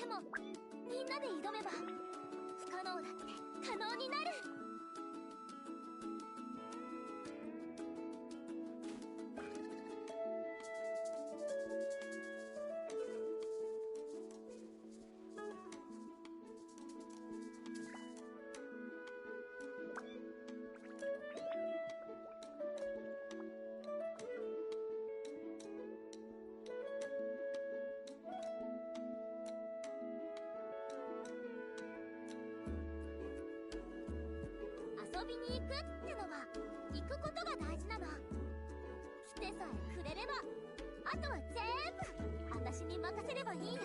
でもみんなで挑めば不可能だって可能になる。遊びに行くってのは行くことが大事なの。来てさえくれればあとは全部私に任せればいいよ。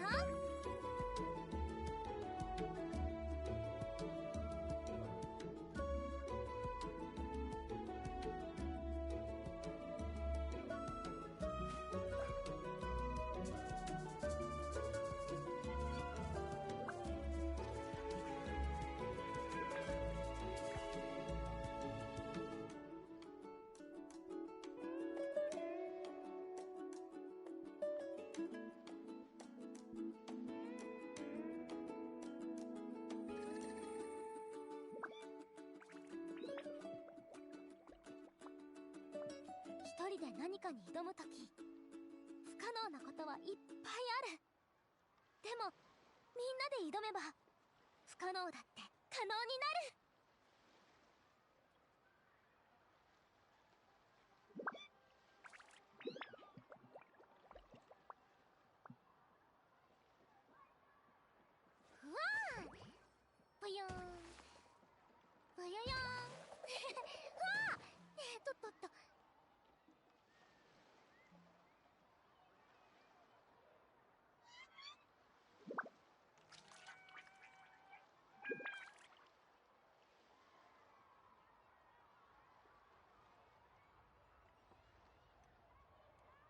一人で何かに挑むとき不可能なことはいっぱいある。でもみんなで挑めば不可能だって可能になる。ふわーぷよーんぷよよーんふわーとっとっと。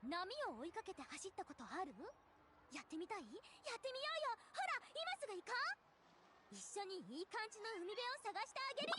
波を追いかけて走ったことある？やってみたい？やってみようよ。ほら今すぐ行こう。一緒にいい感じの海辺を探してあげるよ。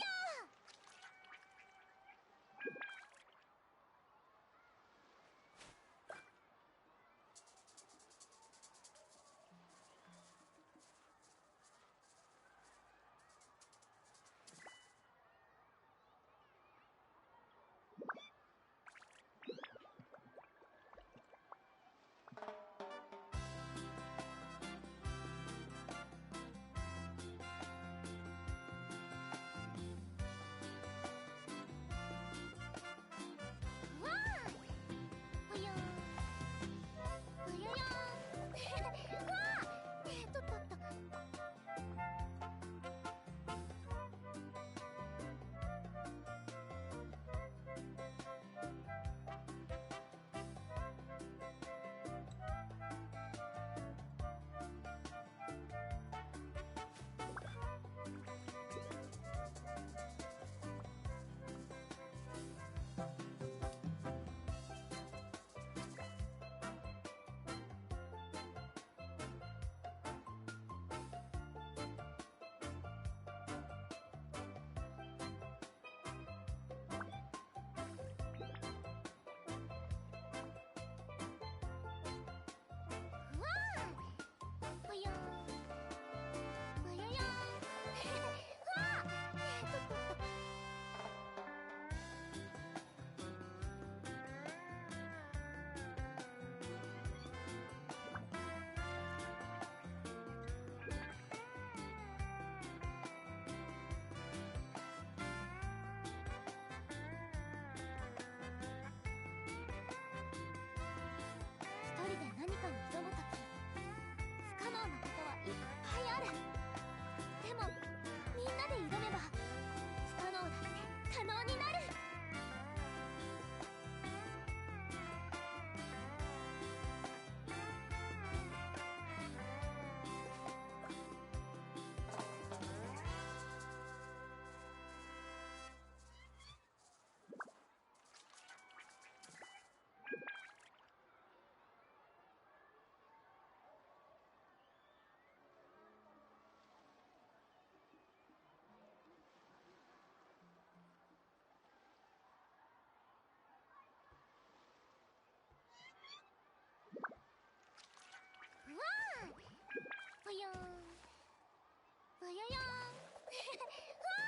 ぽよよんわ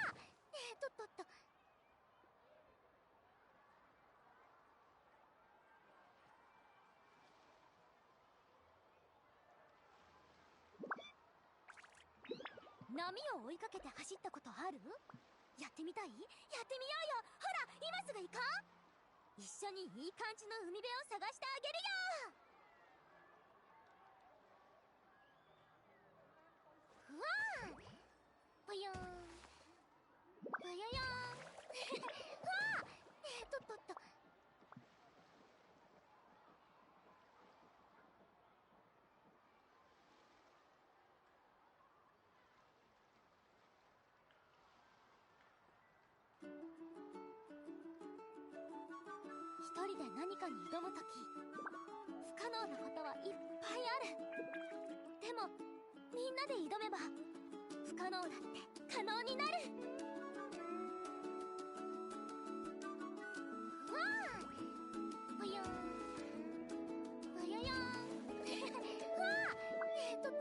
あとっと。波を追いかけて走ったことある？やってみたい？やってみようよ。ほら今すぐ行こう。一緒にいい感じの海辺を探してあげるよ。うわあぽよんぽよよんわあとっと。一人で何かに挑むとき、不可能なことはいっぱいある。でもみんなで挑めば不可能だって可能になる。うわあぽよんぽよよんわあとっと。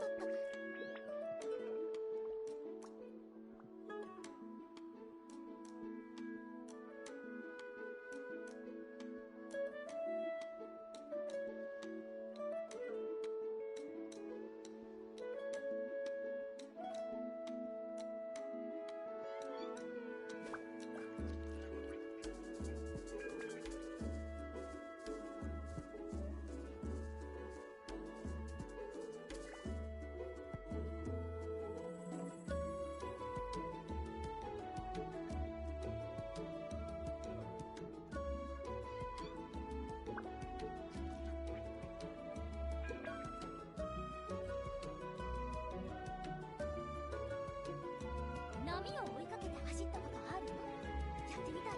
波を追いかけて走ったことある？やってみたい？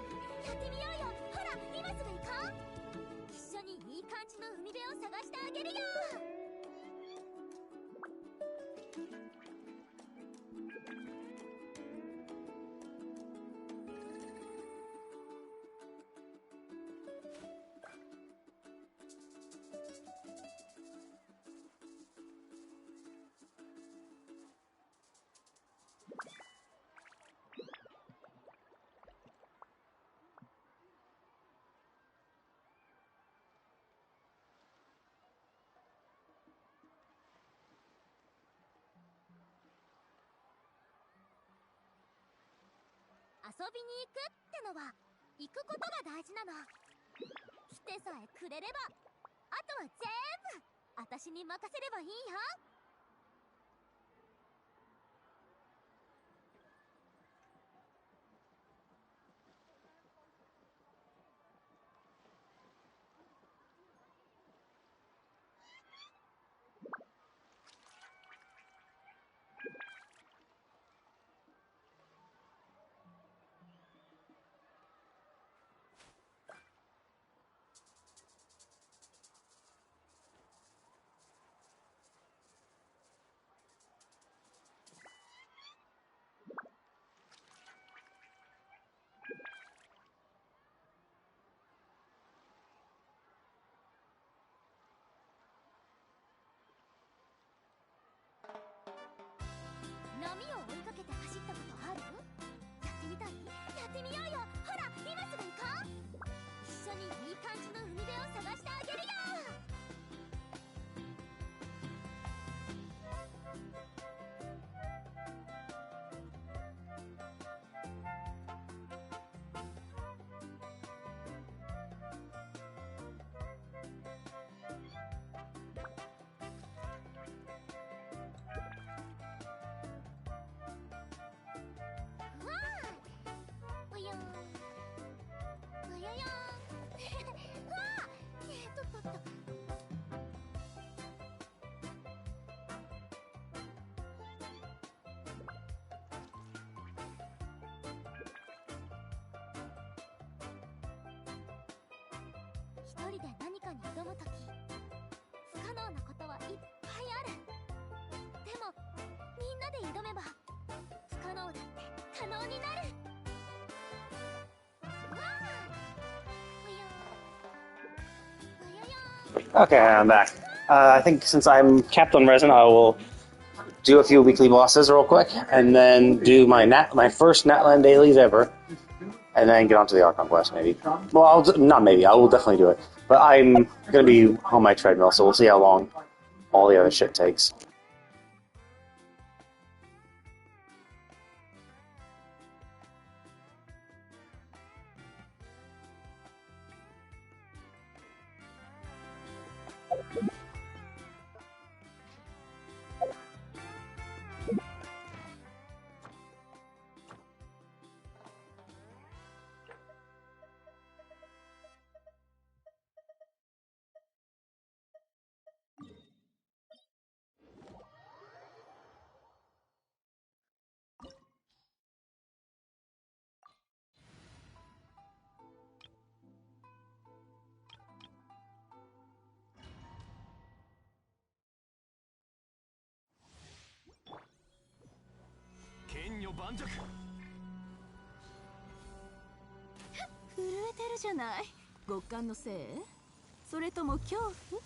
やってみようよ。ほら今すぐ行こう。一緒にいい感じの海辺を探してあげるよ。遊びに行くってのは行くことが大事なの。来てさえくれればあとは全部私に任せればいいよ。波を追いかけて走ったことある？やってみたい？やってみようよ。ほら今すぐ行こう。一緒にいい感じの海辺を探してあげるよ。ぽよんぽよよんわあとっと。一人で何かに挑むとき不可能なことはいっぱいある。でもみんなで挑めば不可能だって可能になる。Okay, I'm back. I think since I'm capped on resin, I will do a few weekly bosses real quick, and then do my first Natlan dailies ever, and then get onto the Archon Quest, maybe. Well, not maybe, I will definitely do it. But I'm going to be on my treadmill, so we'll see how long all the other shit takes.震えてるじゃない。極寒のせい？それとも恐怖？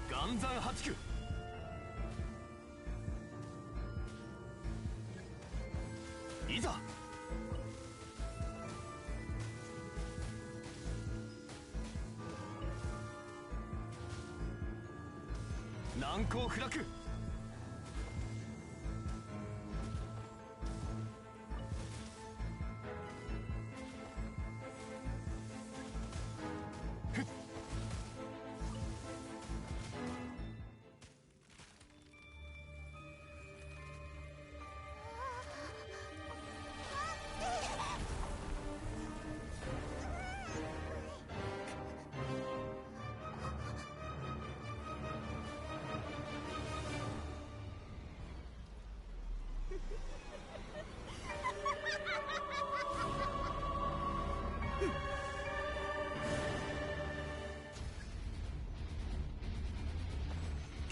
暗山八九。いざ。難攻不落。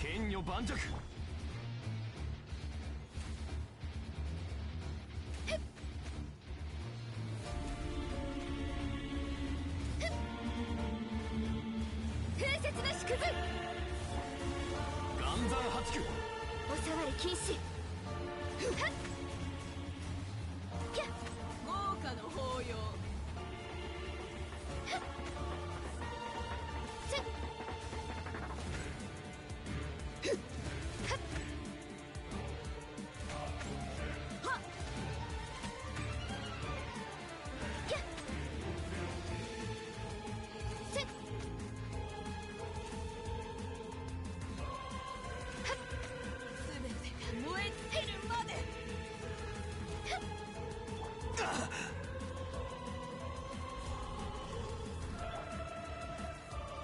剣女盤石。風雪の縮図。岩山八九。おさわり禁止。豪華の法要。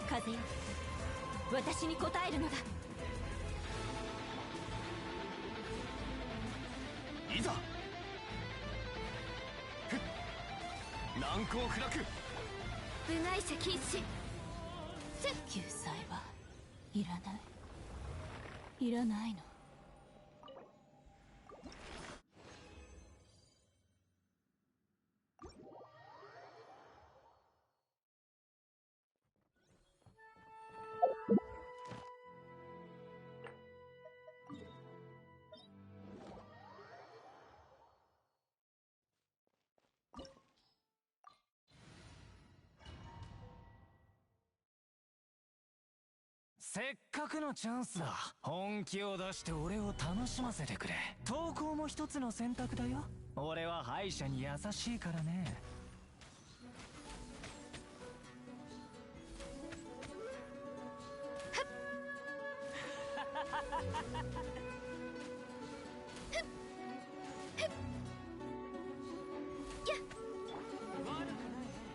風よ、私に応えるのだ。いざ。難攻不落。部外者禁止。救済はいらない。いらないの。せっかくのチャンスだ。本気を出して俺を楽しませてくれ。投稿も一つの選択だよ。俺は敗者に優しいからね。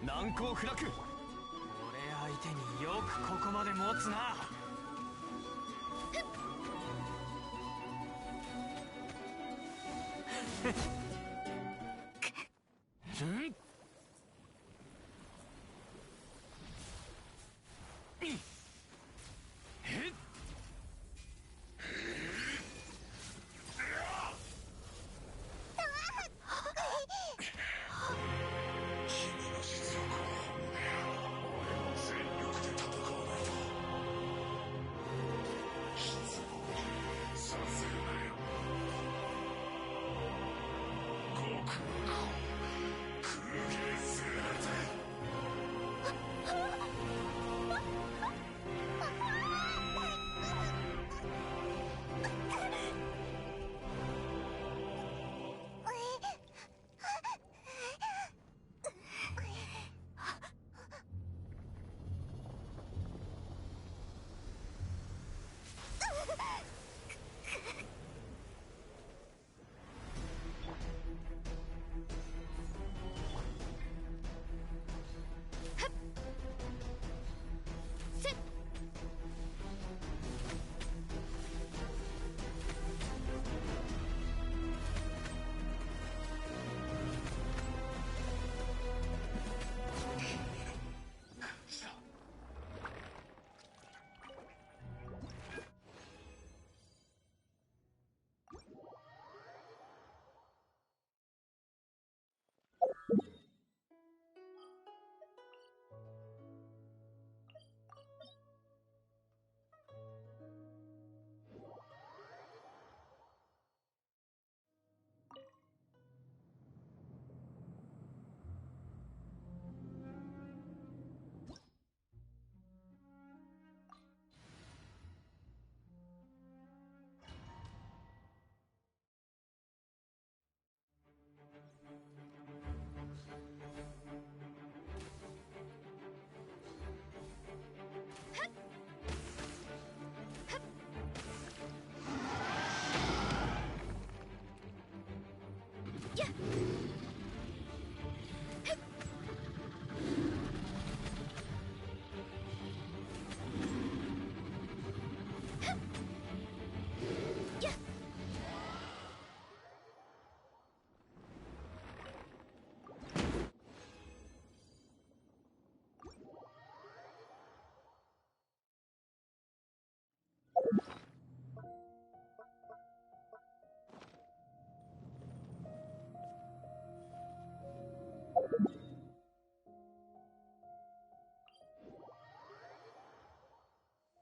難攻不落。俺相手によくここまで持つな。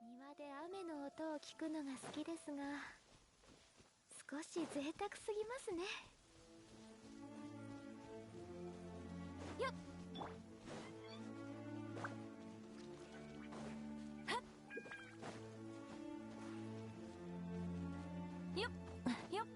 庭で雨の音を聞くのが好きですが、少し贅沢すぎますね。よっはっよっよっ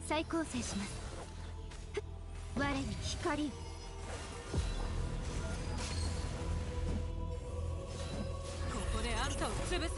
再構成します。我に光を。ここであんたを潰す。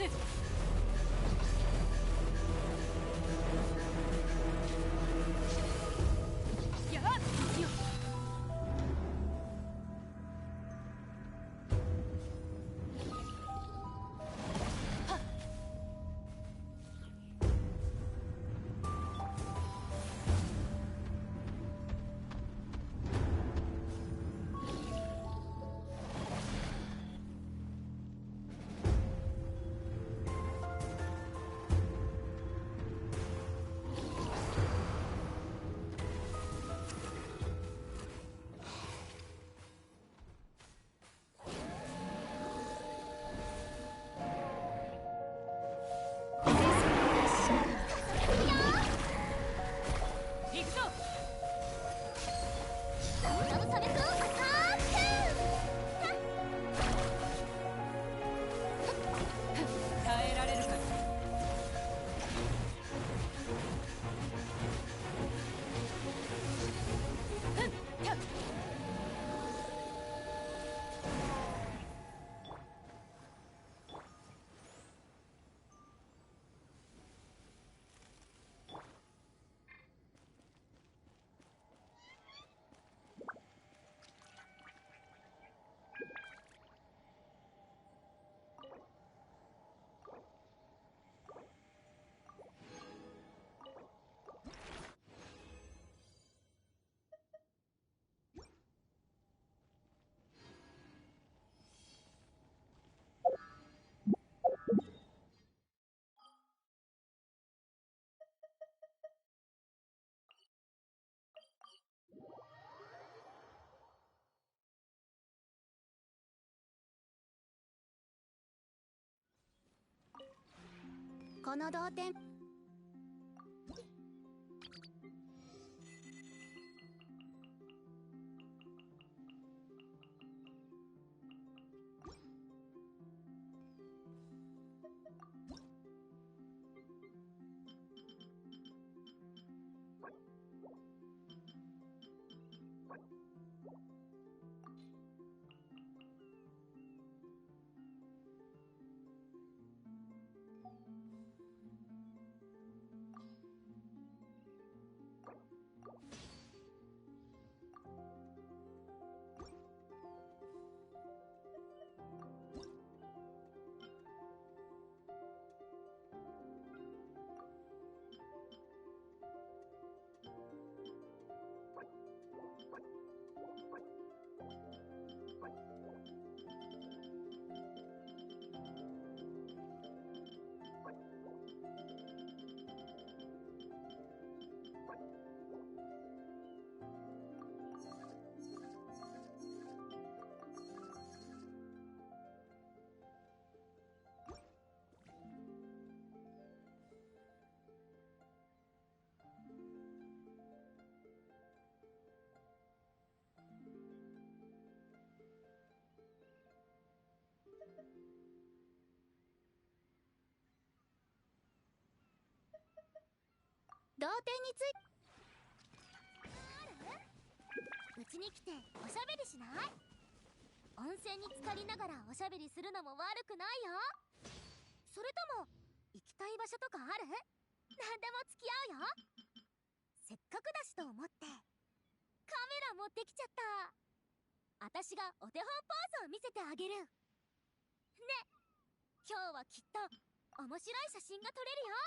この同点。同点についてうちに来ておしゃべりしない？温泉に浸かりながらおしゃべりするのも悪くないよ。それとも行きたい場所とかある？何でも付き合うよ。せっかくだしと思ってカメラ持ってきちゃった。私がお手本ポーズを見せてあげるね。今日はきっと面白い写真が撮れるよ。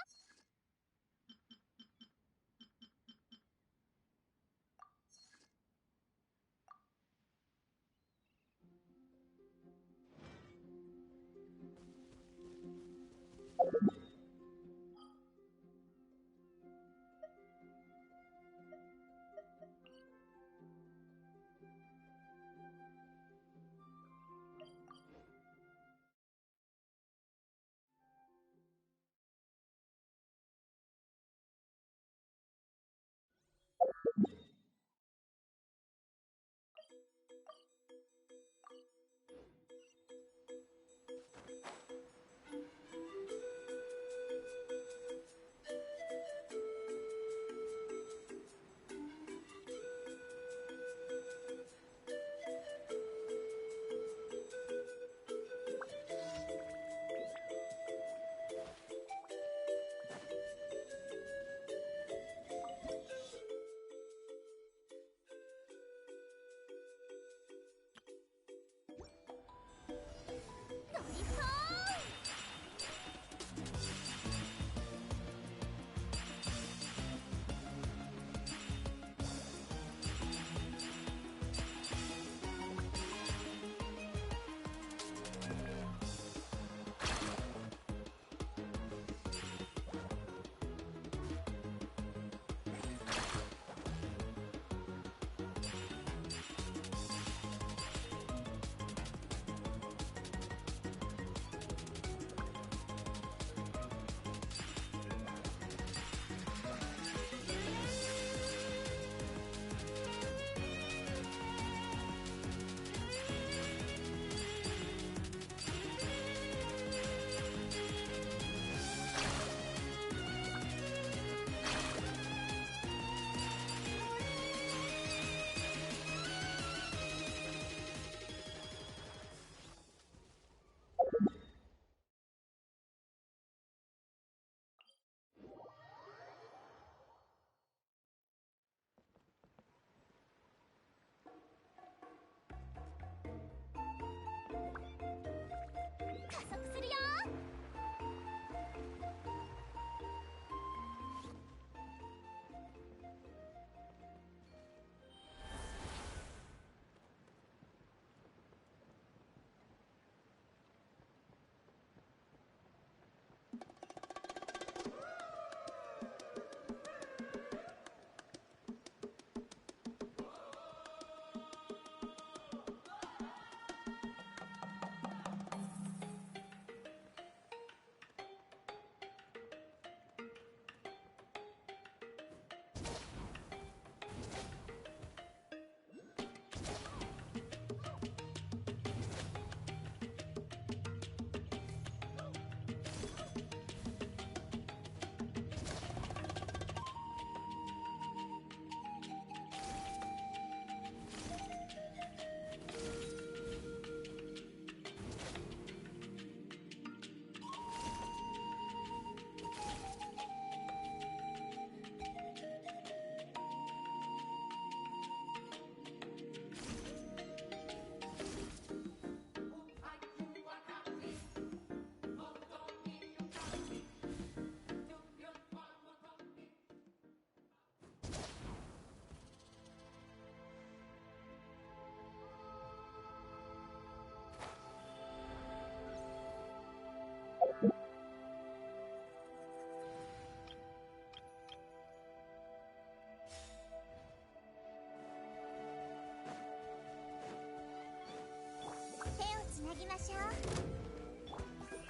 なぎましょう。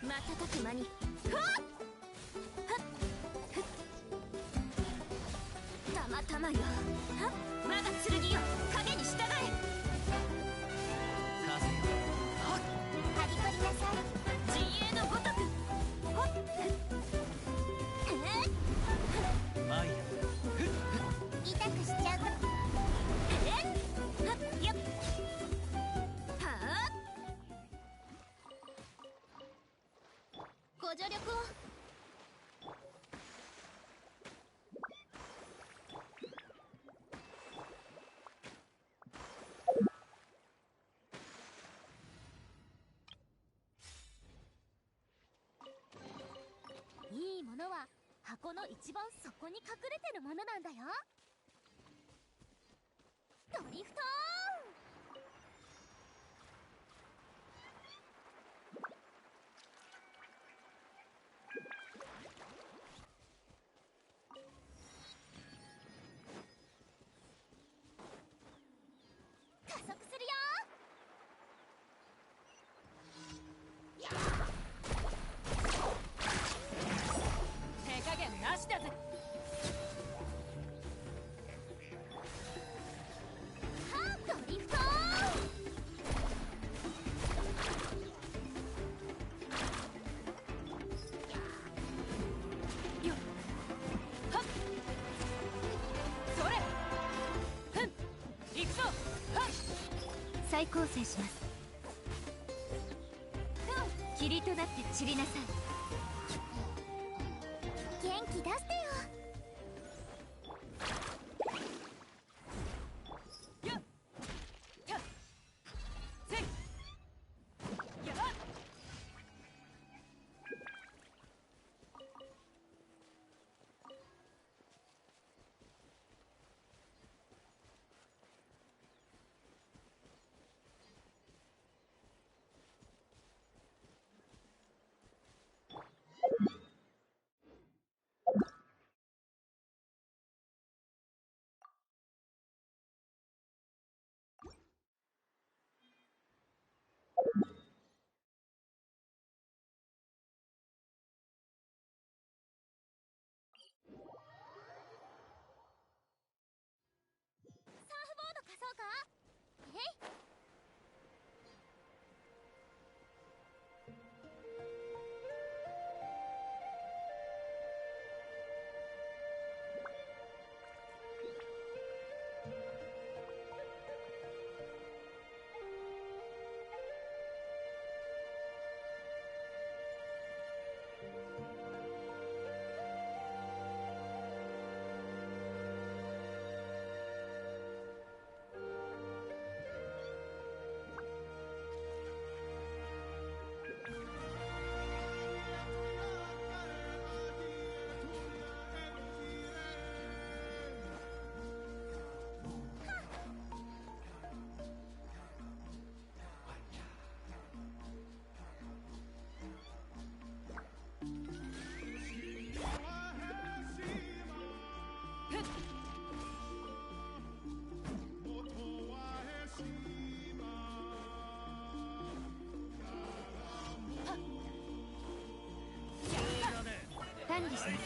瞬く間にふわっはっふったまたまよ。はっ我が剣よ、影に従え。風よはっはびこりなさい。陣営のごとくほっマイヤ痛くしちゃうと。はっよっはっご助力を。いいものは箱の一番底に隠れてるものなんだよ。ドリフト加速するよ。手加減なしだぜ。はあ、ドリフトよっはっそれふん行くぞ。はっ再構成します。霧となって散りなさい。元気出してよ。やっやっせいやっサーフボード貸そうか。えい。管理します。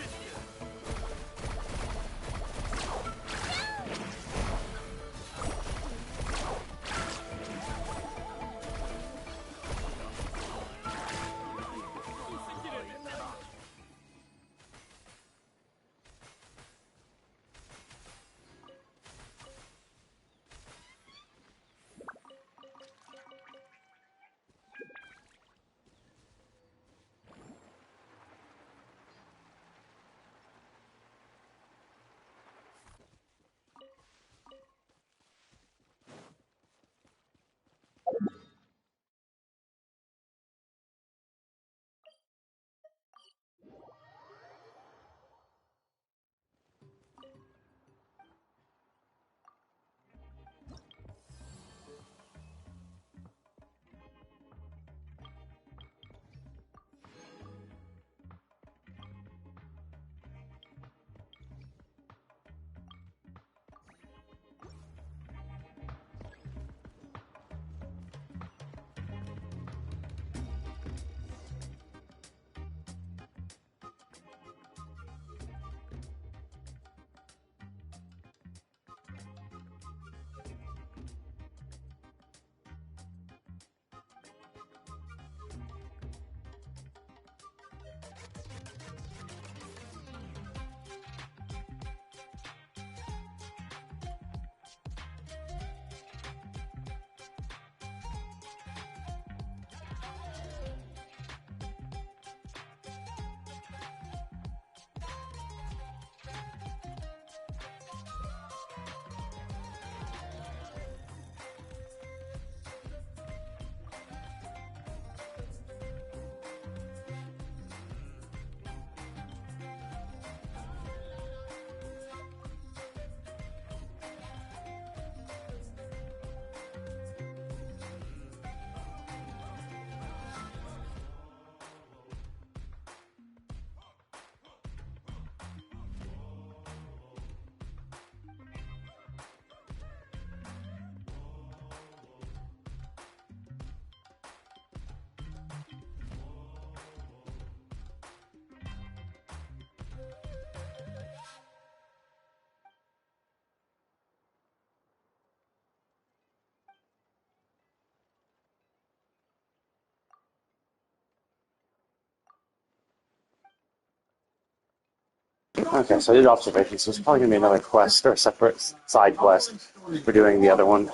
Okay, so I did observation, so it's probably gonna be another quest or a separate side quest for doing the other one.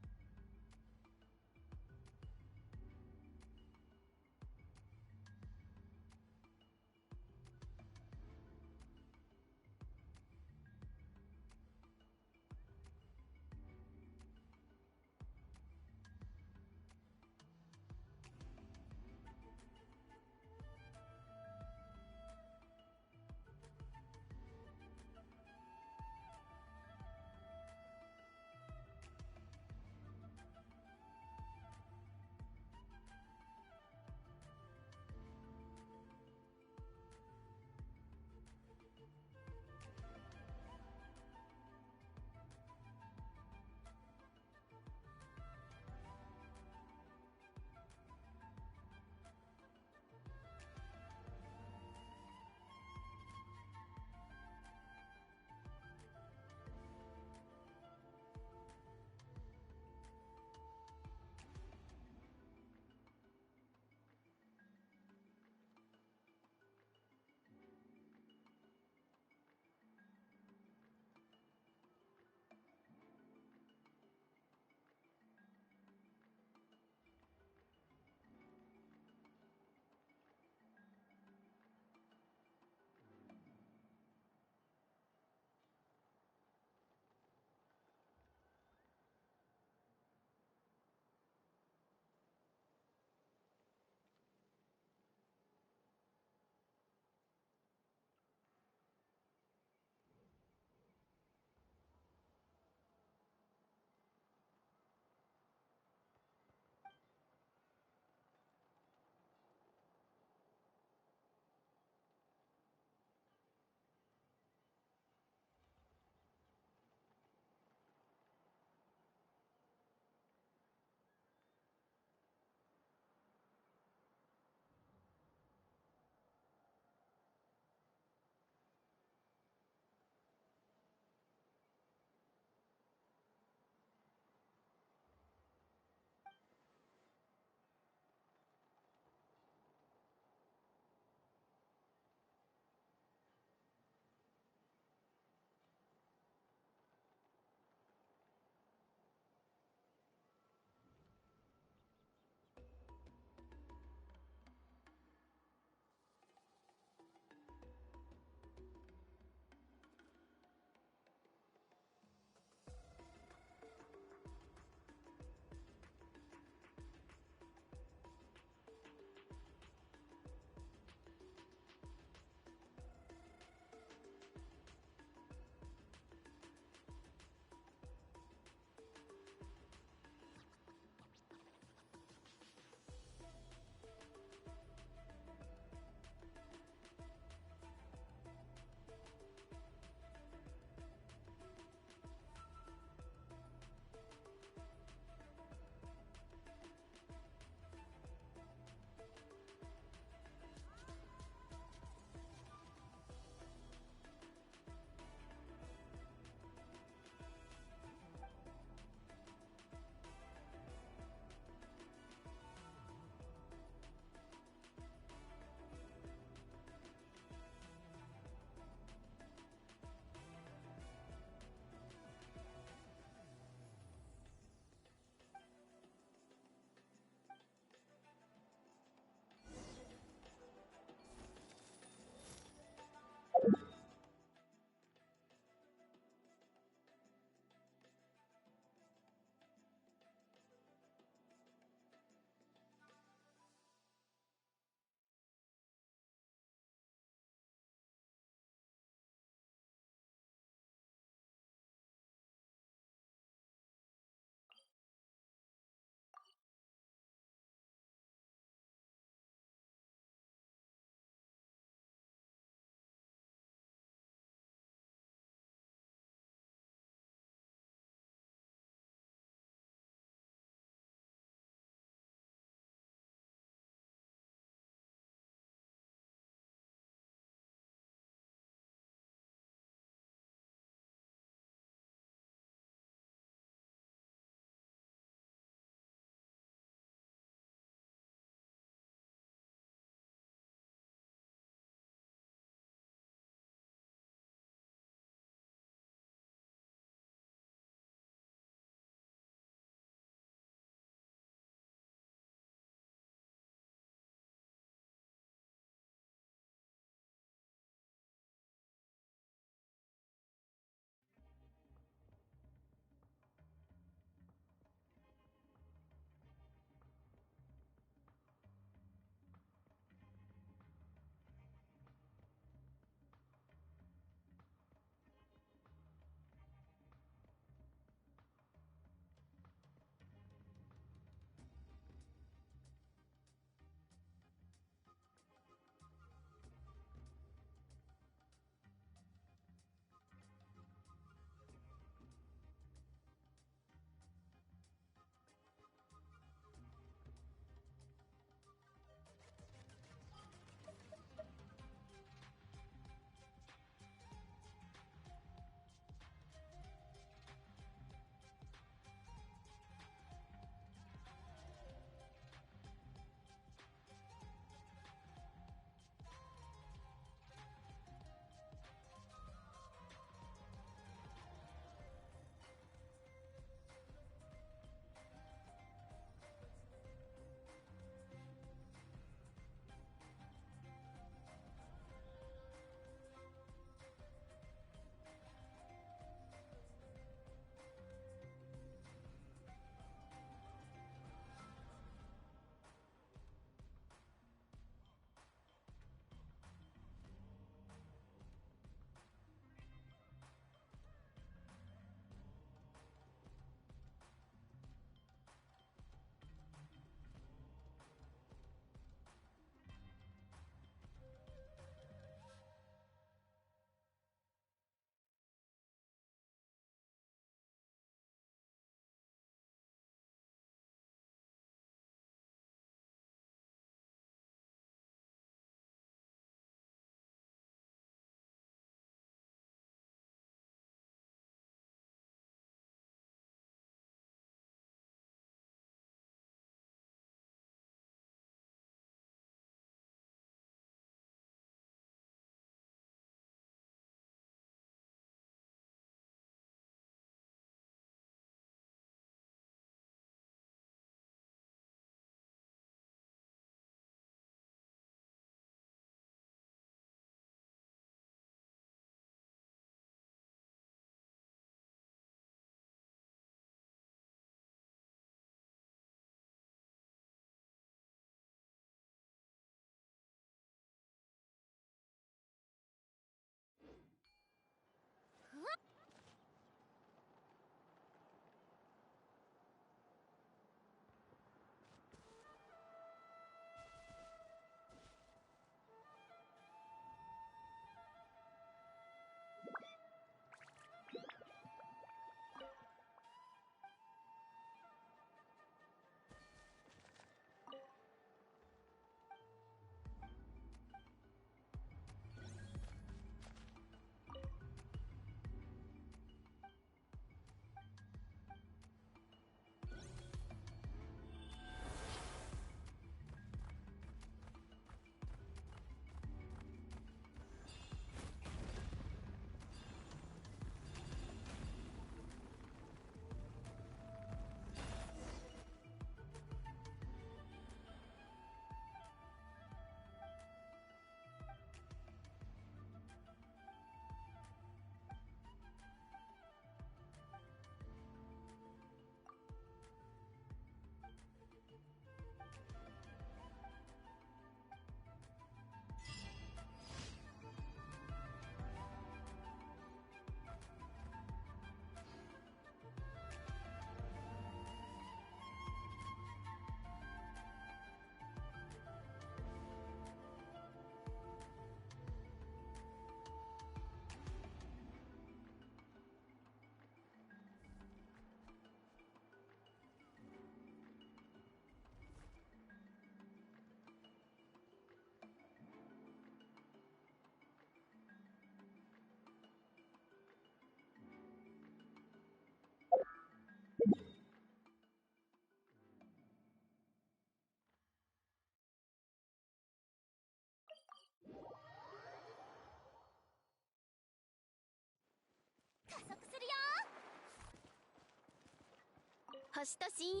星と深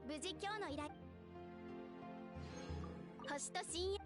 無事今日の依頼星と深夜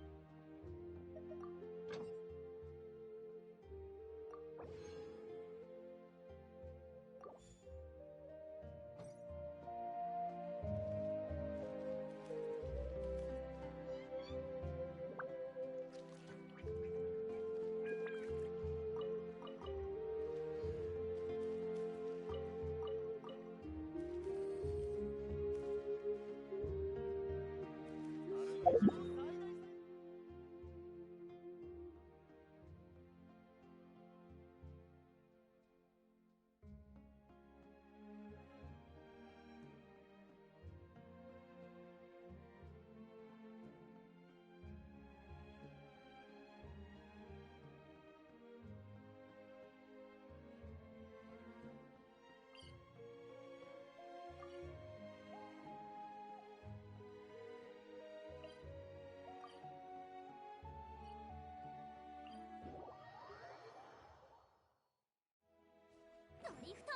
ドリフト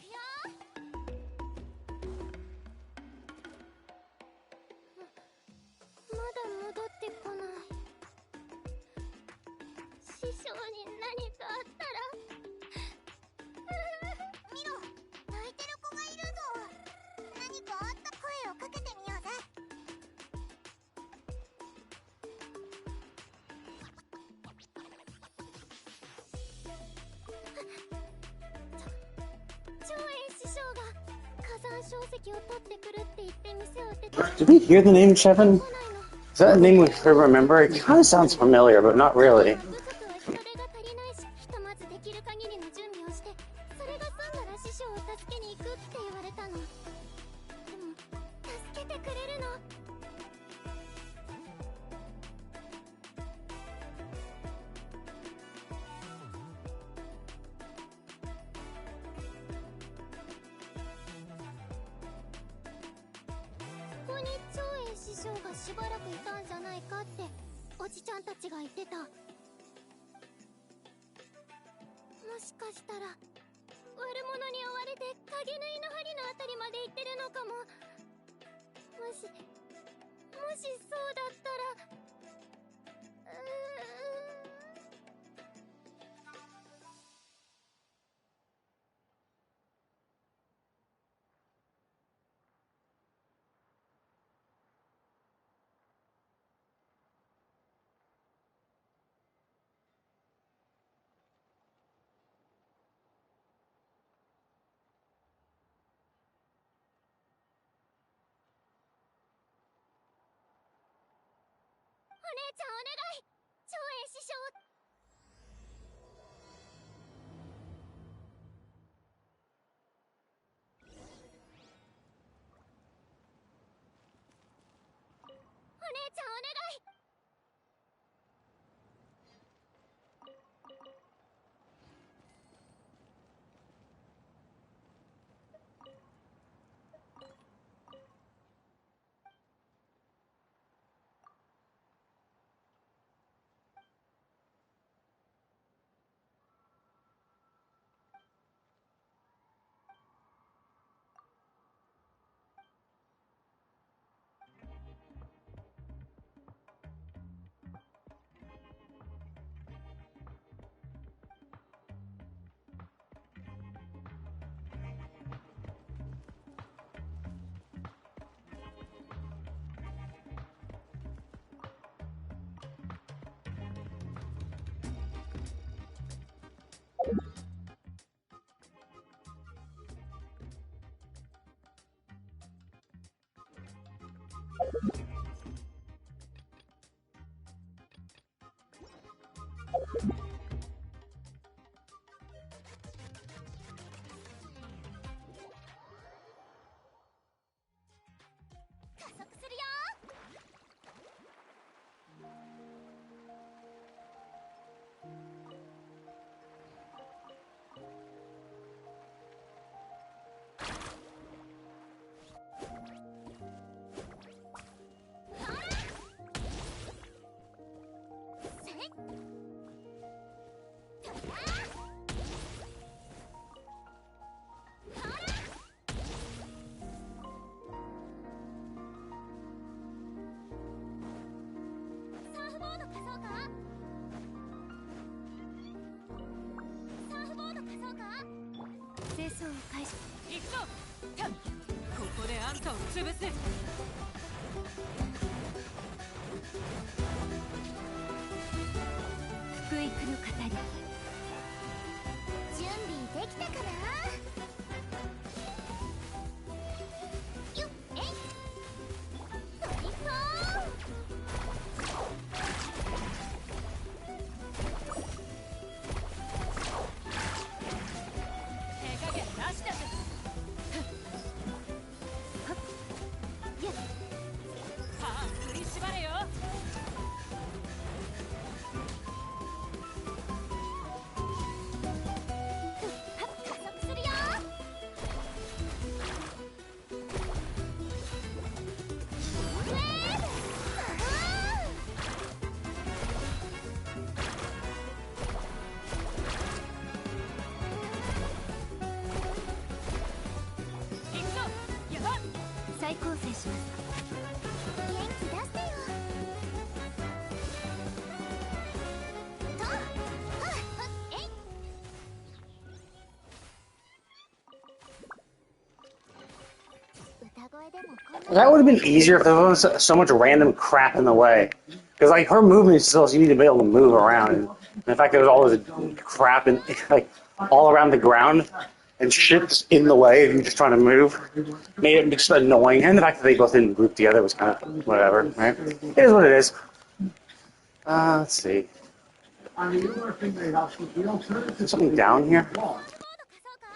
いやまだ戻ってこない。師匠に何かあったら見ろ、泣いてる子がいるぞ。何かあった声をかけてみようぜ。長英師匠が火山小石を取ってくるって言って店を出て Did we hear the name Chevin? 来ないの。 Is that a name we could remember? It kind of sounds familiar, but not really. 部族は人手が足りないし、ひとまずできる限りの準備をして、それが済んだら師匠を助けに行くって言われたの。でも助けてくれるの。ここに長英師匠がしばらくいたんじゃないかっておじちゃんたちが言ってた。もしかしたら悪者に追われて影縫いの針のあたりまで行ってるのかも。もしそうだったらお姉ちゃんお願い、長英師匠。お姉ちゃんお願い。加速するよ。せいそうか。清掃を開始。行くぞ。ここであんたを潰す。福育の語り。準備できたかな。よっえいトリポ手加減なしだぜ。さあ振り絞れよ。加速するよ。ウェーブ行くぞ。やばっ。再構成します。元気出してよ。とはっえい。 歌声でもこんな That would have been easier if there wasn't so much random crap in the way. Because like her movement skills, you need to be able to move around. And the fact that there's all this crap and like all around the ground and shit just in the way if you're just trying to move made it just annoying. And the fact that they both didn't group together was kind of whatever, right? It is what it is. Let's see. Is something down here? モード貸そうか。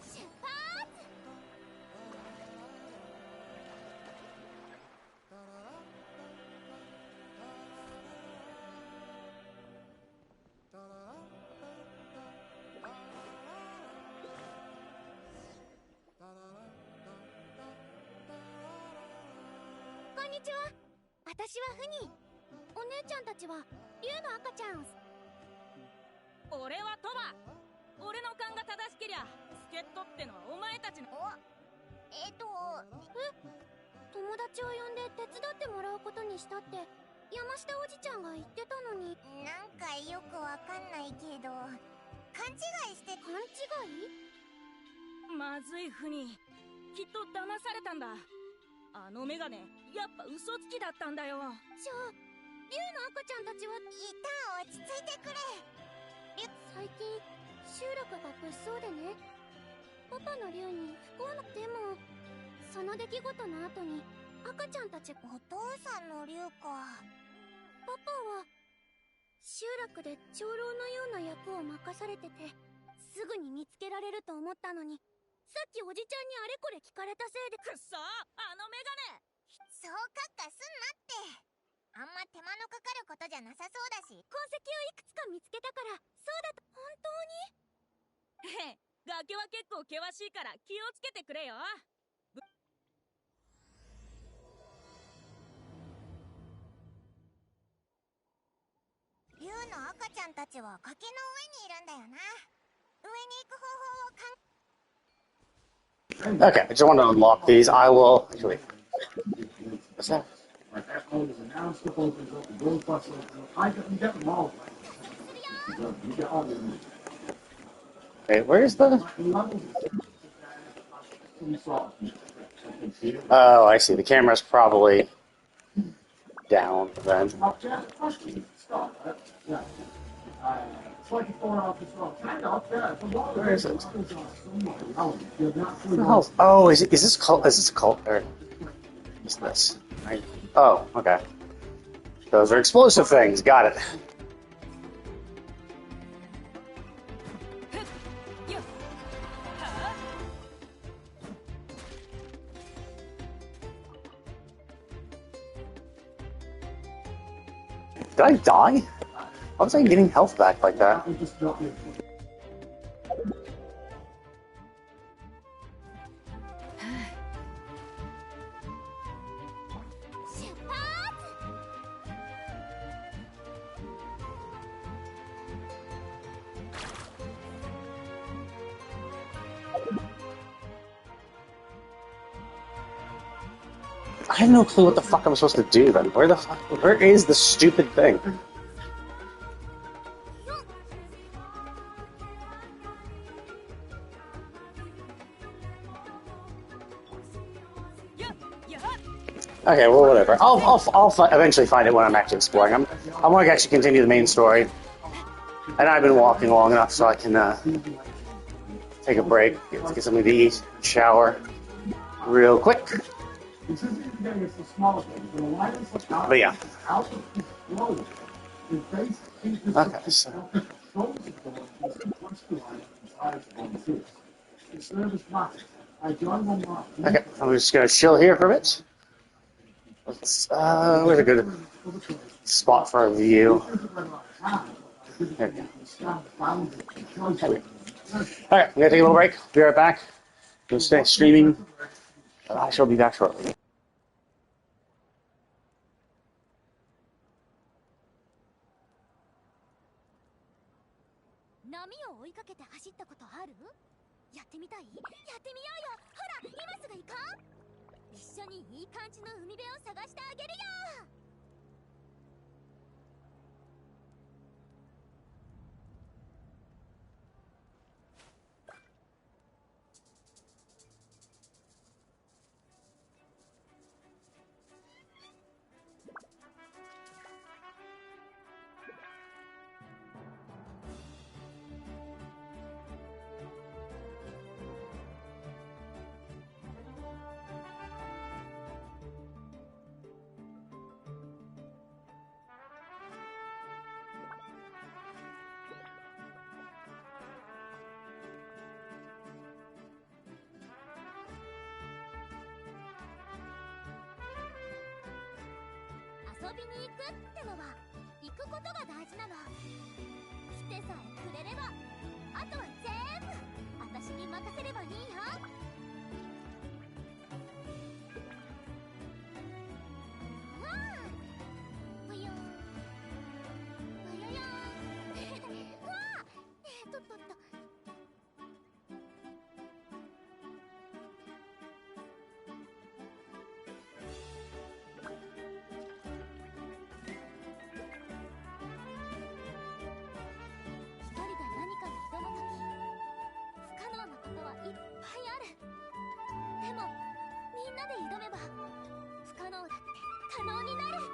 出発。こんにちは。私はフニー。お姉ちゃんたちは竜の赤ちゃん。俺はトバ。俺の勘が正しけりゃ助っ人ってのはお前たちの。友達を呼んで手伝ってもらうことにしたって山下おじちゃんが言ってたのに。なんかよくわかんないけど勘違いして。勘違い？まずいふにきっと騙されたんだ。あのメガネやっぱ嘘つきだったんだよ。じゃあ竜の赤ちゃんたちは。一旦落ち着いてくれ。最近集落が物騒でね。パパの竜に不幸な。でもその出来事の後に赤ちゃんたち。お父さんの竜か。パパは集落で長老のような役を任されててすぐに見つけられると思ったのに、さっきおじちゃんにあれこれ聞かれたせいで。くっそー、あのメガネ。そうカッカすんなって。あんま手間のかかることじゃなさそうだし。痕跡をいくつか見つけたから。そうだと。本当に？へへ、崖は結構険しいから気をつけてくれよ。竜の赤ちゃんたちは崖の上にいるんだよな。上に行く方法を考 Okay, I just want to unlock these. I will. Actually, what's that? Wait, where's the? Oh, I see. The camera's probably down then. Where is it? Oh, is this cult? Is this cult? Or is this? Oh, okay. Those are explosive things. Got it. Did I die? How was I getting health back like that? I have no clue what the fuck I'm supposed to do then. Where is the stupid thing? Okay, well, whatever. I'll eventually find it when I'm actually exploring. I want to actually continue the main story, and I've been walking long enough so I can take a break, get something to eat, shower, real quick. But yeah. Okay, so. Okay, I'm just gonna chill here for a bit. Where's a good spot for a view? There we go. Alright, I'm gonna take a little break. Be right back. Gonna stay streaming. I shall be back shortly. 波を追いかけて走ったことある？やってみたい？やってみようよ。ほら、今すぐ行こう。一緒にいい感じの海辺を探してあげるよ。遊びに行くってのは行くことが大事なの。来てさえくれればあとは全部私に任せればいいよ。わあ、ぽよんぽよよんわあ、とっとっと。いっぱいある。でもみんなで挑めば不可能だって可能になる。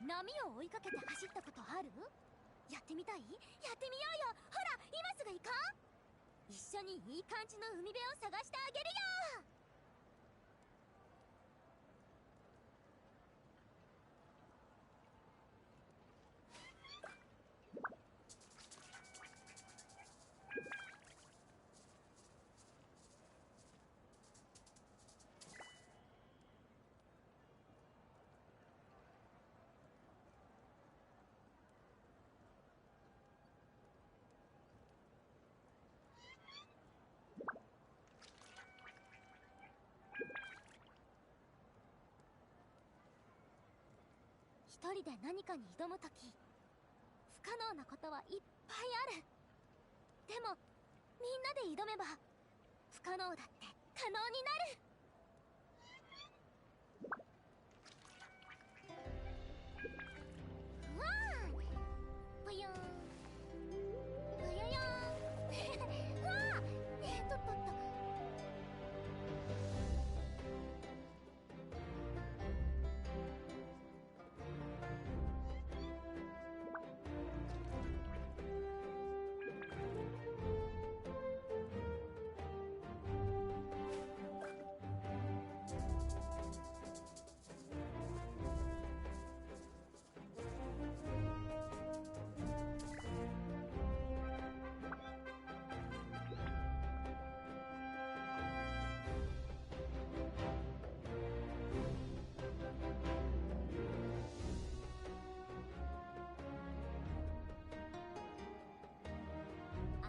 波を追いかけて走ったことある？やってみたい？やってみようよ。ほら、今すぐ行こう。一緒にいい感じの海辺を探してあげるよ。一人で何かに挑むとき、不可可能なことはいっぱいある。でもみんなで挑めば不可能だって可能になる。うわーぷよんぷよよんうわーとっとっと。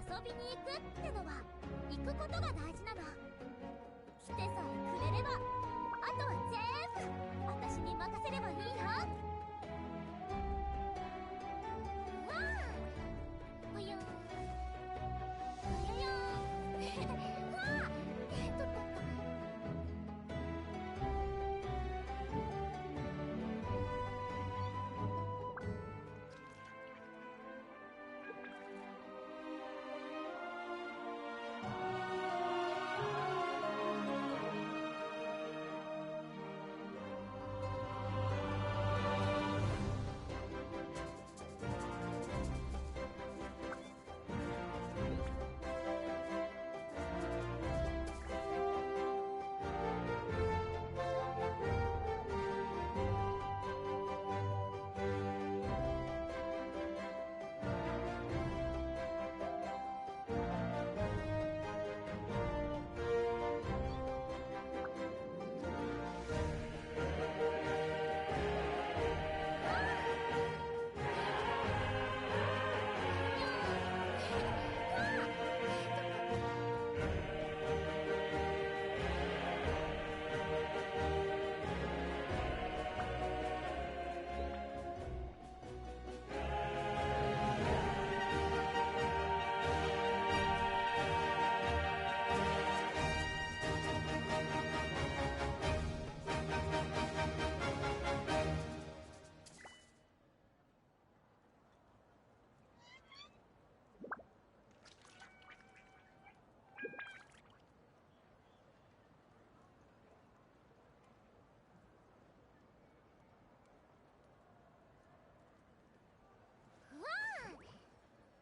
遊びに行くってのは行くことが大事なの。来てさえくれればあとは全部私に任せればいいよ。うわーぷよんぷよよんうわーとっとっと。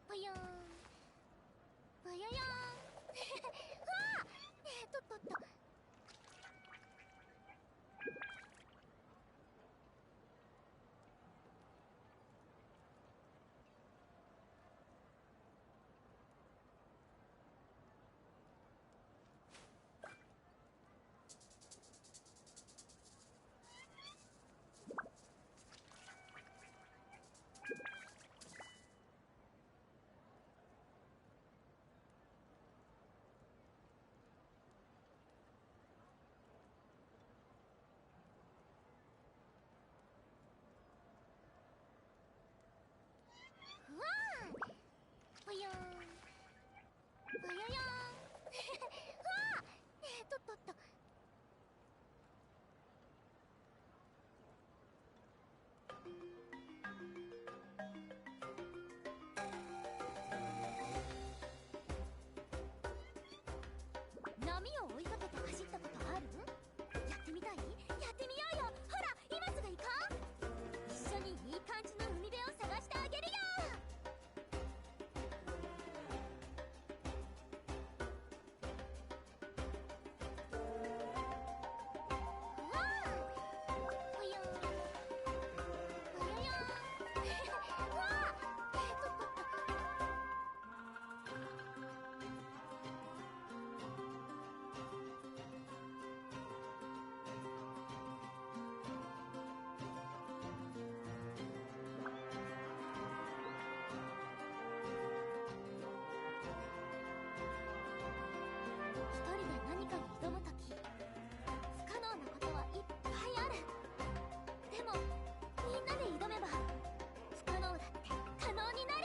ぷよんぷよよんうわとっとっと。うわぷよんぷよよんうわとっとっと。波を追いかけて走ったことある？やってみたい？やってみようよ。ほら今すぐ行こう。一緒にいい感じの海辺を探してあげるよ。うわぷよんぷよよんうわとっとっと。一人で何かに挑むとき不可能なことはいっぱいある。でもみんなで挑めば不可能だって可能になる。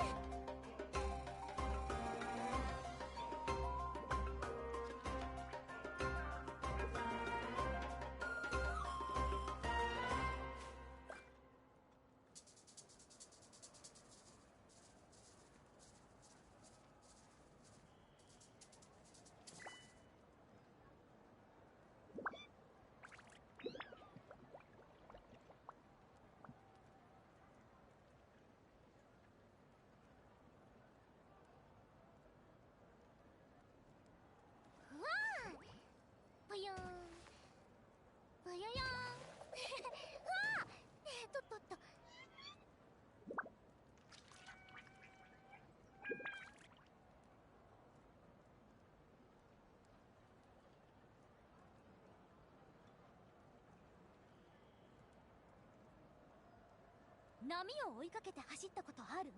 波を追いかけて走ったことある？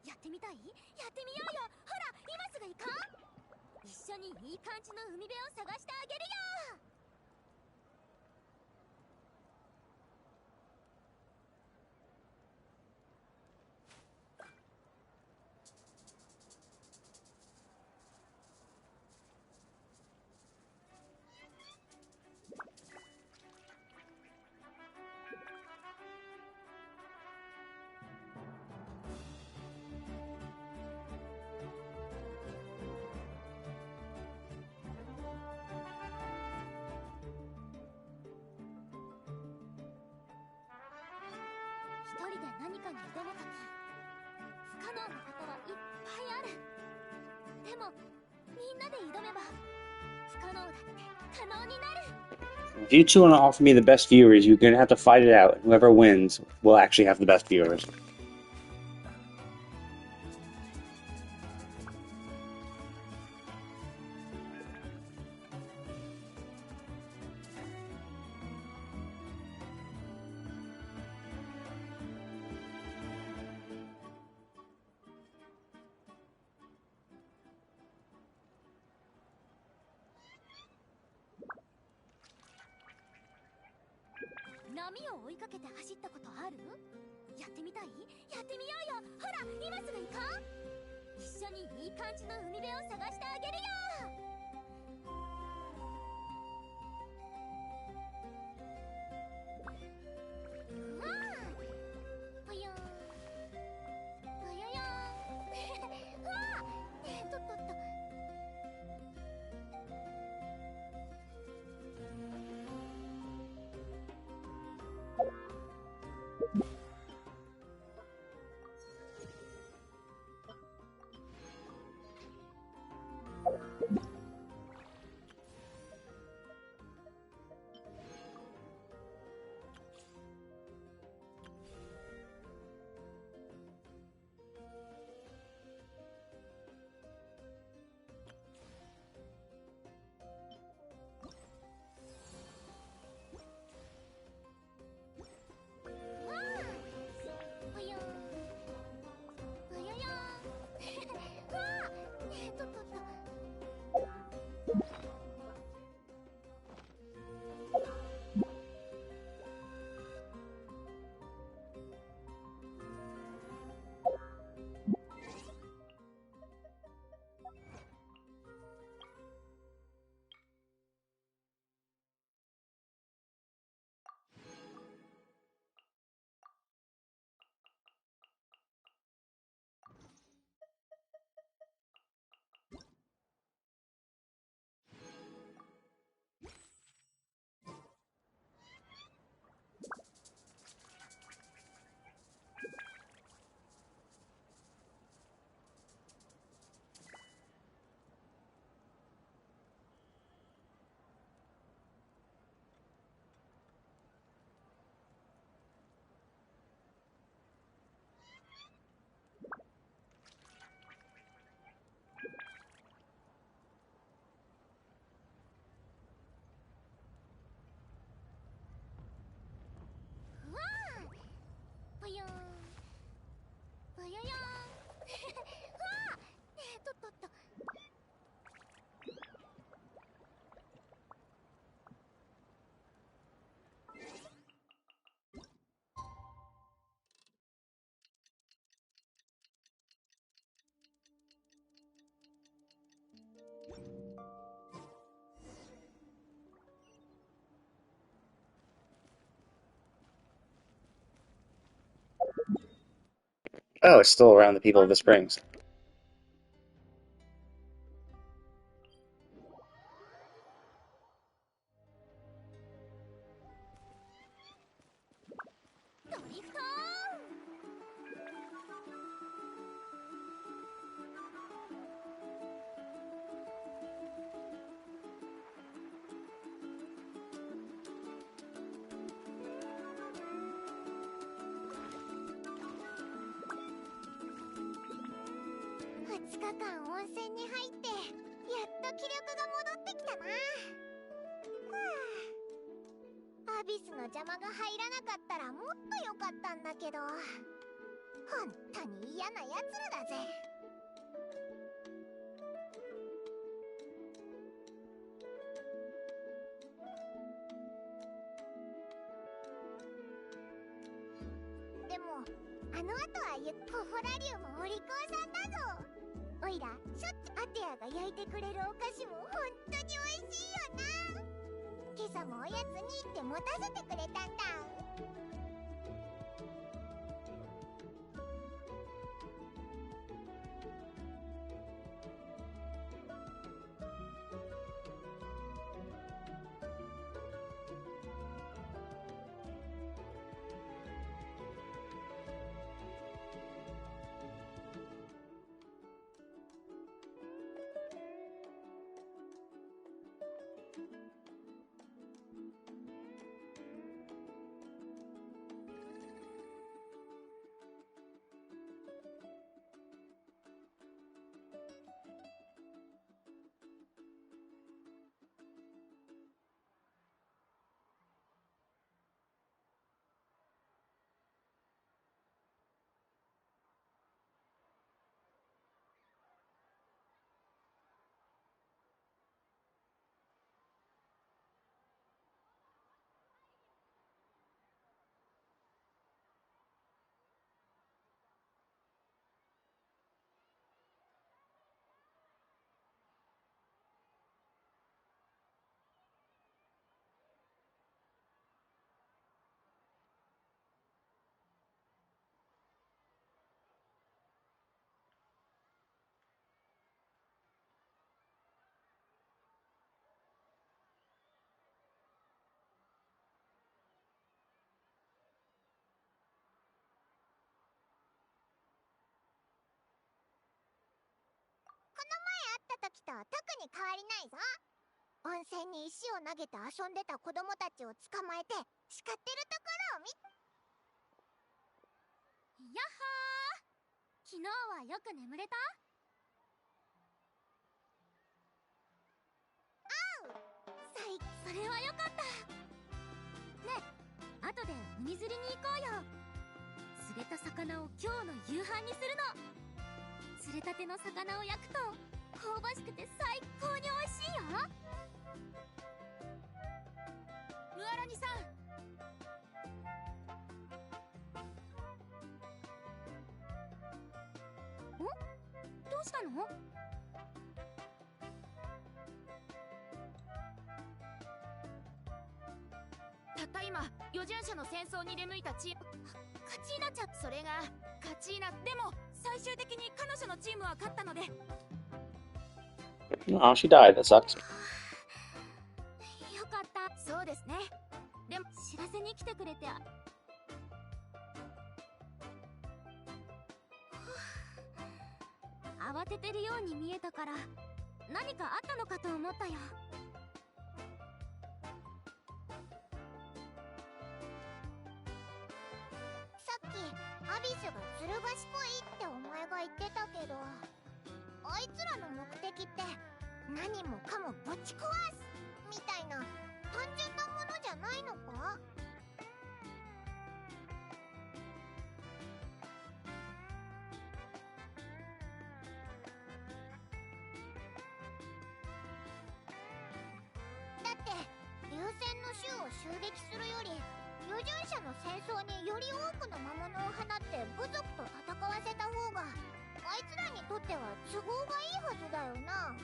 やってみたい？やってみようよ。ほら今すぐ行こう。一緒にいい感じの海辺を探してあげるよ。一人で何かに挑むとき、不可能なことはいっぱいある。でもみんなで挑めば不可能だって可能になる。 If you two want to offer me the best viewers, you're going to have to fight it out. Whoever wins will actually have the best viewers. 波を追いかけて走ったことある？やってみたい？やってみようよ。ほら今すぐ行こう。一緒にいい感じの海辺を探してあげるよ。うわーぽよんぽよよんうわーとっとっと。ぽよんぽよよんうわーとっとっと。Oh, it's still around the people of the springs. ドリフト2日間温泉に入ってやっと気力が戻ってきたな。はあ、浴ビスの邪魔が入らなかったらもっと良かったんだけど、本当に嫌な奴らだぜ。でもあの後はポフォラリウもお利口さんだぞ。おいらしょっちゅうアテアが焼いてくれるお菓子も本当に美味しいよな。今朝もおやつにって持たせてくれたんだ。会った時と特に変わりないぞ。温泉に石を投げて遊んでた子供たちを捕まえて叱ってるところをやっはー。昨日はよく眠れた？それはよかった。ねえ、後で海釣りに行こうよ。釣れた魚を今日の夕飯にするの。釣れたての魚を焼くと香ばしくて最高に美味しいよ。ムアラニさん、どうしたの？たった今預順者の戦争に出向いたチームカチーナちゃん。それがカチーナ。でも最終的に彼女のチームは勝ったので。 Oh, she died. That sucks. よかった。そうですね。でも知らせに来てくれて慌ててるように見えたから何かあったのかと思ったよ。さっきアビスがずる賢いってお前が言ってたけど、あいつらの目的って何もかもぶち壊すみたいな単純なものじゃないのか？だって流線の衆を襲撃するより預順者の戦争により多くの魔物を放って部族と戦わせた方があいつらにとっては都合がいいはずだよな。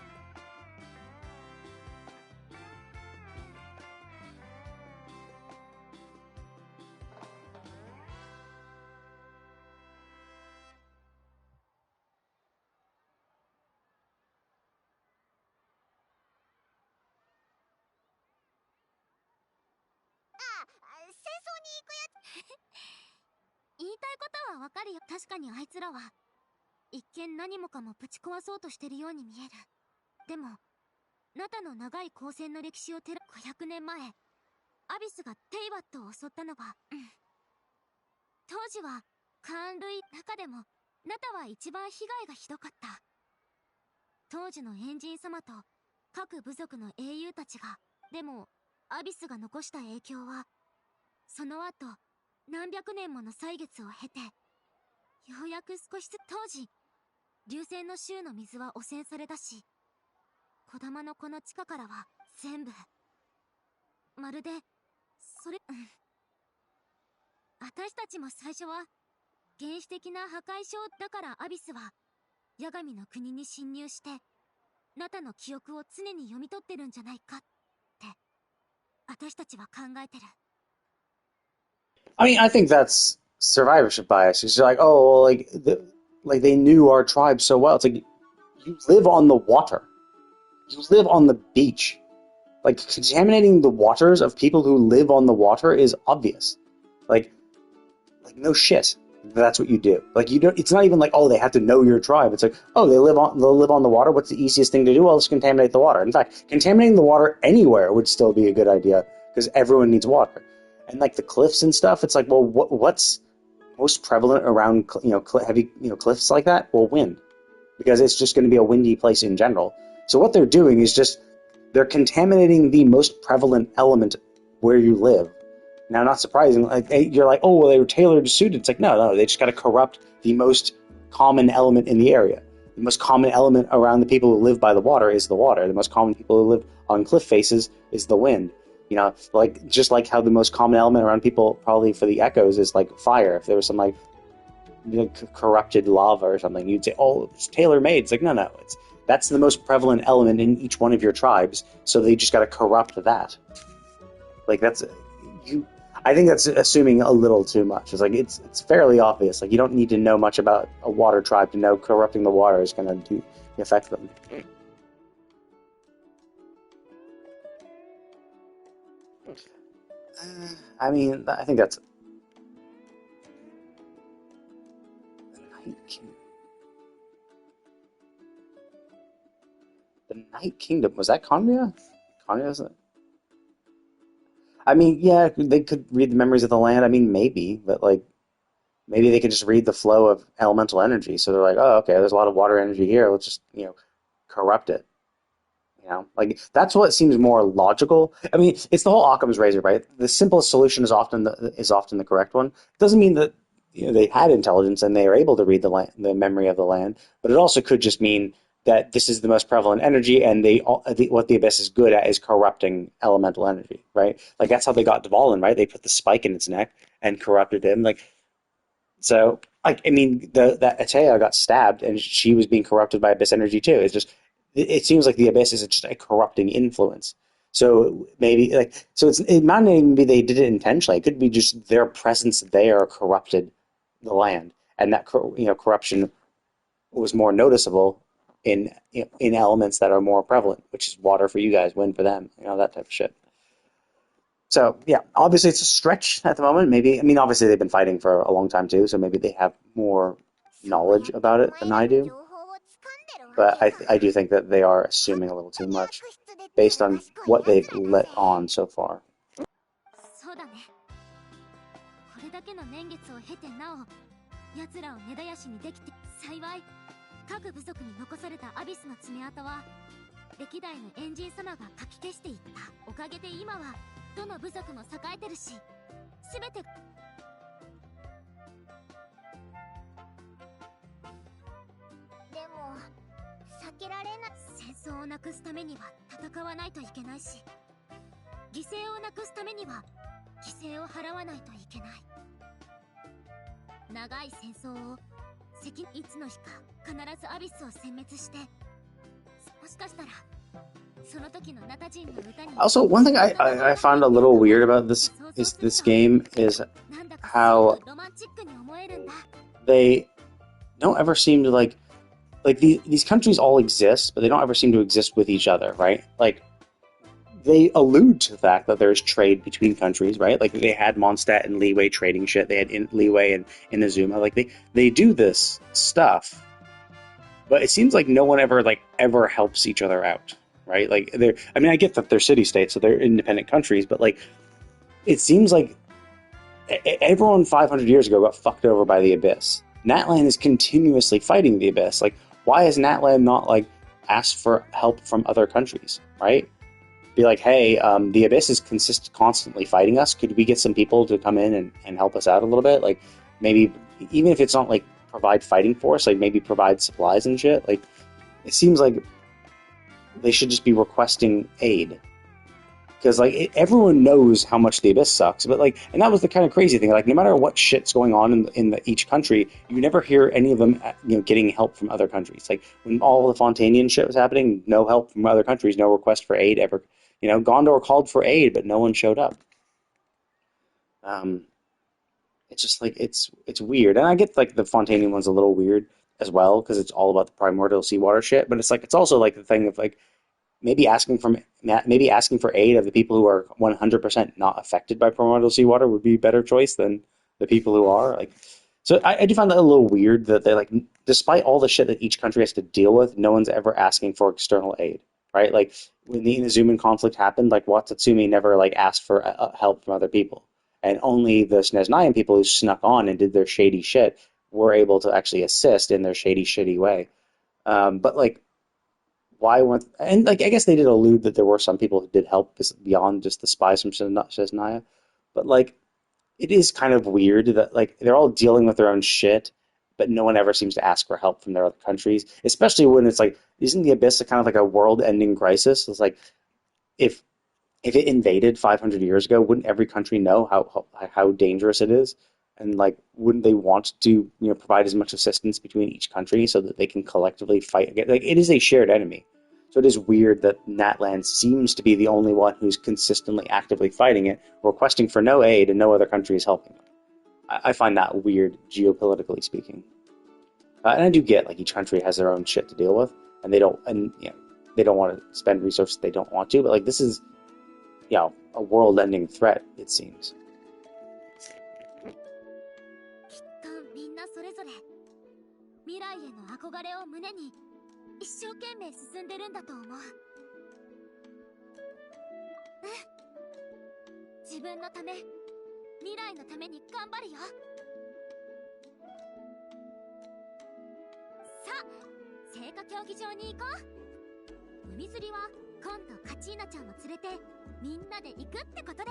戦争に行くやつ言いたいことはわかるよ。確かにあいつらは一見何もかもぶち壊そうとしてるように見える。でもナタの長い交戦の歴史を500年前アビスがテイバットを襲ったのは、当時はカーン類中でもナタは一番被害がひどかった。当時のエンジン様と各部族の英雄たちが、でもアビスが残した影響はその後何百年もの歳月を経て、ようやく少しずつ、当時流星の州の水は汚染されたし、小玉のこの地下からは全部まるでそれ、私たちも最初は原始的な破壊症だから、アビスは八神の国に侵入してナタの記憶を常に読み取ってるんじゃないかって私たちは考えてる。 I mean, I think that's survivorship bias. It's like, oh, like they knew our tribe so well. It's like you live on the water, you live on the beach. Like contaminating the waters of people who live on the water is obvious. Like no shit. That's what you do. Like you don't. It's not even like, oh, they have to know your tribe. It's like, oh, they'll live on the water. What's the easiest thing to do? Well, let's contaminate the water. In fact, contaminating the water anywhere would still be a good idea because everyone needs water. And like the cliffs and stuff, it's like, well, what's most prevalent around heavy cliffs like that? Well, wind, because it's just going to be a windy place in general. So what they're doing is just they're contaminating the most prevalent element where you live. Now, not surprising, like you're like, oh, well, they were tailored suited. It's like, no, they just got to corrupt the most common element in the area. The most common element around the people who live by the water is the water. The most common people who live on cliff faces is the wind. You know, like just like how the most common element around people probably for the echoes is like fire. If there was some like corrupted lava or something, you'd say, oh, it's tailor-made. It's like, no, that's the most prevalent element in each one of your tribes. So they just got to corrupt that. Like I think that's assuming a little too much. It's like it's fairly obvious. Like you don't need to know much about a water tribe to know corrupting the water is going to affect them. I mean, I think that's the Night Kingdom. The Night Kingdom, was that Kanya? Kanya, isn't it? I mean, yeah, they could read the memories of the land. I mean, maybe, but like, maybe they could just read the flow of elemental energy. So they're like, oh, okay, there's a lot of water energy here. Let's just, corrupt it. Like that's what seems more logical. I mean, it's the whole Occam's razor, right? The simplest solution is often the correct one. It doesn't mean that they had intelligence and they are able to read the memory of the land, but it also could just mean that this is the most prevalent energy, and what the Abyss is good at is corrupting elemental energy, right? Like that's how they got Dvalin, right? They put the spike in its neck and corrupted him. Like, so, like, I mean, that Atea got stabbed, and she was being corrupted by Abyss energy too. It's just, it seems like the Abyss is just a corrupting influence. So maybe it might not even be they did it intentionally. It could be just their presence there corrupted the land, and that corruption was more noticeable in elements that are more prevalent, which is water for you guys, wind for them, that type of shit. So yeah, obviously it's a stretch at the moment. Maybe, I mean, obviously they've been fighting for a long time too, so maybe they have more knowledge about it than I do. But I do think that they are assuming a little too much based on what they've let on so far. そうだね。これだけの年月を経てなお奴らを根絶やしにできて、幸い各部族に残されたアビスの爪痕は歴代のエンジン様がかき消していったおかげで、今はどの部族も栄えてるし、全てでも避けられない。戦争をなくすためには戦わないといけないし、犠牲をなくすためには犠牲を払わないといけない。長い戦争をいつの日か必ずアビスを殲滅して、もしかしたらその時のナタ人の歌に。Also, one thing I found a little weird about this game is how they don't ever seem to like these countries all exist, but they don't ever seem to exist with each other, right? Like they allude to the fact that there's trade between countries, right? Like they had Mondstadt and Liyue trading shit. They had Liyue and Inazuma. Like they do this stuff, but it seems like no one ever helps each other out, right? Like I mean, I get that they're city-states, so they're independent countries, but like it seems like everyone 500 years ago got fucked over by the Abyss. Natlan is continuously fighting the Abyss. Like, why has Natlan not asked for help from other countries, right? be like, hey, the Abyss is constantly fighting us. Could we get some people to come in and help us out a little bit? Like, maybe, even if it's not, like, provide fighting force, like, maybe provide supplies and shit. Like, it seems like they should just be requesting aid. Because, like, everyone knows how much the Abyss sucks, but, like, and that was the kind of crazy thing. Like, no matter what shit's going on in each country, you never hear any of them, getting help from other countries. Like, when all the Fontanian shit was happening, no help from other countries, no request for aid ever. Gondor called for aid, but no one showed up. It's just, like, it's weird. And I get, like, the Fontanian one's a little weird as well, because it's all about the primordial seawater shit, but it's, like, it's also, like, the thing of, like, maybe asking for aid of the people who are 100% not affected by primordial seawater would be a better choice than the people who are. Like, so I do find that a little weird that they, like, despite all the shit that each country has to deal with, no one's ever asking for external aid, right? Like, when the Inuzuman conflict happened, like, Watatsumi never, like, asked for help from other people, and only the Snezhnayan people who snuck on and did their shady shit were able to actually assist in their shady, shitty way. But, like, why weren't, and, like, I guess they did allude that there were some people who did help beyond just the spies from Shesnaya, but, like, it is kind of weird that, like, they're all dealing with their own shit, but no one ever seems to ask for help from their other countries, especially when it's like, isn't the Abyss kind of like a world-ending crisis? It's like, if it invaded 500 years ago, wouldn't every country know how dangerous it is? And, like, wouldn't they want to, provide as much assistance between each country so that they can collectively fight against? Like, it is a shared enemy. So it is weird that Natlan seems to be the only one who's consistently actively fighting it, requesting for no aid, and no other country is helping them. I find that weird, geopolitically speaking. And I do get, like, each country has their own shit to deal with, and they don't want to spend resources they don't want to. But, like, this is, a world-ending threat, it seems. きっとみんなそれぞれ未来への憧れを胸に一生懸命進んでるんだと思う。自分のため、未来のために頑張るよ。さあ、聖火競技場に行こう。海釣りは今度カチーナちゃんも連れてみんなで行くってことで。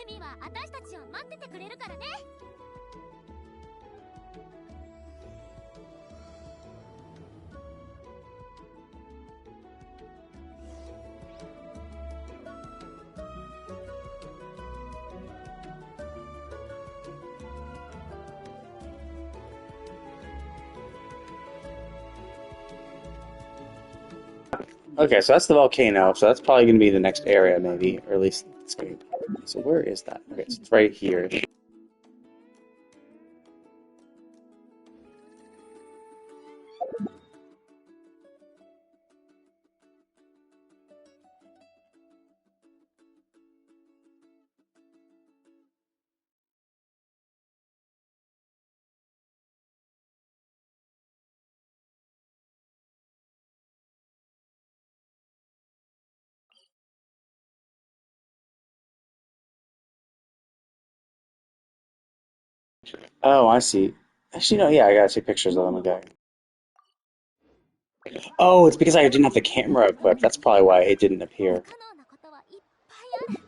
海は私たちを待っててくれるからね。Okay, so that's the volcano, so that's probably going to be the next area, maybe, or at least it's going to be. So where is that? Okay, so it's right here. Oh, I see. Actually, no, yeah, I gotta take pictures of them again. Oh, it's because I didn't have the camera equipped. That's probably why it didn't appear. 不可能なことはいっぱいある。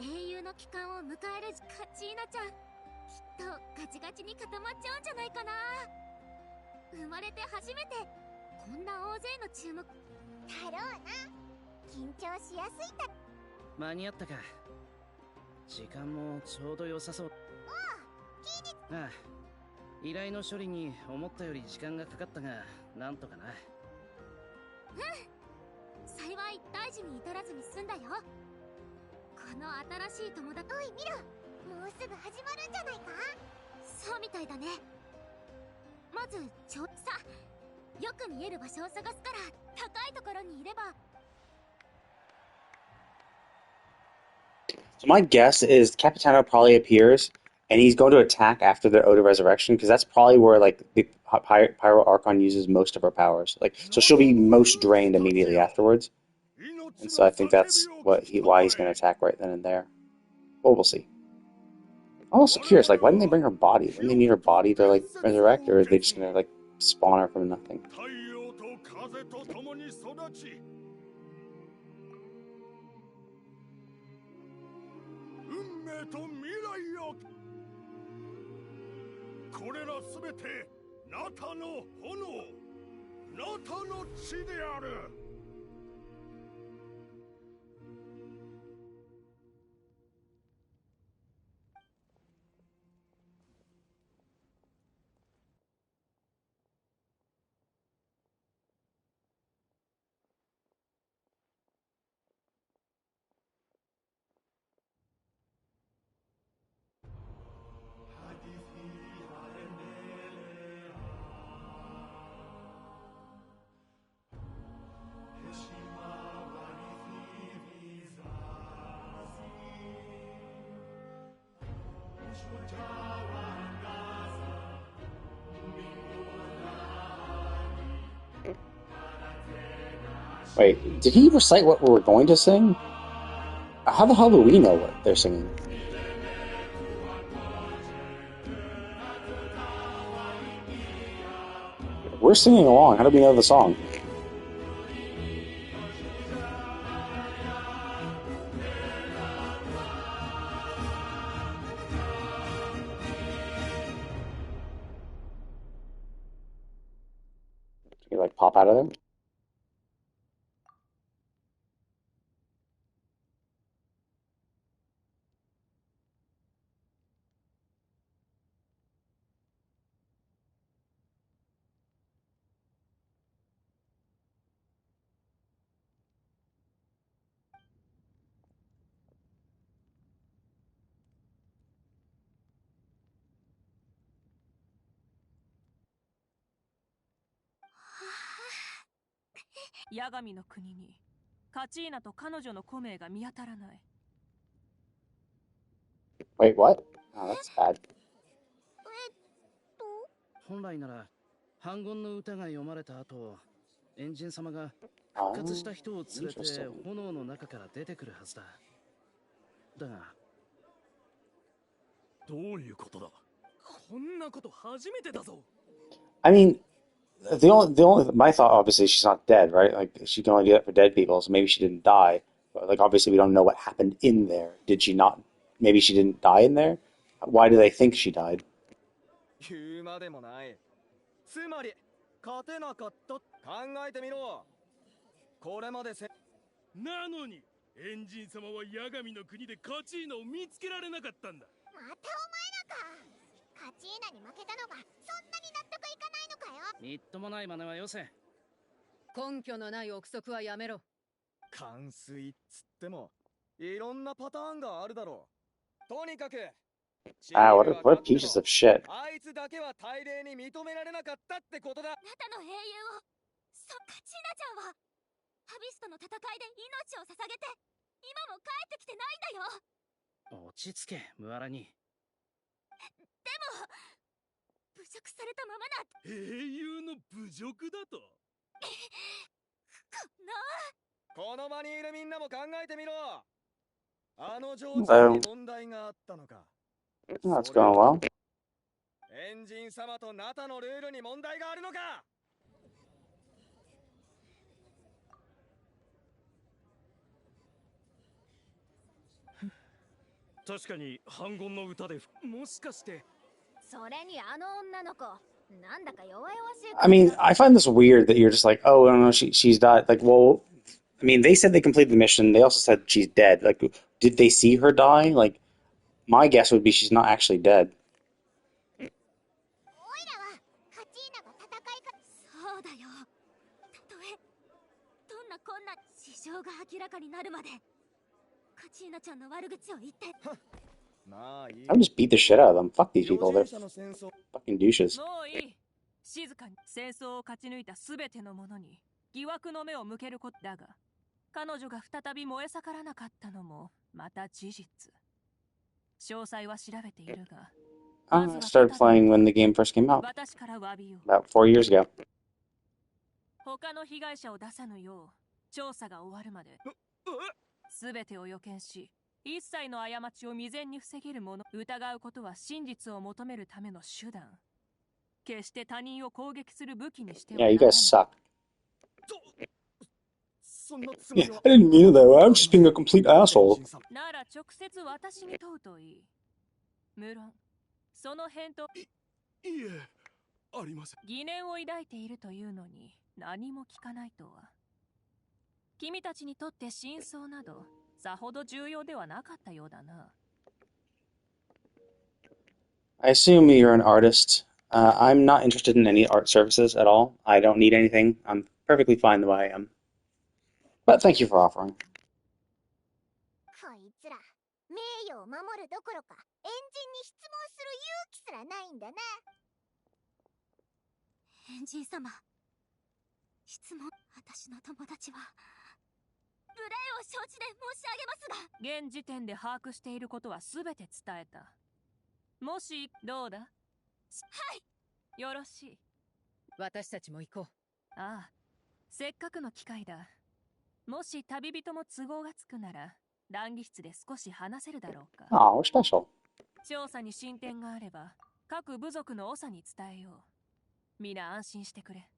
英雄の帰還を迎えるカチーナちゃん、きっとガチガチに固まっちゃうんじゃないかな。生まれて初めてこんな大勢の注目だろうな。緊張しやすいだ。間に合ったか。時間もちょうど良さそう。ああ、依頼の処理に思ったより時間がかかったが、なんとかな。幸い大事に至らずに済んだよ。この新しい友達。おい見ろ、もうすぐ始まるんじゃないか。そうみたいだね。まずさ、よく見える場所を探すから高いところにいれば。 So my guess is Capitano probably appears, and he's going to attack after the Ode of Resurrection, because that's probably where like the Pyro Archon uses most of her powers. Like, so she'll be most drained immediately afterwards, and so I think that's why he's going to attack right then and there. Well, we'll see. I'm also curious, like, why didn't they bring her body? Didn't they need her body to like resurrect, or are they just going to like spawn her from nothing? と未来をこれらすべてナタの炎、ナタの血である。Wait, did he recite what we're going to sing? How the hell do we know what they're singing? We're singing along. How do we know the song? Can you like pop out of there? Wait, ヤガミの国にカチーナと彼女のコメが見当たらない。 Wait, what? Oh, that's bad. 本来なら反言の歌が読まれた後、エンジン様が復活した人を連れて炎の中から出てくるはずだ。だが、どういうことだ。こんなこと初めてだぞ。 I mean, my thought, obviously, she's not dead, right? Like, she can only do that for dead people, so maybe she didn't die. But, like, obviously, we don't know what happened in there. Did she not maybe she didn't die in there? Why do they think she died? 言うまでもない。つまり勝てなかった考えてみろ。これまでなのにエンジン様はヤガミの国でカチーナを見つけられなかったんだ。またお前らか。カチーナに負けたのがそんなに納得いかないのかよ。みっともない真似はよせ。根拠のない憶測はやめろ。冠水っつってもいろんなパターンがあるだろう。とにかく Ah, what pieces of shit. あいつだけは大礼に認められなかったってことだ。ナタの英雄をカチーナちゃんはハビスとの戦いで命を捧げて今も帰ってきてないんだよ。落ち着け、ムアラニ。でも侮辱されたままだ。英雄の侮辱だと。この場にいるみんなも考えてみろ。あの状態に問題があったのか。That's going well. エンジン様とナタのルールに問題があるのか。確かに反言の歌でもしかして。それにあの女の子なんだか弱々しい。I mean, I find this weird that you're just like, oh, no, no, she's died. Like, well, I mean, they said they completed the mission. They also said she's dead. Like, did they see her die? Like, my guess would be she's not actually dead. オイラはカチーナが戦いか。そうだよ。たとえどんなこんな事情が明らかになるまでカチーナちゃんの悪口を言って。まあいい。I would just beat the shit out of them. Fuck these people. They're fucking douches. もういい。静かに戦争を勝ち抜いたすべての者に疑惑の目を向けることだが、彼女が再び燃え盛らなかったのもまた事実。詳細は調べているが、I started playing when the game first came out. 私から詫びよう。 About 4 years ago. 他の被害者を出さぬよう調査が終わるまですべてを予見し、一切の過ちを未然に防げる者、疑うことは真実を求めるための手段。決して他人を攻撃する武器にしてはな Yeah, ら you ない。 guys suck. そんなつもり Yeah, は。I didn't mean it that way. I'm just being a complete asshole. なら直接私に問うといい。無論その返答。いえ、ありません。疑念を抱いているというのに何も聞かないとは。君たちにとって真相などさほど重要ではなかったようだな。 I assume you're an artist. I'm not interested in any art services at all. I don't need anything. I'm perfectly fine the way I am. But thank you for offering. こいつら名誉を守るどころかエンジンに質問する勇気すらないんだな。エンジン様、質問。私の友達は無礼を承知で申し上げますが。現時点で把握していることはすべて伝えた。もしどうだ。はい。よろしい。私たちも行こう。ああ、せっかくの機会だ。もし旅人も都合がつくなら談義室で少し話せるだろうか。Oh, we're special. 調査に進展があれば各部族の長に伝えよう。皆安心してくれ。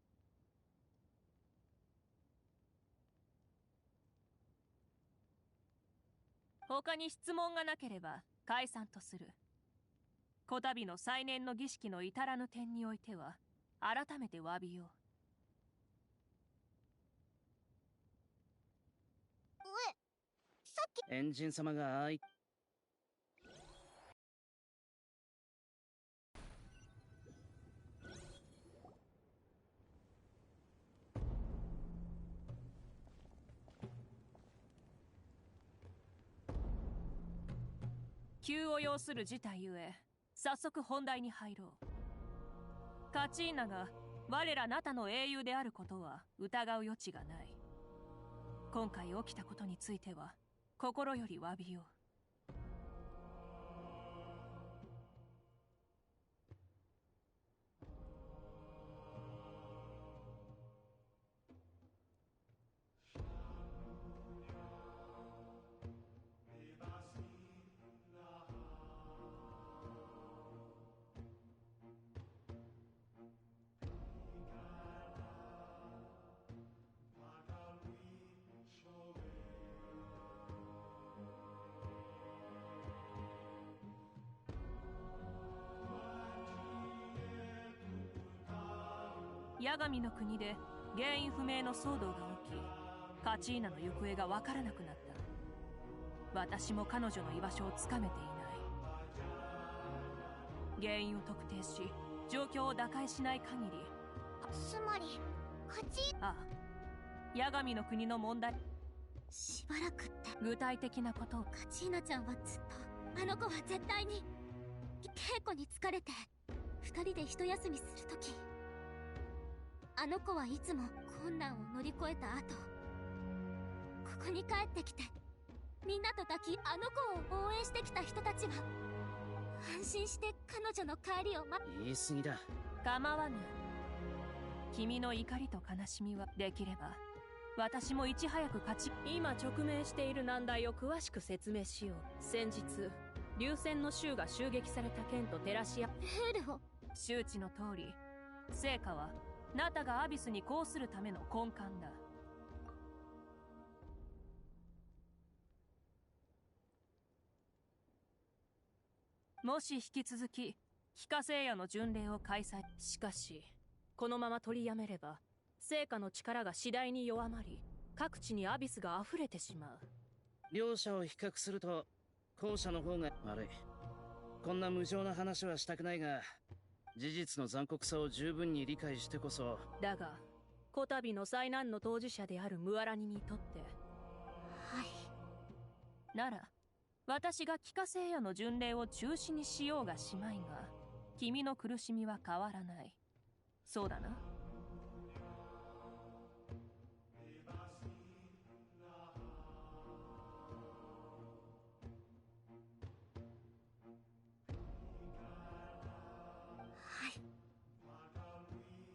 他に質問がなければ解散とする。こたびの再燃の儀式の至らぬ点においては改めて詫びよう。さっきエンジン様がああい急を要する事態ゆえ早速本題に入ろう。カチーナが我らナタの英雄であることは疑う余地がない。今回起きたことについては心より詫びよう。ヤガミの国で原因不明の騒動が起き、カチーナの行方がわからなくなった。私も彼女の居場所をつかめていない。原因を特定し、状況を打開しない限り。つまりカチああ、ヤガミの国の問題。しばらくって具体的なことを。カチーナちゃんはずっとあの子は絶対に稽古に疲れて二人で一休みするとき、あの子はいつも困難を乗り越えた後、ここに帰ってきてみんなと抱き、あの子を応援してきた人たちは安心して彼女の帰りを言い過ぎだ。構わぬ。君の怒りと悲しみはできれば私もいち早く今直面している難題を詳しく説明しよう。先日流戦の衆が襲撃された件と照らし合ルールを。周知の通り、成果はナタがアビスに抗するための根幹だ。もし引き続き非化聖夜の巡礼を開催。しかしこのまま取りやめれば成果の力が次第に弱まり、各地にアビスが溢れてしまう。両者を比較すると後者の方が悪い。こんな無情な話はしたくないが、事実の残酷さを十分に理解してこそ。だがこたびの災難の当事者であるムアラニにとって、なら私が帰化聖夜の巡礼を中止にしようがしまいが、君の苦しみは変わらない。そうだな。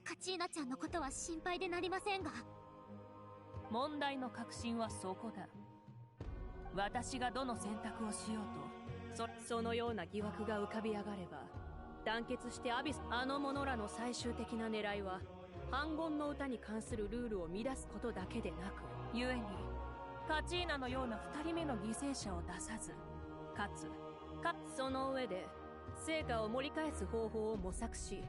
カチーナちゃんのことは心配でなりませんが、問題の核心はそこだ。私がどの選択をしようと、そのような疑惑が浮かび上がれば、団結してアビス。あの者らの最終的な狙いは反言の歌に関するルールを乱すことだけでなく、故にカチーナのような2人目の犠牲者を出さず、かつその上で成果を盛り返す方法を模索し、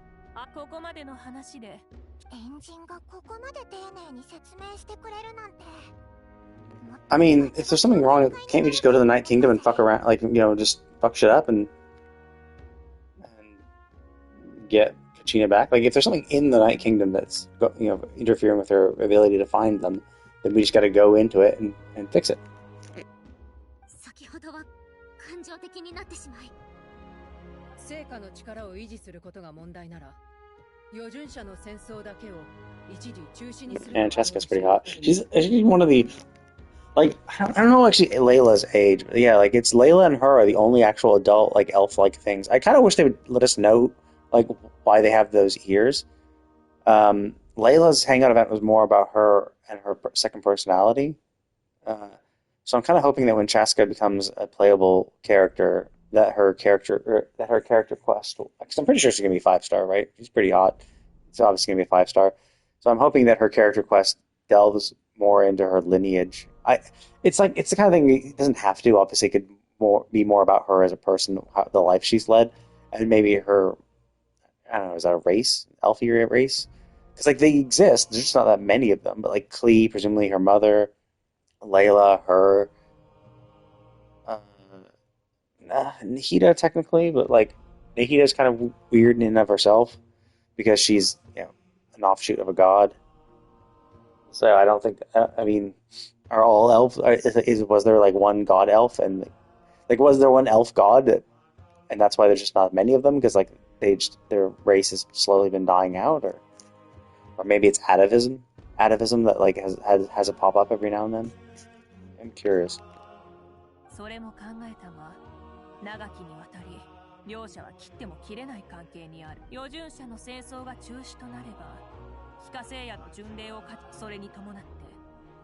ここまでの話でエンジンがここまで丁寧に説明してくれるなんて。I mean, if there's something wrong, can't we just go to the Night Kingdom and fuck around, like, just fuck shit up and get Kachina back? Like, if there's something in the Night Kingdom that's, interfering with her ability to find them, then we just gotta go into it and fix it. 先ほどは感情的になってしまい、成果の力を維持することが問題なら、余準者の戦争だけを一時中止にする。And Cheska's pretty hot. She's one of the, like, I don't know actually Layla's age, but yeah, like, it's Layla and her are the only actual adult, like, elf-like things. I kind of wish they would let us know, like, why they have those ears. Layla's hangout event was more about her and her second personality. So I'm kind of hoping that when Cheska becomes a playable character, that her character quest, because I'm pretty sure she's gonna be 5-star, right? She's pretty hot. It's obviously gonna be a 5-star. So I'm hoping that her character quest delves more into her lineage. It's the kind of thing it doesn't have to. Obviously, it could be more about her as a person, the life she's led, and maybe her. I don't know. Is that a race? Elfie race? Because like they exist. There's just not that many of them. But like Klee, presumably her mother, Layla, her. Nahida technically, but like Nahida's kind of weird in and of herself because she's an offshoot of a god. So I don't think. I mean, are all elves? Was there like one god elf, and like was there one elf god, and that's why there's just not many of them because like their race has slowly been dying out, or maybe it's atavism that like has a pop up every now and then. I'm curious. それも考えたが、長きにわたり両者は切っても切れない関係にある。余準者の戦争が中止となれば、非化聖夜の巡礼をそれに伴って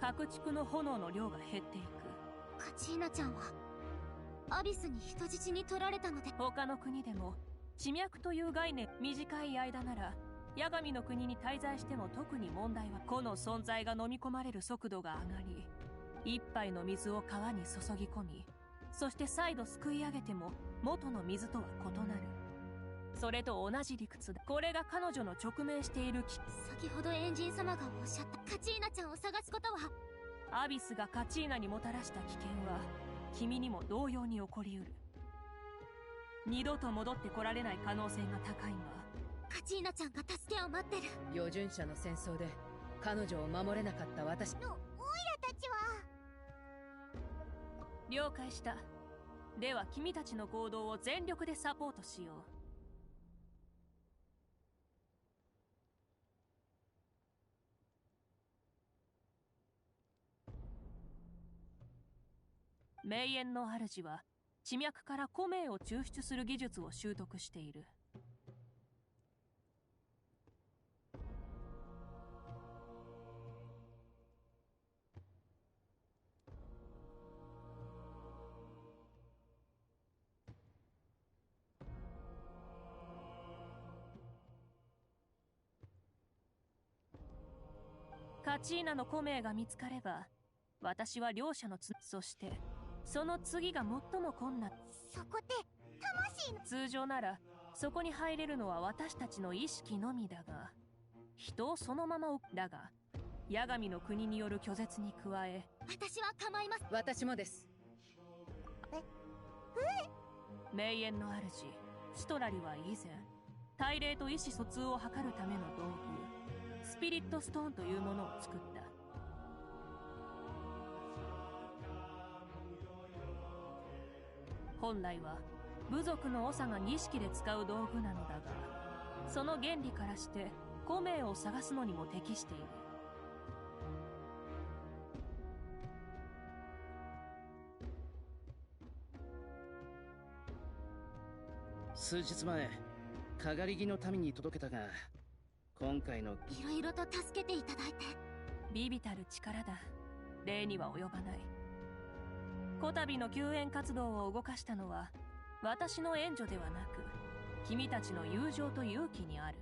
各地区の炎の量が減っていく。カチーナちゃんはアビスに人質に取られたので、他の国でも地脈という概念、短い間なら八神の国に滞在しても特に問題は、個の存在が飲み込まれる速度が上がり、一杯の水を川に注ぎ込み、そして再度すくい上げても元の水とは異なる。それと同じ理屈だ。これが彼女の直面している先ほどエンジン様がおっしゃったカチーナちゃんを探すことは。アビスがカチーナにもたらした危険は君にも同様に起こりうる。二度と戻ってこられない可能性が高いが、カチーナちゃんが助けを待ってる。余順者の戦争で彼女を守れなかった私の。オイラたちは。了解した。では君たちの行動を全力でサポートしよう。名園の主は地脈から古名を抽出する技術を習得している。カチーナの古名が見つかれば、私は両者のそしてその次が最も困難。そこで魂の。通常ならそこに入れるのは私たちの意識のみだが、人をそのままだが八神の国による拒絶に加え、私は構います。私もです。名園の主ストラリは以前大霊と意思疎通を図るための道具スピリットストーンというものを作った。本来は部族の長が儀式で使う道具なのだが、その原理からして古名を探すのにも適している。数日前かがり木の民に届けたが、今回のいろいろと助けていただいて。微々たる力だ。礼には及ばない。こたびの救援活動を動かしたのは私の援助ではなく、君たちの友情と勇気にある。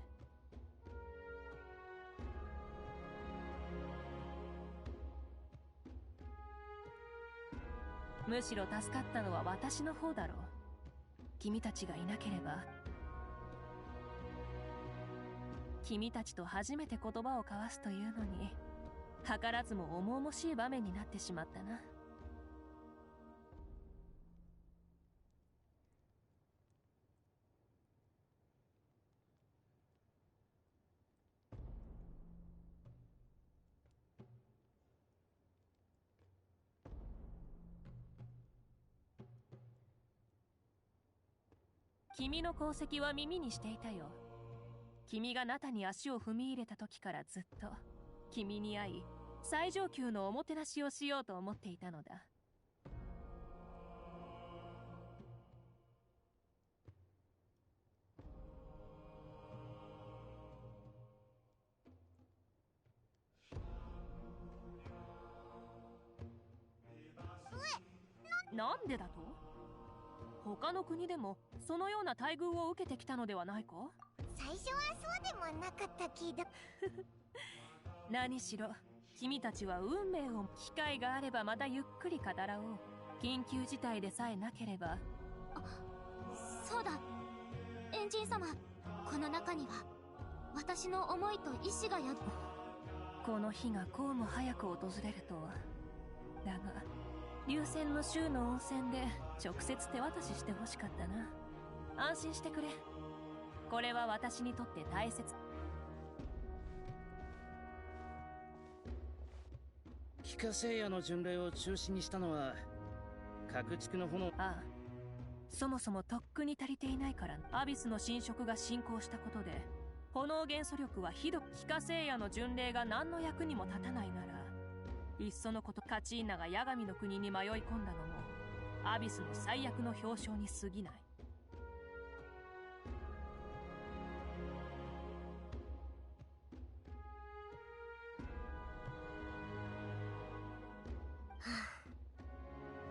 むしろ助かったのは私の方だろう。君たちがいなければ、君たちと初めて言葉を交わすというのに、図らずも重々しい場面になってしまったな。君の功績は耳にしていたよ。君がナタに足を踏み入れた時からずっと君に会い、最上級のおもてなしをしようと思っていたのだ。なんでだと？他の国でもそのような待遇を受けてきたのではないか？最初はそうでもなかったけど。何しろ君たちは運命を。機会があればまたゆっくり語らおう。緊急事態でさえなければ。そうだ、エンジン様、この中には私の思いと意志がこの日がこうも早く訪れるとは。だが流泉の州の温泉で直接手渡ししてほしかったな。安心してくれ。これは私にとって大切。帰化聖夜の巡礼を中止にしたのは各地区の炎。ああ、そもそもとっくに足りていないから。アビスの侵食が進行したことで炎元素力はひどく、帰化聖夜の巡礼が何の役にも立たないなら、いっそのこと。カチーナが八神の国に迷い込んだのもアビスの最悪の表彰に過ぎない。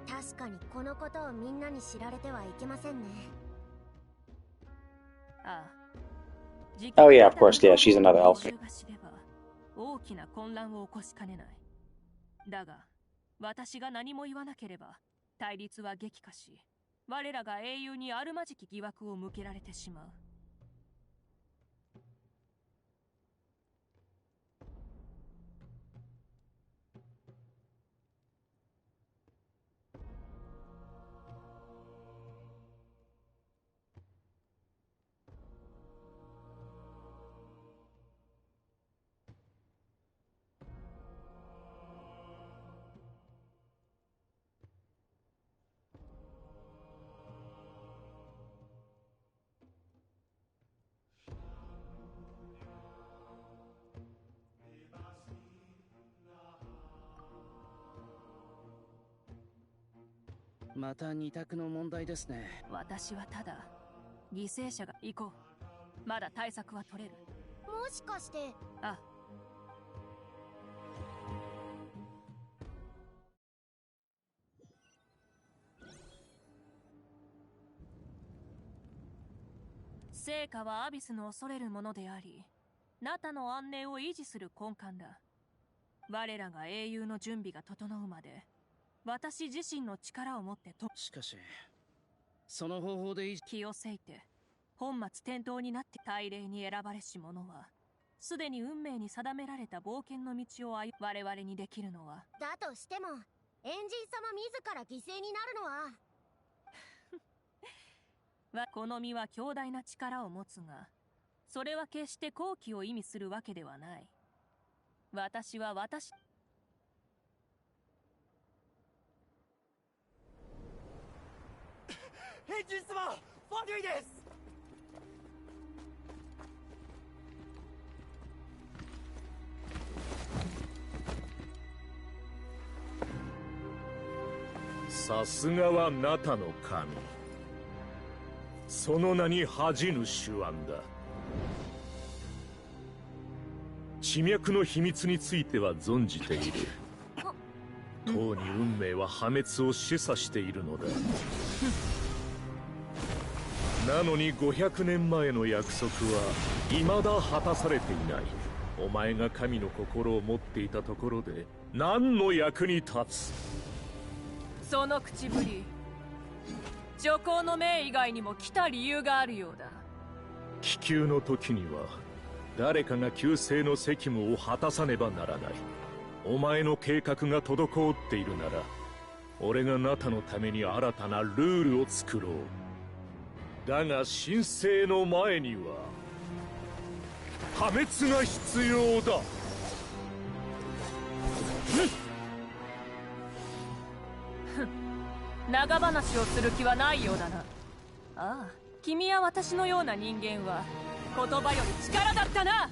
確かにこのことをみんなに知られてはいけませんね。ああ。 Oh yeah, of course, yeah, she's another elf. 大きな混乱を起こしかねない。だが私が何も言わなければ対立は激化し、我らが英雄にあるまじき疑惑を向けられてしまう。また二択の問題ですね。私はただ犠牲者が行こう。まだ対策は取れる。もしかして。あ、成果はアビスの恐れるものであり、ナタの安寧を維持する根幹だ。我らが英雄の準備が整うまで、私自身の力を持ってと。しかしその方法で気をせいて本末転倒になって大礼に選ばれし者はすでに運命に定められた冒険の道を歩我々にできるのは。だとしてもエンジン様自ら犠牲になるのはこの身は強大な力を持つが、それは決して好機を意味するわけではない。私はエンジン様、ファデュイです。さすがはナタの神。その名に恥じぬ手腕だ。地脈の秘密については存じている。とうに運命は破滅を示唆しているのだ。なのに500年前の約束は未だ果たされていない。お前が神の心を持っていたところで何の役に立つ。その口ぶり、女皇の命以外にも来た理由があるようだ。気球の時には誰かが救世の責務を果たさねばならない。お前の計画が滞っているなら、俺がナタのために新たなルールを作ろう。だが神聖の前には破滅が必要だ。長話をする気はないようだな。ああ、君や私のような人間は言葉より力だったな。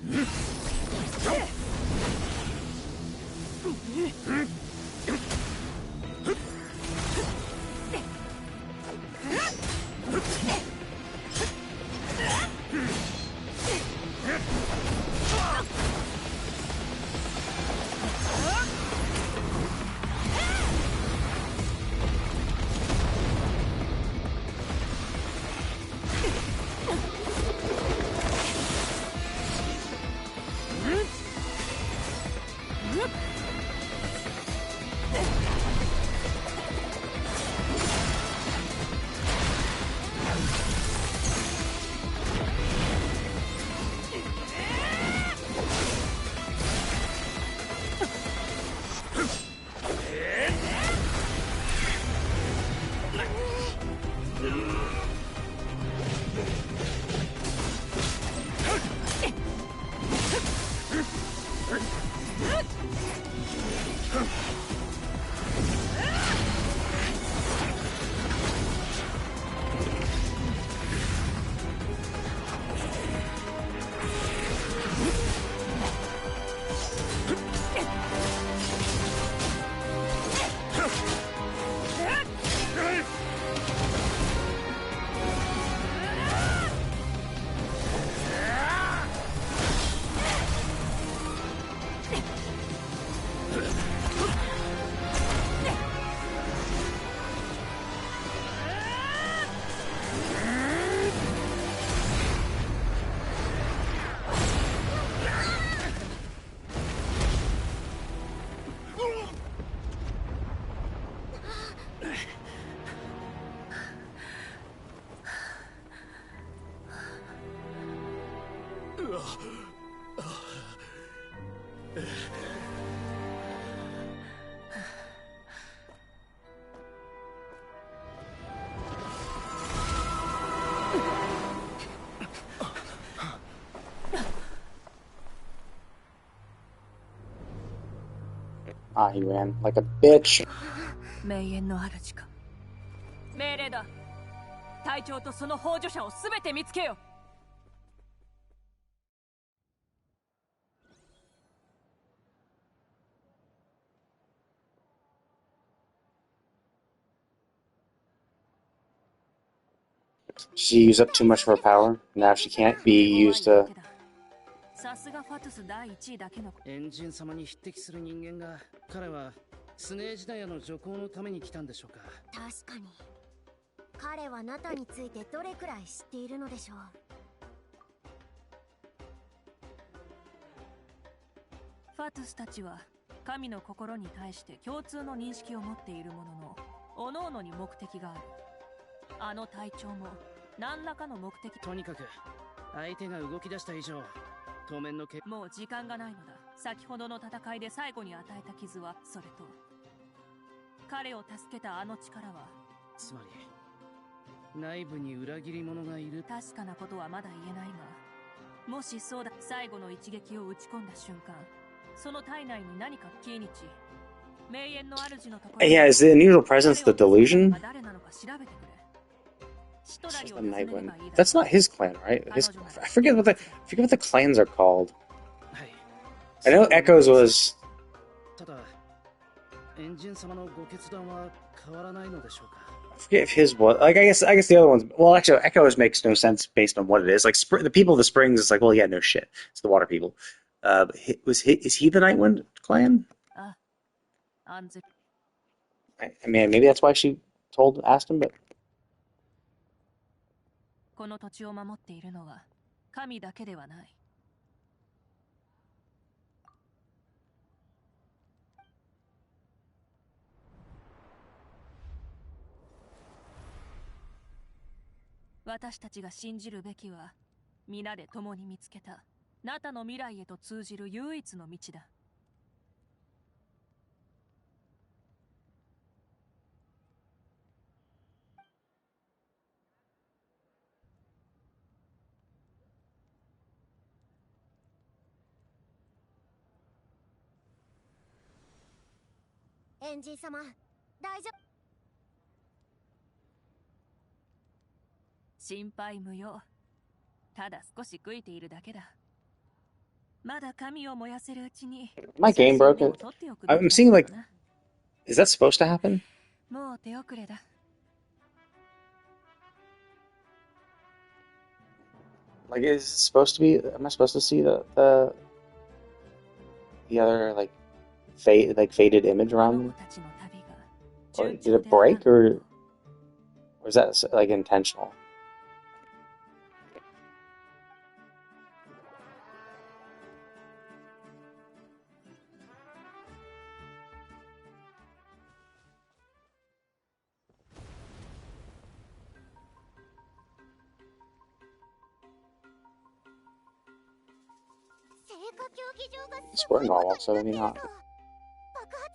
Ah, he ran like a bitch. 永遠の主か。命令だ。隊長とその幇助者を全て見つけよ。She used up too much of her power. Now she can't be used to. さすがファトゥス第一位だけの。エンジン様に匹敵する人間が、彼はスネージダイヤの徐行のために来たんでしょうか。確かに。彼はナタについてどれくらい知っているのでしょう。ファトゥスたちは神の心に対して共通の認識を持っているものの、各々に目的がある。あの隊長も何らかの目的。とにかく相手が動き出した以上、当面のもう時間がないのだ。先ほどの戦いで最後に与えた傷はそれと、彼を助けたあの力は、つまり内部に裏切り者がいる。確かなことはまだ言えないが、もしそうだ、最後の一撃を打ち込んだ瞬間、その体内に何かキーニチ、名園の主のところ。Yeah, is the unusual presence the delusion? 誰なのか調べてくれ。 The Nightwind. That's not his clan, right? I forget what the clans are called. I know Echoes was. ただ、エンジン様のご決断は変わらないのでしょうか。 I forget if his was like. I guess the other ones. Well, actually, Echoes makes no sense based on what it is. Like the people of the Springs, it's like, well, yeah, no shit. It's the water people. But is he the Nightwind clan? I mean, maybe that's why she asked him, but. この土地を守っているのは神だけではない。私たちが信じるべきは、皆で共に見つけたナタの未来へと通じる唯一の道だ。エンジン様、大丈夫。心配無用。ただ少し悔いているだけだ。まだ神を燃やせるうちに。My game broken. I'm seeing like. Is that supposed to happen? もう手遅れだ。Like, is it supposed to be? Am I supposed to see the other like faded image around me? Or did it break, or was that like intentional? We're normal, so maybe not.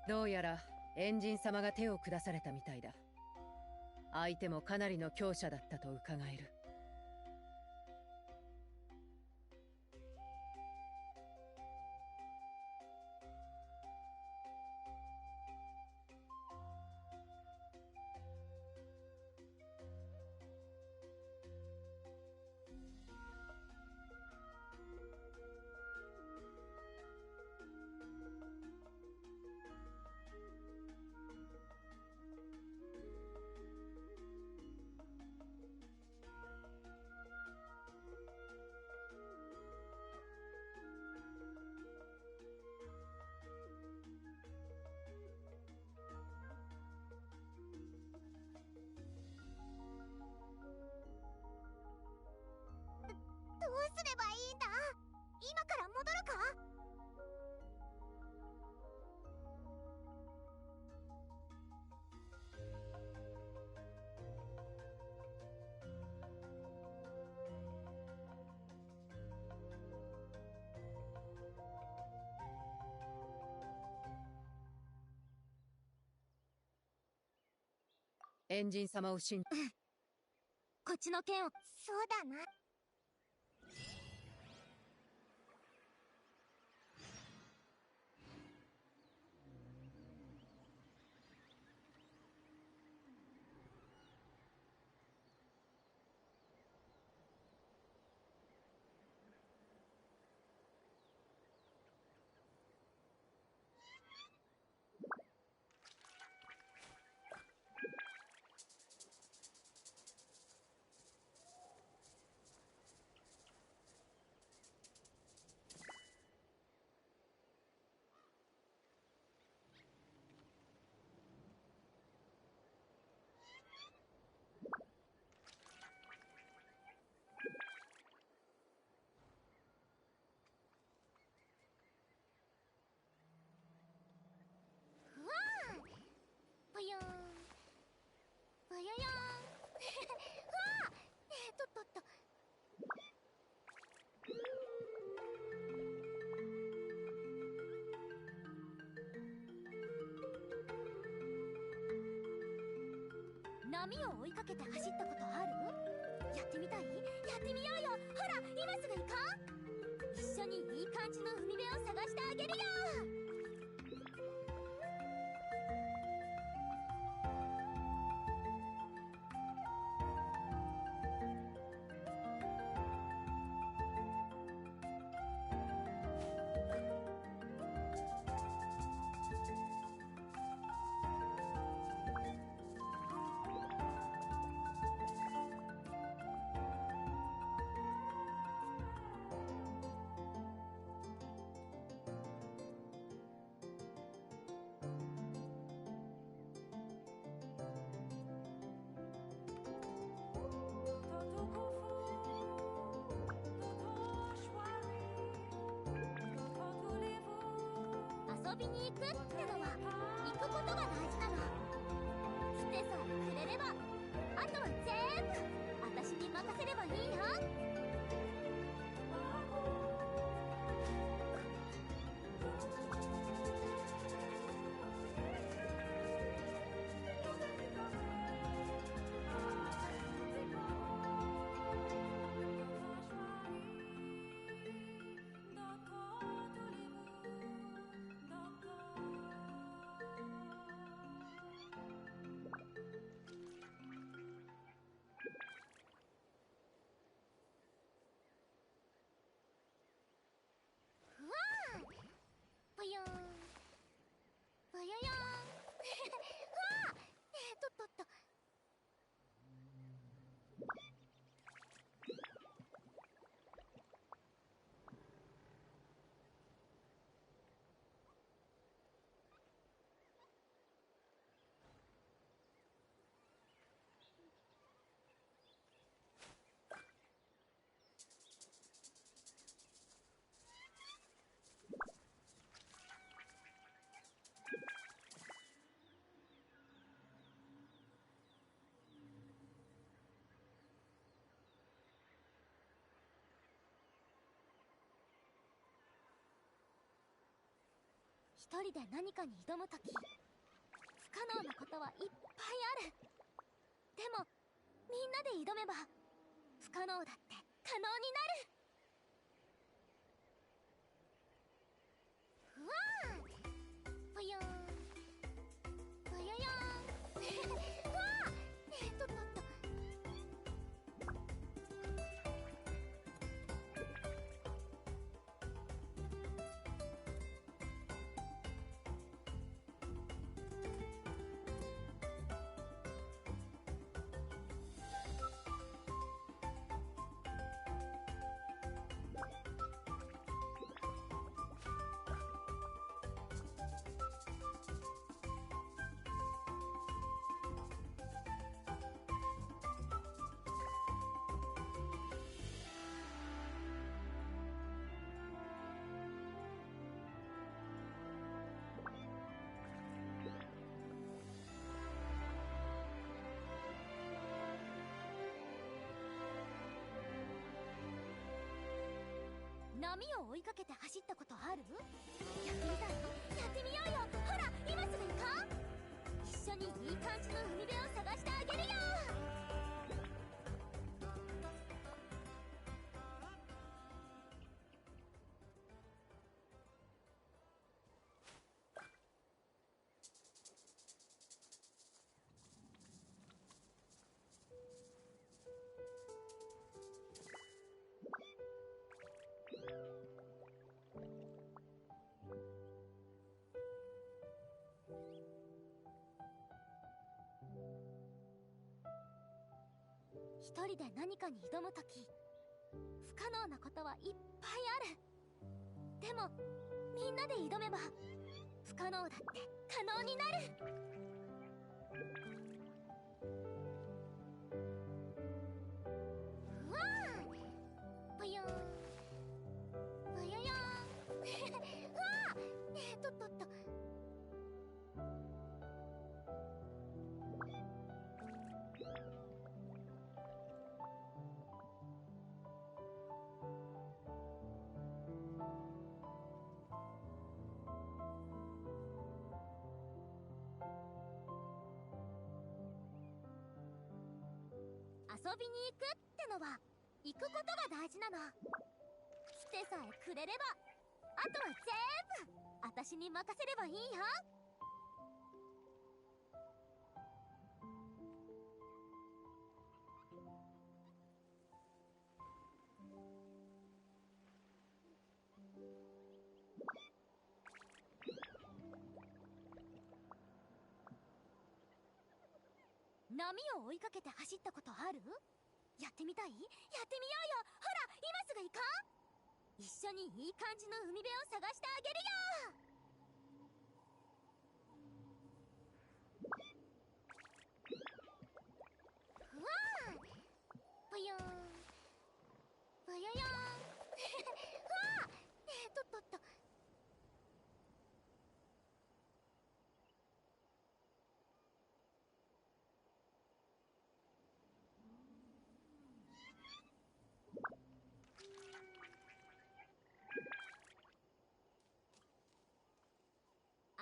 どうやらエンジン様が手を下されたみたいだ。相手もかなりの強者だったと伺える。どうすればいいんだ？今から戻るか？エンジン様を信じ、こっちの剣を。そうだな。波を追いかけて走ったことある？やってみたい？やってみようよ。ほら今すぐ行こう。一緒にいい感じの海辺を探してあげるよ。遊びに行くってのは行くことが大事なの。来てさえくれればあとは全部私に任せればいいよ。ぽよーんぽよよーんうわっとっとっと。一人で何かに挑むとき、不可能なことはいっぱいある。でもみんなで挑めば不可能だって可能になる。うわーぽよーんぽよよーんうわーとっとっと。波を追いかけて走ったことある？やってみたい？やってみようよ。ほら今すぐ行こう。一緒にいい感じの海辺を探してあげるよ。一人で何かに挑むとき、不可能なことはいっぱいある。でもみんなで挑めば不可能だって可能になる。うわーぽよーんぽよよーんうわーとっとっと。びに行くってのは行くことが大事なの。来てさえくれればあとは全部私に任せればいいよ。波を追いかけて走ったことある？やってみたい？やってみようよ。ほら今すぐ行こう。一緒にいい感じの海辺を探してあげるよ。ふわーぷよーんぷよよーんふわーとっと。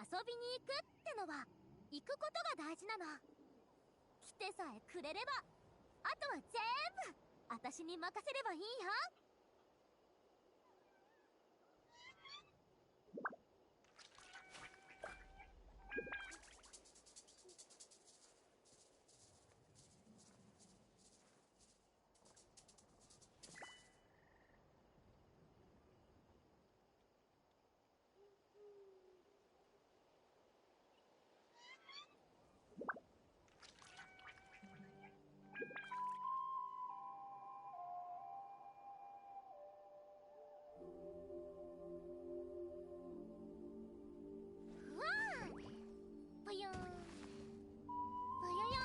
遊びに行くってのは行くことが大事なの。来てさえくれればあとは全部私に任せればいいよ。ふわーぷよーんぷよよ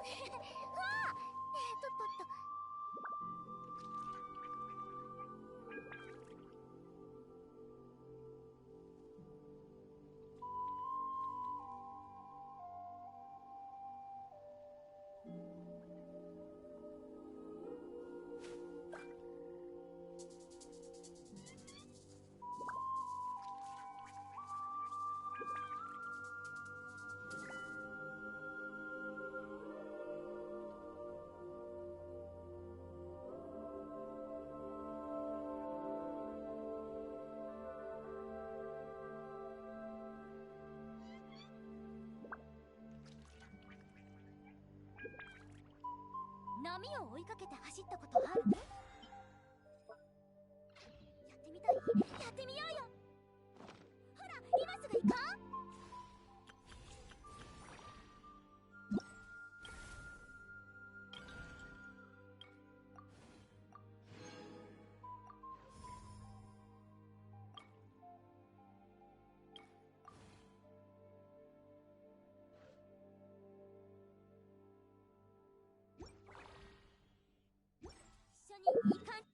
ーんふわーとっと。波を追いかけて走ったことある？やってみたい？やってみようよ。ほら今すぐ行こう。一緒にいい感じ。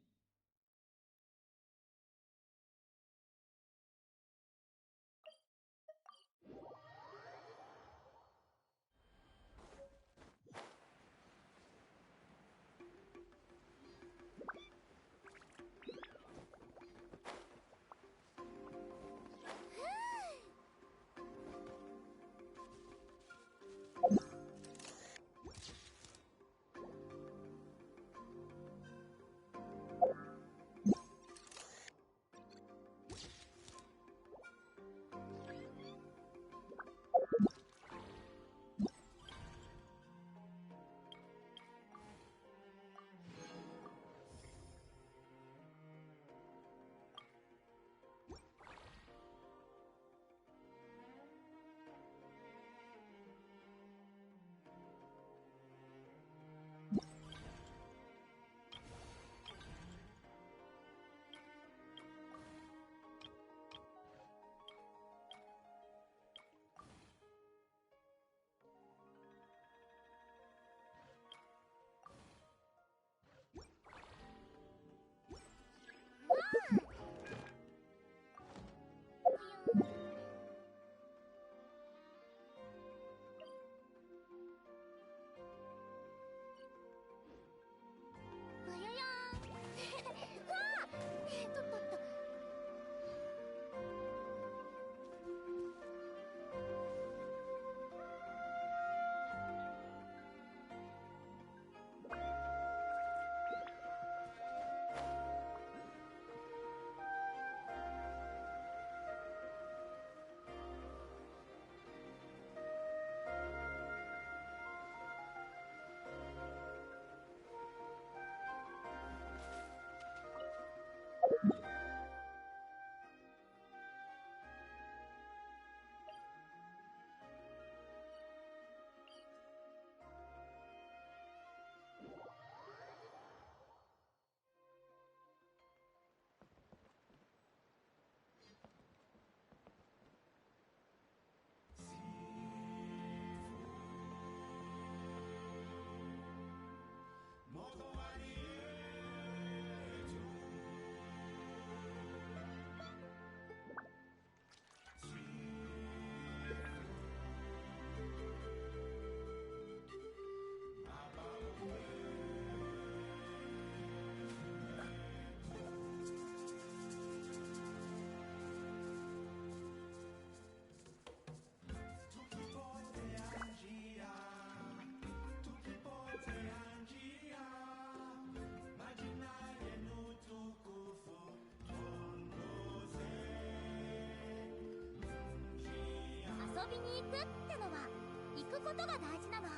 びに行くってのは行くことが大事なの。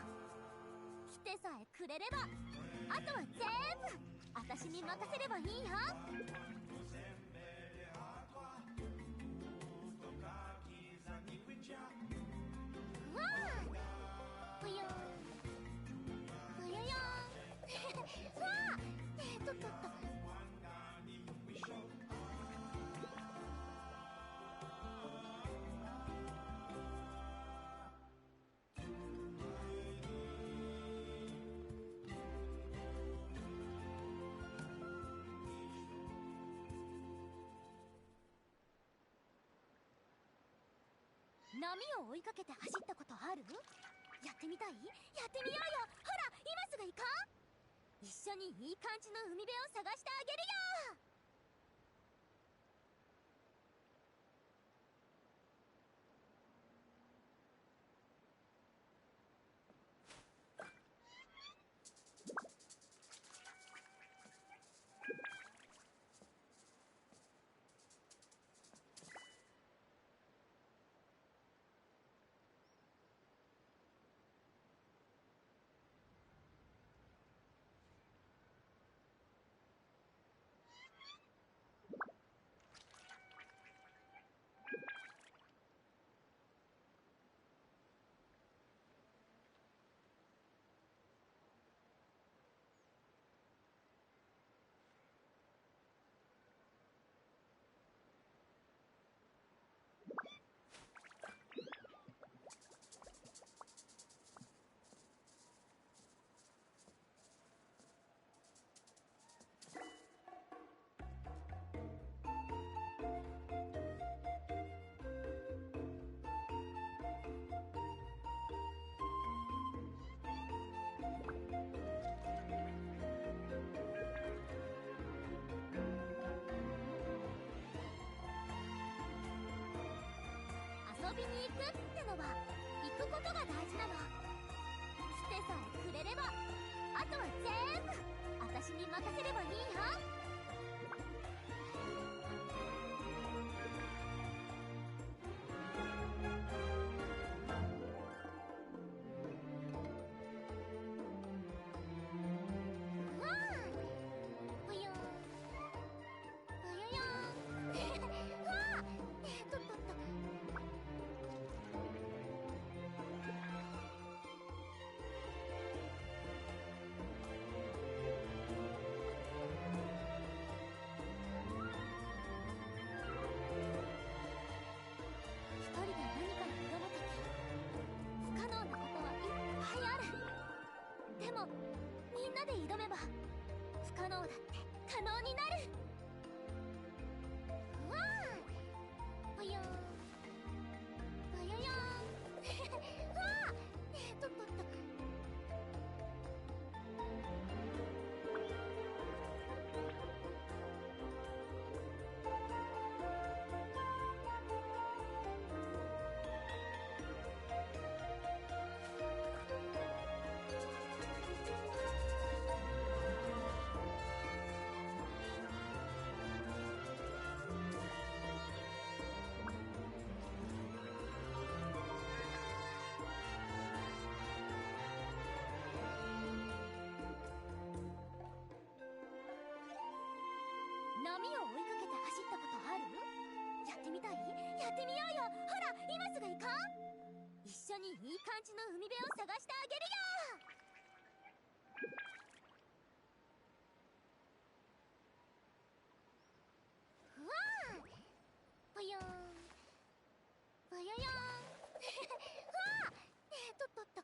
来てさえくれればあとは全部私に任せればいいよ。わあぷよんぷよよんわあとっとっと。波を追いかけて走ったことある？やってみたい？やってみようよ。ほら今すぐ行こう。一緒にいい感じの海辺を探してあげるよ。遊びに行くってのは行くことが大事なの。来てさえくれればあとは全部私に任せればいいよ。わあぷよんぷよよんわあとっとっと。一人で何かに挑むとき不可能なことはいっぱいある。でもみんなで挑めば不可能だって可能になる。わあぷよんぷよよんわあとっとっと。波を追いかけて走ったことある？やってみたい？やってみようよ。ほら今すぐ行こう。一緒にいい感じの海辺を探してあげるよ。わあぷよんぷよよんわあとっとっと。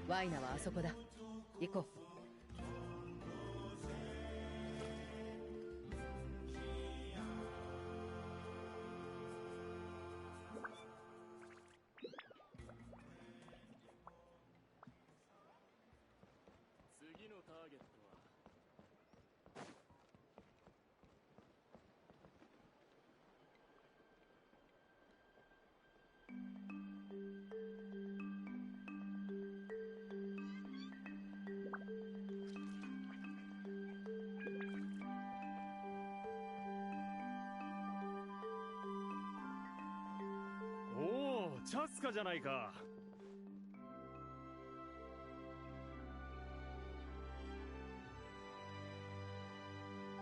ワイナはあそこだ。行こう。次のターゲットはおお、チャスカじゃないか。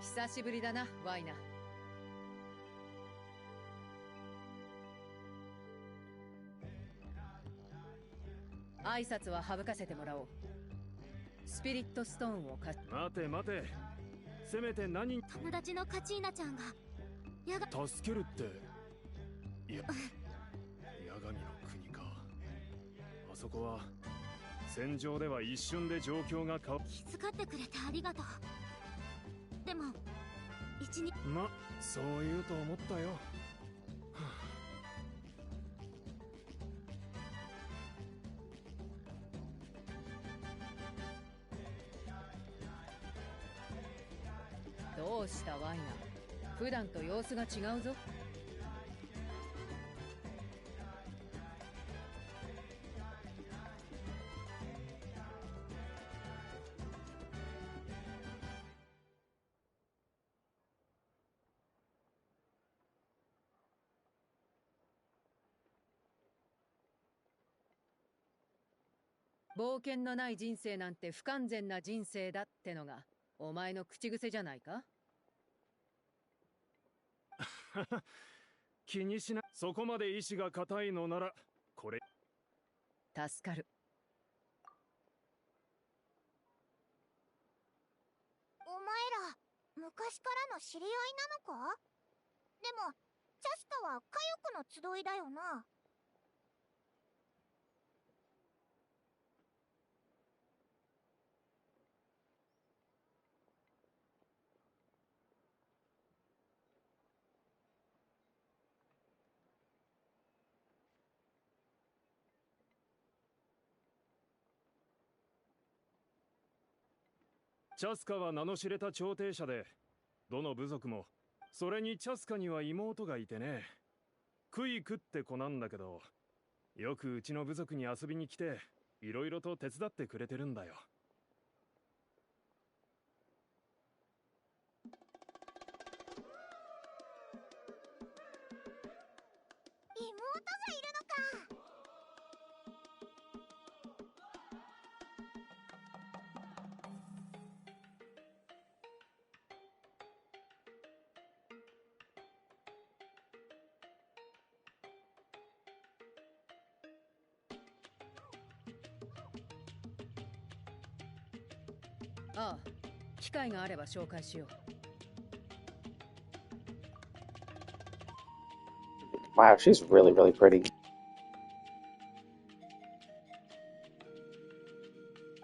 久しぶりだな、ワイナ。挨拶は省かせてもらおう。スピリットストーンを貸し。待て待て、せめて何。友達のカチーナちゃんが助けるって。いや八神の国か。あそこは戦場では一瞬で状況が変わ。気遣ってくれてありがとう。でもま、そう言うと思ったよ。どうしたワイナ。普段と様子が違うぞ。冒険のない人生なんて不完全な人生だってのがお前の口癖じゃないか。気にしな。そこまで意志が固いのならこれ。助かる。お前ら昔からの知り合いなのか？でもチャスカは火翼の集いだよな。チャスカは名の知れた調停者で、どの部族も。それにチャスカには妹がいてね。クイクって子なんだけど、よくうちの部族に遊びに来ていろいろと手伝ってくれてるんだよ。妹がいるのか。ああ、機会があれば紹介しよう。Wow, she's really, really pretty.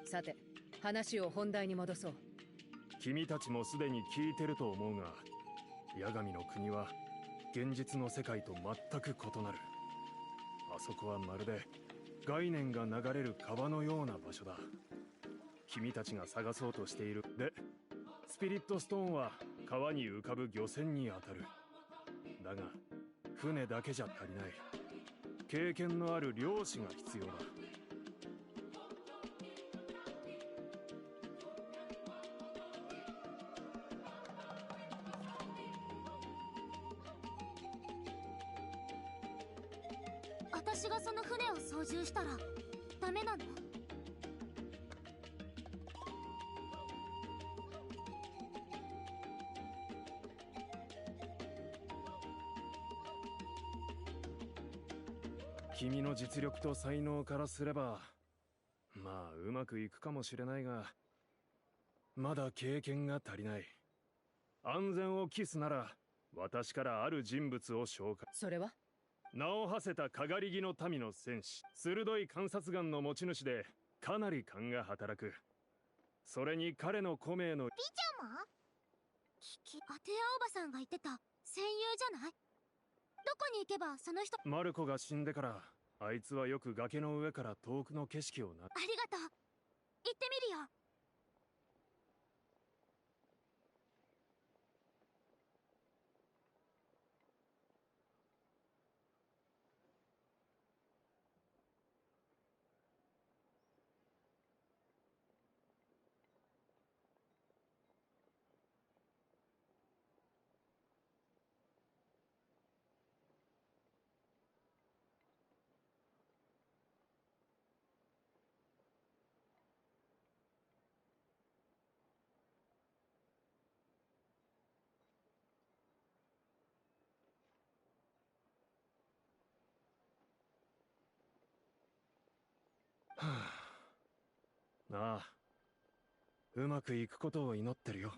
さて、話を本題に戻そう。君たちもすでに聞いてると思うが、八神の国は現実の世界と全く異なる。あそこはまるで概念が流れる川のような場所だ。君たちが探そうとしている。で、スピリットストーンは川に浮かぶ漁船に当たる。だが船だけじゃ足りない。経験のある漁師が必要だ。私がその船を操縦したらダメなの？君の実力と才能からすれば、まあうまくいくかもしれないが、まだ経験が足りない。安全を期すなら私からある人物を紹介。それは？名を馳せたかがり木の民の戦士、鋭い観察眼の持ち主でかなり勘が働く。それに彼の古名の美女もアテアおばさんが言ってた戦友じゃない？どこに行けばその人。マルコが死んでからあいつはよく崖の上から遠くの景色をな。ありがとう。行ってみるよ。なあ、うまくいくことを祈ってるよ。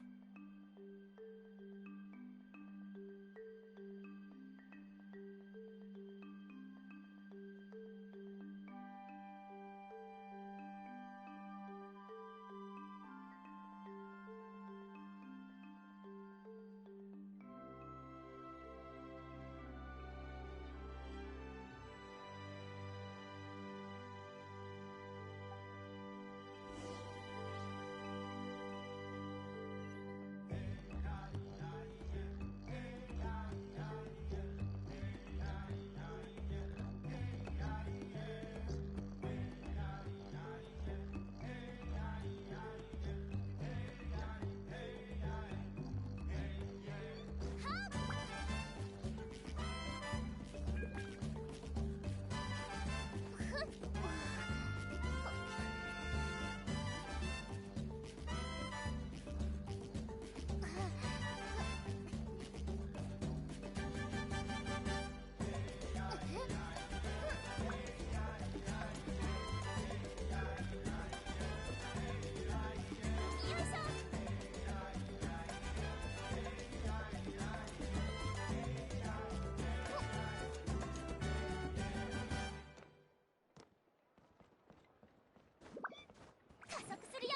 加速するよ。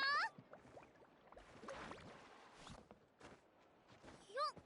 よっ。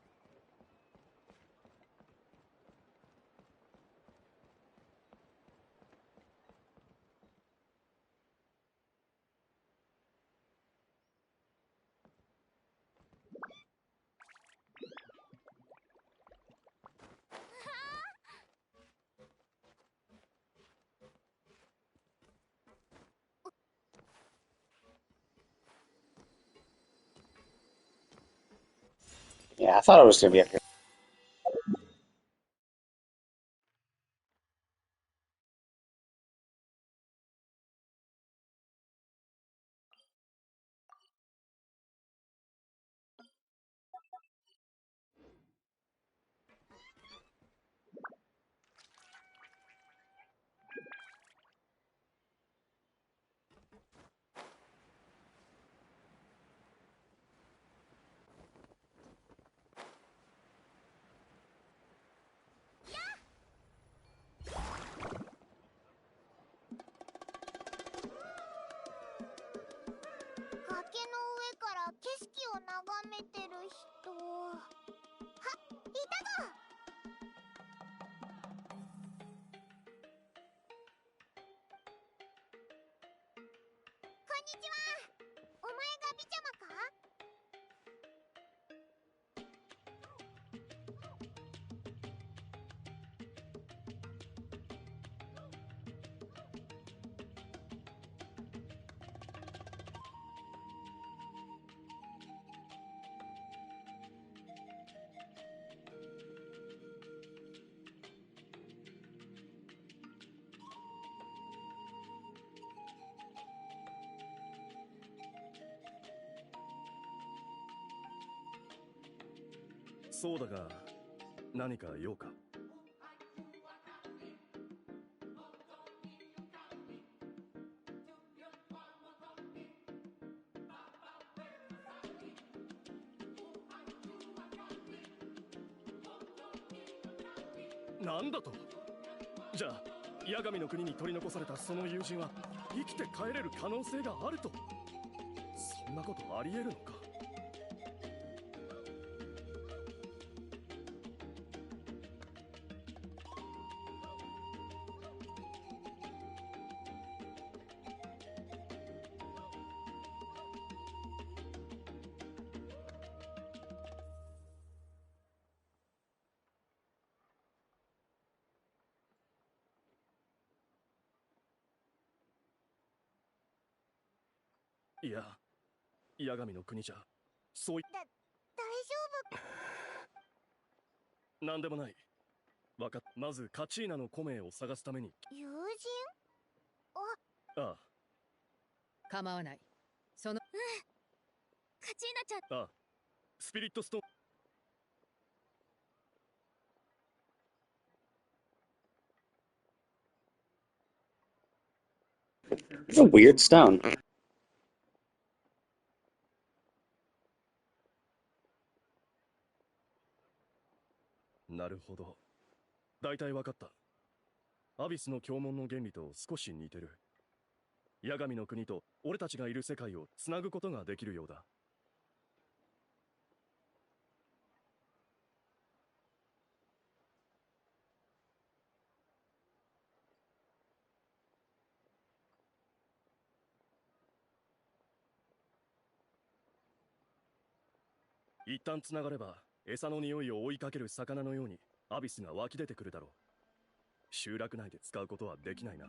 Yeah, I thought it was going to be up here.崖の上から景色を眺めてる人。あ、いたぞ。こんにちは。お前が美ちゃまか？そうだが、何か用か？なんだと？じゃあ八神の国に取り残されたその友人は生きて帰れる可能性があると。そんなことあり得るのか。いや、八神の国じゃそうい大丈なんでもない。わかっ。まずカチーナのコメを探すために。夫。友人？あ構わない。そのカチーナちゃん。あ、ああ、スピリットストーン。It's a weird stone. なるほど。大体わかった。アビスの教文の原理と少し似てる。八神の国と俺たちがいる世界をつなぐことができるようだ。一旦つながれば餌の匂いを追いかける魚のようにアビスが湧き出てくるだろう。集落内で使うことはできないな。お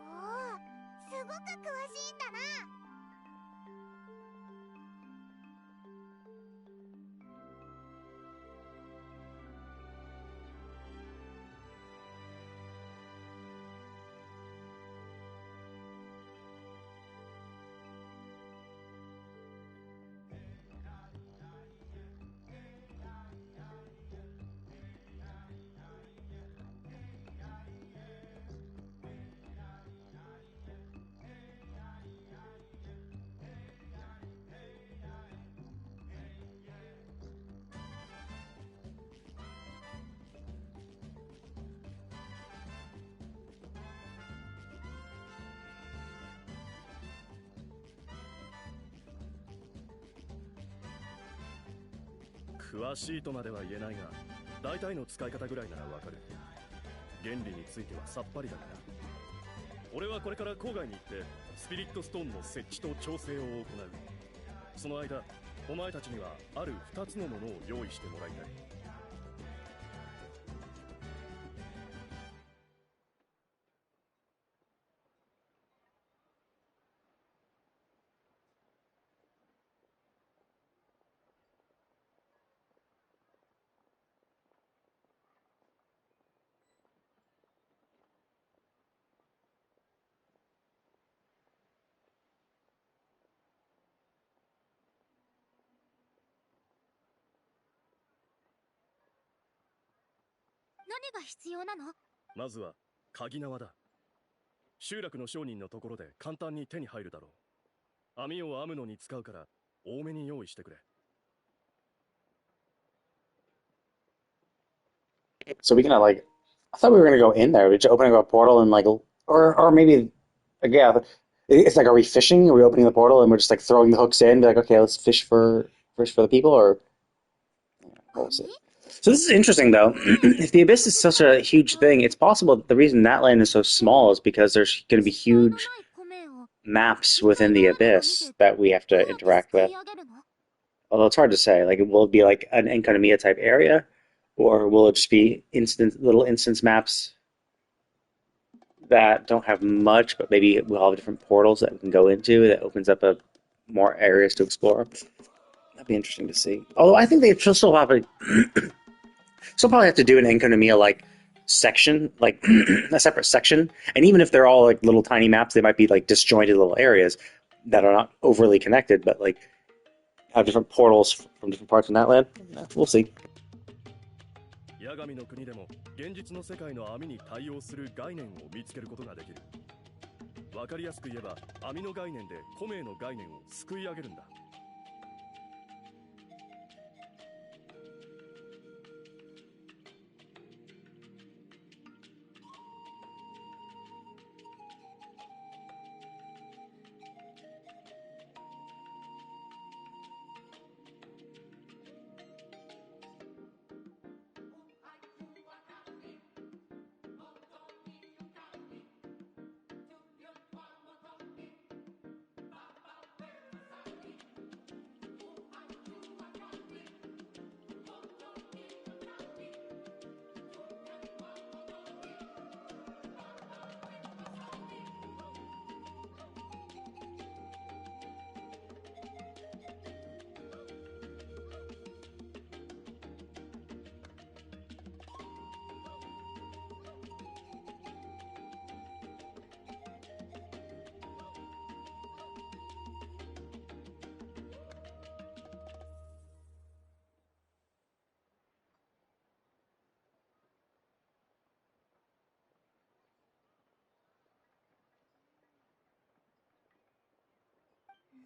お、すごく詳しいんだな。詳しいとまでは言えないが、大体の使い方ぐらいならわかる。原理についてはさっぱりだから。俺はこれから郊外に行ってスピリットストーンの設置と調整を行う。その間、お前たちにはある2つのものを用意してもらいたい。何が必要なの？まずは鍵縄だ。集落の商人のところで簡単に手に入るだろう。網を編むのに使うから多めに用意してくれ。So we gonna like? I thought we were gonna go in there. We're just opening up a portal and like, or maybe, like, yeah. It's like, are we fishing? Are we opening the portal and we're just like throwing the hooks in? Be like, okay, let's fish for the people, or what was it? So this is interesting, though. If the abyss is such a huge thing, it's possible that the reason that land is so small is because there's going to be huge maps within the abyss that we have to interact with. Although it's hard to say. Like, will it be like an Enkanomiya type area, or will it just be little instance maps that don't have much, but maybe we'll have different portals that we can go into that opens up more areas to explore. That'd be interesting to see. Although I think they still have still probably have to do an Enkanomiya like section, like a separate section. And even if they're all like little tiny maps, they might be like disjointed little areas that are not overly connected, but like have different portals from different parts of Natlan. We'll see. 八神の国でも現実の世界の網に対応する概念を見つけることができる。わかりやすく言えば網の概念でコメの概念をすくい上げるんだ。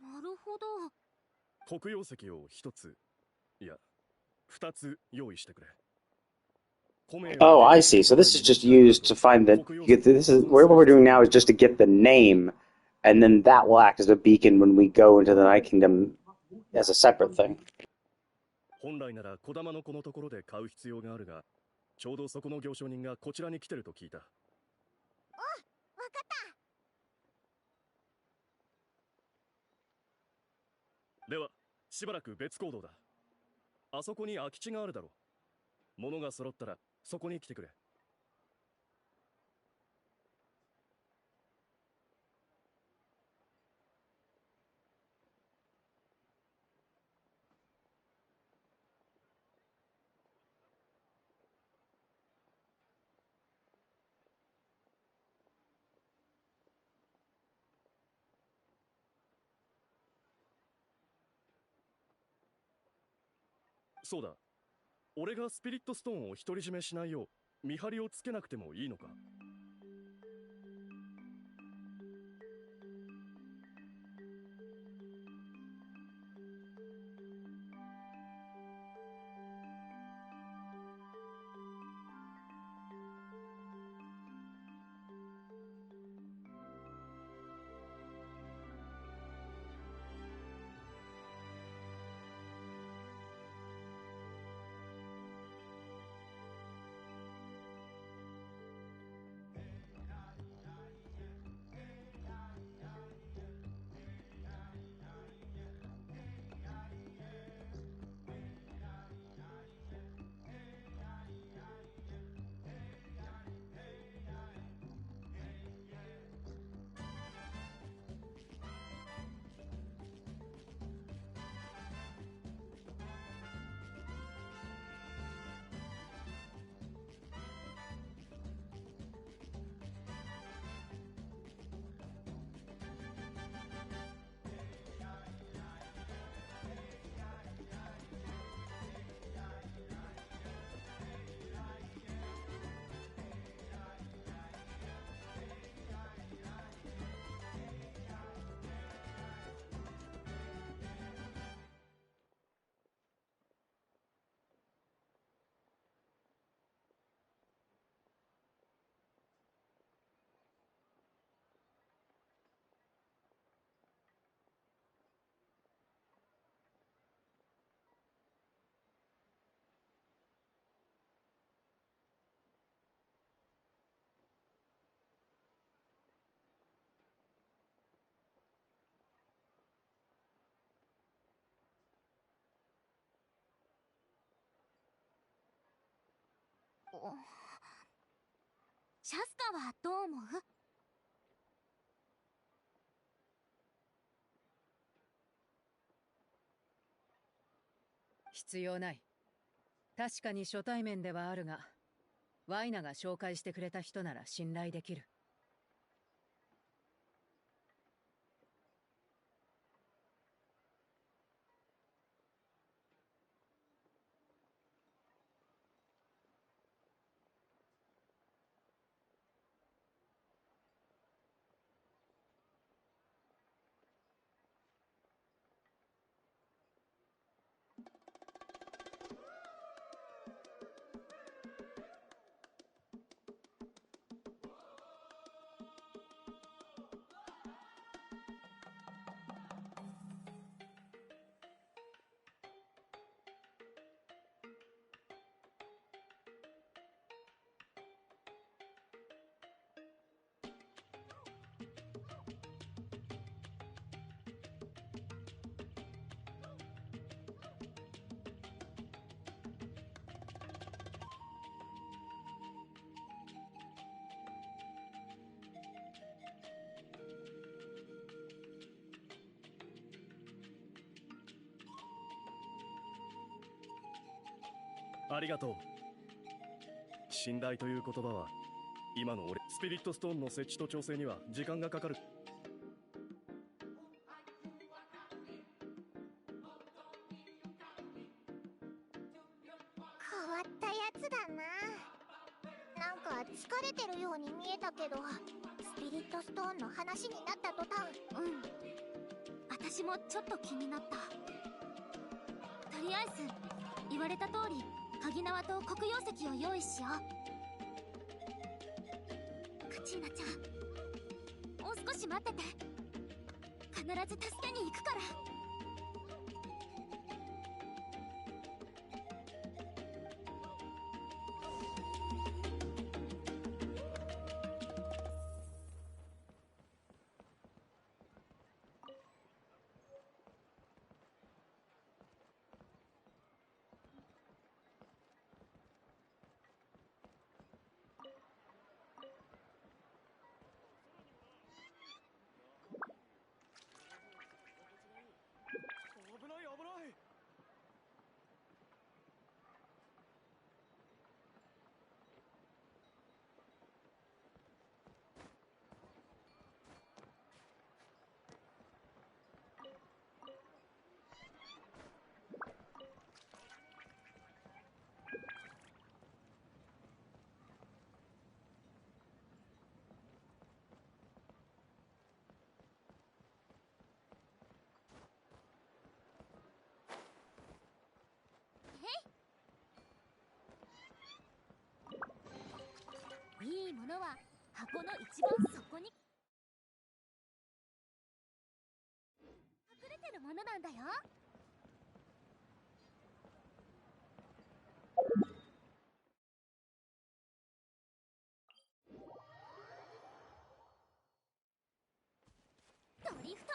なるほど。黒曜石を一つ、いや、二つ用意してくれ。Oh, I see. So this is just used to find the. This is what we're doing now is just to get the name, and then that will act as a beacon when we go into the Night Kingdom as a separate thing. 本来なら小玉のこのところで買う必要があるが、ちょうどそこの行商人がこちらに来てると聞いた。わかった。では、しばらく別行動だ。あそこに空き地があるだろう。物が揃ったらそこに来てくれ。そうだ。俺がスピリットストーンを独り占めしないよう見張りをつけなくてもいいのか？シャスカはどう思う？必要ない。確かに初対面ではあるが、ワイナが紹介してくれた人なら信頼できる。ありがとう。信頼という言葉は今の俺スピリットストーンの設置と調整には時間がかかる。変わったやつだな。なんか疲れてるように見えたけど、スピリットストーンの話になった途端、私私もちょっと気になった。とりあえず言われた通り鍵縄と黒曜石を用意しよう。カチーナちゃん、もう少し待ってて。必ず助けに行くから。危ない危ない。いいものは箱の一番底に隠れてるものなんだよ。ドリフト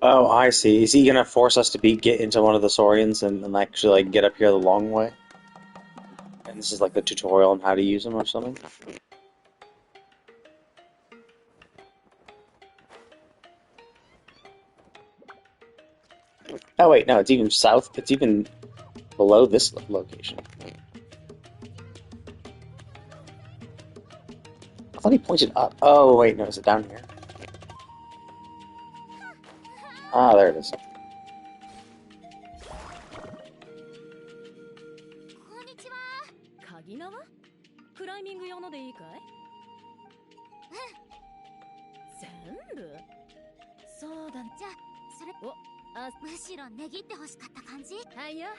Oh, I see. Is he gonna force us to get into one of the Saurians and actually like get up here the long way? And this is like the tutorial on how to use them or something? Oh wait, no, it's even south. It's even below this location. I thought he pointed up. Oh wait, no, is it down here? Ah, there it is. こんにちは。鍵縄？クライミング用のでいいかい？全部？そうだ。じゃあそれむしろ値切ってほしかった感じ。はいよ。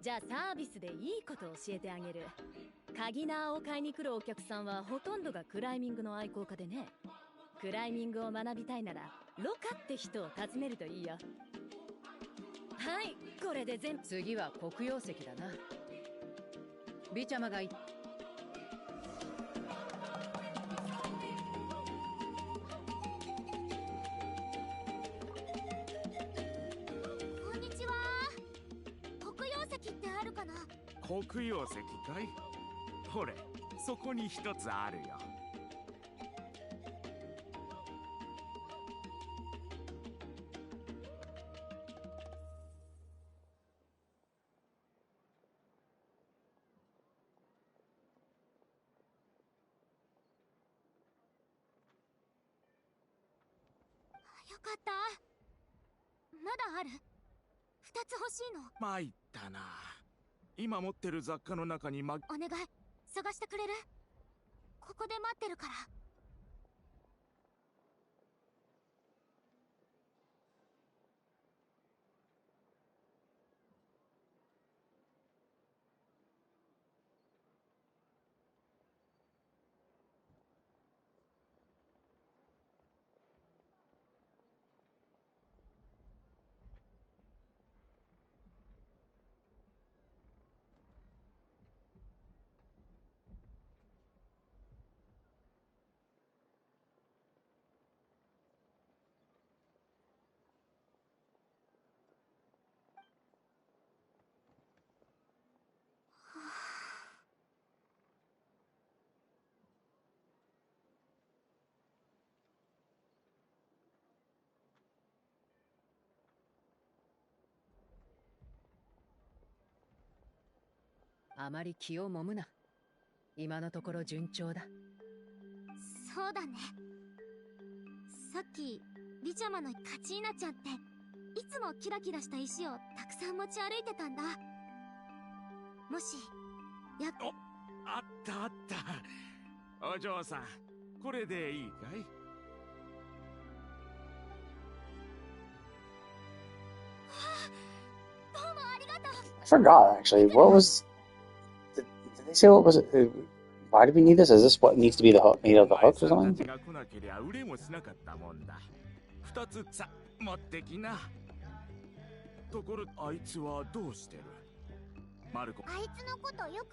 じゃあサービスでいいことを教えてあげる。鍵縄を買いに来るお客さんはほとんどがクライミングの愛好家でね。クライミングを学びたいならロカって人を訪ねるといいよ。はい、これで次は黒曜石だな。ビチャマがこんにちは。黒曜石ってあるかな？黒曜石かい？ほれ、そこに一つあるよ。よかった。まだある？2つ欲しいの。参ったな。今持ってる雑貨の中にお願い、探してくれる？ここで待ってるから。あまり気をもむな。今のところ順調だ。そうだね。さっきリチャマのカチーナちゃんっていつもキラキラした石をたくさん持ち歩いてたんだ。もしあったあった。お嬢さん、これでいいかい？どうもありがとう。 I forgot, actually. What was... Did they say what was it? Why do we need this? Is this what needs to be the hook, made of the hooks or something? が来なけりゃ売れもしなかったもんだ。2つさ、持ってきな。ところ、あいつはどうしてる？マルコ。あいつのことよ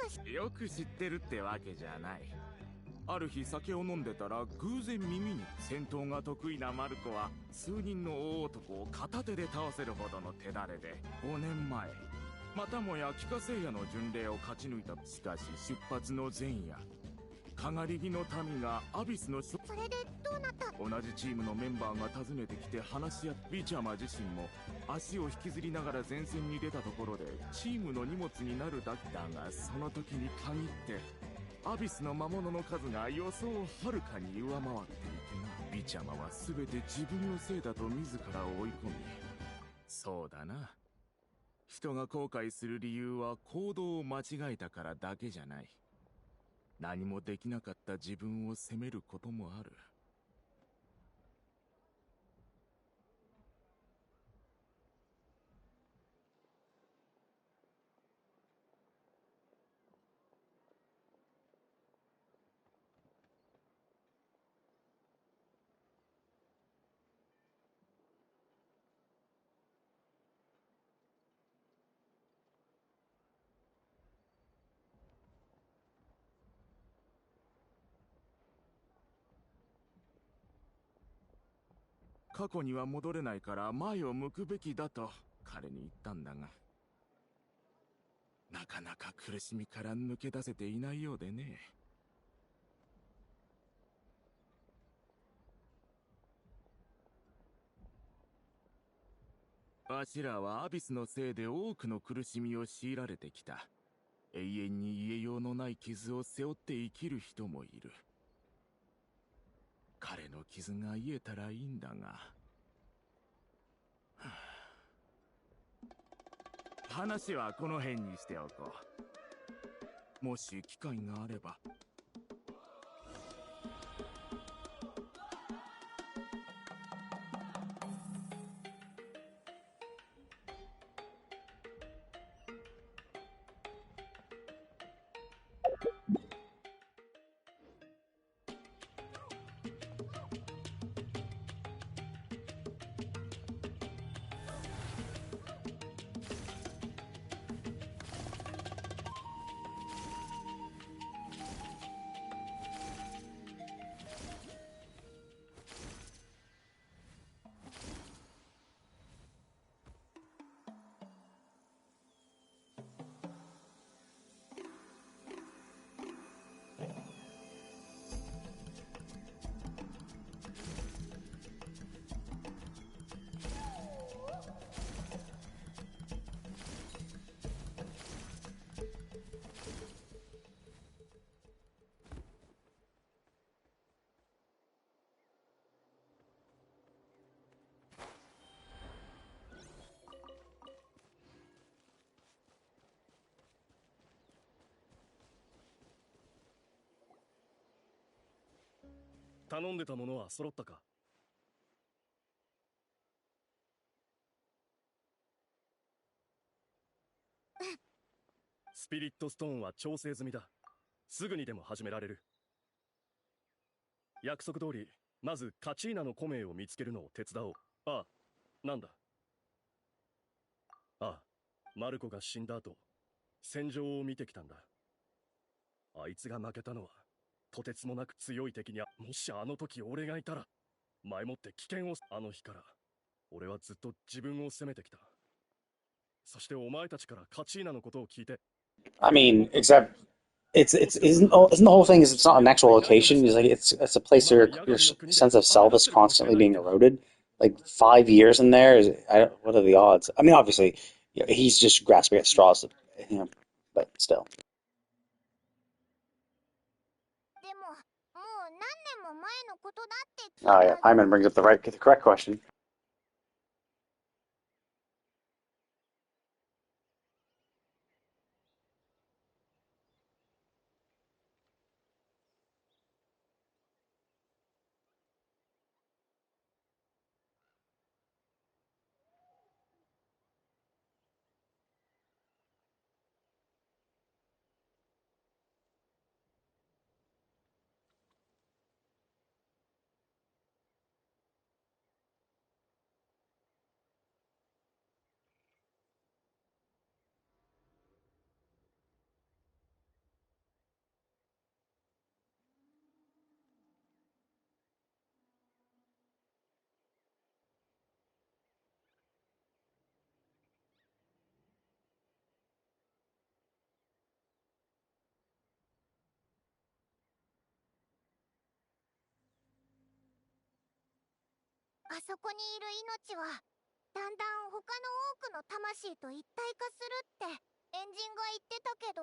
く知ってるってわけじゃない。ある日酒を飲んでたら偶然耳に、戦闘が得意なマルコは数人の大男を片手で倒せるほどの手だれで5年前またもや帰化聖夜の巡礼を勝ち抜いた。しかし出発の前夜、かがり火の民がアビスのそれでどうなった？同じチームのメンバーが訪ねてきて話し合っビチャマ自身も足を引きずりながら前線に出たところでチームの荷物になるだけだが、その時に限ってアビスの魔物の数が予想をはるかに上回っていてな。ビチャマは全て自分のせいだと自ら追い込み、そうだな、人が後悔する理由は行動を間違えたからだけじゃない。何もできなかった自分を責めることもある。過去には戻れないから前を向くべきだと彼に言ったんだが、なかなか苦しみから抜け出せていないようでね。わしらはアビスのせいで多くの苦しみを強いられてきた。永遠に癒えようのない傷を背負って生きる人もいる。彼の傷が癒えたらいいんだが、話はこの辺にしておこう。もし機会があれば。頼んでたものは揃ったか？スピリットストーンは調整済みだ。すぐにでも始められる。約束通り、まずカチーナのコメイを見つけるのを手伝おう。ああ、なんだ。ああ、マルコが死んだ後、戦場を見てきたんだ。あいつが負けたのは、とてつもなく強い敵に、もしあの時俺がいたら、前もって危険を、あの日から、俺はずっと自分を責めてきた。そしてお前たちからカチーナのことを聞いて。I mean, except isn't the whole thing is it's not an actual location. It's like it's a place where your sense of self is constantly being eroded. Like 5 years in there is what are the odds? I mean, obviously, he's just grasping at straws, but still. でも、もう何年も前のことだって聞い Oh た yeah, Hyman brings up the correct question. あそこにいる命はだんだん他の多くの魂と一体化するってエンジンが言ってたけど。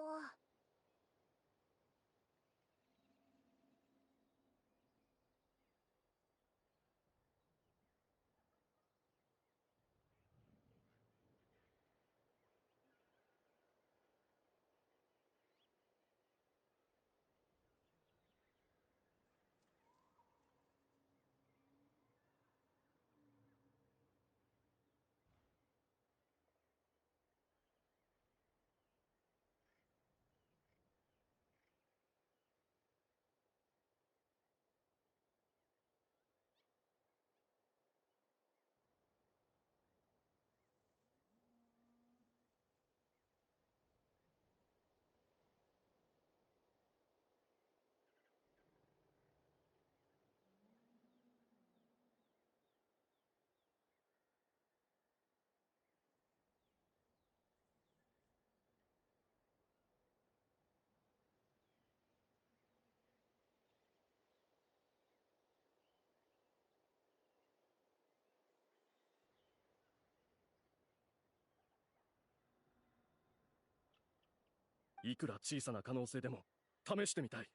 いくら小さな可能性でも試してみたい。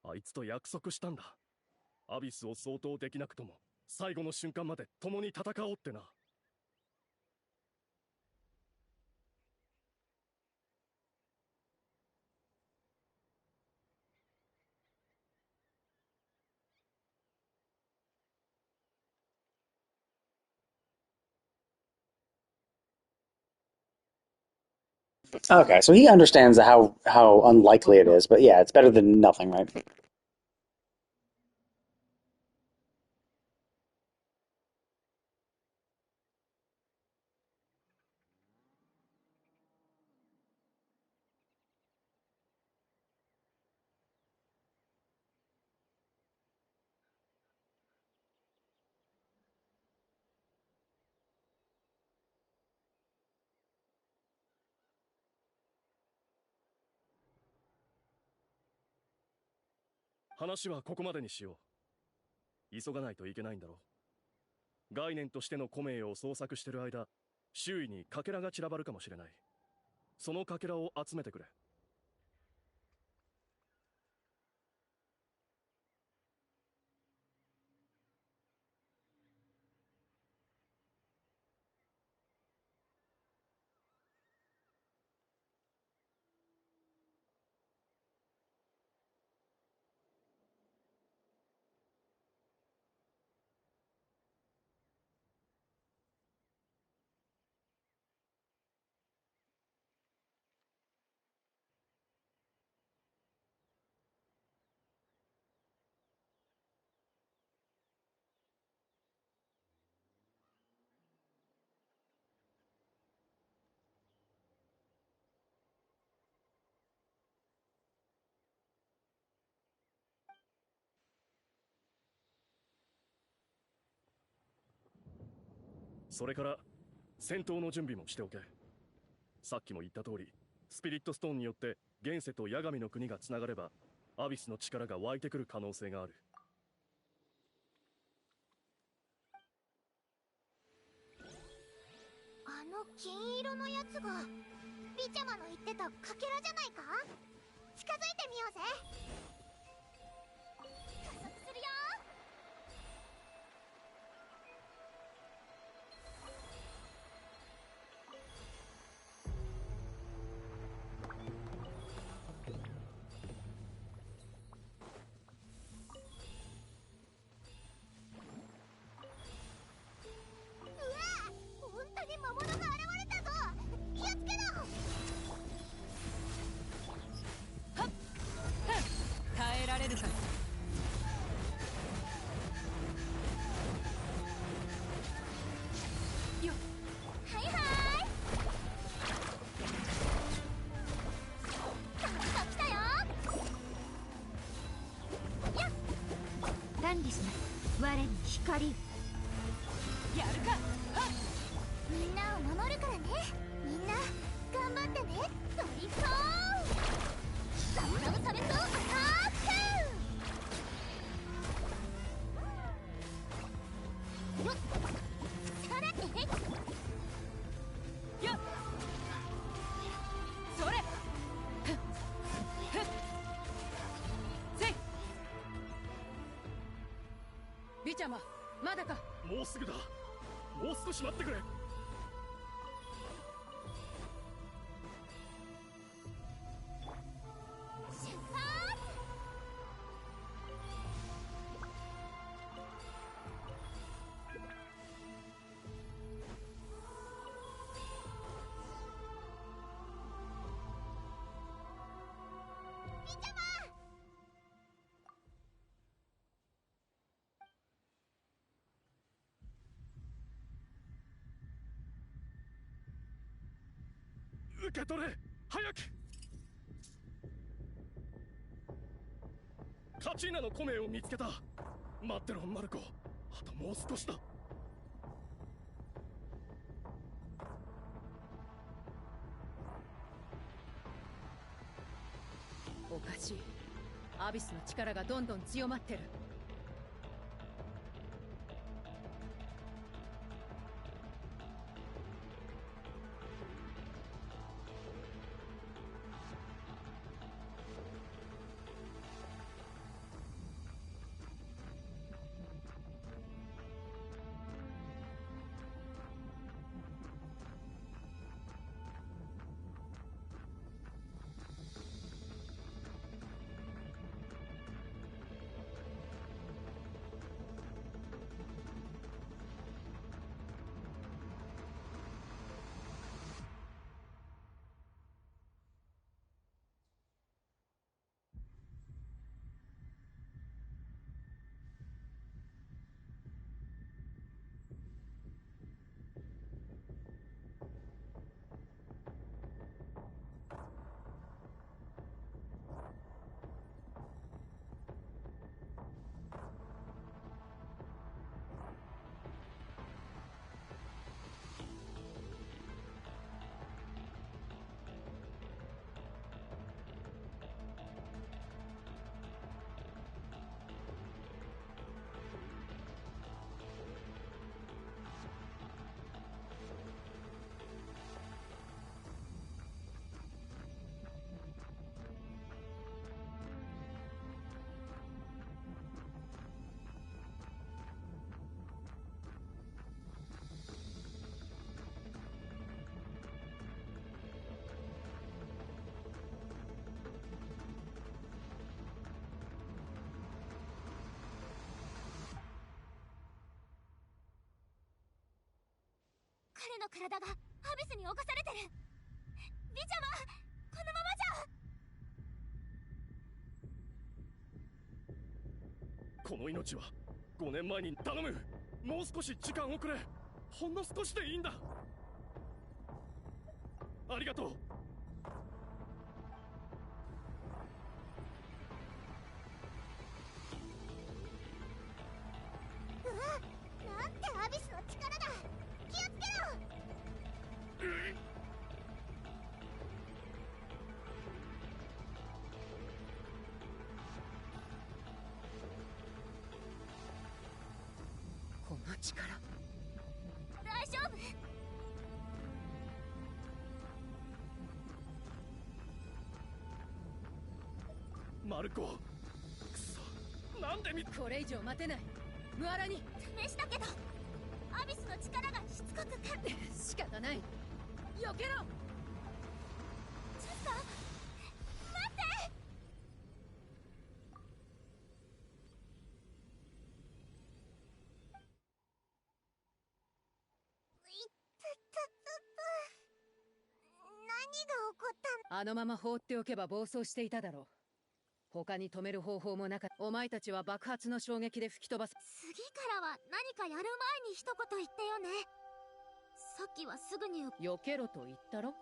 あいつと約束したんだ。アビスを相当できなくとも最後の瞬間まで共に戦おうってな。Okay, so he understands how unlikely it is, but yeah, it's better than nothing, right?話はここまでにしよう。急がないといけないんだろう。概念としてのコメイを捜索してる間、周囲にかけらが散らばるかもしれない。そのかけらを集めてくれ。それから戦闘の準備もしておけ。さっきも言った通り、スピリットストーンによって現世と八神の国がつながればアビスの力が湧いてくる可能性がある。あの金色のやつがビちゃまの言ってたかけらじゃないか。近づいてみようぜ。加速するよ。本当に魔物が現れたぞ。気をつけろ。耐えられるか。よっ、はいはい。カッと来たよ。やっ、管理します。我に光。やるか。みんなを守るからね。みんな頑張ってね。ドリフトザムザムサメとアタック。よっ、それ。よっ、それ。せい。ビちゃま、まだか。もうすぐだ。もう少し待ってくれ。出発。ビちゃま。受け取れ、早く。カチーナのコメを見つけた。待ってろマルコ、あともう少しだ。おかしい。アビスの力がどんどん強まってる。彼の体がアビスに侵されてる。ビちゃま、このままじゃ。この命は5年前に頼む。もう少し時間をくれ。ほんの少しでいいんだ。ありがとう。うわ、なんてアビスの力だ。気をつけ力。大丈夫？マルコ、くそ、なんでこれ以上待てない。ムアラに試したけどアビスの力がしつこくかって。仕方ない。避けろ。ちょっと待って。何が起こったの？あのまま放っておけば暴走していただろう。他に止める方法もなかった。お前たちは爆発の衝撃で吹き飛ばす。次からは何かやる前に一言言ってよね。さっきはすぐに避けろと言ったろ。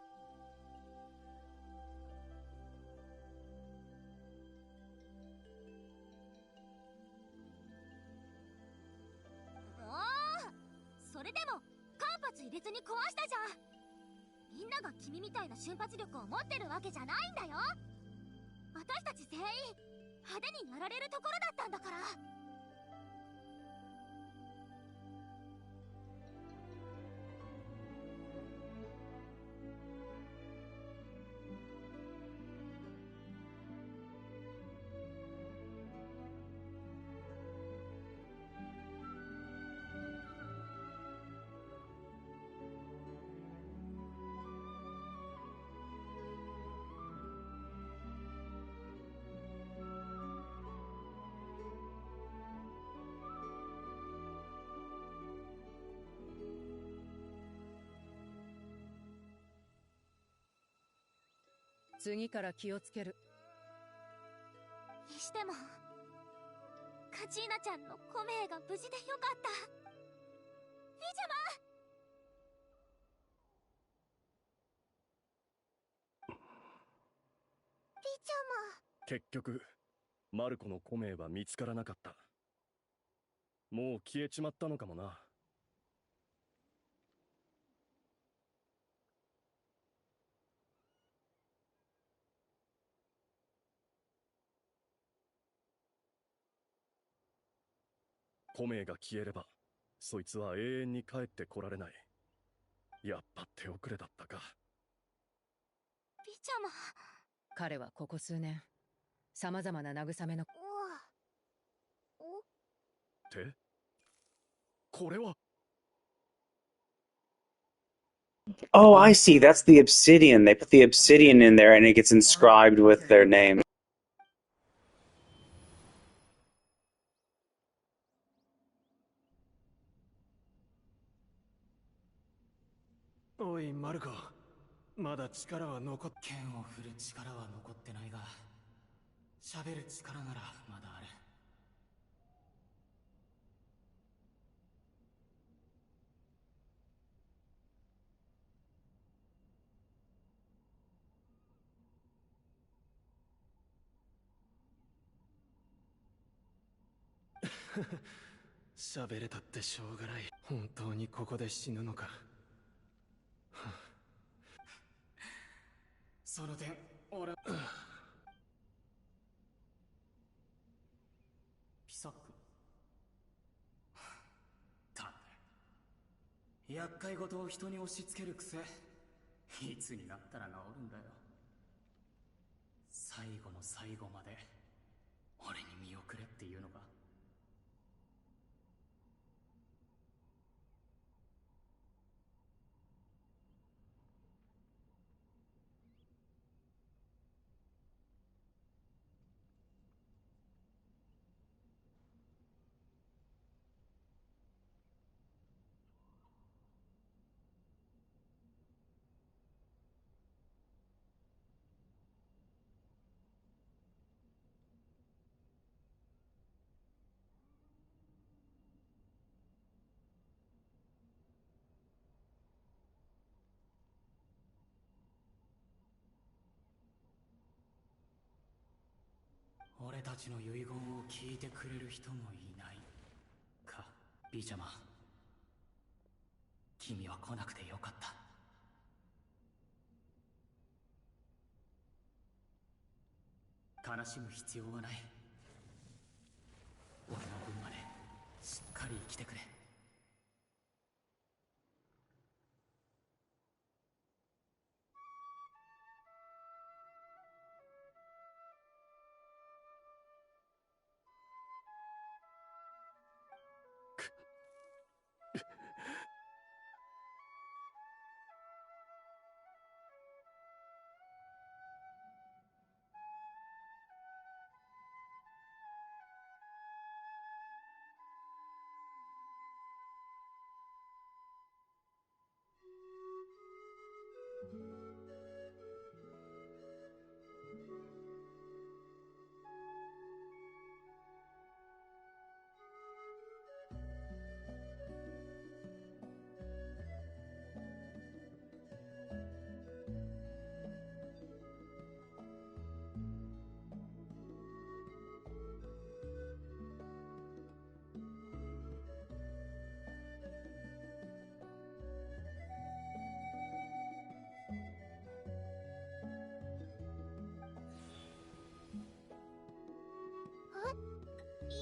それでも間髪入れずに壊したじゃん。みんなが君みたいな瞬発力を持ってるわけじゃないんだよ。私たち全員派手にやられるところだったんだから。次から気をつける。にしてもカチーナちゃんのコメイが無事でよかった。ビジャマ。ビジャマ。結局マルコのコメイは見つからなかった。もう消えちまったのかもな。コメイが消えればそいつは永遠に帰ってこられない。やっぱ手遅れだったか。ビジャマ。彼はここ数年様々な慰めのってこれは。 Oh, I see. That's the obsidian. They put the obsidian in there and it gets inscribed with their name. おいマルコ、まだ力は残っ。剣を振る力は残ってないが、喋る力ならまだある。喋れたってしょうがない。本当にここで死ぬのか。その点俺ピサックだね。厄介事を人に押し付ける癖、いつになったら治るんだよ。最後の最後まで俺に見送れっていうのか。俺たちの遺言を聞いてくれる人もいないか。ビジャマ、君は来なくてよかった。悲しむ必要はない。俺の分までしっかり生きてくれ。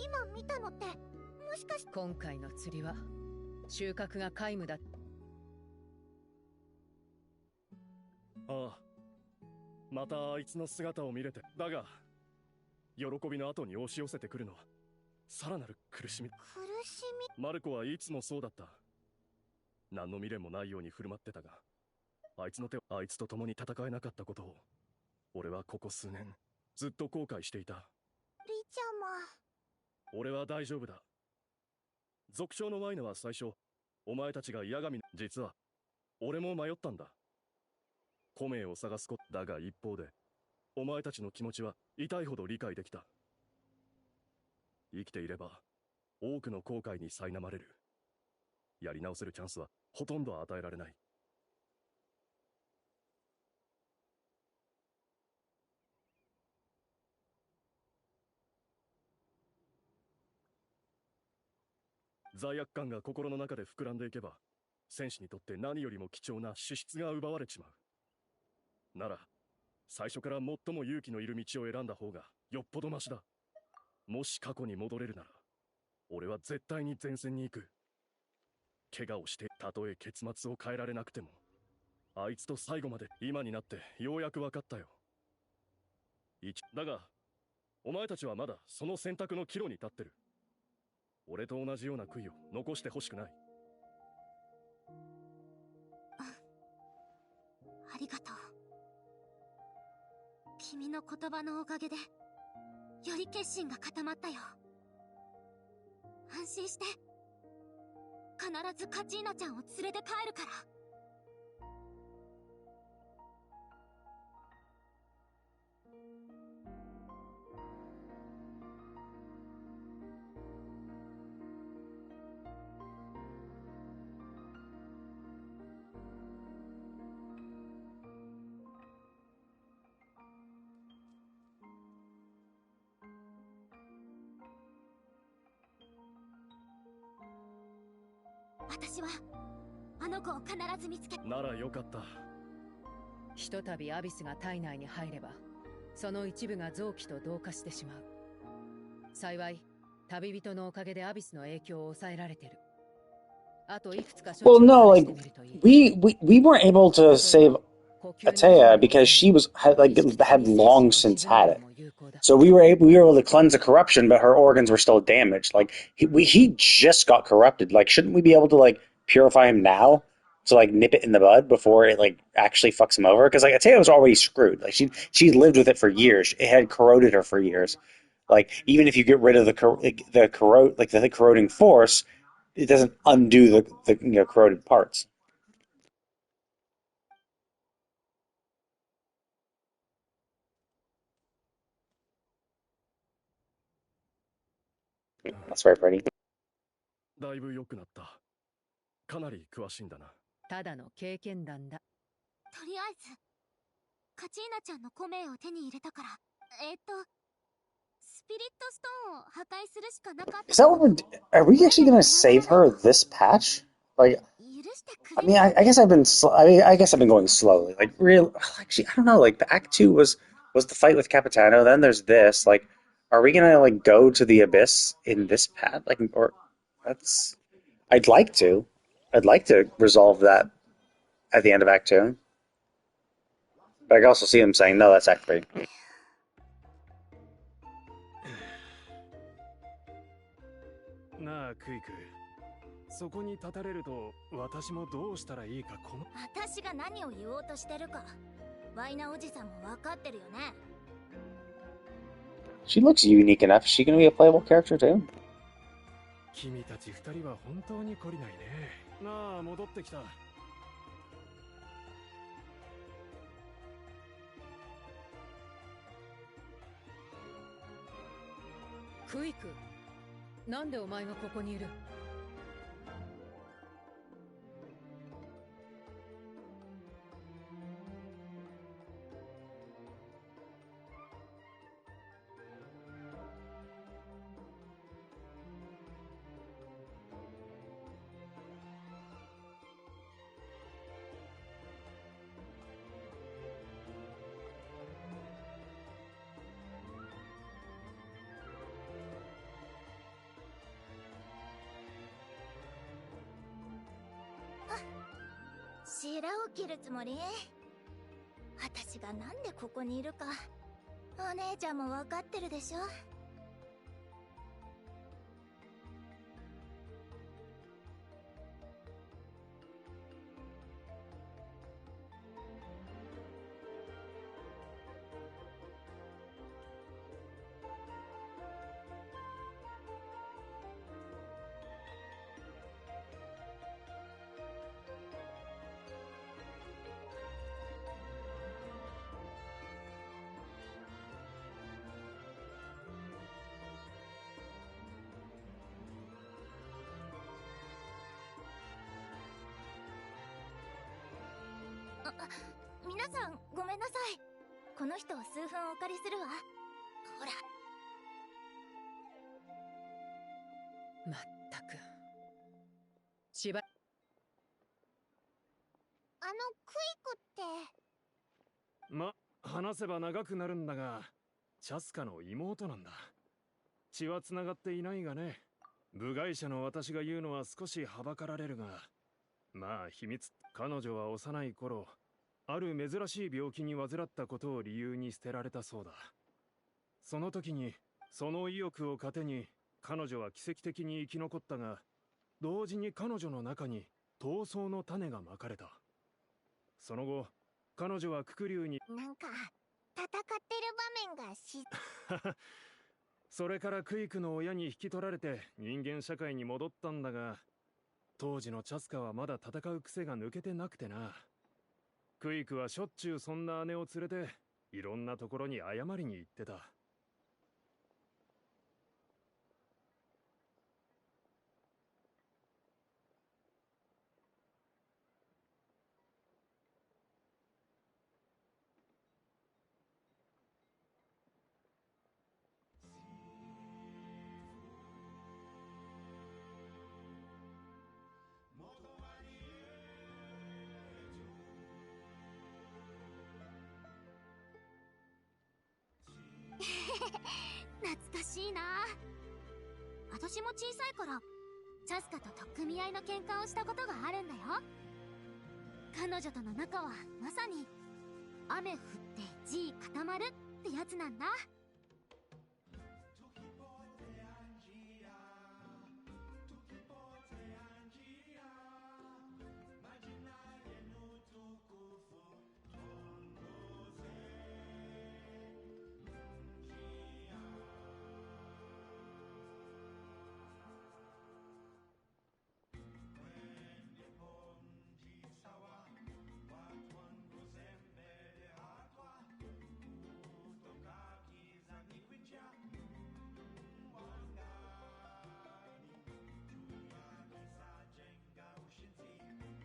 今見たのってもしかして。今回の釣りは収穫が皆無だ。ああ、またあいつの姿を見れて。だが喜びの後に押し寄せてくるのはさらなる苦しみ。苦しみ。マルコはいつもそうだった。何の未練もないように振る舞ってたが、あいつと共に戦えなかったことを俺はここ数年ずっと後悔していた。リちゃま。俺は大丈夫だ。族長のワイナは最初お前たちが八神。実は俺も迷ったんだ。古名を探すことだが、一方でお前たちの気持ちは痛いほど理解できた。生きていれば多くの後悔に苛まれる。やり直せるチャンスはほとんど与えられない。罪悪感が心の中で膨らんでいけば、戦士にとって何よりも貴重な資質が奪われちまう。なら最初から最も勇気のいる道を選んだ方がよっぽどマシだ。もし過去に戻れるなら俺は絶対に前線に行く。怪我をしてたとえ結末を変えられなくても、あいつと最後まで。今になってようやく分かったよ。だがお前たちはまだその選択の岐路に立ってる。俺と同じような悔いを残してほしくない。ありがとう。君の言葉のおかげでより決心が固まったよ。安心して。必ずカチーナちゃんを連れて帰るから。私はあの子を必ず見つけ。ならよかった。ひとたびアビスが体内に入れば、その一部が臓器と同化してしまう。幸い旅人のおかげでアビスの影響を抑えられてる。あといくつか。 Well, no, like we weren't able to save Atea because she had long since had it. So we were able to cleanse the corruption, but her organs were still damaged. Like he just got corrupted. Like, shouldn't we be able to like purify him now to like nip it in the bud before it like actually fucks him over? Because like Atea was already screwed. Like she lived with it for years. It had corroded her for years. Like, even if you get rid of the corroding force, it doesn't undo the corroded parts. That's very pretty. だいぶ良くなった。かなり詳しいんだな。ただの経験談だ。とりあえずカチーナちゃんの古名を手に入れたから、スピリットストーンを破壊するしかなかった。 Is that what are we actually gonna save her this patch? Like, I mean, I guess I've been going slowly. Like, actually, I don't know. Like, the Act 2 was the fight with Capitano. Then there's this. Like, are we gonna like go to the abyss in this patch? Like, or that's. I'd like to resolve that at the end of Act 2. But I can also see them saying, no, that's Act 3. なあクイク、そこに立たれると私もどうしたらいいか。この私が何を言おうとしてるかワイナおじさんも分かってるよね。 She looks unique enough. Is she gonna be a playable character too? 君たち二人は本当に懲りないね。なあ、戻ってきた。クイク、なんでお前がここにいる？白を切るつもり？私がなんでここにいるかお姉ちゃんも分かってるでしょ。皆さんごめんなさい。この人を数分お借りするわ。ほら。まったく。しば。クイクってま、話せば長くなるんだが、チャスカの妹なんだ。血は繋がっていないがね。部外者の私が言うのは少しはばかられるが、まあ秘密。彼女は幼い頃、ある珍しい病気に患ったことを理由に捨てられたそうだ。その時にその意欲を糧に彼女は奇跡的に生き残ったが、同時に彼女の中に闘争の種がまかれた。その後彼女はククリュウになんか戦ってる場面がそれからクイクの親に引き取られて人間社会に戻ったんだが、当時のチャスカはまだ戦う癖が抜けてなくてな。クイクはしょっちゅうそんな姉を連れていろんなところに謝りに行ってた。懐かしいな。私も小さい頃チャスカと取っ組み合いの喧嘩をしたことがあるんだよ。彼女との仲はまさに雨降って地固まるってやつなんだ。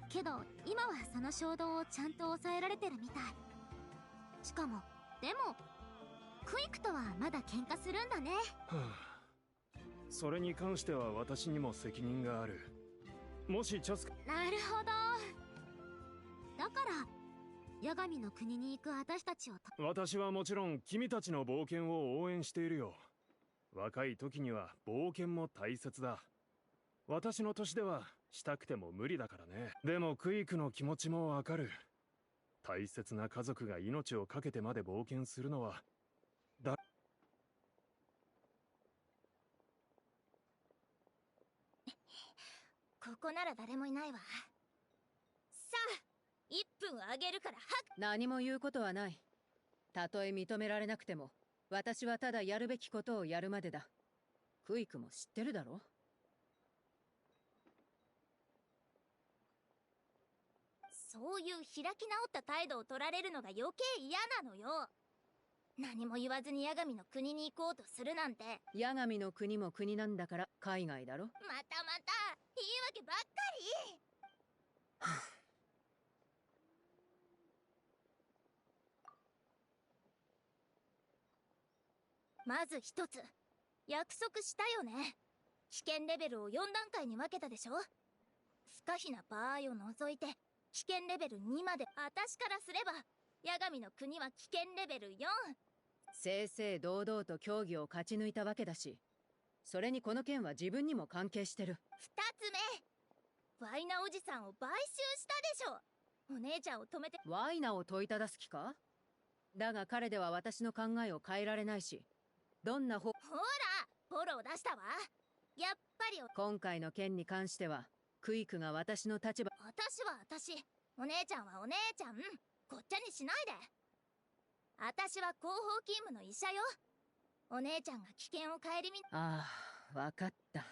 けど今はその衝動をちゃんと抑えられてるみたい。しかもでもクイクとはまだ喧嘩するんだね。はあ、それに関しては私にも責任がある。もしチャスカ。なるほど。だから八神の国に行く私たちを。私はもちろん君たちの冒険を応援しているよ。若い時には冒険も大切だ。私の年ではしたくても無理だからね。でもクイクの気持ちもわかる。大切な家族が命を懸けてまで冒険するのはここなら誰もいないわ。さあ1分あげるから何も言うことはない。たとえ認められなくても私はただやるべきことをやるまでだ。クイクも知ってるだろ。そういう開き直った態度を取られるのが余計嫌なのよ。何も言わずに八神の国に行こうとするなんて。八神の国も国なんだから海外だろ。またまた言い訳ばっかり。まず一つ約束したよね。危険レベルを4段階に分けたでしょ。不可避な場合を除いて危険レベル2まで。私からすれば八神の国は危険レベル4。正々堂々と競技を勝ち抜いたわけだし、それにこの件は自分にも関係してる。2つ目、ワイナおじさんを買収したでしょ。お姉ちゃんを止めて。ワイナを問いただす気か？だが彼では私の考えを変えられないし、どんなほらフォロー出したわ。やっぱり今回の件に関してはクイクが私の立場。私は私、お姉ちゃんはお姉ちゃん、ごっちゃにしないで。私は後方勤務の医者よ。お姉ちゃんが危険を顧み。ああ、わかった。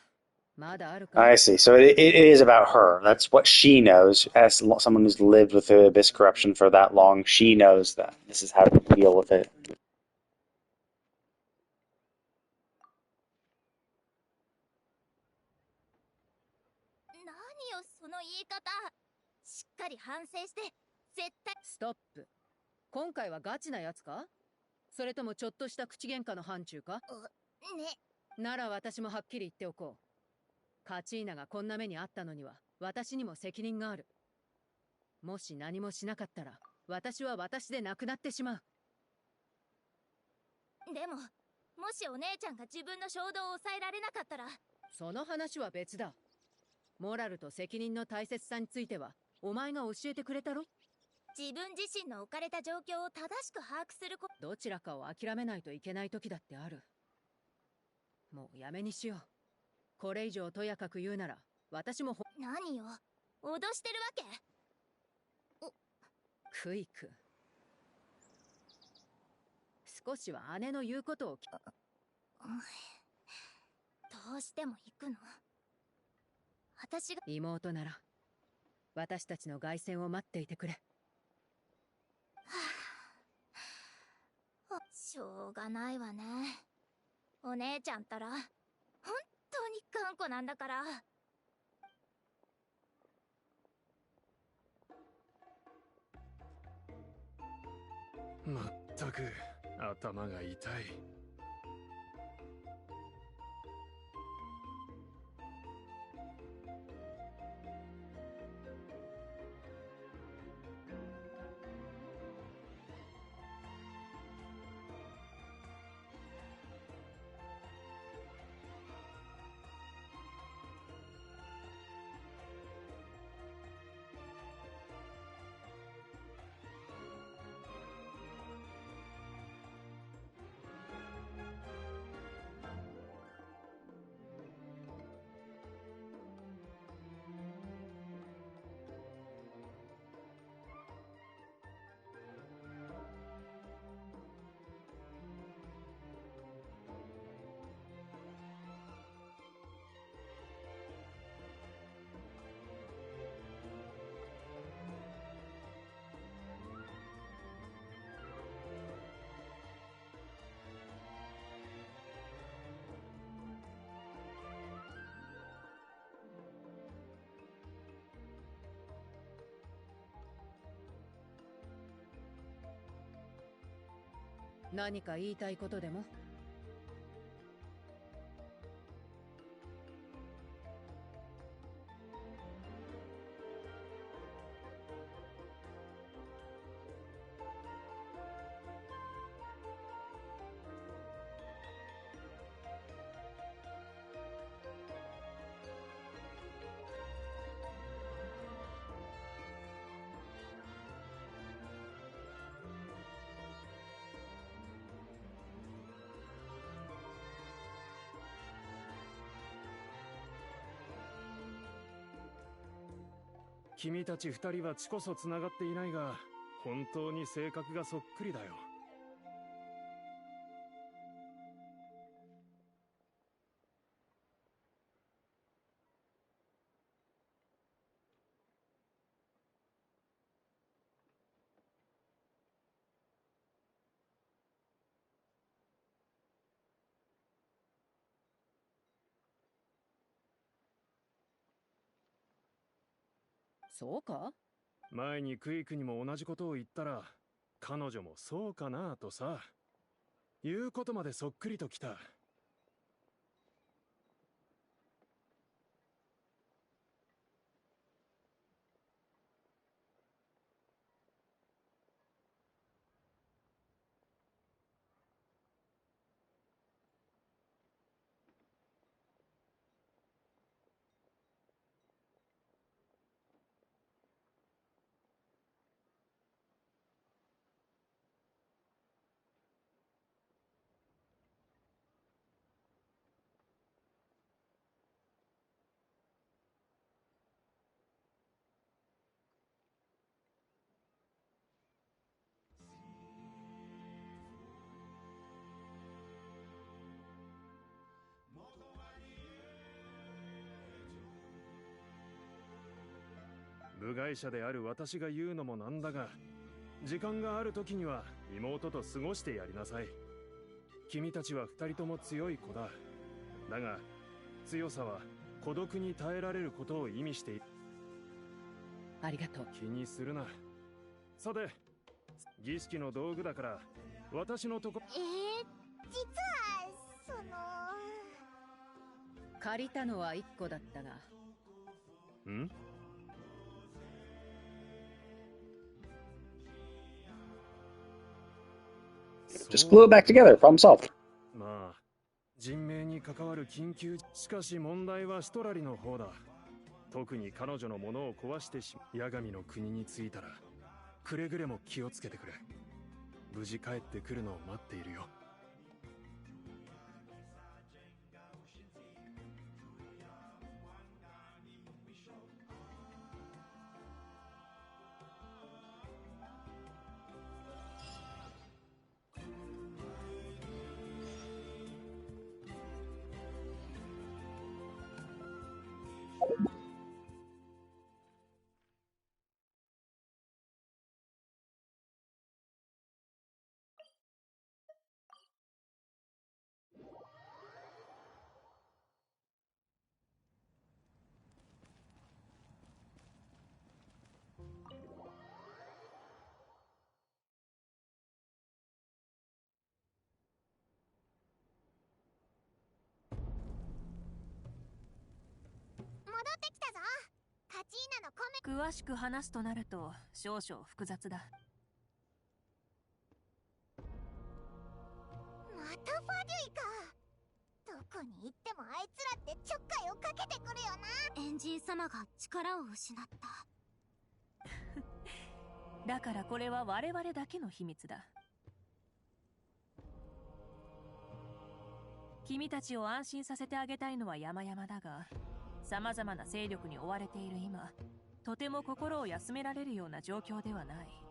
まだあるか。I see. So it is about her. That's what she knows. As someone who's lived with the abyss corruption for that long, she knows that this is how to deal with it. 何よその言い方。しっかり反省して絶対。ストップ。今回はガチなやつか？それともちょっとした口喧嘩の範疇か？ね。なら私もはっきり言っておこう。カチーナがこんな目にあったのには私にも責任がある。もし何もしなかったら私は私でなくなってしまう。でももしお姉ちゃんが自分の衝動を抑えられなかったら。その話は別だ。モラルと責任の大切さについてはお前が教えてくれたろ。自分自身の置かれた状況を正しく把握すること。どちらかを諦めないといけない時だってある。もうやめにしよう。これ以上とやかく言うなら私も何よ脅してるわけ？クイク、少しは姉の言うことをどうしても行くの？私が。妹なら私たちの凱旋を待っていてくれ。しょうがないわね。お姉ちゃんたら本当に頑固なんだから。まったく頭が痛い。何か言いたいことでも？君たち二人は血こそ繋がっていないが、本当に性格がそっくりだよ。そうか？前にクイクにも同じことを言ったら、彼女もそうかなとさ、言うことまでそっくりときた。部外者である私が言うのもなんだが、時間がある時には妹と過ごしてやりなさい。君たちは二人とも強い子だ。だが強さは孤独に耐えられることを意味している。ありがとう。気にするな。さて、儀式の道具だから私のとこ。実はその借りたのは1個だったが。んJust glue it back together, problem solved. まあ、人命に関わる緊急。しかし問題はシトラリの方だ。特に彼女のものを壊して八神の国に着いたらくれぐれも気をつけてくれ。無事帰ってくるのを待っているよ。ってきたぞ。カチーナのコメ。詳しく話すとなると少々複雑だ。またファデュイか。どこに行ってもあいつらってちょっかいをかけてくるよな。エンジン様が力を失った。だからこれは我々だけの秘密だ。君たちを安心させてあげたいのは山々だが、様々な勢力に追われている今、とても心を休められるような状況ではない。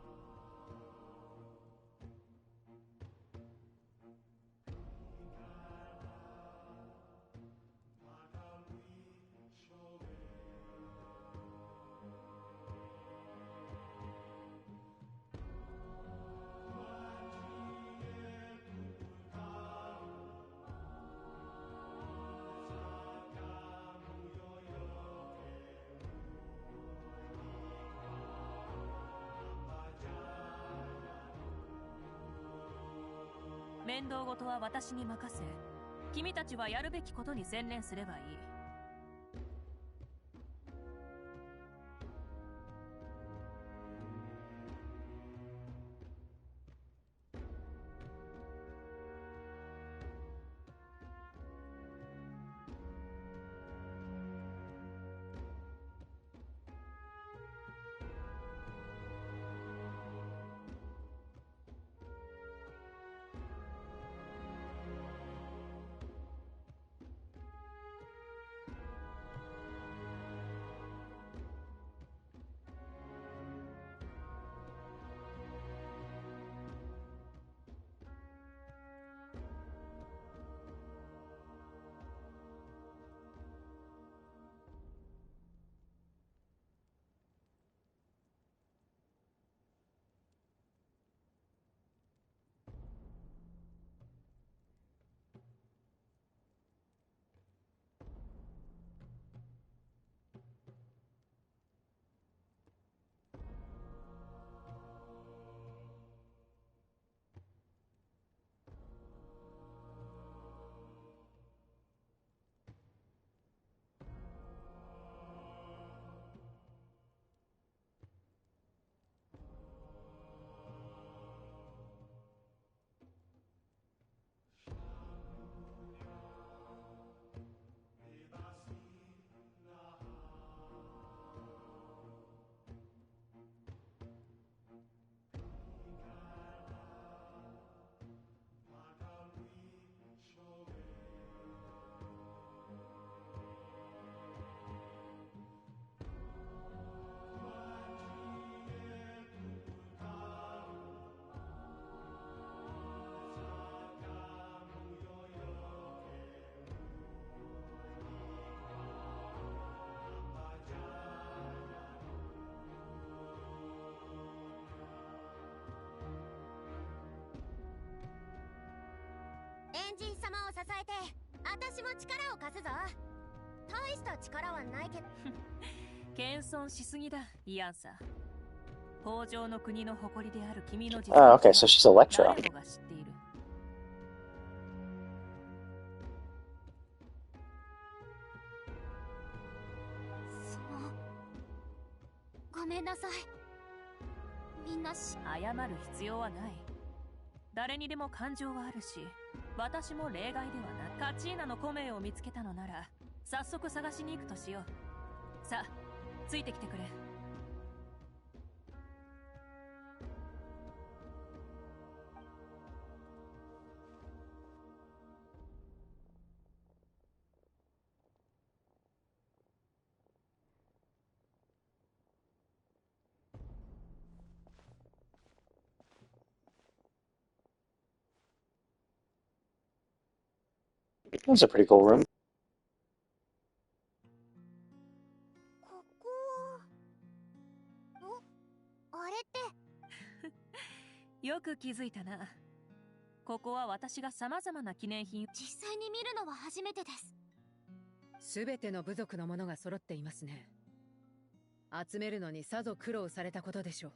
面倒事は私に任せ、君たちはやるべきことに専念すればいい。じい様を支えて私も力を貸すぞ。大した力はないけど謙遜しすぎだ、イアンサ。北条の国の誇りである君の実 Oh, okay, so she's a lecturer. 誰もが知っている。ごめんなさい。みんな謝る必要はない。誰にでも感情はあるし、私も例外ではなカチーナのコメを見つけたのなら早速探しに行くとしよう。さあ、ついてきてくれ。That's a pretty cool room. ここあれってよく気づいたな。ここは私が様々な記念品実際に見るのは初めてです。すべての部族のものが揃っていますね。集めるのにさぞ苦労されたことでしょう。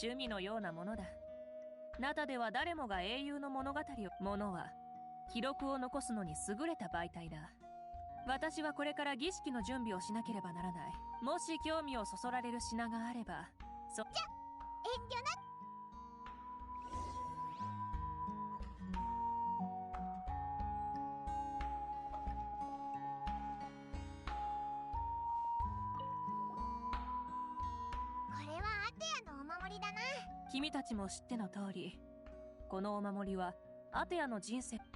趣味のようなものだ。ナタでは誰もが英雄の物語を。ものは記録を残すのに優れた媒体だ。私はこれから儀式の準備をしなければならない。もし興味をそそられる品があればじゃ遠慮なく。これはアテアのお守りだな。君たちも知っての通り、このお守りはアテアの人生。いろんな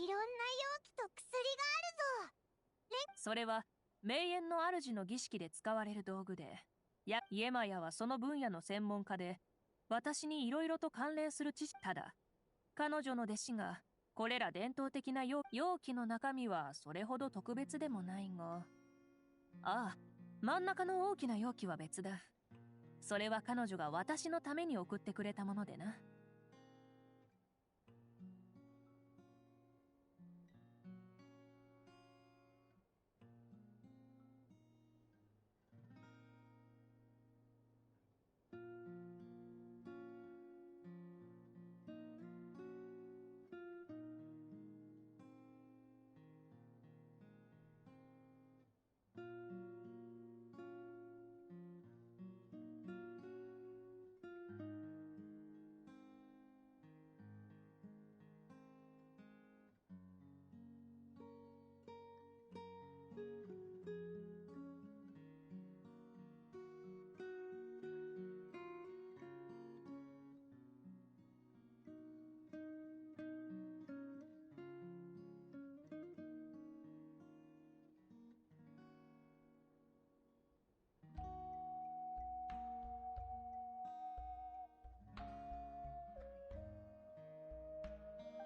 容器と薬があるぞ。それは名園の主の儀式で使われる道具で、イエマヤはその分野の専門家で、私にいろいろと関連する知識。ただ彼女の弟子がこれら伝統的な容器の中身はそれほど特別でもないが、ああ、真ん中の大きな容器は別だ。それは彼女が私のために送ってくれたものでな。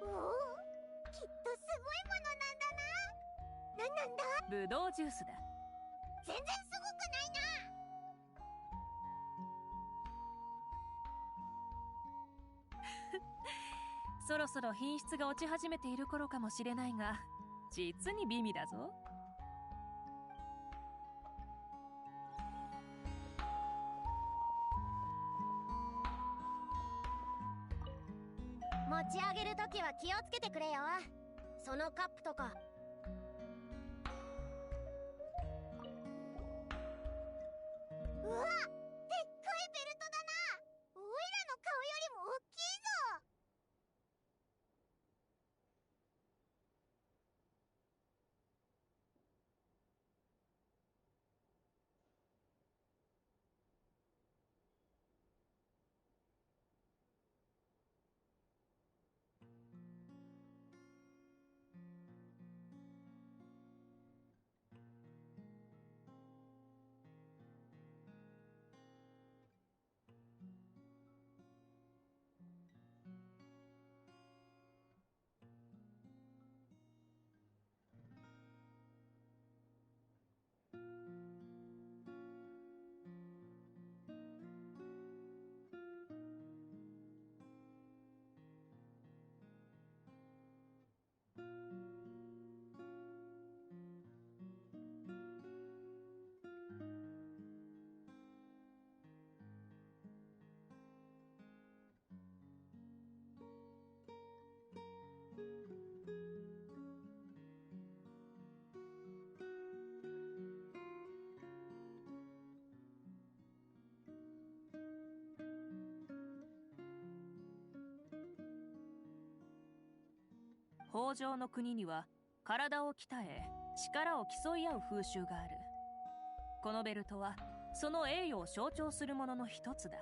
おお、きっとすごいものなんだな。なんだ。ブドウジュースだ。全然すごくないな。そろそろ品質が落ち始めている頃かもしれないが、実に美味だぞ。持ち上げるときは気をつけてくれよ。そのカップとか。うわ、でっかいベルトだな。オイラの顔よりも大きいぞ。北条の国には体を鍛え力を競い合う風習がある。このベルトはその栄誉を象徴するものの一つだ。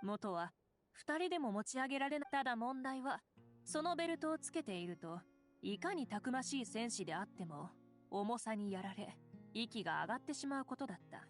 元は2人でも持ち上げられない。ただ問題はそのベルトをつけているといかにたくましい戦士であっても重さにやられ息が上がってしまうことだった。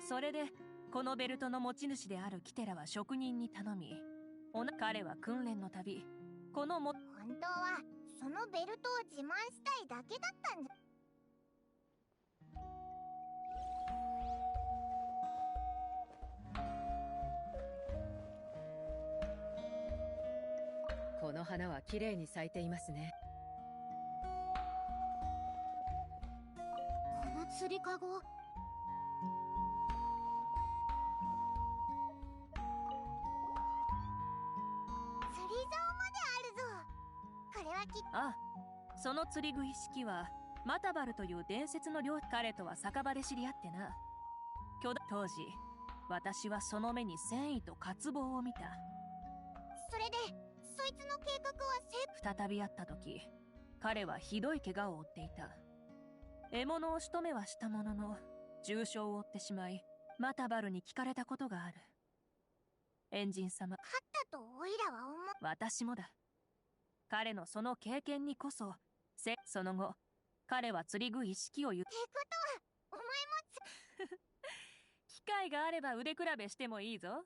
それでこのベルトの持ち主であるキテラは職人に頼み、彼は訓練の旅、このも本当はそのベルトを自慢したいだけだったんじゃ。この花は綺麗に咲いていますね。この釣りかご、釣り竿まであるぞ。これはああ、その釣り具一式はマタバルという伝説の漁、彼とは酒場で知り合ってな。当時私はその目に戦意と渇望を見た。それでそいつの計画は再び会った時、彼はひどい怪我を負っていた。獲物を仕留めはしたものの重傷を負ってしまい、マタバルに聞かれたことがある。エンジン様、勝ったとオイラは思う。私もだ。彼のその経験にこそその後彼は釣り具一式をってことはお前も機会があれば腕比べしてもいいぞ。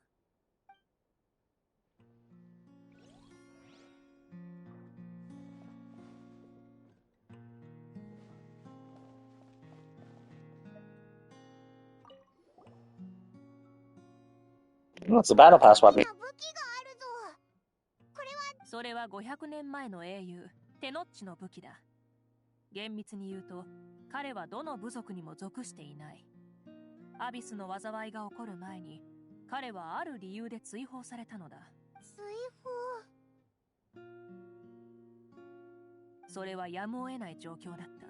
What's the battle pass weapon? それは500年前の英雄テノッチの武器だ。厳密に言うと彼はどの部族にも属していない。アビスの災いが起こる前に彼はある理由で追放されたのだ。追放？それはやむを得ない状況だった。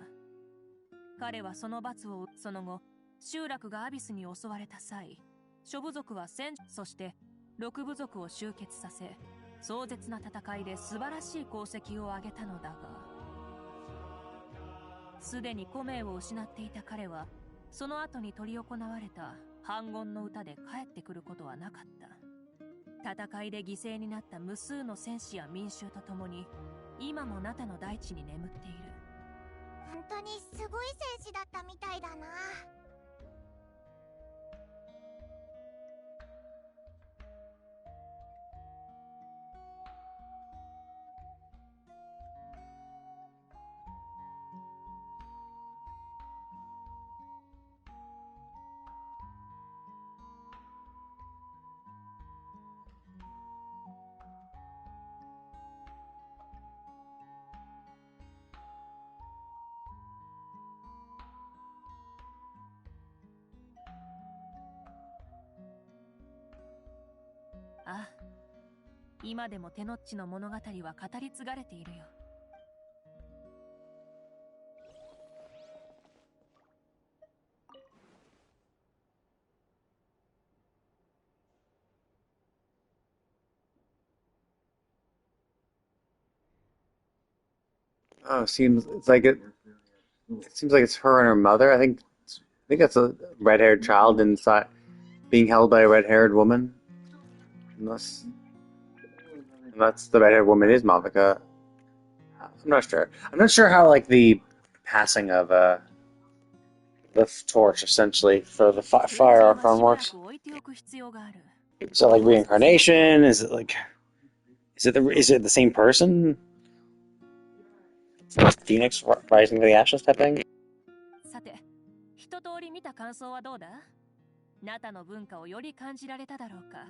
彼はその罰をその後集落がアビスに襲われた際、諸部族はそして6部族を集結させ、壮絶な戦いで素晴らしい功績を上げたのだが、すでに古名を失っていた彼はその後に執り行われた反言の歌で帰ってくることはなかった。戦いで犠牲になった無数の戦士や民衆と共に今もナタの大地に眠っている。本当にすごい戦士だったみたいだな。ああ、今でもテノッチの物語は語り継がれているよ。Oh, it seems like it's her and her mother. I think that's a red-haired child inside being held by a red-haired woman. Unless the red-haired woman is Mavika. I'm not sure. I'm not sure how like the passing of the torch essentially for the fire archon works. Is that like reincarnation? Is it the same person? Phoenix rising to the ashes type thing? さて、一通り見た感想はどうだ？ナタの文化をより感じられただろうか？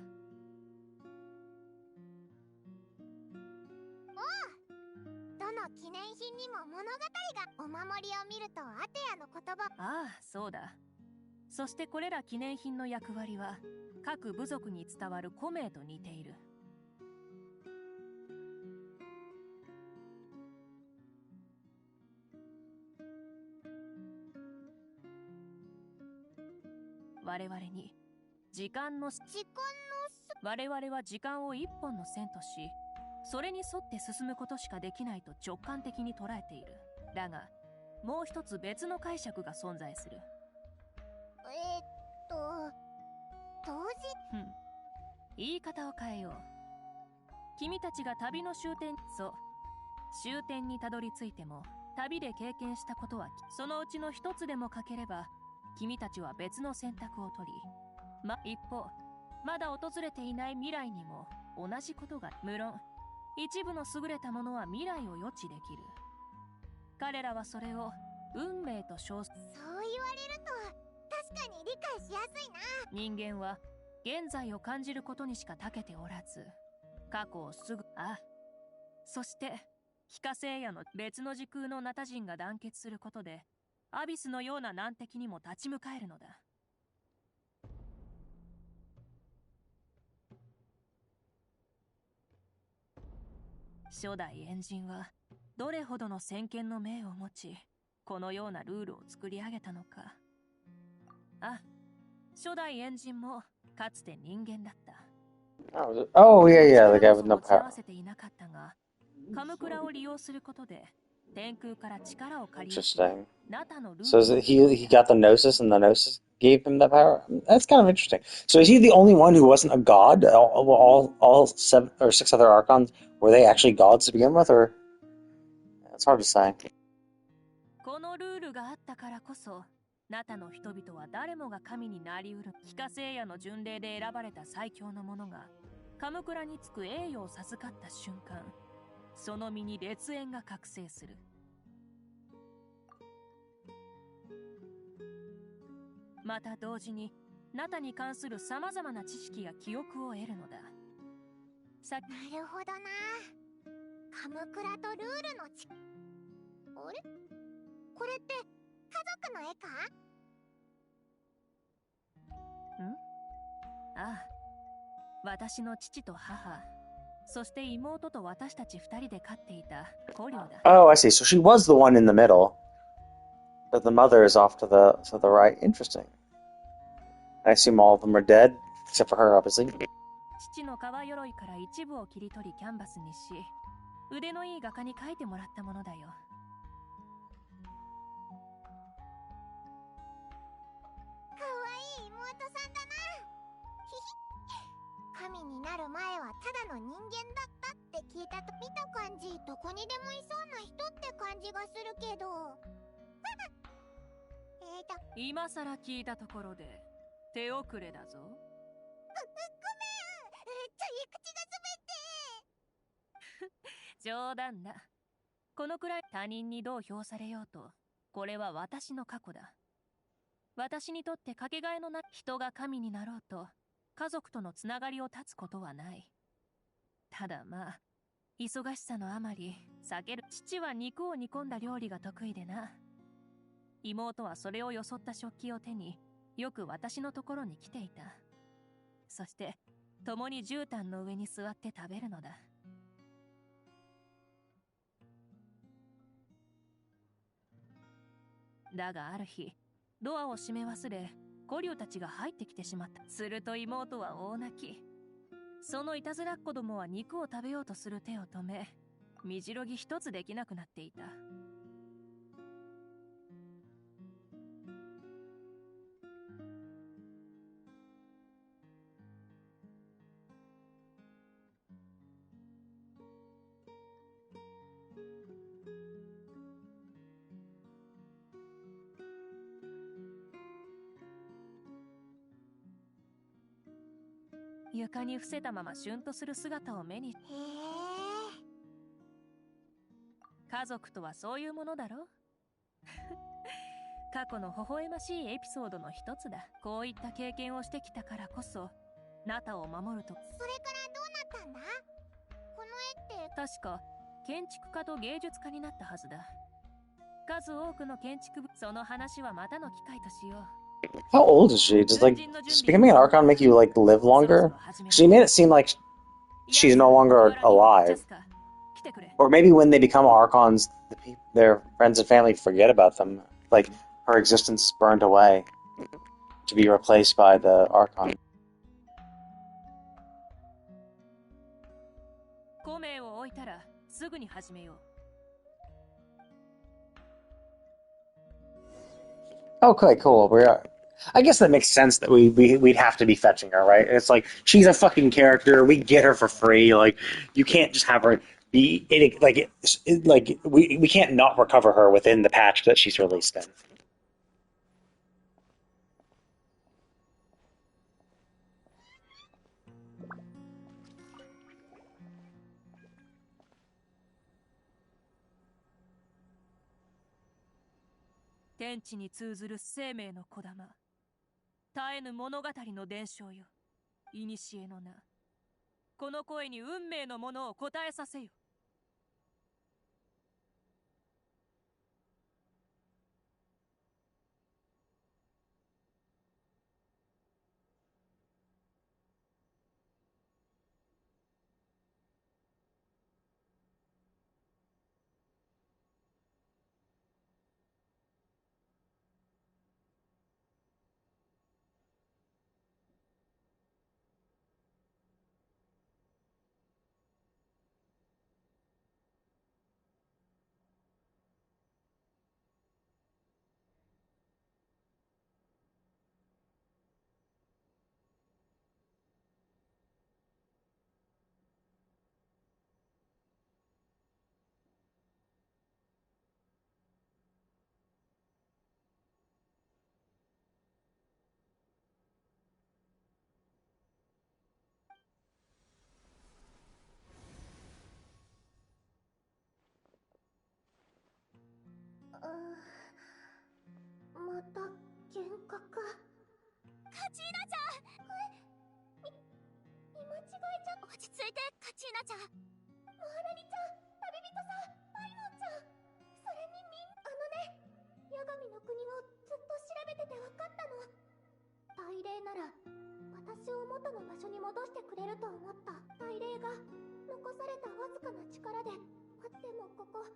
どの記念品にも物語が。お守りを見るとアテアの言葉。ああ、そうだ。そしてこれら記念品の役割は各部族に伝わる古名と似ている。我々に我々は時間を一本の線とし、それに沿って進むことしかできないと直感的に捉えている。だがもう一つ別の解釈が存在する。同時？言い方を変えよう。君たちが旅の終点にたどり着いても、旅で経験したことはそのうちの一つでも欠ければ君たちは別の選択を取り、一方、まだ訪れていない未来にも同じことが、無論、一部の優れたものは未来を予知できる。彼らはそれを運命と称す。そう言われると確かに理解しやすいな。人間は現在を感じることにしか長けておらず、過去をすぐ、そして非化星夜の別の時空のナタ人が団結することで、アビスのような難敵にも立ち向かえるのだ。初代エンジンはどれほどの先見の明を持ち、このようなルールを作り上げたのか。初代エンジンもかつて人間だった。Oh, yeah, the guy with no power. カムクラを利用することで天空から力を借り、 Interesting. So is it he got the Gnosis and the Gnosis gave him that power? That's kind of interesting. So is he the only one who wasn't a god? All 7 or 6 other Archons, were they actually gods to begin with, or? It's hard to say. このルールがあったからこそ、ナタの人々は誰もが神になりうる。非化星夜の巡礼で選ばれた最強の者がカムクラにつく栄誉を授かった瞬間、その身に烈焰が覚醒する。また同時にナタに関する様々な知識や記憶を得るのだ。なるほどな。カムクラとルールのあれ、これって家族の絵か？私の父と母、そして妹と私たち2人で飼っていたコリョだ。Oh, I see. So she was the one in the middle. But the mother is off to the right. Interesting. I assume all of them are dead, except for her, obviously. 父の革鎧から一部を切り取りキャンバスにし、腕のいい画家に描いてもらったものだよ。かわいい妹さんだな。神になる前はただの人間だったって聞いたと見た感じ、どこにでもいそうな人って感じがするけど。今さら聞いたところで手遅れだぞ。ごめん、ちょい口が滑って。冗談だ。このくらい他人にどう評されようと、これは私の過去だ。私にとってかけがえのない人が神になろうと、家族とのつながりを断つことはない。ただ忙しさのあまり避ける。父は肉を煮込んだ料理が得意でな。妹はそれをよそった食器を手によく私のところに来ていた。そして共に絨毯の上に座って食べるのだ。だがある日、ドアを閉め忘れ、コリョたちが入ってきてしまった。すると妹は大泣き。そのいたずらっ子供は肉を食べようとする手を止め、身じろぎ一つできなくなっていた。床に伏せたままシュンとする姿を目に。家族とはそういうものだろ。過去の微笑ましいエピソードの一つだ。こういった経験をしてきたからこそ、ナタを守ると。それからどうなったんだ？この絵って確か建築家と芸術家になったはずだ。数多くの建築物、その話はまたの機会としよう。How old is she? Does becoming an Archon make you live longer? She made it seem like she's no longer alive. Or maybe when they become Archons, their friends and family forget about them. Like her existence is burned away to be replaced by the Archon. 孔明を置いたらすぐに始めよう。Okay, cool. I guess that makes sense that we'd have to be fetching her, right? It's like she's a fucking character. We get her for free. Like you can't just have her be we can't not recover her within the patch that she's released in. 天地に通ずる生命の小玉、絶えぬ物語の伝承よ。古の名、この声に運命のものを答えさせよ。また幻覚。カチーナちゃん。見間違えちゃ。落ち着いて、カチーナちゃん。モハラニちゃん、旅人さん、パイモンちゃん。それにヤガミの国をずっと調べてて分かったの。大霊なら私を元の場所に戻してくれると思った。大霊が残されたわずかな力で。でもここ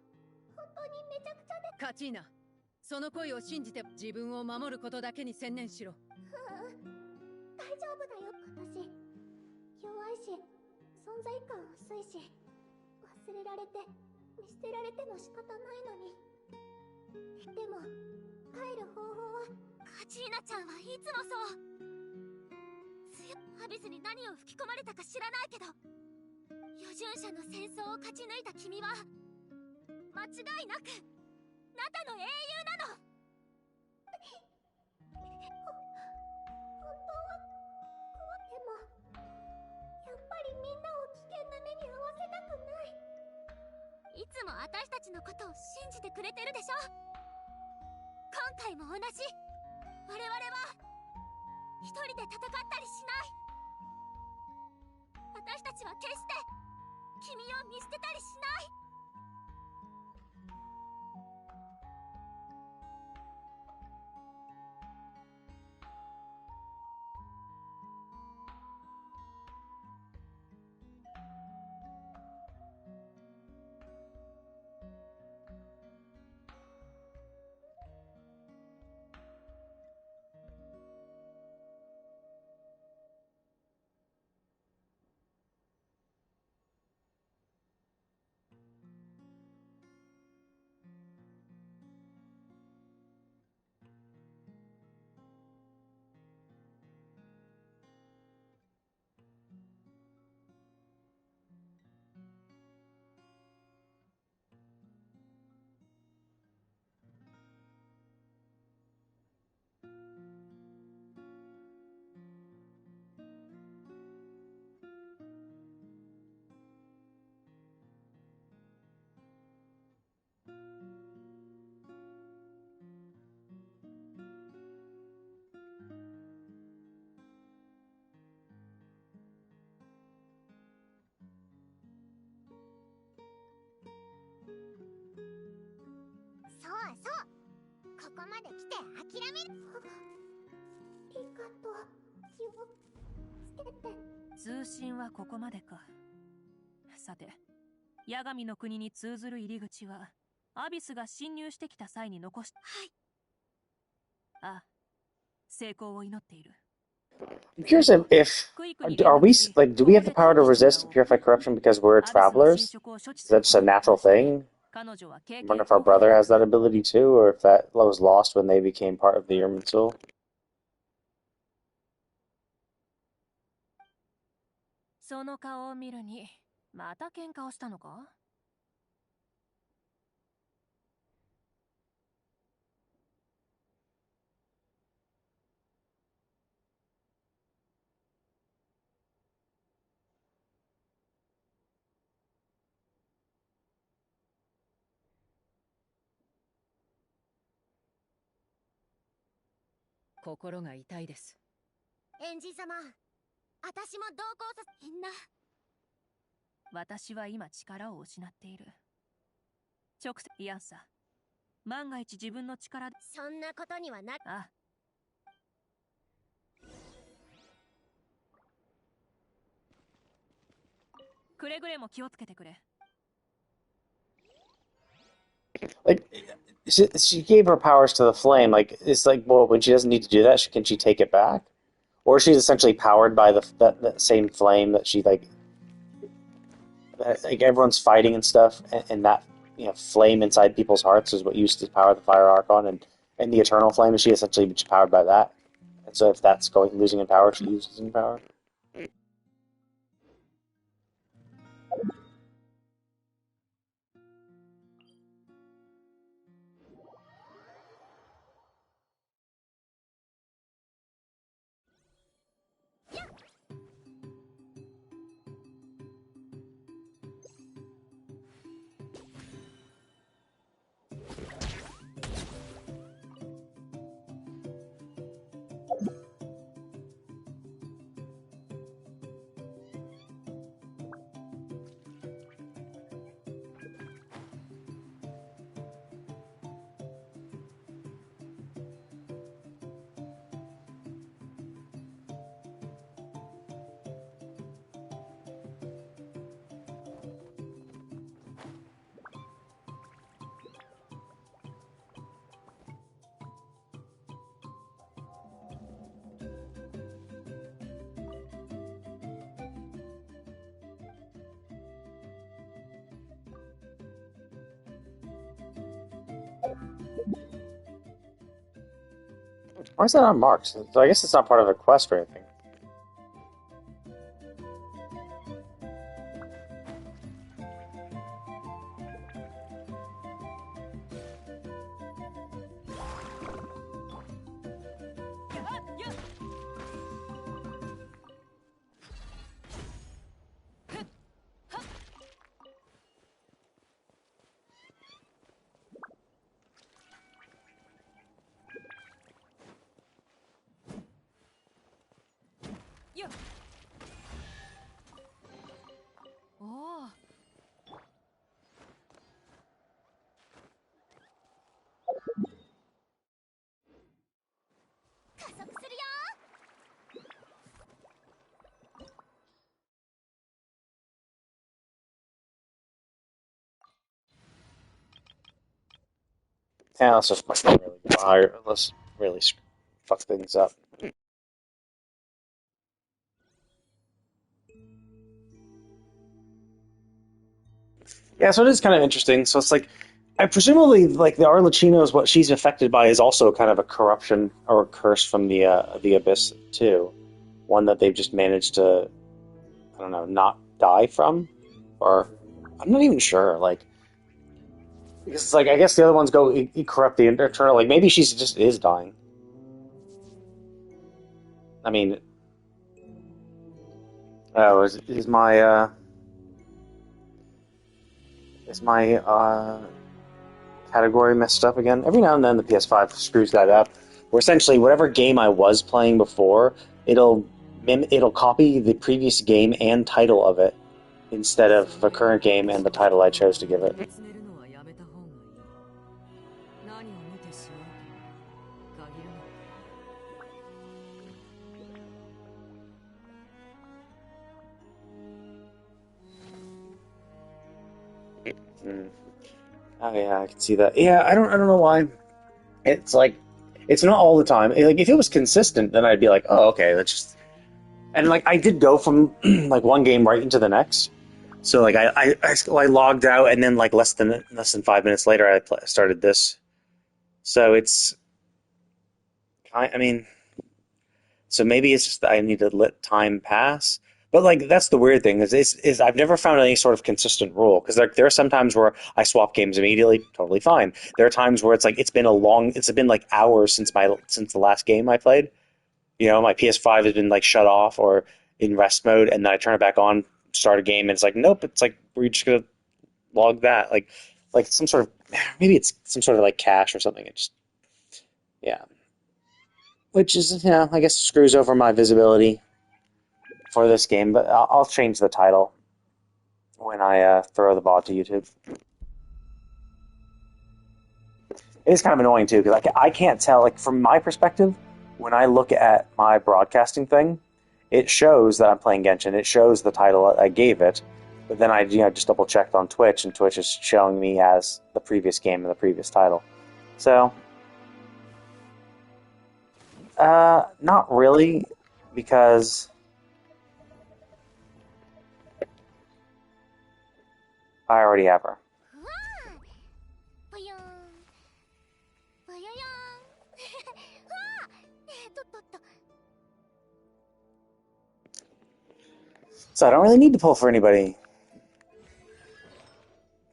本当にめちゃくちゃで。カチーナ、その声を信じて自分を守ることだけに専念しろ。大丈夫だよ。私弱いし存在感薄いし、忘れられて見捨てられても仕方ないのに。でも帰る方法は。カチーナちゃんはいつもそうアビスに何を吹き込まれたか知らないけど、余順者の戦争を勝ち抜いた君は間違いなくナタの英雄なの。本当はでもやっぱりみんなを危険な目に遭わせたくない。いつも私たちのことを信じてくれてるでしょ。今回も同じ。我々は一人で戦ったりしない。私たちは決して君を見捨てたりしない。そうそう、ここまで来て諦める。リカと気をつけて。通信はここまでか。さて、ヤガミの国に通ずる入り口はアビスが侵入してきた際に残した。はい。ああ、成功を祈っている。I'm curious if are we like do we have the power to resist purify corruption because we're travelers? Is that just a natural thing? I wonder if our brother has that ability too, or if that was lost when they became part of the Irminsul. その顔を見るに、また喧嘩をしたのか？心が痛いです。エンジ様、私も同行させ、みんな。私は今力を失っている。直接、いやんさ。万が一自分の力で。そんなことにはな。あ。くれぐれも気をつけてくれ。Like, she gave her powers to the flame. Like, it's like, well, when she doesn't need to do that, can she take it back? Or she's essentially powered by that same flame that she, like everyone's fighting and stuff, and that, flame inside people's hearts is what used to power the Fire Archon, and the Eternal Flame, is she essentially powered by that? And so if that's losing in power, she loses in power. Why is that unmarked? So I guess it's not part of a quest or anything. Yeah, let's just really go higher. Let's really fuck things up. Yeah, so it is kind of interesting. So it's like, I presumably like the Arlecchino is what she's affected by is also kind of a corruption or a curse from the abyss too, one that they've just managed to, I don't know, not die from, or I'm not even sure. Like, because it's like I guess the other ones go corrupt the internal. Like maybe she's just is dying. I mean, oh, is my category messed up again? Every now and then the PS5 screws that up. Where essentially whatever game I was playing before, it'll copy the previous game and title of it instead of the current game and the title I chose to give it. Oh yeah, I can see that. Yeah, I don't know why. It's like it's not all the time. Like if it was consistent, then I'd be like, oh okay, that's just. And like I did go from like one game right into the next. So like I logged out and then like less than 5 minutes later I started this. So it's I mean, so maybe it's just that I need to let time pass. But like that's the weird thing is I've never found any sort of consistent rule because there are some times where I swap games immediately, totally fine. There are times where it's like it's been like hours since the last game I played. My PS5 has been like shut off or in rest mode, and then I turn it back on, start a game, and it's like nope, it's like we're just gonna log that like some sort of maybe it's some sort of like cache or something. It just yeah. which is, I guess screws over my visibility for this game, but I'll change the title when I throw the VOD to YouTube. It is kind of annoying, too, because I can't tell, like, from my perspective, when I look at my broadcasting thing, it shows that I'm playing Genshin. It shows the title I gave it, but then I just double-checked on Twitch, and Twitch is showing me as the previous game and the previous title. So, not really, because I already have her. So I don't really need to pull for anybody.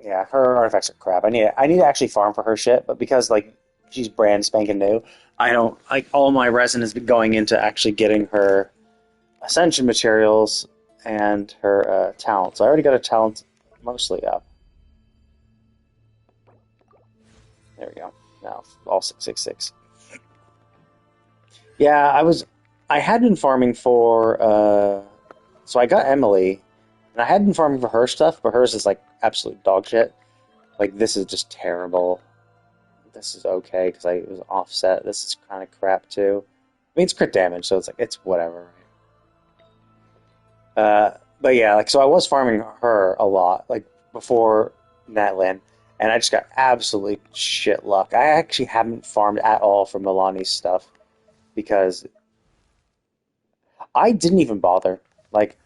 Yeah, her artifacts are crap. I need to actually farm for her shit, but because like she's brand spanking new, I don't like all my resin has been going into actually getting her ascension materials and her talent. So I already got her talent mostly up. There we go. Now all 666. Yeah, I had been farming for so I got Emily, and I had been farming for her stuff, but hers is like absolute dog shit. Like this is just terrible. This is okay because it was offset. This is kind of crap too. I mean, it's crit damage, so it's whatever. But yeah, like so I was farming her a lot, like before Natlan, and I just got absolutely shit luck. I actually haven't farmed at all for Mualani's stuff because I didn't even bother. Like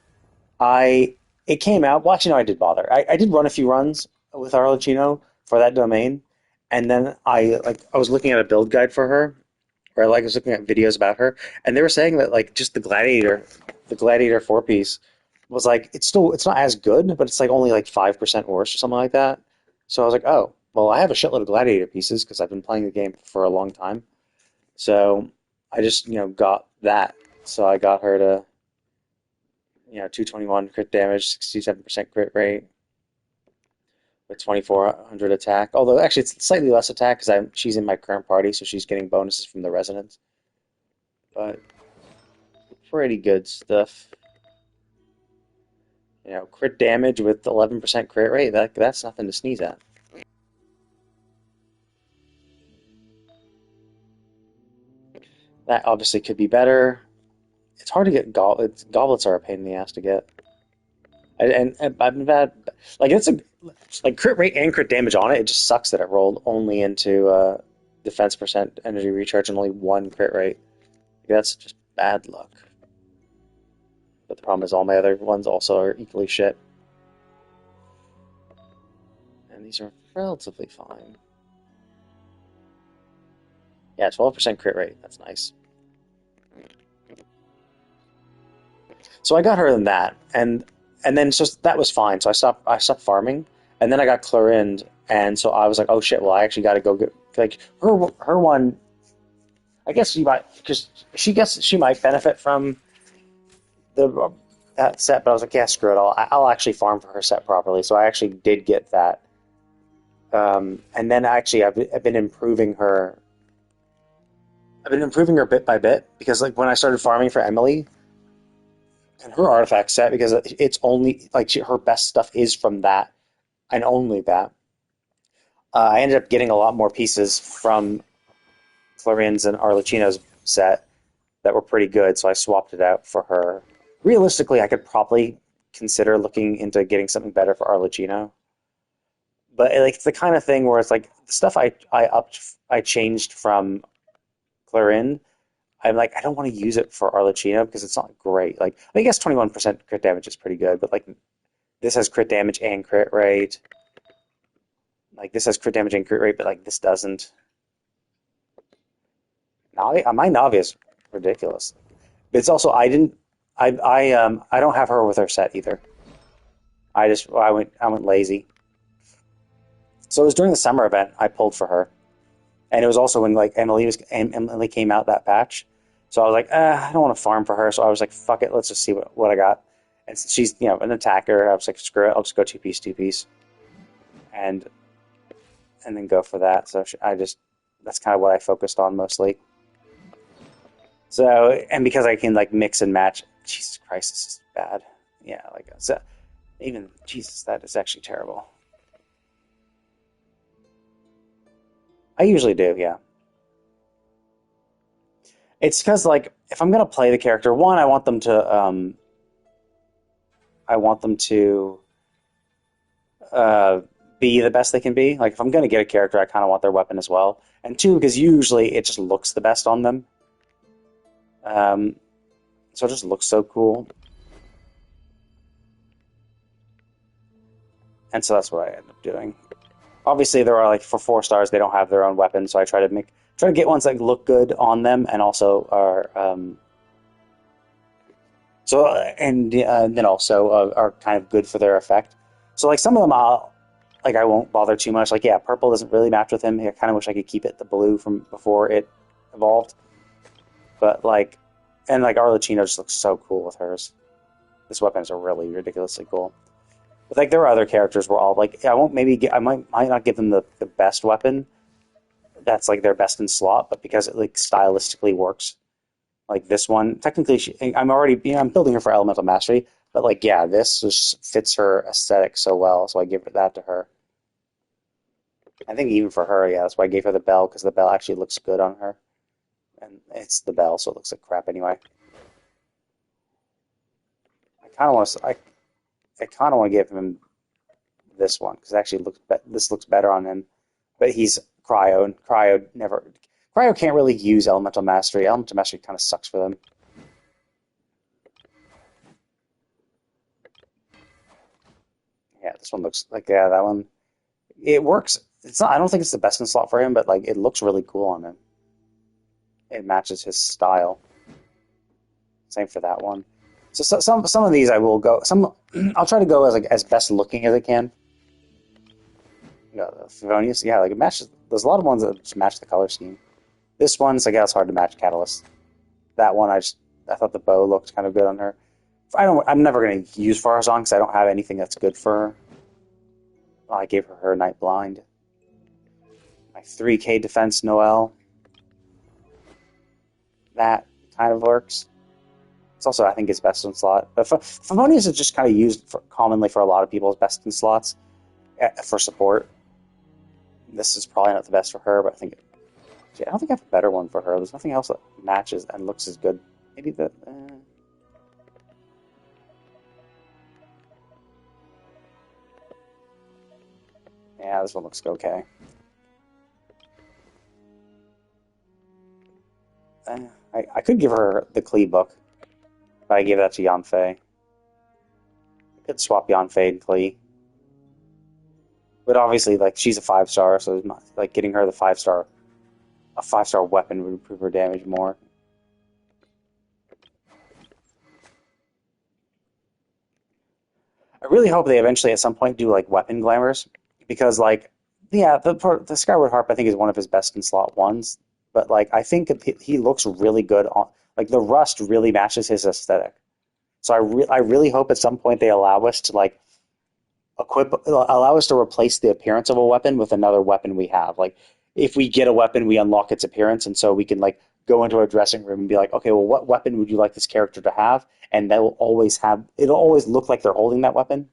it came out. Well, actually, no, I did bother. I did run a few runs with Arlecchino for that domain, and then I was looking at a build guide for her, or I was looking at videos about her, and they were saying that like just the Gladiator 4-piece was like it's not as good, but it's like only like 5% worse or something like that. So I was like, oh, well, I have a shitload of Gladiator pieces because I've been playing the game for a long time. So I just got that. So I got her to 221 crit damage, 67% crit rate, with 2400 attack. Although actually it's slightly less attack because she's in my current party, so she's getting bonuses from the residents. But pretty good stuff. Crit damage with 11% crit rate, that's nothing to sneeze at. That obviously could be better. It's hard to get goblets. Goblets are a pain in the ass to get. And I've bad. Like it's crit rate and crit damage on it. It just sucks that it rolled only into defense percent, energy recharge, and only 1 crit rate. That's just bad luck. But the problem is all my other ones also are equally shit. And these are relatively fine. Yeah, 12% crit rate. That's nice. So I got her in that, and then so that was fine. So I stopped farming, and then I got Clorind, and so I was like, oh shit, well I actually got to go get like her one. I guess she might because she might benefit from that set, but I was like, yeah, screw it. I'll actually farm for her set properly. So I actually did get that, and then actually I've been improving her. I've been improving her bit by bit because like when I started farming for Emily. And her artifact set, because it's only like her best stuff is from that and only that. I ended up getting a lot more pieces from Clorind's and Arlecchino's set that were pretty good, so I swapped it out for her. Realistically, I could probably consider looking into getting something better for Arlecchino. But like it's the kind of thing where it's like the stuff I changed from Clorind. I'm like, I don't want to use it for Arlecchino because it's not great. Like, I guess 21% crit damage is pretty good, but like, this has crit damage and crit rate. Like, this has crit damage and crit rate, but like, this doesn't. My Navi is ridiculous. But it's also I don't have her with her set either. I went lazy. So it was during the summer event I pulled for her. And it was also when like Emily came out that patch, so I was like, I don't want to farm for her. So I was like, fuck it, let's just see what I got. And she's an attacker. I was like, screw it, I'll just go two piece, and then go for that. So that's kind of what I focused on mostly. So, and because I can like mix and match, Jesus Christ, this is bad. Yeah, like so, even Jesus, that is actually terrible. I usually do, yeah. It's because like if I'm gonna play the character, one, I want them to uh, be the best they can be. Like if I'm gonna get a character, I kind of want their weapon as well. And two, because usually it just looks the best on them. So it just looks so cool. And so that's what I end up doing. Obviously, there are like for 4 stars, they don't have their own weapon, so I try to get ones that look good on them and also are then also are kind of good for their effect. So like some of them, I won't bother too much. Like yeah, purple doesn't really match with him. I kind of wish I could keep it the blue from before it evolved. But like, and like Arlecchino just looks so cool with hers. This weapon is really ridiculously cool. But like there are other characters where I'll like I might not give them the best weapon that's like their best in slot, but because it like stylistically works. Like this one, technically, I'm building her for elemental mastery, but like yeah, this just fits her aesthetic so well, so I give that to her. I think even for her, yeah, that's why I gave her the bell because the bell actually looks good on her, and it's the bell, so it looks like crap anyway. I kind of want to give him this one because it actually this looks better on him, but he's Cryo, and Cryo can't really use elemental mastery. Elemental mastery kind of sucks for them. Yeah, this one looks like that one. It works. It's not. I don't think it's the best in slot for him, but like it looks really cool on him. It matches his style. Same for that one. So some of these I will go. I'll try to go as best looking as I can. Favonius, yeah, like it matches. There's a lot of ones that just match the color scheme. This one's like it's hard to match Catalyst. That one I thought the bow looked kind of good on her. I'm never going to use Farazan because I don't have anything that's good for her. Well, I gave her Night Blind. My 3k defense Noelle. That kind of works. It's also, I think, his best in slot. But Favonius is just kind of used commonly for a lot of people as best in slots for support. This is probably not the best for her, but I don't think I have a better one for her. There's nothing else that matches and looks as good. Maybe the... Yeah, this one looks okay. I could give her the Klee book, but I gave that to Yanfei. I could swap Yanfei and Klee. But obviously, like, she's a 5-star, so like getting her a 5-star weapon would improve her damage more. I really hope they eventually at some point do like weapon glamours, because like, yeah, the Skyward Harp I think is one of his best in slot ones, but like I think he looks really good on like the rust really matches his aesthetic. So I really hope at some point they allow us to like allow us to replace the appearance of a weapon with another weapon we have. Like if we get a weapon, we unlock its appearance, and so we can like go into a dressing room and be like, okay, well, what weapon would you like this character to have? And it'll always look like they're holding that weapon.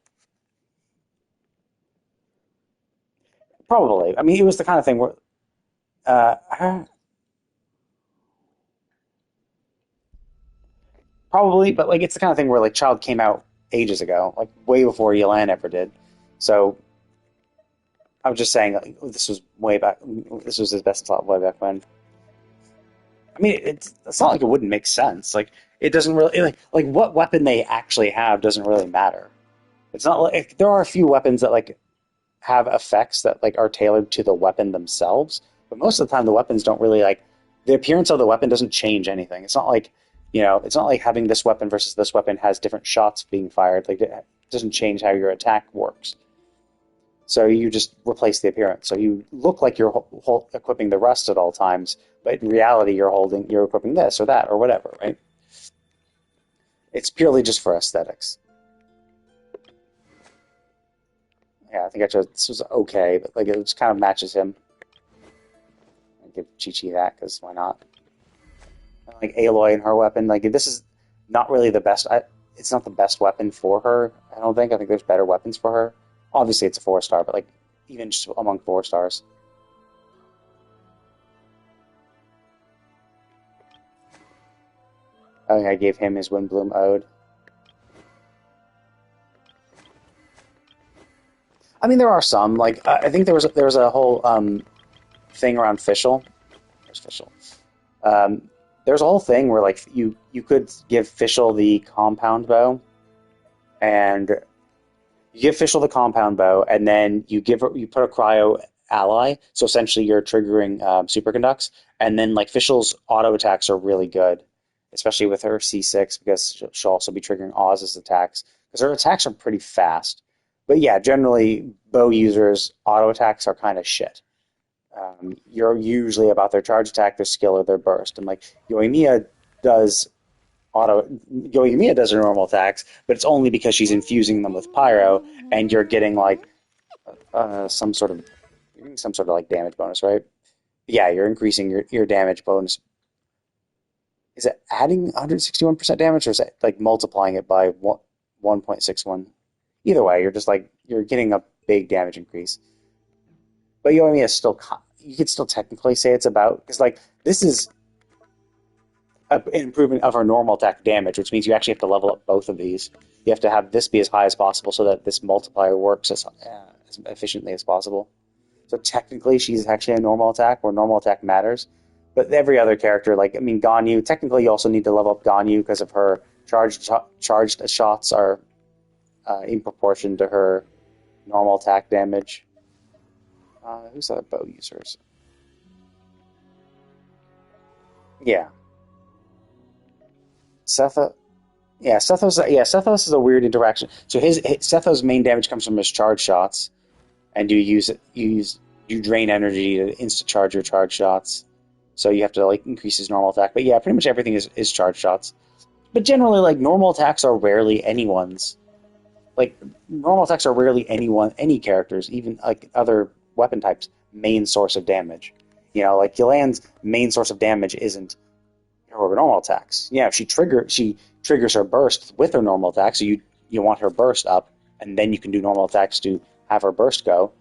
Probably. I mean, it was the kind of thing where probably, but like it's the kind of thing where like Child came out ages ago, like way before Yelan ever did. So I was just saying like, this was way back. This was his best slot way back when. I mean, it's not like it wouldn't make sense. Like it doesn't really like what weapon they actually have doesn't really matter. It's not like there are a few weapons that like have effects that like are tailored to the weapon themselves, but most of the time the weapons don't really like the appearance of the weapon doesn't change anything. It's not like it's not like having this weapon versus this weapon has different shots being fired. Like it doesn't change how your attack works. So you just replace the appearance. So you look like you're equipping the rust at all times, but in reality you're equipping this or that or whatever, right? It's purely just for aesthetics. Yeah, I think this was okay, but like it just kind of matches him. I give Chi-Chi that because why not? Like Aloy and her weapon, like this is not really the best. It's not the best weapon for her. I don't think. I think there's better weapons for her. Obviously, it's a 4-star, but like even just among 4-stars. I think I gave him his Windbloom Ode. I mean, there are some. Like I think there was a whole thing around Fischl. Where's Fischl? There's a whole thing where like you could give Fischl the compound bow, and you give Fischl the compound bow, and then you put a cryo ally. So essentially, you're triggering superconducts, and then like Fischl's auto attacks are really good, especially with her C6 because she'll also be triggering Oz's attacks because her attacks are pretty fast. But yeah, generally bow users auto attacks are kind of shit. You're usually about their charge attack, their skill, or their burst, and like Yoimiya does her normal attacks, but it's only because she's infusing them with pyro, and you're getting like some sort of like damage bonus, right? Yeah, you're increasing your damage bonus. Is it adding 161% damage, or is it like multiplying it by 1.61? Either way, you're getting a big damage increase. But Yoimiya is still, you could still technically say it's about, because like this is an improvement of her normal attack damage, which means you actually have to level up both of these. You have to have this be as high as possible so that this multiplier works as efficiently as possible. So technically, she's actually a normal attack, where normal attack matters. But every other character, like, I mean, Ganyu, technically you also need to level up Ganyu because of her charged shots are in proportion to her normal attack damage. Who's other bow users? Yeah. Sethos is a weird interaction. So Sethos' main damage comes from his charge shots, and you drain energy to insta charge your charge shots. So you have to like increase his normal attack. But yeah, pretty much everything is charge shots. But generally, like normal attacks are rarely anyone's. Like normal attacks are rarely any characters, even like other weapon types, main source of damage. You know, like Gillian's main source of damage isn't her normal attacks. Yeah, she triggers her burst with her normal attack, so you want her burst up, and then you can do normal attacks to have her burst go.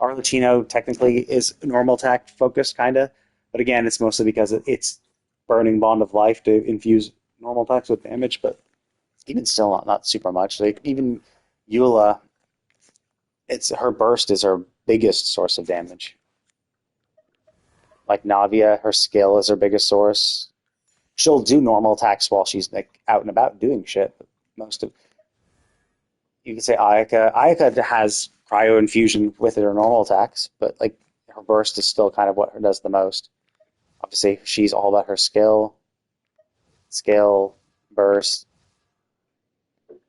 Arlecchino technically is normal attack focused, kinda, but again, it's mostly because it's burning bond of life to infuse normal attacks with damage. But even still, not super much. Like even Eula, her burst is her biggest source of damage. Like Navia, her skill is her biggest source. She'll do normal attacks while she's like out and about doing shit. But you could say Ayaka. Ayaka has cryo infusion with her normal attacks, but like her burst is still kind of what her does the most. Obviously, she's all about her skill, burst.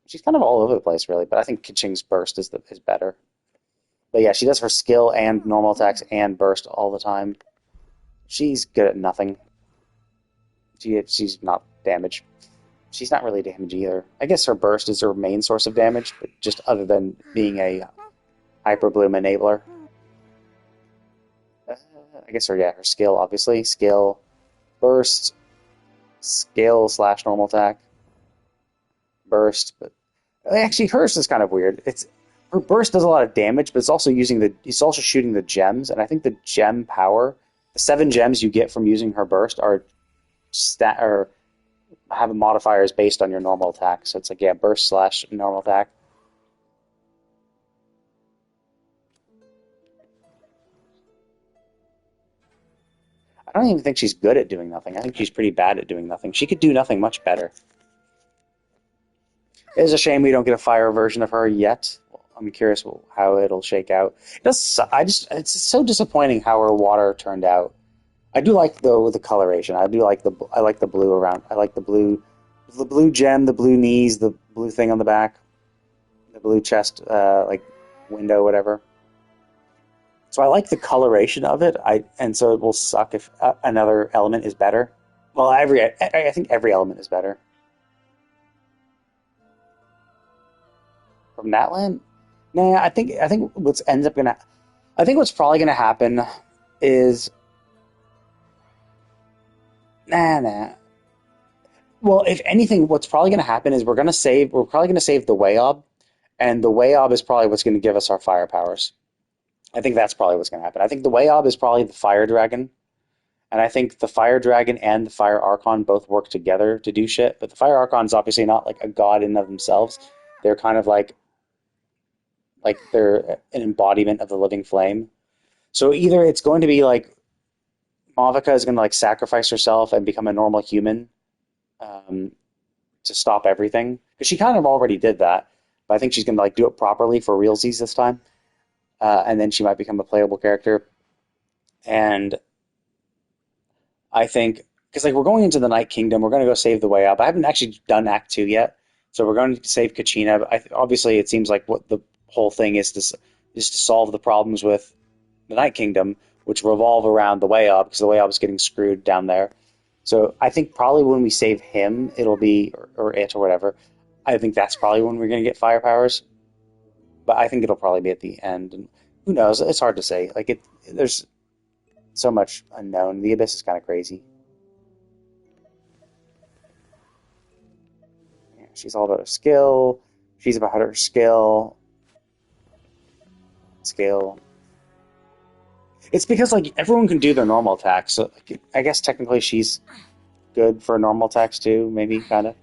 She's kind of all over the place, really. But I think Keqing's burst is better. But yeah, she does her skill and normal attacks and burst all the time. She's good at nothing. She's not damage. She's not really damage either. I guess her burst is her main source of damage, but just other than being a Hyper Bloom enabler. I guess her skill, obviously. Skill, burst, skill / normal attack, burst. But actually, hers is kind of weird. Her burst does a lot of damage, but it's also shooting the gems, and I think the gem power, the 7 gems you get from using her burst are have modifiers based on your normal attack. So it's like, yeah, burst / normal attack. I don't even think she's good at doing nothing. I think she's pretty bad at doing nothing. She could do nothing much better. It is a shame we don't get a fire version of her yet. I'm curious how it'll shake out. It's so disappointing how her water turned out. I do like the coloration. I like the blue around. I like the blue gem, the blue knees, the blue thing on the back, the blue chest, like window, whatever. So I like the coloration of it. And so it will suck if another element is better. Well, I think every element is better. From Natlan? Nah, I think what's probably gonna happen is Nah. Well, if anything, what's probably going to happen is we're probably going to save the Wayob, and the Wayob is probably what's going to give us our fire powers. I think that's probably what's going to happen. I think the Wayob is probably the fire dragon, and I think the fire dragon and the fire archon both work together to do shit. But the fire archon is obviously not like a god in of themselves. They're kind of like they're an embodiment of the living flame. So either it's going to be like Mavica is going to like sacrifice herself and become a normal human to stop everything, because she kind of already did that. But I think she's going to like do it properly for realsies this time, and then she might become a playable character. And I think because like we're going into the Night Kingdom, we're going to go save the way up. I haven't actually done Act 2 yet, so we're going to save Kachina. Obviously, it seems like what the whole thing is to solve the problems with the Night Kingdom, which revolve around the way up, because the way up is getting screwed down there. So I think probably when we save him, it'll be or it or whatever. I think that's probably when we're going to get fire powers. But I think it'll probably be at the end. And who knows? It's hard to say. Like there's so much unknown. The Abyss is kind of crazy. Yeah, she's all about her skill. She's about her skill. Skill. It's because like everyone can do their normal attacks. So like, I guess technically she's good for normal attacks too. Maybe kind of.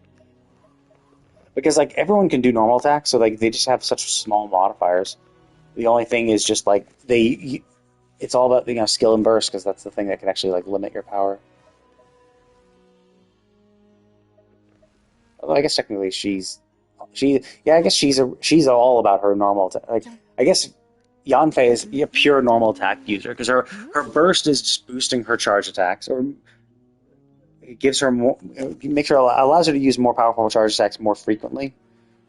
Because like everyone can do normal attacks, so like they just have such small modifiers. The only thing is just like it's all about skill and burst, because that's the thing that can actually like limit your power. Although I guess technically I guess she's all about her normal attack. Like I guess Yanfei is a pure normal attack user, because her burst is just boosting her charge attacks, or it gives her more, allows her to use more powerful charge attacks more frequently.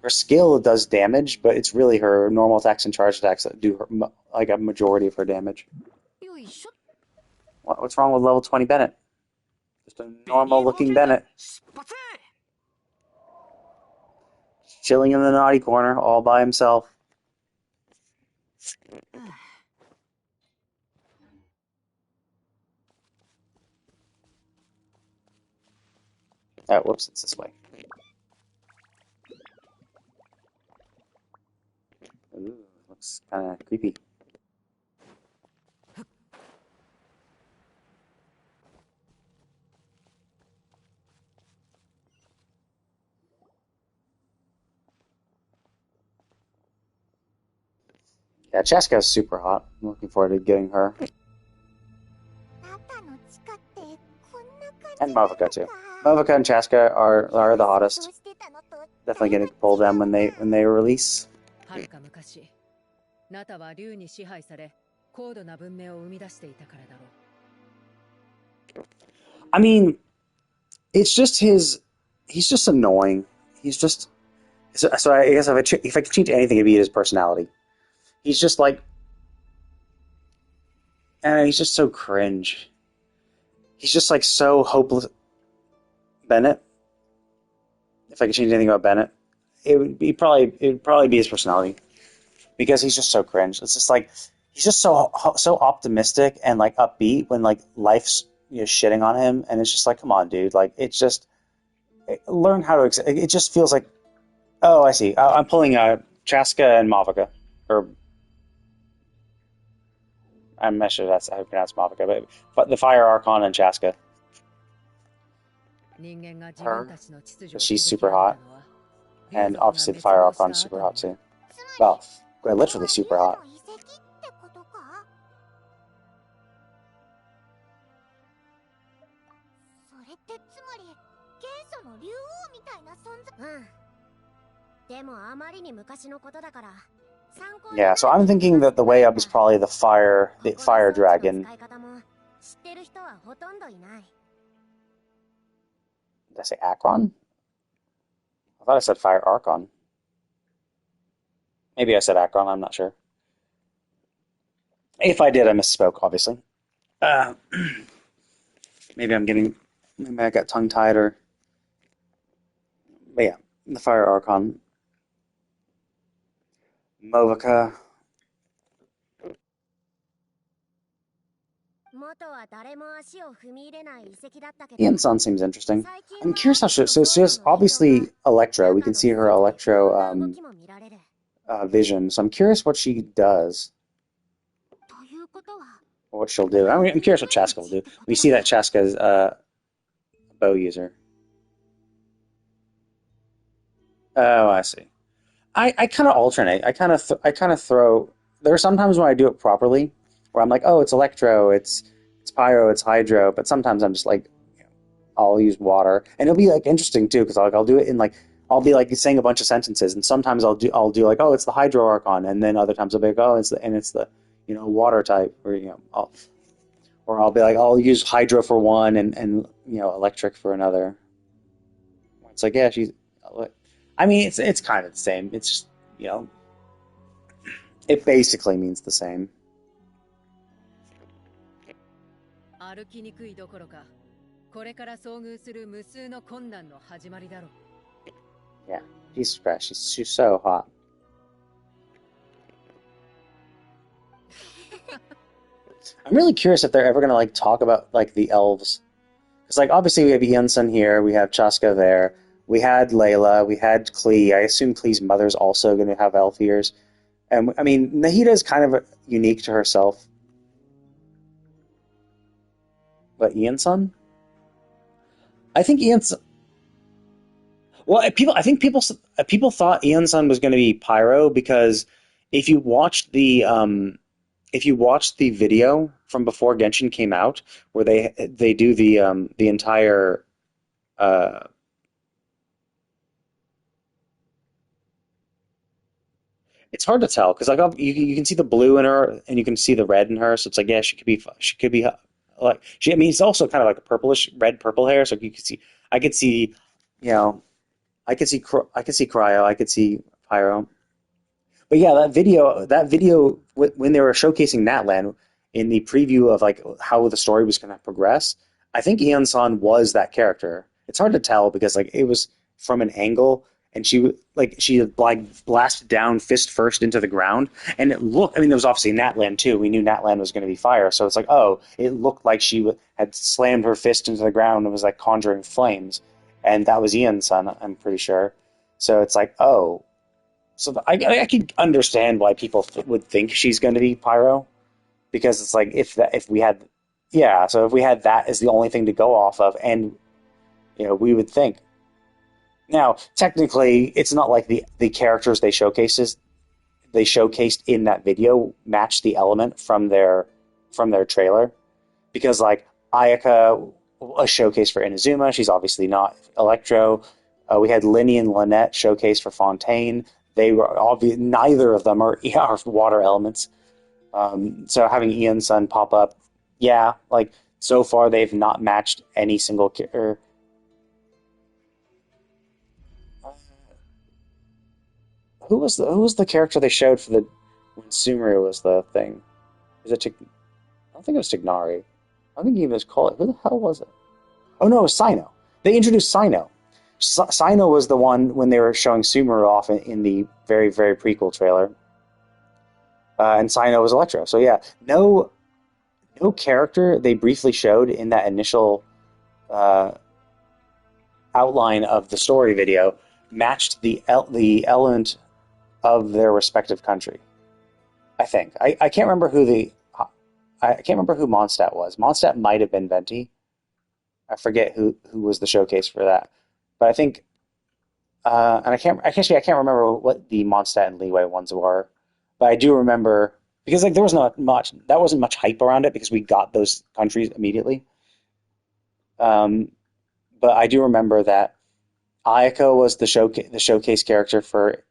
Her skill does damage, but it's really her normal attacks and charge attacks that do like a majority of her damage. What's wrong with level 20 Bennett? Just a normal looking Bennett. Chilling in the naughty corner all by himself. Oh, whoops, it's this way. Ooh, looks kind of creepy. Yeah, Chaska's super hot. I'm looking forward to getting her. And Mavica too. Mavica and Chaska are the hottest. Definitely gonna pull them when they release. I mean, it's just he's just annoying. He's just so I guess if I could change anything, it'd be his personality. He's just like, and he's just so cringe. He's just like so hopeless. Bennett. If I could change anything about Bennett, it would probably be his personality, because he's just so cringe. It's just like he's just so optimistic and like upbeat when like life's shitting on him, and it's just like, come on, dude. Like it's just learn how to. It just feels like, oh, I see. I'm pulling Chaska and Mavica, or I'm not sure that's how you pronounce Mavica, but the Fire Archon and Chaska. Her, she's super hot, and obviously the Fire Archon's super hot too. Well, literally super hot. Yeah, so I'm thinking that the way up is probably the fire dragon. Did I say Akron? I thought I said Fire Archon. Maybe I said Akron, I'm not sure. If I did, I misspoke, obviously. Maybe I got tongue-tied, or... But yeah, the Fire Archon. Movica. Ian Sun seems interesting. I'm curious how she has obviously Electro. We can see her Electro vision. So I'm curious what she does. Or what she'll do. I'm curious what Chaska will do. We see that Chaska is a bow user. Oh, I see. I kind of alternate. I kind of throw. There are sometimes when I do it properly, where I'm like, oh, it's Electro, it's Pyro, it's Hydro. But sometimes I'm just like, I'll use water, and it'll be like interesting too, because I'll do it in like I'll be like saying a bunch of sentences, and sometimes I'll do like, oh, it's the Hydro Archon, and then other times I'll be like, oh, it's the water type, or I'll be like, I'll use Hydro for one, and electric for another. It's like, yeah, she's. I mean, it's kind of the same. It's just it basically means the same. 歩きにくいどころか、これから遭遇する無数の困難の始まりだろう。Yeah, Jesus Christ, she's so hot. I'm really curious if they're ever gonna like talk about like the elves, because like obviously we have Iansun here, we have Chaska there, we had Layla, we had Klee. I assume Klee's mother's also gonna have elf ears, and I mean Nahida is kind of unique to herself. But Iansun? I think Iansun. Well, I think people thought Iansun was going to be Pyro because if you watched the video from before Genshin came out, where they do the entire it's hard to tell because like you can see the blue in her and you can see the red in her, so it's like, yeah, she could be like she. I mean, it's also kind of like a purplish purple hair, so you could see. I could see, I could see Cryo, I could see Pyro. But yeah, that video when they were showcasing Natlan in the preview of like how the story was going to progress, I think Iansun was that character. It's hard to tell because like it was from an angle, and she blasted down fist first into the ground, and it looked. I mean, there was obviously Natlan too. We knew Natlan was going to be fire, so it's like, oh, it looked like she had slammed her fist into the ground and was like conjuring flames, and that was Iansun, I'm pretty sure. So it's like, oh. So I could understand why people would think she's going to be Pyro, because it's like if we had that as the only thing to go off of, and we would think. Now, technically, it's not like the characters they showcased in that video matched the element from their trailer, because like Ayaka, a showcase for Inazuma, she's obviously not Electro. We had Linny and Lynette showcase for Fontaine. They were obvious. Neither of them are water elements. So having Iansun pop up, yeah, like so far they've not matched any single character. Who was the character they showed for when Sumeru was the thing? Is it? I don't think it was Tignari. I think he was called. Who the hell was it? Oh no, it was Sino. They introduced Sino. Sino was the one when they were showing Sumeru off in the very, very prequel trailer. And Sino was Electro. So yeah, no character they briefly showed in that initial outline of the story video matched the element of their respective country. I think. I can't remember who Mondstadt was. Mondstadt might have been Venti. I forget who was the showcase for that. But I think, and I can't remember what the Mondstadt and Leeway ones were, but I do remember because like there was that wasn't much hype around it because we got those countries immediately. But I do remember that Ayaka was the showcase character for.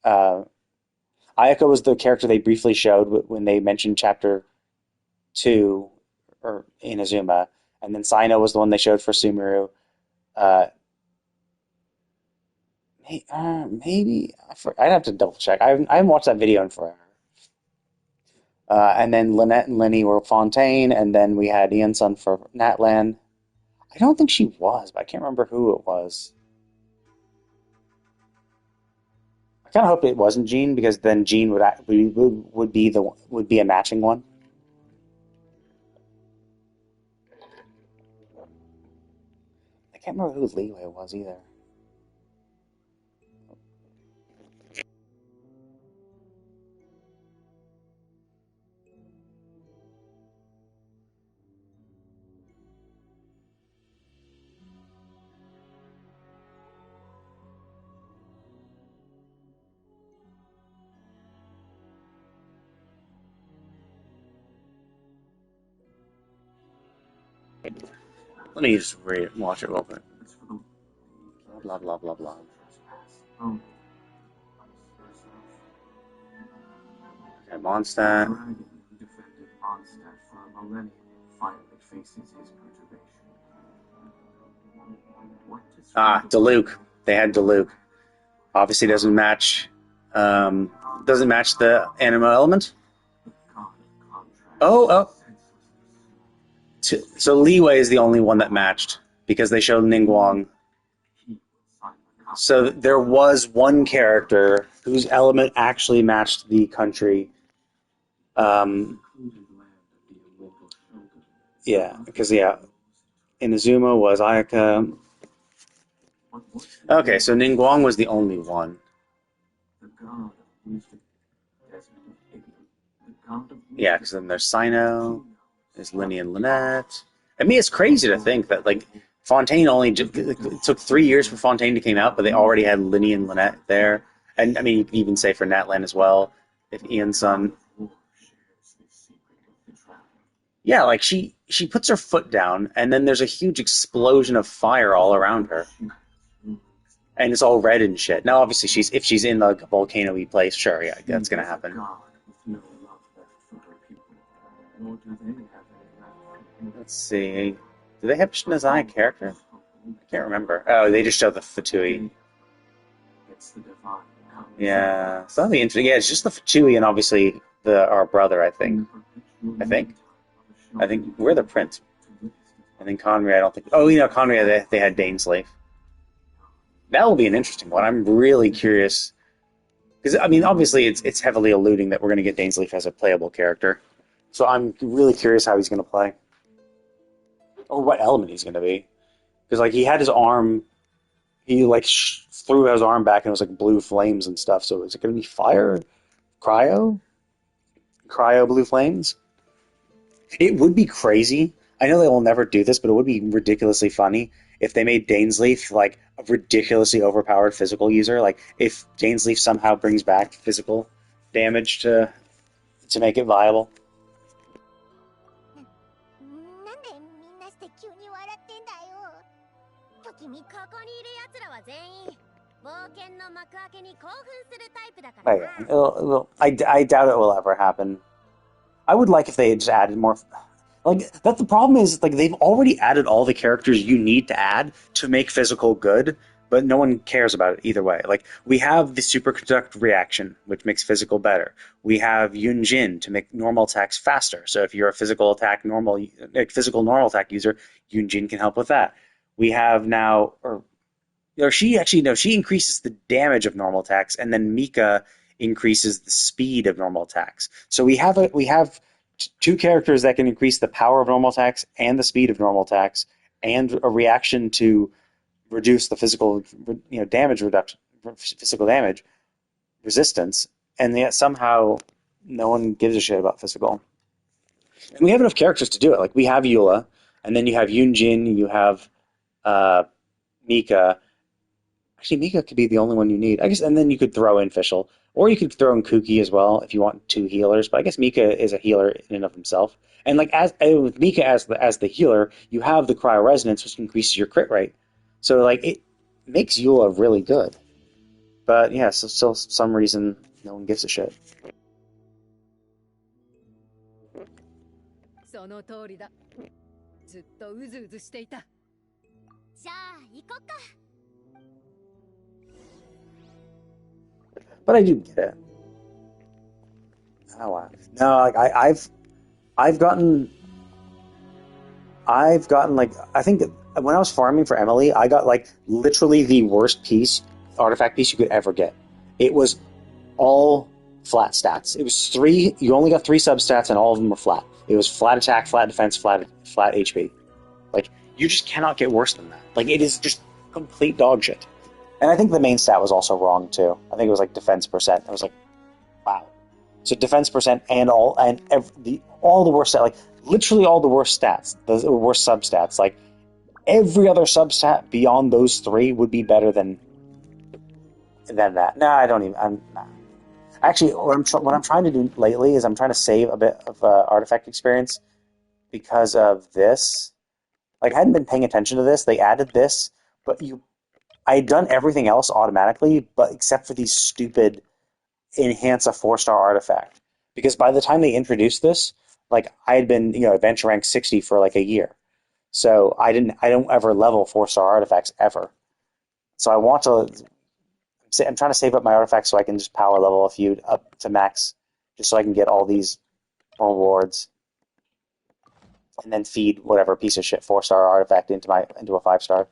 Ayaka was the character they briefly showed when they mentioned Chapter 2 or Inazuma, and then Sino was the one they showed for Sumeru. Maybe I'd have to double check. I haven't watched that video in forever. And then Lynette and Lenny were Fontaine, and then we had Iansun for Natlan. I don't think she was, but I can't remember who it was. I kind of hope it wasn't Jean, because then Jean would be a matching one. can't remember who Leeway was either. Let me just watch it real quick. Blah, blah, blah, blah. Okay, Mondstadt. Ah, Diluc. They had Diluc. Obviously doesn't match the anima element. Oh. So Leeway is the only one that matched because they showed Ningguang. So there was one character whose element actually matched the country. Because Inazuma was Ayaka. Okay, so Ningguang was the only one. Yeah, because then there's Sino, there's Linny and Lynette. I mean, it's crazy to think that, like, Fontaine it took 3 years for Fontaine to come out, but they already had Linny and Lynette there. And, I mean, you can even say for Natlan as well, if Ian's son. Yeah, like, she puts her foot down, and then there's a huge explosion of fire all around her. And it's all red and shit. Now, obviously, if she's in the volcano-y place, sure, yeah, that's gonna happen. Let's see. Do they have Shinazai character? I can't remember. Oh, they just show the Fatui. Yeah, so that'll be interesting. Yeah, it's just the Fatui and obviously our brother, I think. I think we're the prince. I think Conry, I don't think. Oh, Conry, they had Dainsleif. That will be an interesting one. I'm really curious. Because, I mean, obviously, it's heavily alluding that we're going to get Dainsleif as a playable character. So I'm really curious how he's going to play. Or what element he's going to be. Because, like, he had his arm... He, like, threw his arm back and it was, like, blue flames and stuff. So is it going to be fire? Cryo? Cryo blue flames? It would be crazy. I know they will never do this, but it would be ridiculously funny if they made Dainsleif, like, a ridiculously overpowered physical user. Like, if Dainsleif somehow brings back physical damage to make it viable. I doubt it will ever happen. I would like if they had just added more... Like, that's the problem is, like, they've already added all the characters you need to add to make physical good, but no one cares about it either way. Like, we have the superconduct reaction, which makes physical better. We have Yunjin to make normal attacks faster. So if you're a physical normal attack user, Yunjin can help with that. We have now, she increases the damage of normal attacks, and then Mika increases the speed of normal attacks. So we have two characters that can increase the power of normal attacks and the speed of normal attacks, and a reaction to reduce the physical damage resistance, and yet somehow no one gives a shit about physical. And we have enough characters to do it. Like, we have Eula, and then you have Yunjin, you have Mika. Actually, Mika could be the only one you need, I guess, and then you could throw in Fischl. Or you could throw in Kuki as well if you want two healers, but I guess Mika is a healer in and of himself. And like with Mika as the healer, you have the cryo resonance, which increases your crit rate. So like it makes Eula really good. But yeah, so still some reason no one gives a shit. But I do get it. Oh wow. No, like I've gotten like, I think when I was farming for Emily, I got like literally the worst artifact piece you could ever get. It was all flat stats. It was you only got 3 substats and all of them were flat. It was flat attack, flat defense, flat HP. Like, you just cannot get worse than that. Like, it is just complete dog shit. And I think the main stat was also wrong, too. I think it was, like, defense percent. I was like, wow. So defense percent and all the worst stats, like, literally all the worst stats, the worst substats, like, every other substat beyond those three would be better than that. Nah, I don't even, nah. Actually, what I'm trying to do lately is I'm trying to save a bit of artifact experience because of this. Like, I hadn't been paying attention to this. They added this, but I had done everything else automatically, but except for these stupid enhance a 4-star artifact. Because by the time they introduced this, like, I had been, adventure rank 60 for like a year. So I don't ever level 4-star artifacts ever. So I'm trying to save up my artifacts so I can just power level a few up to max, just so I can get all these rewards, and then feed whatever piece of shit 4-star artifact into a 5-star.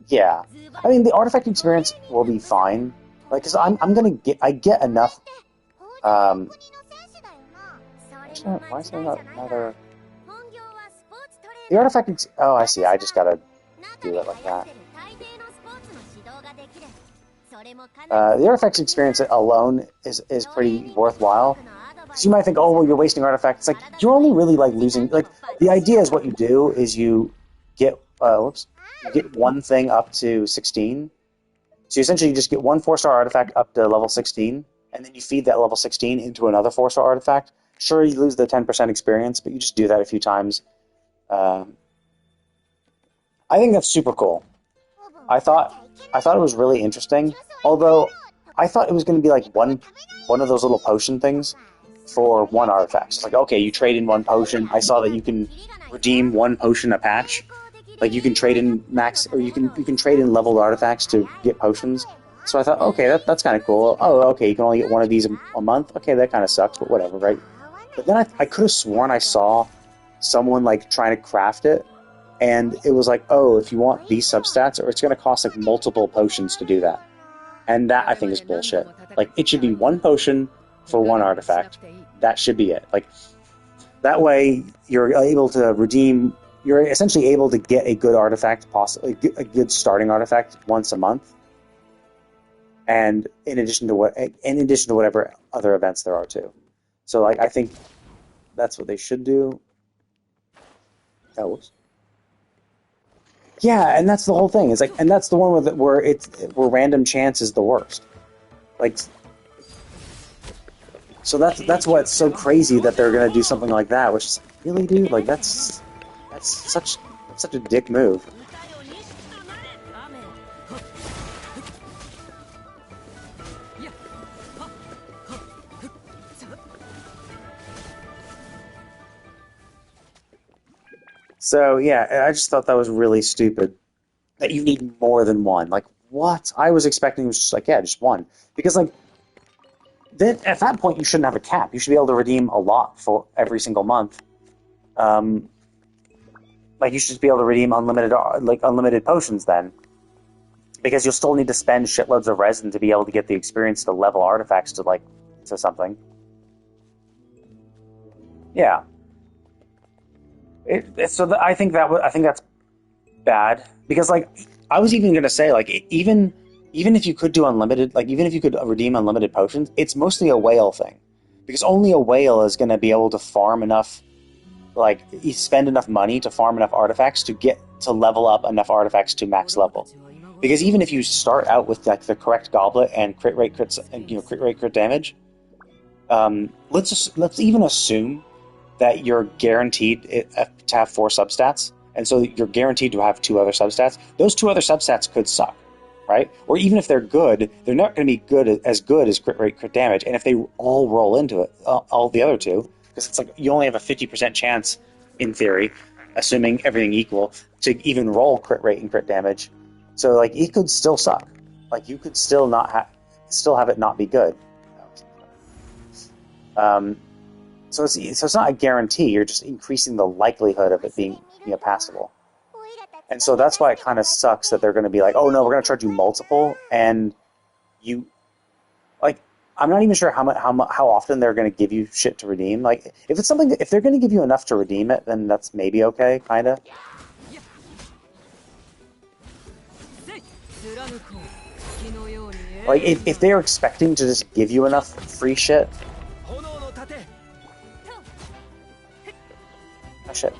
Yeah, I mean the artifact experience will be fine, like because I get enough. Why is there not another? The artifact. Oh, I see. I just gotta do it like that. The artifacts experience alone is pretty worthwhile. Because you might think, oh, well, you're wasting artifacts. It's like, you're only really, like, losing... Like, the idea is what you do is you get... you get one thing up to 16. So you essentially just get one 4-star artifact up to level 16, and then you feed that level 16 into another 4-star artifact. Sure, you lose the 10% experience, but you just do that a few times. I think that's super cool. I thought it was really interesting, although I thought it was going to be like one of those little potion things for one artifact. It's like, okay, you trade in one potion. I saw that you can redeem one potion a patch. Like, you can trade in max, or you can trade in leveled artifacts to get potions. So I thought, okay, that's kind of cool. Oh, okay, you can only get one of these a month. Okay, that kind of sucks, but whatever, right? But then I could have sworn I saw someone, like, trying to craft it, and it was like, oh, if you want these substats, or it's going to cost, like, multiple potions to do that. And that, I think, is bullshit. Like, it should be one potion for one artifact. That should be it. Like, that way, you're able to redeem... You're essentially able to get a good artifact, possibly a good starting artifact, once a month. And in addition to whatever other events there are, too. So, like, I think that's what they should do. Oh, whoops. Yeah, and that's the whole thing. It's like, and that's the one where random chance is the worst. Like, so that's what's so crazy that they're gonna do something like that. Which is, really, dude, like that's such a dick move. So, yeah, I just thought that was really stupid. That you need more than one. Like, what? I was expecting it was just like, yeah, just one. Because, like, then at that point, you shouldn't have a cap. You should be able to redeem a lot for every single month. Like, you should just be able to redeem unlimited potions then. Because you'll still need to spend shitloads of resin to be able to get the experience to level artifacts to something. Yeah. I think that's bad, because, like, I was even gonna say, like, even if you could do unlimited, like, even if you could redeem unlimited potions, it's mostly a whale thing, because only a whale is gonna be able to farm enough, like, you spend enough money to farm enough artifacts to level up enough artifacts to max level. Because even if you start out with, like, the correct goblet and crit rate crit damage, let's even assume that you're guaranteed to have 4 substats, and so you're guaranteed to have 2 other substats. Those 2 other substats could suck, right? Or even if they're good, they're not going to be good as crit rate, crit damage. And if they all roll into it, all the other 2, because it's like you only have a 50% chance, in theory, assuming everything equal, to even roll crit rate and crit damage. So, like, it could still suck. Like, you could still have it not be good. So it's not a guarantee. You're just increasing the likelihood of it being passable. And so that's why it kind of sucks that they're going to be like, oh no, we're going to charge you multiple, and you, like, I'm not even sure how often they're going to give you shit to redeem. Like, if it's something, if they're going to give you enough to redeem it, then that's maybe okay, kind of. Like, if they're expecting to just give you enough free shit. Oh shit.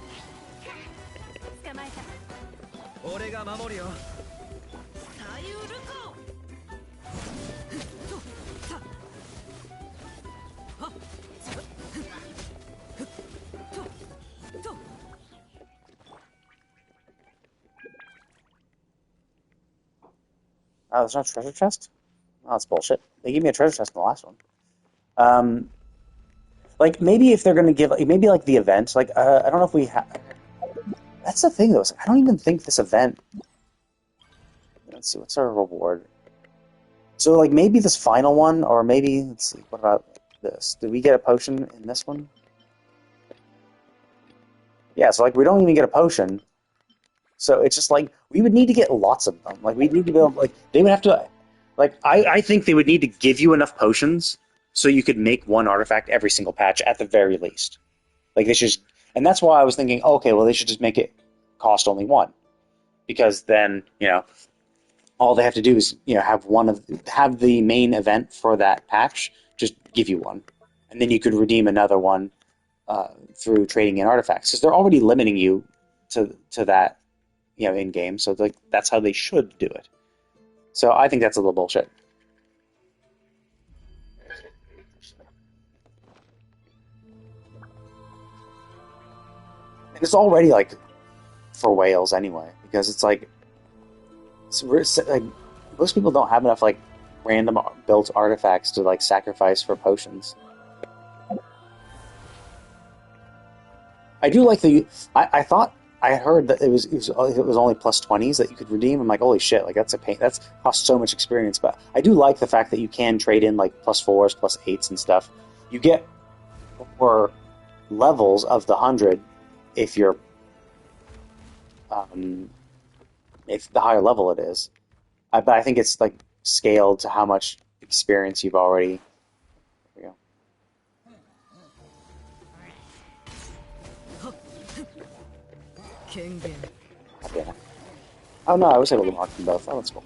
Oh, there's no treasure chest? Oh, that's bullshit. They gave me a treasure chest in the last one. Like, maybe if they're going to give, maybe like the event, like, I don't know if we have, that's the thing though, I don't even think this event, let's see, what's our reward? So, like, maybe this final one, or maybe, let's see, what about this? Did we get a potion in this one? Yeah, so, like, we don't even get a potion. So it's just like, we would need to get lots of them. Like, we'd need to be able, like, they would have to, like, I think they would need to give you enough potions so you could make one artifact every single patch at the very least. Like, they should just, and that's why I was thinking, okay, well, they should just make it cost only one. Because then, you know, all they have to do is, you know, have the main event for that patch just give you one. And then you could redeem another one through trading in artifacts. Because they're already limiting you to that, you know, in game. So like that's how they should do it. So I think that's a little bullshit. And it's already like for whales anyway, because it's like most people don't have enough like random built artifacts to like sacrifice for potions. I do like I thought I heard that it was only plus 20s that you could redeem. I'm like, holy shit, like that's a pain. That's cost so much experience. But I do like the fact that you can trade in like plus 4s, plus 8s and stuff. You get more levels of the 100 if you're if the higher level it is. But I think it's like scaled to how much experience you've already. There we go. Yeah. Oh no, I was able to mark them both. Oh, that's cool.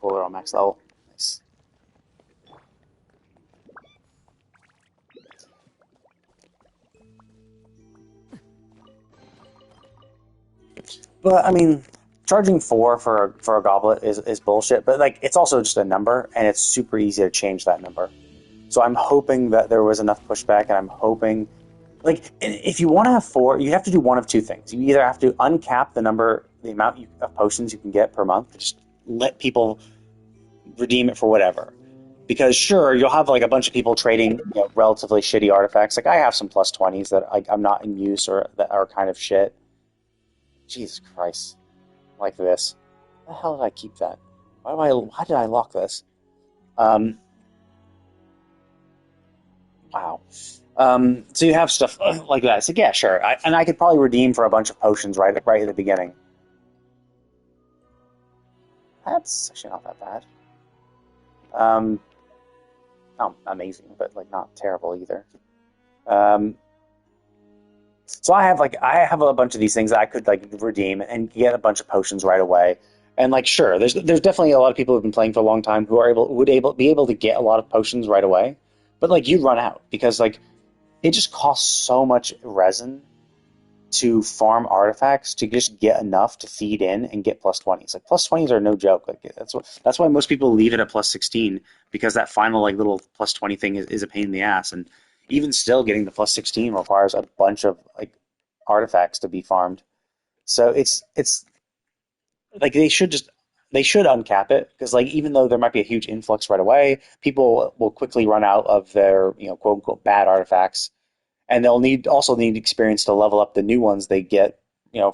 Cool, they're all max level. Nice. But I mean, charging 4 for a goblet is bullshit. But like, it's also just a number, and it's super easy to change that number. So I'm hoping that there was enough pushback, and I'm hoping, like, if you want to have 4, you have to do one of two things. You either have to uncap the amount of potions you can get per month, just let people redeem it for whatever. Because sure, you'll have like a bunch of people trading, you know, relatively shitty artifacts. Like I have some plus 20s that I'm not in use or that are kind of shit. Jesus Christ, like this. How the hell did I keep that? Why did I lock this? Wow. So you have stuff like that. So yeah, sure. And I could probably redeem for a bunch of potions right at the beginning. That's actually not that bad. Not amazing, but like not terrible either. So I have a bunch of these things that I could like redeem and get a bunch of potions right away. And like sure, there's definitely a lot of people who've been playing for a long time who would be able to get a lot of potions right away. But like you'd run out because like it just costs so much resin to farm artifacts to just get enough to feed in and get plus 20s. Like plus 20s are no joke. Like that's why most people leave it at plus 16 because that final like little plus 20 thing is a pain in the ass. And even still, getting the plus 16 requires a bunch of like artifacts to be farmed. So it's like they should uncap it because like even though there might be a huge influx right away, people will quickly run out of their quote unquote bad artifacts. and they'll need experience to level up the new ones they get,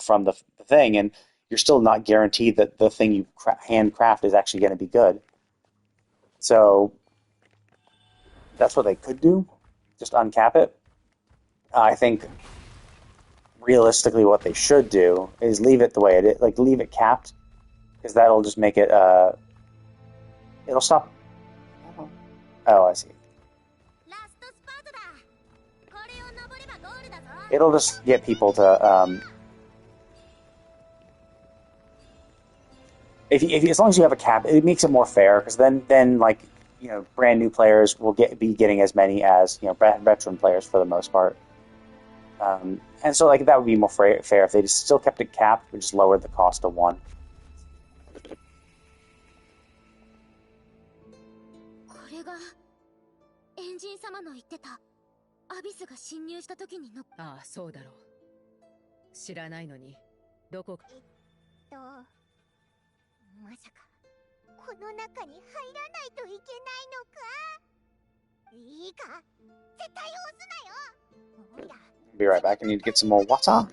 from the thing, and you're still not guaranteed that the thing you handcraft is actually going to be good. So that's what they could do, just uncap it. I think realistically, what they should do is leave it the way it is, like leave it capped, because that'll just make it. It'll stop. Oh, I see. It'll just get people to. If as long as you have a cap, it makes it more fair, because then like brand new players will be getting as many as veteran players for the most part. And so like that would be more fair if they just still kept it capped, but just lowered the cost to 1. これがエンジン様の言ってたアビスが侵入した時にの。ああ、そうだろう。知らないのにどこか。まさかこの中に入らないといけないのか。いいか、絶対押すなよ。 Be right back. I need to get some more water.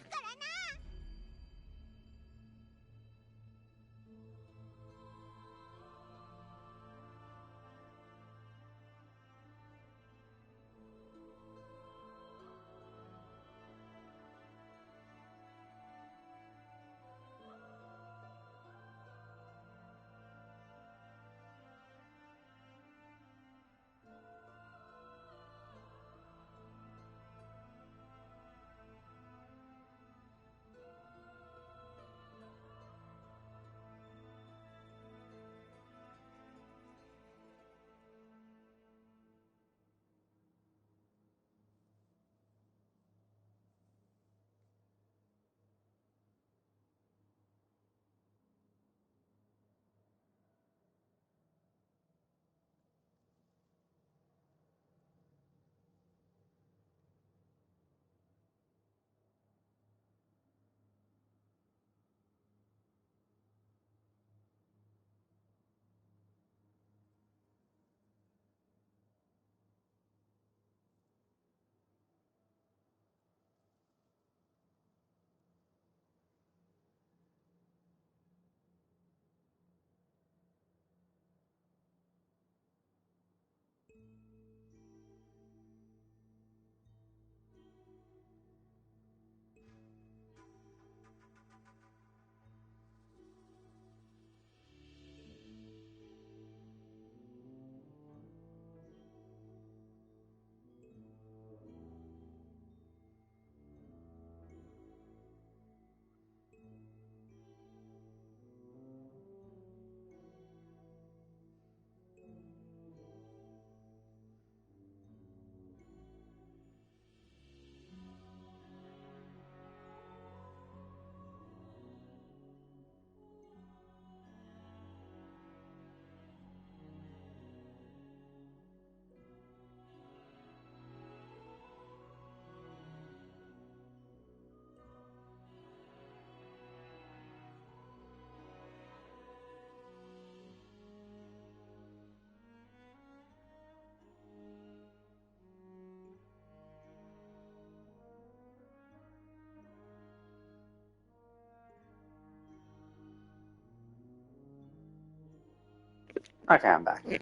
Okay, I'm back. Mm.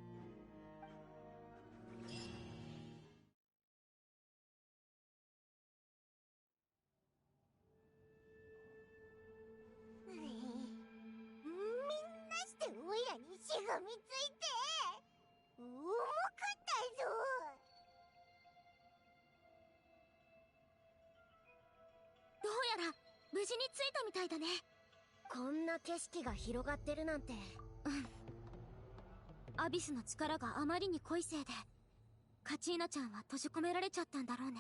アビスの力があまりに濃いせいでカチーナちゃんは閉じ込められちゃったんだろうね。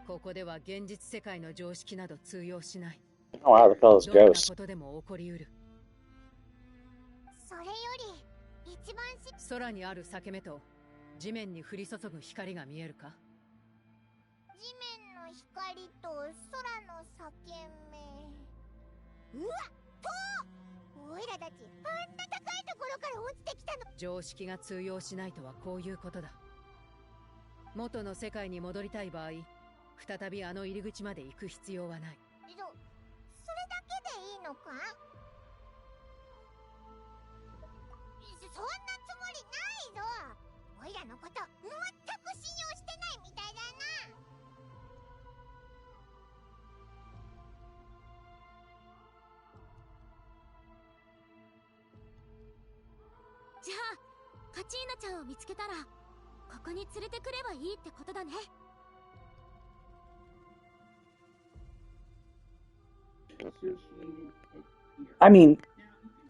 ここでは現実世界の常識など通用しない。Oh wow, look at all those どんな ghosts. ことでも起こりうる。それより一番空にある裂け目と地面に降り注ぐ光が見えるか？地面の光と空の裂け目。うわっとおいらたちあんな高いところから落ちてきたの。常識が通用しないとはこういうことだ。元の世界に戻りたい場合、再びあの入り口まで行く必要はない。それだけでいいのか？そんなつもりないぞ。おいらのこと全く信用してないみたいだな。じゃあカチーナちゃんを見つけたらここに連れてくればいいってことだね。I mean,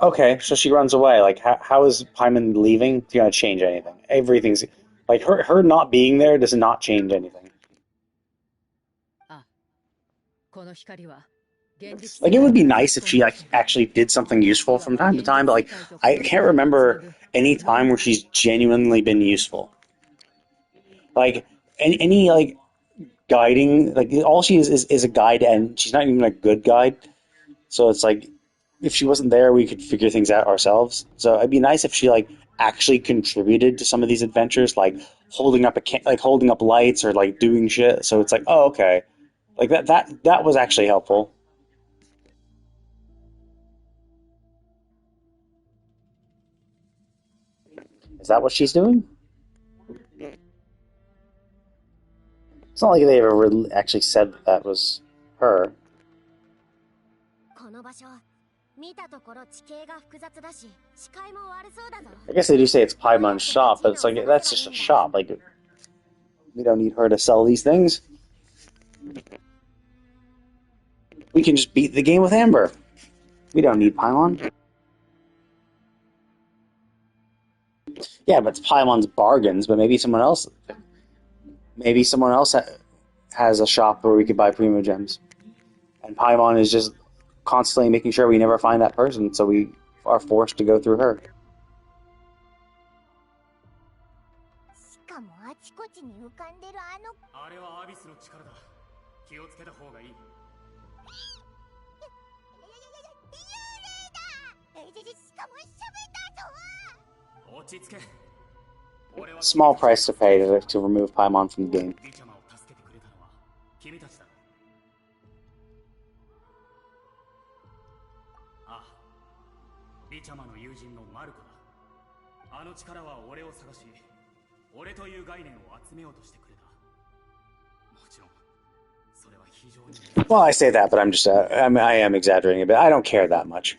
okay, so she runs away. Like, how is Paimon leaving gonna change anything? Everything's like her not being there does not change anything. この光は現実 Like, it would be nice if she like actually did something useful from time to time, but like I can't remember any time where she's genuinely been useful. Like any like guiding, like all she is a guide, and she's not even a good guide. So it's like if she wasn't there, we could figure things out ourselves. So it'd be nice if she like actually contributed to some of these adventures, like holding up holding up lights or like doing shit. So it's like, oh, okay, like that was actually helpful. Is that what she's doing? It's not like they ever really actually said that was her. この場所見たところ地形が複雑だし視界も悪そうだぞ。 I guess they do say it's Paimon's shop, but it's like that's just a shop. Like we don't need her to sell these things. We can just beat the game with Amber. We don't need Paimon. Yeah, but it's Paimon's bargains. But maybe someone else has a shop where we could buy Primo Gems, and Paimon is just constantly making sure we never find that person, so we are forced to go through her. しかもあちこちに浮かんでるあれはアビスの力だ。気をつけた方がいい。幽霊だ。しかも喋ったぞ。落ち着け。 Small price to pay to remove Paimon from the game. ビチャマを助けてくれたのは君たちだ。ああ、ビチャマの友人のマルコだ。あの力は俺を探し、俺という概念を集めようとしてくれた。もちろん、それは非常に。Well, I say that, but I am exaggerating a bit. I don't care that much.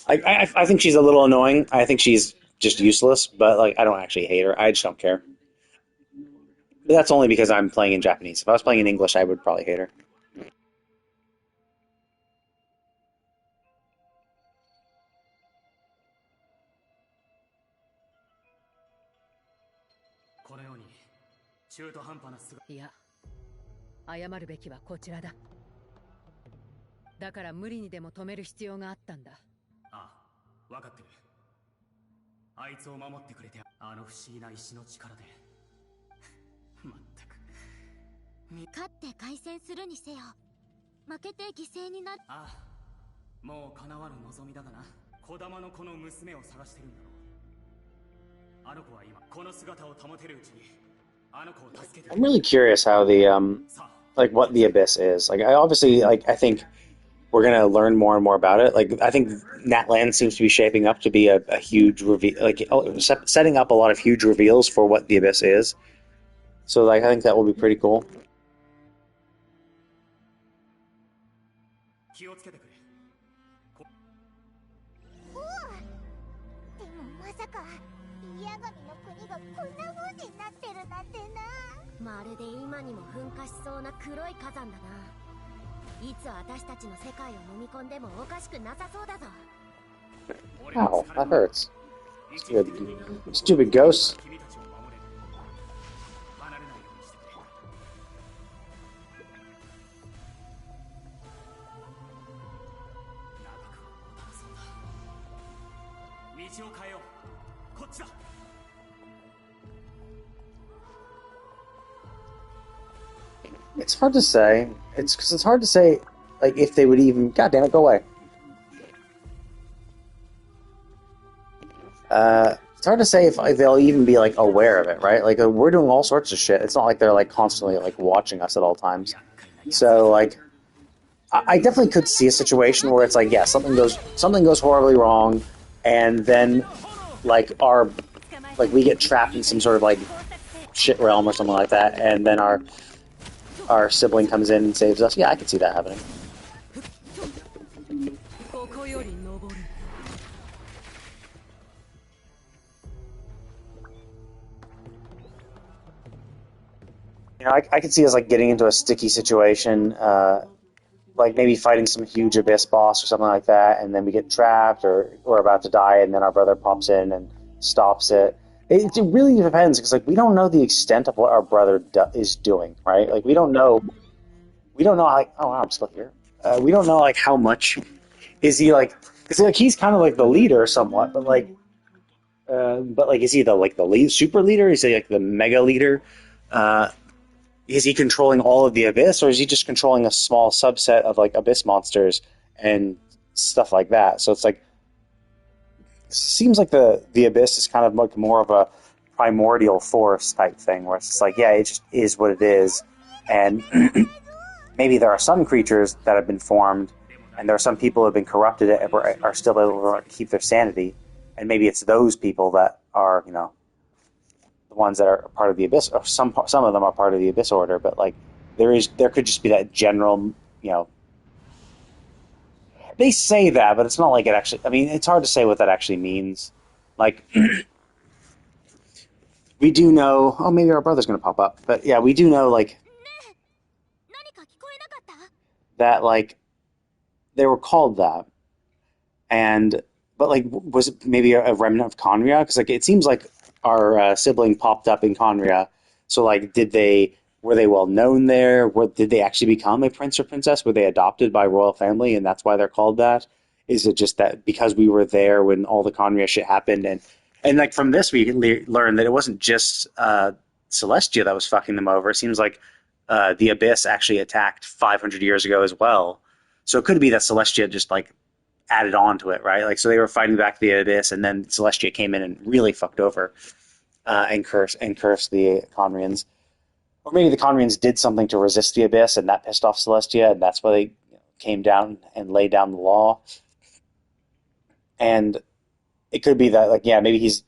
I think she's a little annoying. I think she's just useless, but like I don't actually hate her. I just don't care. But that's only because I'm playing in Japanese. If I was playing in English, I would probably hate her. このように中途半端な姿。いや、謝るべきはこちらだ。だから無理にでも止める必要があったんだ。ああ、分かってる。あいつを守ってくれて、あの不思議な石の力で。まったく。勝って開戦するにせよ負けて犠牲になる。ああ、もう叶わぬ望みだがな。児玉の子の娘を探してるんだろう。あの子は今この姿を保てるうちにあの子を助けて。 I'm really curious how the like what the abyss is. Like I think we're gonna learn more and more about it. Like I think Natlan seems to be shaping up to be a huge reveal, like setting up a lot of huge reveals for what the abyss is. So like I think that will be pretty cool. 気をつけてくれ。おお。でもまさか八神の国がこんな風になってるなんてな。まるで今にも噴火しそうな黒い火山だな。いつ私たちの世界を飲み込んでもおかしくなさそうだぞ。 Ow, that hurts. Stupid ghosts. 君たちを守れる。離れないようにしてくれ。を変えよう。こっちだ。It's hard to say. It's because it's hard to say, like, if they would even. God damn it, go away. It's hard to say if they'll even be like aware of it, right? Like we're doing all sorts of shit. It's not like they're like constantly like watching us at all times. So like, I definitely could see a situation where it's like, yeah, something goes horribly wrong, and then like we get trapped in some sort of like shit realm or something like that, and then our sibling comes in and saves us. Yeah, I could see that happening. You know, I could see us like getting into a sticky situation, like maybe fighting some huge abyss boss or something like that, and then we get trapped or we're about to die, and then our brother pops in and stops it. It really depends because like we don't know the extent of what our brother is doing, right? Like we don't know like oh wow, I'm still here. We don't know like how much is he like because like he's kind of like the leader somewhat, but like is he the lead super leader? Is he like the mega leader? Is he controlling all of the abyss, or is he just controlling a small subset of like abyss monsters and stuff like that? So it's like it seems like the abyss is kind of like more of a primordial force type thing, where it's just like yeah, it just is what it is, and maybe there are some creatures that have been formed, and there are some people who have been corrupted and are still able to keep their sanity, and maybe it's those people that are the ones that are part of the abyss, or some of them are part of the abyss order, but like there could just be that general, they say that, but it's not like it actually. I mean, it's hard to say what that actually means. Like we do know. Oh, maybe our brother's going to pop up, but yeah, we do know like that like they were called that, but like was it maybe a remnant of Conria? Because like it seems like our sibling popped up in Conria. So like, were they well known there? Did they actually become a prince or princess? Were they adopted by royal family, and that's why they're called that? Is it just that because we were there when all the Conria shit happened, and like from this we learned that it wasn't just Celestia that was fucking them over. It seems like the Abyss actually attacked 500 years ago as well. So it could be that Celestia just like added on to it, right? Like, so they were fighting back the Abyss, and then Celestia came in and really fucked over and cursed the Conrians. Or maybe the Conrians did something to resist the Abyss, and that pissed off Celestia, and that's why they came down and laid down the law. And it could be that, like, yeah, maybe he's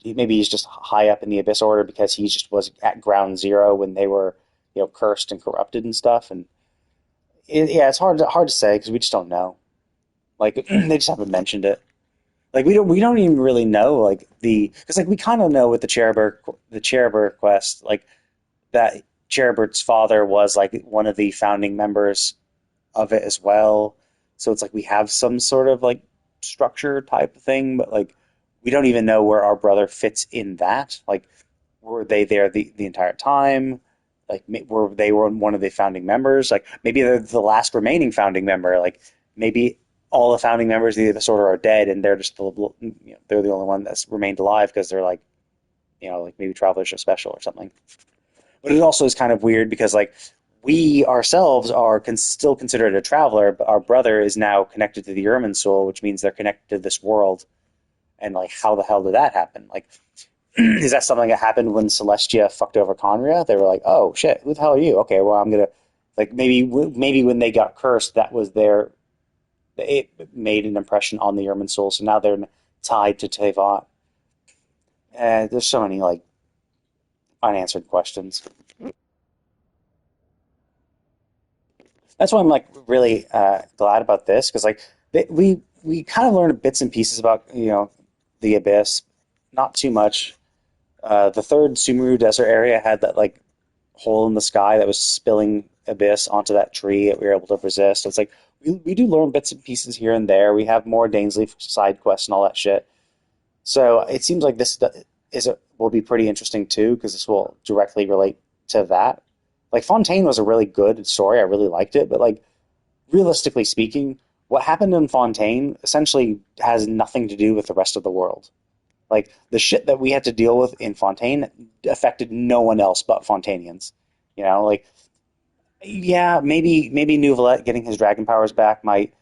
just high up in the Abyss Order because he just was at ground zero when they were, cursed and corrupted and stuff. And it's hard to say because we just don't know. Like they just haven't mentioned it. Like we don't even really know like because like we kind of know with the Cheruber quest like that Cherubert's father was like one of the founding members of it as well. So it's like we have some sort of like structure type of thing, but like we don't even know where our brother fits in that. Like were they there the entire time? Like were they one of the founding members? Like maybe they're the last remaining founding member. Like maybe all the founding members of the Abyss Order are dead, and they're just they're the only one that's remained alive because they're like, like maybe Travelers are special or something. But it also is kind of weird because like we ourselves are still considered a traveler, but our brother is now connected to the Irminsul, which means they're connected to this world. And like, how the hell did that happen? Like, is that something that happened when Celestia fucked over Conria? They were like, oh shit, who the hell are you? Okay, well I'm gonna like maybe when they got cursed, that was it made an impression on the Irminsul, so now they're tied to Teyvat. There's so many like unanswered questions. That's why I'm like really glad about this because like we kind of learned bits and pieces about the Abyss, not too much. The third Sumeru Desert area had that like hole in the sky that was spilling Abyss onto that tree that we were able to resist. So it's like we do learn bits and pieces here and there. We have more Dainsley side quests and all that shit. So it seems like this will be pretty interesting too because this will directly relate to that. Like Fontaine was a really good story. I really liked it, but like realistically speaking, what happened in Fontaine essentially has nothing to do with the rest of the world. Like, the shit that we had to deal with in Fontaine affected no one else but Fontainians. You know, like, yeah, maybe Nouvelette getting his dragon powers back might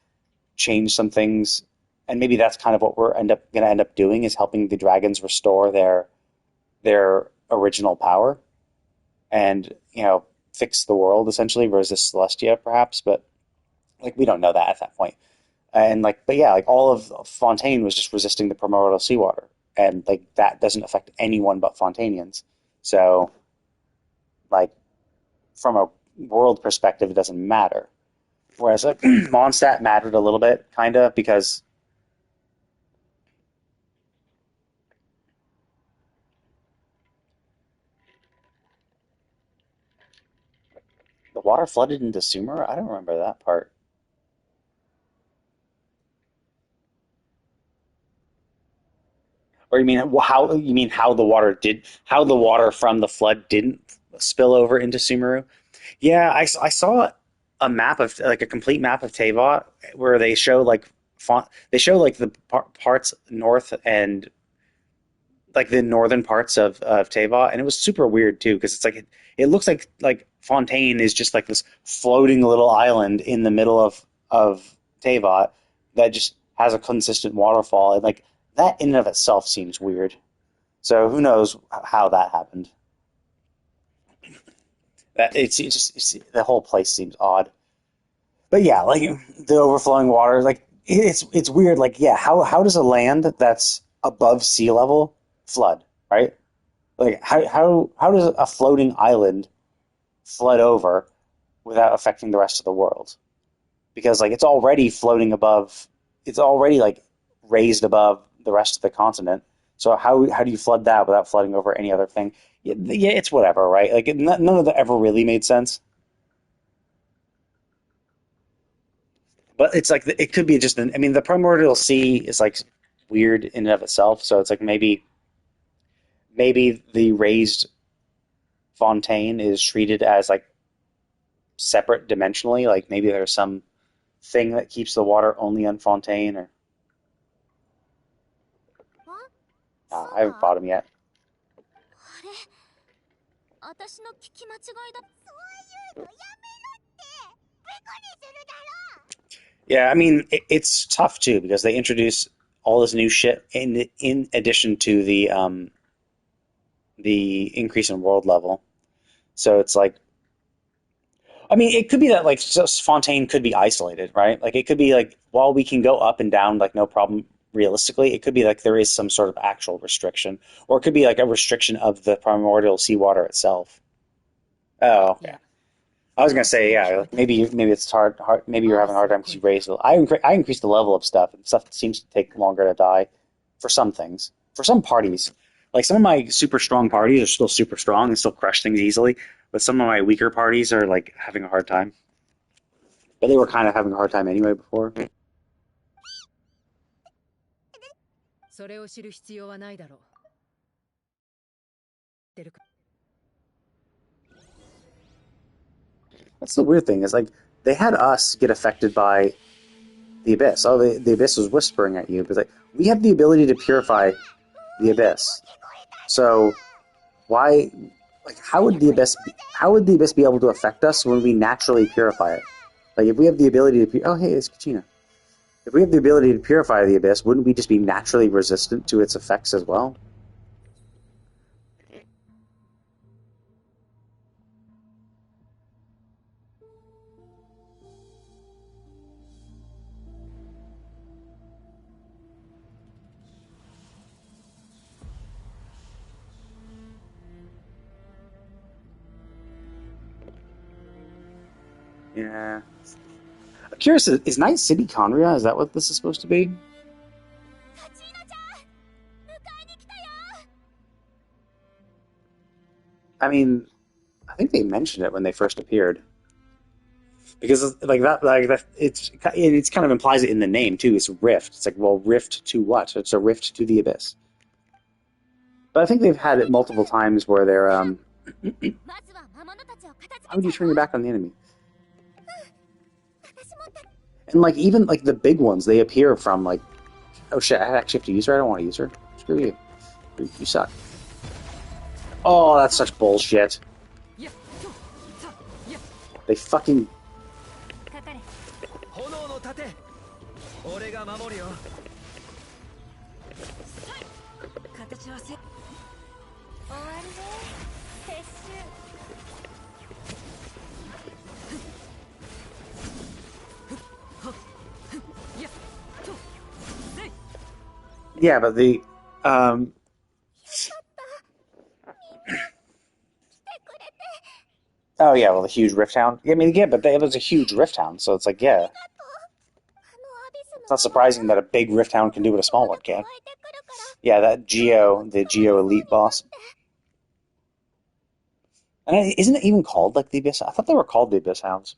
change some things, and maybe that's kind of what we're gonna end up doing is helping the dragons restore their original power, and fix the world essentially, resist Celestia perhaps, but like we don't know that at that point. And like, but yeah, like all of Fontaine was just resisting the primordial seawater, and like that doesn't affect anyone but Fontainians. So, like, from a world perspective, it doesn't matter. Whereas like Mondstadt mattered a little bit, kind of, because the water flooded into Sumer. I don't remember that part. Or you mean how? You mean how the water from the flood didn't spill over into Sumeru? Yeah, I saw a map of like a complete map of Teyvat where they show like the parts north and like the northern parts of Teyvat, and it was super weird too because it's like it looks like Fontaine is just like this floating little island in the middle of Teyvat that just has a consistent waterfall, and like that in and of itself seems weird. So who knows how that happened? The whole place seems odd. But yeah, like the overflowing water, like it's weird. Like yeah, how does a land that's above sea level flood, right? Like how does a floating island flood over without affecting the rest of the world? Because like it's already floating above, it's already like raised above the rest of the continent. So how do you flood that without flooding over any other thing? Yeah, it's whatever, right? Like none of that ever really made sense. But it's like it could be just I mean, the primordial sea is like weird in and of itself. So it's like maybe the raised fontaine is treated as like separate dimensionally. Like maybe there's some thing that keeps the water only on fontaine, or I haven't fought him yet. Yeah, I mean it's tough too because they introduce all this new shit in addition to the increase in world level. So it's like, I mean, it could be that like just Fontaine could be isolated, right? Like it could be like while we can go up and down like no problem realistically, it could be like there is some sort of actual restriction, or it could be like a restriction of the primordial seawater itself. Oh, okay. I was gonna say, yeah, like maybe it's hard. Maybe you're having a hard time because you raised. I increased the level of stuff, and stuff seems to take longer to die for some things. For some parties, like some of my super strong parties are still super strong and still crush things easily, but some of my weaker parties are like having a hard time. But they were kind of having a hard time anyway before. それを知る必要はないだろう。That's the weird thing is like they had us get affected by the abyss. Oh, the abyss was whispering at you because like we have the ability to purify the abyss. So why, like, how would the abyss be able to affect us when we naturally purify it? Like if we have the ability to oh hey, it's Kachina. If we have the ability to purify the abyss, wouldn't we just be naturally resistant to its effects as well? Yeah. I'm curious, is Night City Conria? Is that what this is supposed to be? I mean, I think they mentioned it when they first appeared. Because like that, it's kind of implies it in the name too. It's rift. It's like, well, rift to what? It's a rift to the abyss. But I think they've had it multiple times where they're How would you turn your back on the enemy? And like even like the big ones, they appear from like, oh shit, I actually have to use her. I don't want to use her. Screw you. You suck. Oh, that's such bullshit. They fucking... Yeah, but the... Oh, yeah, well, the huge Rift Hound. I mean, yeah, but it was a huge Rift Hound, so it's like, yeah. It's not surprising that a big Rift Hound can do what a small one can. Yeah, that the Geo Elite boss. And isn't it even called, like, the Abyss? I thought they were called the Abyss Hounds.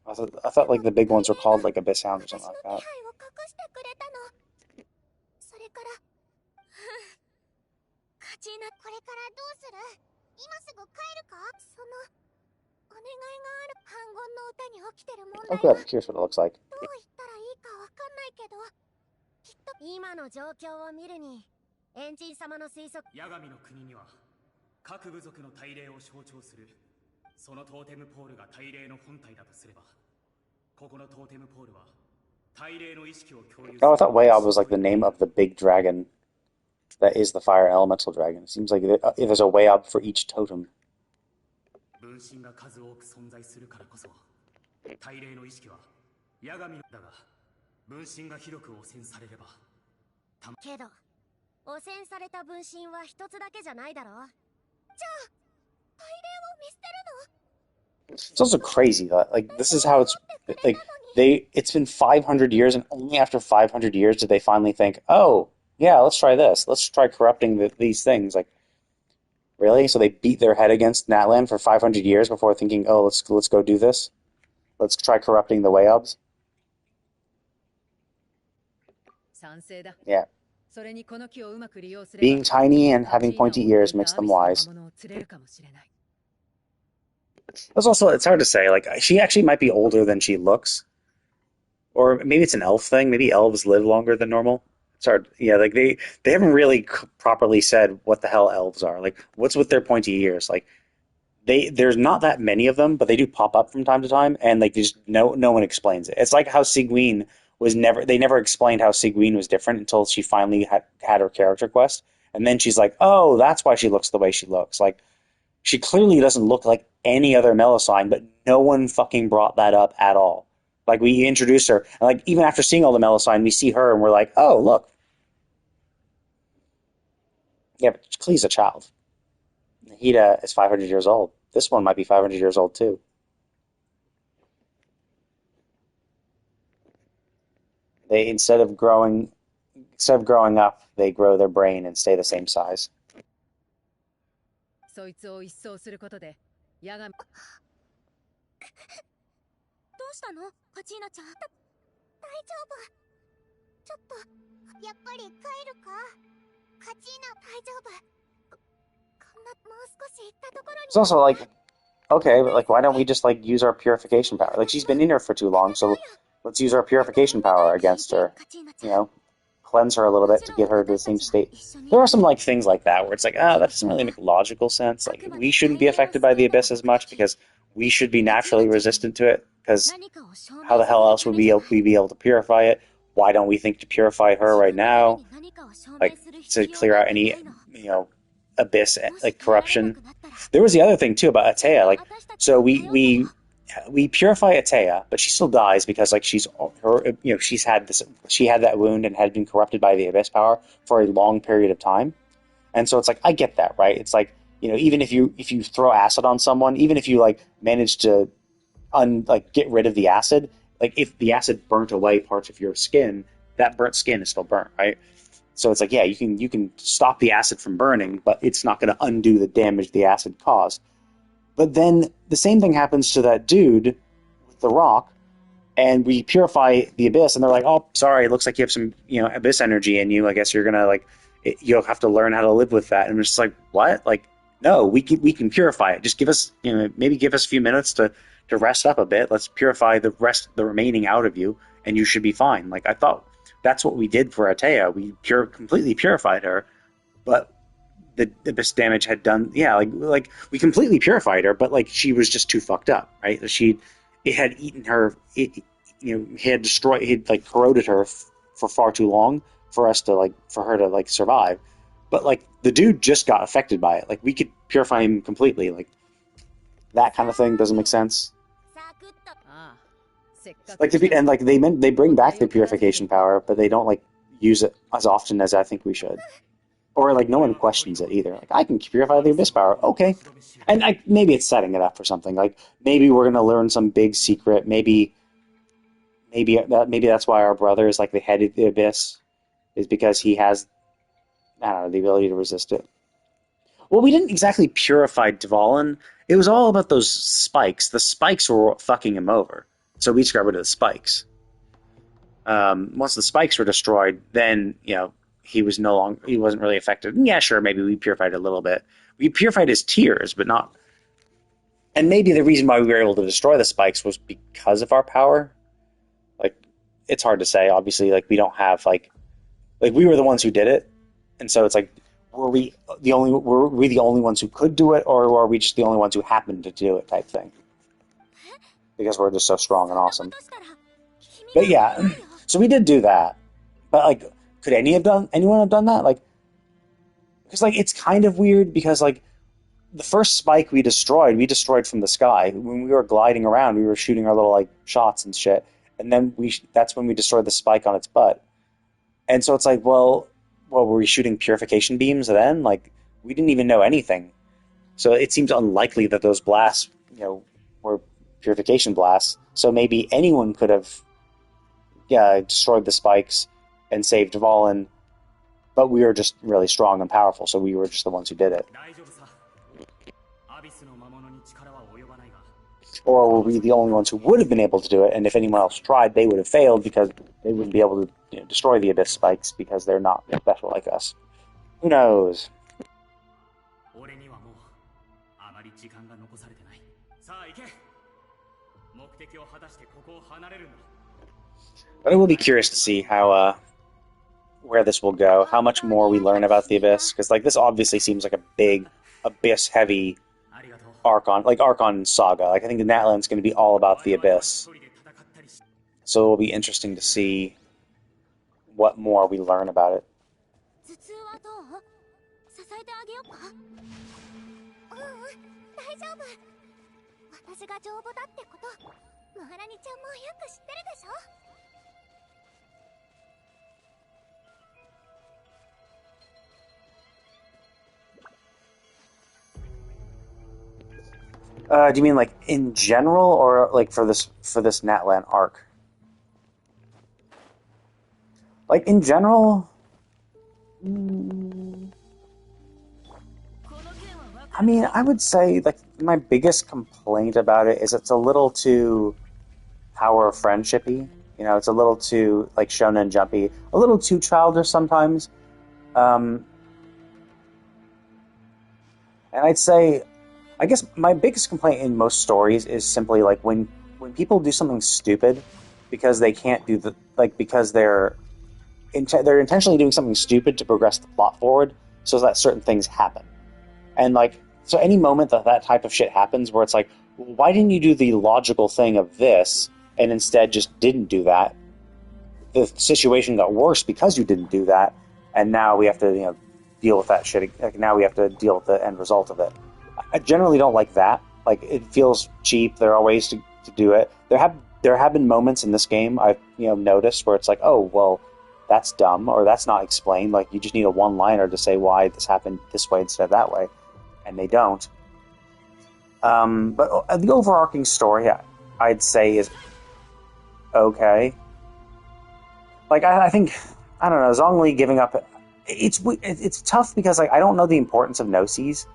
I thought like, the big ones were called, like, Abyss Hounds or something like that. これからどうする？今すぐ帰るか？そのお願いがある。反言の歌に起きてる問 Oh, 題は good. Here's what it looks like. どう言ったらいいかわかんないけど、きっと今の状況を見るにエンジン様の推測。ヤガミの国には各部族の大霊を象徴するそのトーテムポールが大霊の本体だとすれば、ここのトーテムポールは大霊の意識を共有する。 Oh, I thought Wayob was like the name of the big dragon that is the fire elemental dragon. It seems like there's a Wayob for each totem. 分身が数多く存在するからこそ、大霊の意識はヤガミだが、分身が広く汚染されれば。けど、汚染された分身は一つだけじゃないだろう。じゃあ、大霊を見捨てるの？ It's also crazy that, like, this is how it's, like, it's been 500 years, and only after 500 years did they finally think, oh, yeah, let's try this. Let's try corrupting these things. Like, really? So they beat their head against Natlan for 500 years before thinking, oh, let's go do this. Let's try corrupting the Wayobs. Yeah. Being tiny and having pointy ears makes them wise. It's also, it's hard to say. Like, she actually might be older than she looks. Or maybe it's an elf thing. Maybe elves live longer than normal. It's hard. Yeah, like, they haven't really properly said what the hell elves are. Like, what's with their pointy ears? Like, there's not that many of them, but they do pop up from time to time, and, like, just no one explains it. It's like how Sigwine they never explained how Sigwine was different until she finally had her character quest. And then she's like, oh, that's why she looks the way she looks. Like, she clearly doesn't look like any other Melusine, but no one fucking brought that up at all. Like, we introduced her, and, like, even after seeing all the Melusine, we see her, and we're like, oh, look. Yeah, but Klee's a child. Hida is 500 years old. This one might be 500 years old, too. They, instead of growing up, they grow their brain and stay the same size. そいつを一掃することで、ヤガミ。どうしたの、カチーナちゃん。大丈夫。ちょっと、やっぱり帰るか。カチーナ、大丈夫。こんな、もう少し行ったところに。 It's also like, okay, but, like, why don't we just, like, use our purification power? Like, she's been in here for too long, so let's use our purification power against her. You know? Cleanse her a little bit to get her to the same state. There are some, like, things like that where it's like, that doesn't really make logical sense. Like, we shouldn't be affected by the Abyss as much because we should be naturally resistant to it, because how the hell else would we be able to purify it? Why don't we think to purify her right now? Like, to clear out any, you know, Abyss, like, corruption. There was the other thing, too, about Atea. Like, so we purify Atea, but she still dies because, like, she had that wound and had been corrupted by the Abyss power for a long period of time. And so it's like, I get that, right? It's like, you know, even if you throw acid on someone, even if you, like, manage to get rid of the acid, like, if the acid burnt away parts of your skin, that burnt skin is still burnt, right? So it's like, yeah, you can stop the acid from burning, but it's not going to undo the damage the acid caused. But then the same thing happens to that dude with the rock, and we purify the Abyss, and they're like, oh, sorry, it looks like you have some, you know, Abyss energy in you. I guess you're gonna, like, you'll have to learn how to live with that. And it's just like, what? Like, no, we can purify it. Just give us, you know, maybe give us a few minutes to rest up a bit. Let's purify the remaining out of you, and you should be fine. Like, I thought that's what we did for Atea. We completely purified her, but the abyss damage had done. Yeah, like we completely purified her, but like she was just too fucked up, right? It had eaten her. It had destroyed. It had like corroded her for far too long for her to like survive. But like the dude just got affected by it. Like we could purify him completely. Like that kind of thing doesn't make sense. Like and like they bring back the purification power, but they don't like use it as often as I think we should. Or like no one questions it either. Like I can purify the abyss power, okay. And maybe it's setting it up for something. Like maybe we're gonna learn some big secret. Maybe that's why our brother is like the head of the abyss, is because he has, I don't know, the ability to resist it. Well, we didn't exactly purify Dvalin. It was all about those spikes. The spikes were fucking him over, so we just got rid of the spikes. Once the spikes were destroyed, then he wasn't really affected. Yeah, sure, maybe we purified a little bit. We purified his tears, but not. And maybe the reason why we were able to destroy the spikes was because of our power. Like, it's hard to say. Obviously, like we don't have like we were the ones who did it, and so it's like, were we the only ones who could do it, or were we just the only ones who happened to do it, type thing? Because we're just so strong and awesome. But yeah, so we did do that. But like, could anyone have done that? Like, because like it's kind of weird because like the first spike we destroyed from the sky. When we were gliding around, we were shooting our little like shots and shit, and then that's when we destroyed the spike on its butt. And so it's like, well, were we shooting purification beams then? Like, we didn't even know anything. So it seems unlikely that those blasts, were purification blasts. So maybe anyone could have, destroyed the spikes and saved Dvalin, but we were just really strong and powerful, so we were just the ones who did it. Or were we the only ones who would have been able to do it, and if anyone else tried, they would have failed because they wouldn't be able to destroy the abyss spikes because they're not special like us. Who knows? But I will be curious to see how where this will go, how much more we learn about the abyss, because like this obviously seems like a big abyss-heavy Archon saga. Like I think the Natlan's going to be all about the abyss, so it will be interesting to see what more we learn about it. Do you mean like in general, or like for this Natlan arc? Like in general, I mean, I would say like my biggest complaint about it is it's a little too power friendshipy. It's a little too like shonen jumpy, a little too childish sometimes. And I'd say, I guess my biggest complaint in most stories is simply like when people do something stupid because they can't do because they're intentionally doing something stupid to progress the plot forward so that certain things happen. And like, so any moment that type of shit happens where it's like, well, why didn't you do the logical thing of this and instead just didn't do that? The situation got worse because you didn't do that, and now we have to deal with that shit. Like now we have to deal with the end result of it. I generally don't like that. Like it feels cheap. There are ways to do it. There have been moments in this game I've noticed where it's like, oh well, that's dumb or that's not explained. Like you just need a one-liner to say why this happened this way instead of that way, and they don't. But the overarching story, I'd say, is okay. Like I think, I don't know, Zhongli giving up. It's tough because like I don't know the importance of gnosis.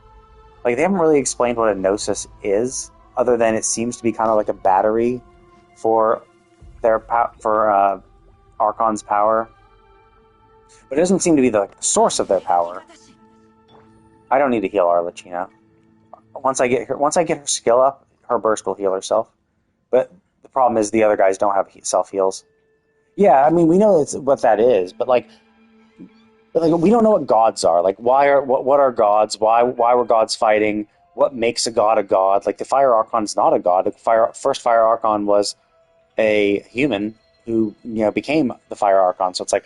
Like they haven't really explained what a gnosis is, other than it seems to be kind of like a battery for Archon's power. But it doesn't seem to be the source of their power. I don't need to heal Arlecchino. Once I get her skill up, her burst will heal herself. But the problem is the other guys don't have self heals. Yeah, I mean we know what that is, but like But like we don't know what gods are. Like what are gods? Why were gods fighting? What makes a god a god? Like the Fire Archon's not a god. The first Fire Archon was a human who became the Fire Archon. So it's like,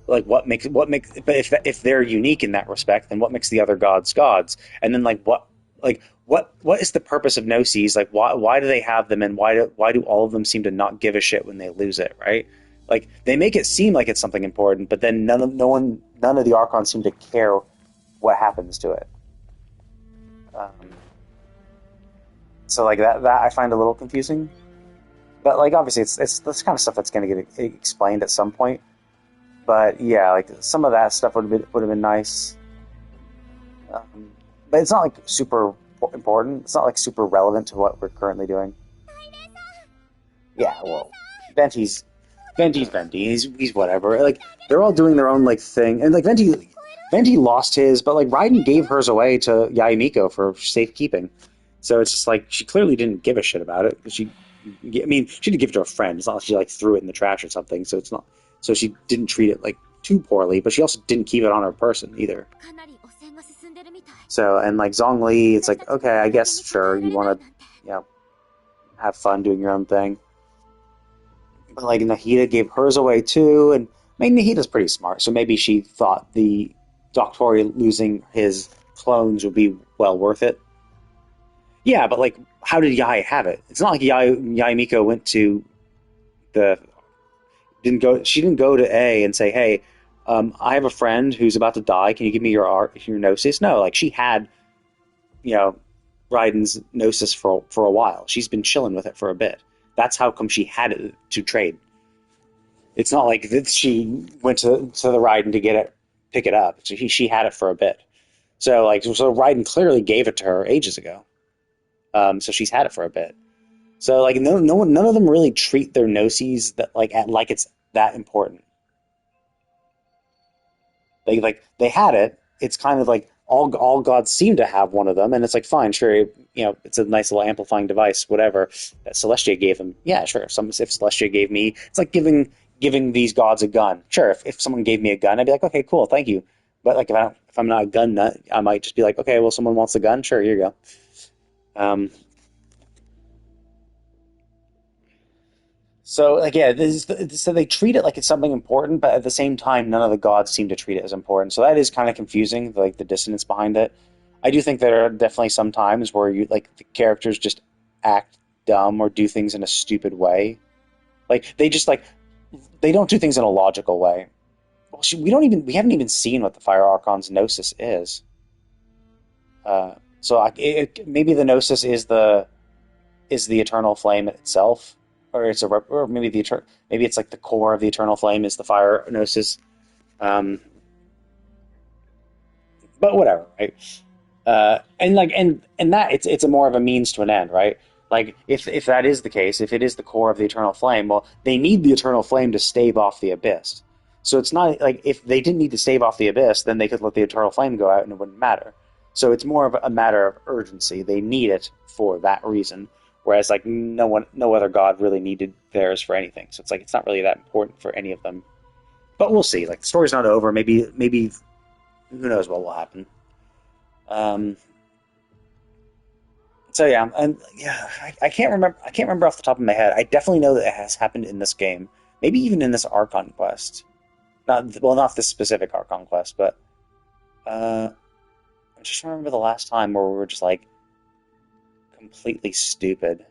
like what makes but if they're unique in that respect, then what makes the other gods gods? And then what is the purpose of Gnosis? Like why do they have them, and why do all of them seem to not give a shit when they lose it, right? Like they make it seem like it's something important, but then none of the Archons seem to care what happens to it. So like that I find a little confusing. But like obviously it's this kind of stuff that's going to get explained at some point. But yeah, like some of that stuff would have been nice. But it's not like super important. It's not like super relevant to what we're currently doing. Yeah, well, Venti's Venti. He's whatever. Like they're all doing their own like thing, and like Venti lost his, but like Raiden gave hers away to Yaimiko for safekeeping. So it's just like she clearly didn't give a shit about it. She didn't give it to a friend. It's not like she like threw it in the trash or something. So it's not. So she didn't treat it like too poorly, but she also didn't keep it on her person either. So and like Zhongli, it's like okay, I guess sure you want to, have fun doing your own thing. But like Nahida gave hers away too, and I mean Nahida's pretty smart, so maybe she thought the Doctori losing his clones would be well worth it. Yeah, but like, how did Yai have it? It's not like Yaimiko went to she didn't go to A and say, hey, I have a friend who's about to die. Can you give me your Gnosis? No, like she had, Raiden's Gnosis for a while. She's been chilling with it for a bit. That's how come she had it to trade. It's not like that she went to the Raiden to pick it up. She had it for a bit. So Raiden clearly gave it to her ages ago. So she's had it for a bit. So like none of them really treat their Gnosis like it's that important. They had it. It's kind of like all gods seem to have one of them, and it's like fine, sure, it's a nice little amplifying device, whatever that Celestia gave them. Yeah, sure. If Celestia gave me, it's like giving these gods a gun. Sure, if someone gave me a gun, I'd be like, okay, cool, thank you. But like if I'm not a gun nut, I might just be like, okay, well, someone wants a gun, sure, here you go. So like yeah, so they treat it like it's something important, but at the same time, none of the gods seem to treat it as important. So that is kind of confusing, like the dissonance behind it. I do think there are definitely some times where the characters just act dumb or do things in a stupid way. Like they don't do things in a logical way. Well, we haven't even seen what the Fire Archon's Gnosis is. So maybe the Gnosis is the eternal flame itself. Or maybe it's like the core of the eternal flame is the fire Gnosis, but whatever, right? And that it's a more of a means to an end, right? Like if that is the case, if it is the core of the eternal flame, well, they need the eternal flame to stave off the abyss. So it's not like if they didn't need to stave off the abyss, then they could let the eternal flame go out and it wouldn't matter. So it's more of a matter of urgency. They need it for that reason. Whereas, like, no other god really needed theirs for anything. So it's like, it's not really that important for any of them. But we'll see. Like, the story's not over. Maybe, who knows what will happen. So yeah, and yeah, I can't remember off the top of my head. I definitely know that it has happened in this game. Maybe even in this Archon quest. Not this specific Archon quest, but I just remember the last time where we were just like, completely stupid.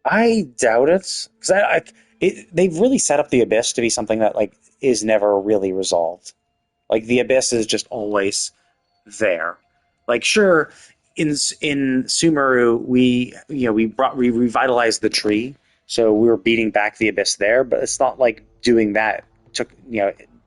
I doubt it, because they've really set up the Abyss to be something that like is never really resolved. Like the Abyss is just always there. Like sure, in Sumeru we revitalized the tree, so we were beating back the Abyss there, but it's not like doing that took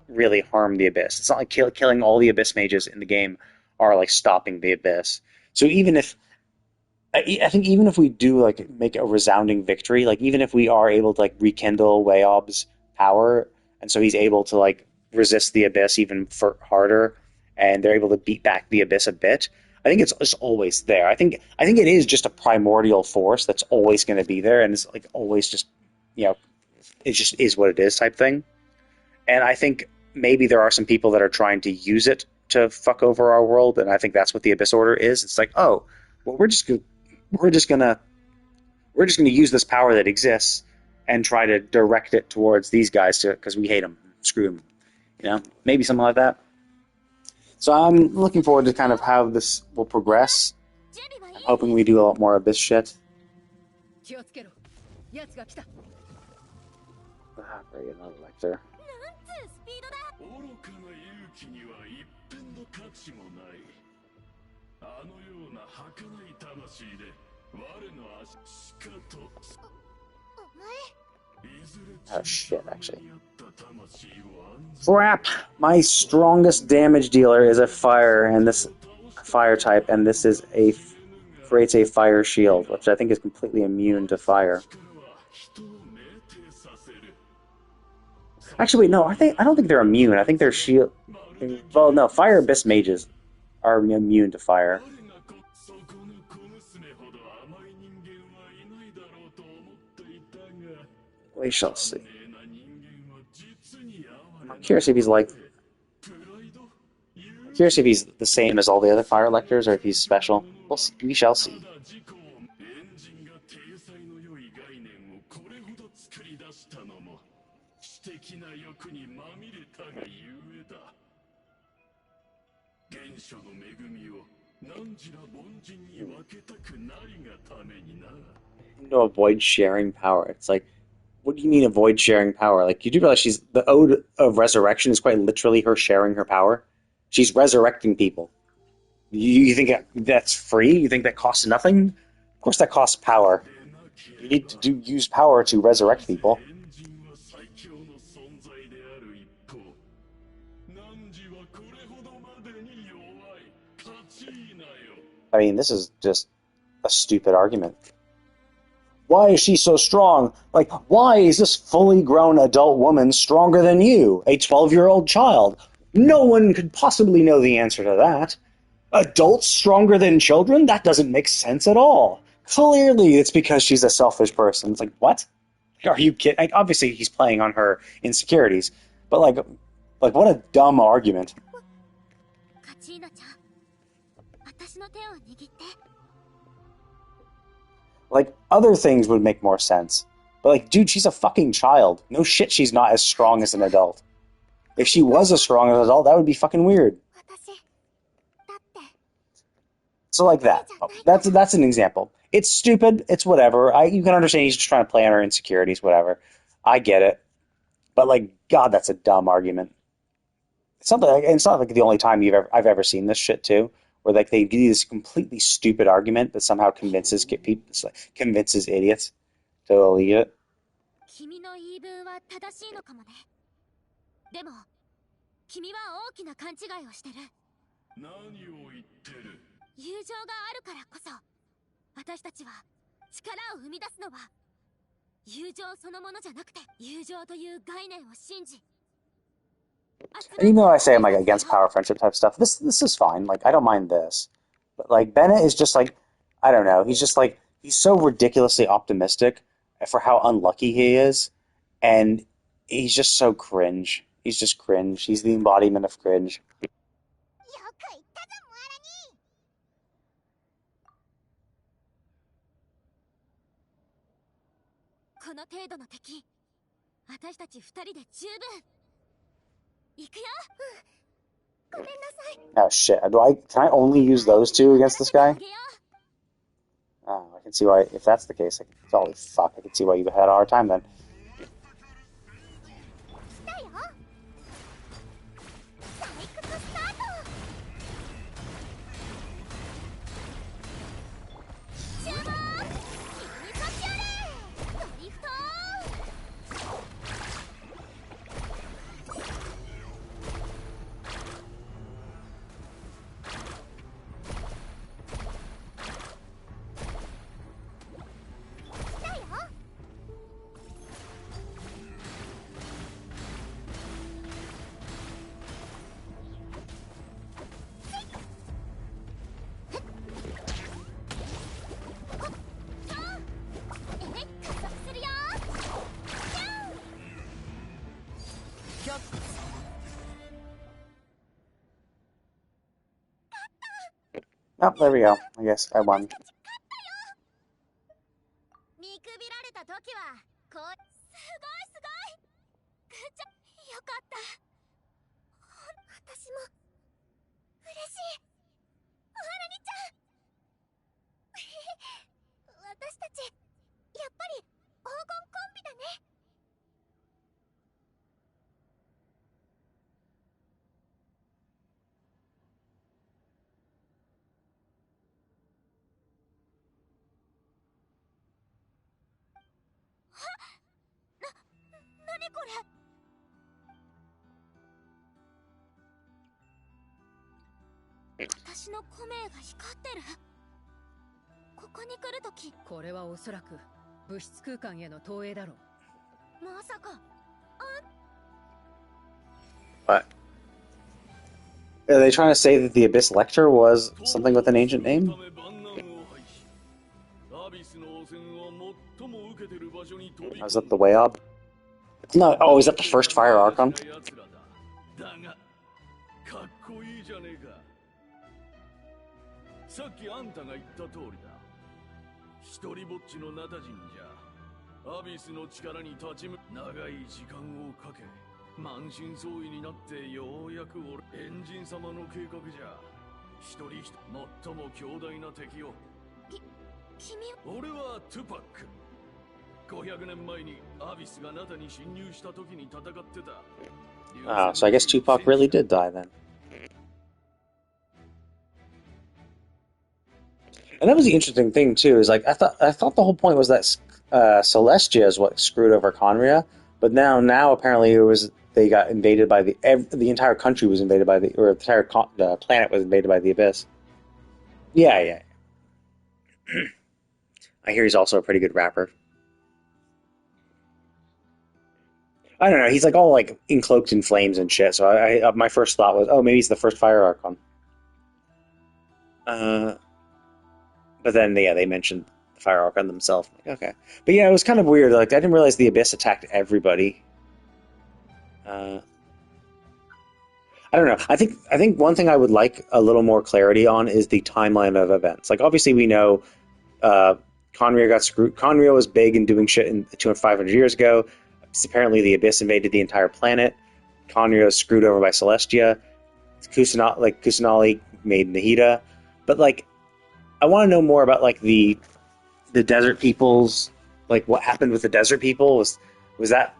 really harm the Abyss. It's not like killing all the Abyss mages in the game are like stopping the Abyss. So I think even if we do like make a resounding victory, like even if we are able to like rekindle Weob's power, and so he's able to like resist the Abyss even harder, and they're able to beat back the Abyss a bit, I think it's just always there. I think it is just a primordial force that's always going to be there, and it's like always just, you know, it just is what it is type thing. And I think maybe there are some people that are trying to use it to fuck over our world, and I think that's what the Abyss Order is. It's like, oh, well, we're just gonna use this power that exists and try to direct it towards these guys because we hate them, screw them, you know, maybe something like that. So I'm looking forward to kind of how this will progress. I'm hoping we do a lot more Abyss shit. Very good, another lector. Oh shit, actually. Crap! My strongest damage dealer is a fire, and this fire type, and this is creates a fire shield, which I think is completely immune to fire. Actually, wait, no, are they? I don't think they're immune. I think they're shield. Well, no, fire abyss mages are immune to fire. We shall see. I'm curious if he's like. I'm curious if he's the same as all the other fire lectors, or if he's special. We'll see. We shall see. To avoid sharing power. It's like, what do you mean avoid sharing power? Like, you do realize the Ode of Resurrection is quite literally her sharing her power. She's resurrecting people. You think that's free? You think that costs nothing? Of course that costs power. You need to use power to resurrect people. I mean, this is just a stupid argument. Why is she so strong? Like, why is this fully grown adult woman stronger than you, a 12-year-old child? No one could possibly know the answer to that. Adults stronger than children? That doesn't make sense at all. Clearly, it's because she's a selfish person. It's like, what? Are you kidding? Like, obviously, he's playing on her insecurities, but like, what a dumb argument. Like, other things would make more sense. But like, dude, she's a fucking child. No shit, she's not as strong as an adult. If she was as strong as an adult, that would be fucking weird. So like that. That's an example. It's stupid. It's whatever. You can understand he's just trying to play on her insecurities, whatever. I get it. But like, God, that's a dumb argument. It's not like the only time I've ever seen this shit too, where like they do this completely stupid argument that somehow convinces idiots to believe it. 君の言い分は正しいのかもね。でも、君は大きな勘違いをしてる。何を言ってる？友情があるからこそ、私たちは力を生み出すのは友情そのものじゃなくて、友情という概念を信じ。And even though I say I'm like against power friendship type stuff, this is fine. Like, I don't mind this. But like, Bennett is just like, I don't know. He's just like, he's so ridiculously optimistic for how unlucky he is, and he's just so cringe. He's just cringe. He's the embodiment of cringe. この程度の敵、私たち二人で十分。行くよ。ごめんなさい。 Oh shit! Can I only use those two against this guy? Oh, I can see why. If that's the case, holy fuck! I can see why you had a hard time then. Oh, there we go. I guess I won. 見くびられた時はこうすごいすごいよかった私も嬉しいムハラニちゃん私たちやっぱり黄金コンビだね何これ私のコメが光ってるここに来るときこれはおそらく物質空間への投影だろう。まさか What? Are they trying to say that the Abyss Lector was something with an ancient name? Was that the way up? No. Oh, is that the first Fire Archon? さっきあんたが言った通りだ。一人ぼっちのナタ人じゃ、アビスの力に立ち向長い時間をかけ、満身創痍になってようやくエンジン様の計画じゃ。一人一人最も強大な敵を。俺はトゥパック。500年前にアビスがナタに侵入した時に戦ってた。Ah, so I guess Tupac really did die then. And that was the interesting thing too. Is like I thought the whole point was that Celestia is what screwed over Conria, but now apparently it was they got invaded by the entire country was invaded by the entire planet was invaded by the Abyss. Yeah. I hear he's also a pretty good rapper. I don't know. He's like all like encloaked in flames and shit. So I my first thought was, oh, maybe he's the first Fire Archon. But then, yeah, they mentioned the Fire Archon themselves. Like, okay. But yeah, it was kind of weird. Like, I didn't realize the Abyss attacked everybody. I don't know. I think one thing I would like a little more clarity on is the timeline of events. Like, obviously we know Conria got screwed. Conria was big and doing shit in 500 years ago. Apparently the Abyss invaded the entire planet. Conria was screwed over by Celestia. Kusanali made Nahida. But, like, I want to know more about like the desert peoples, like what happened with the desert people. Was that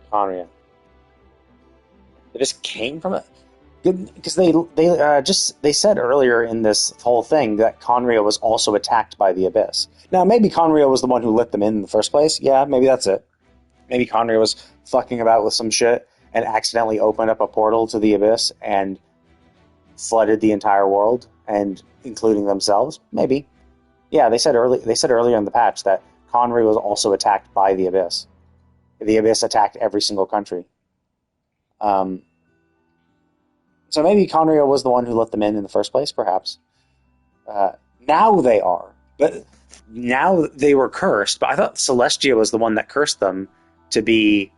Conria? It just came from it, because they said earlier in this whole thing that Conria was also attacked by the Abyss. Now maybe Conria was the one who let them in the first place. Yeah, maybe that's it. Maybe Conria was fucking about with some shit and accidentally opened up a portal to the Abyss and flooded the entire world, and including themselves. Maybe. Yeah, they said earlier in the patch that Conry was also attacked by the Abyss. The Abyss attacked every single country. So maybe Conria was the one who let them in the first place, perhaps. Now they are. But now they were cursed. But I thought Celestia was the one that cursed them to be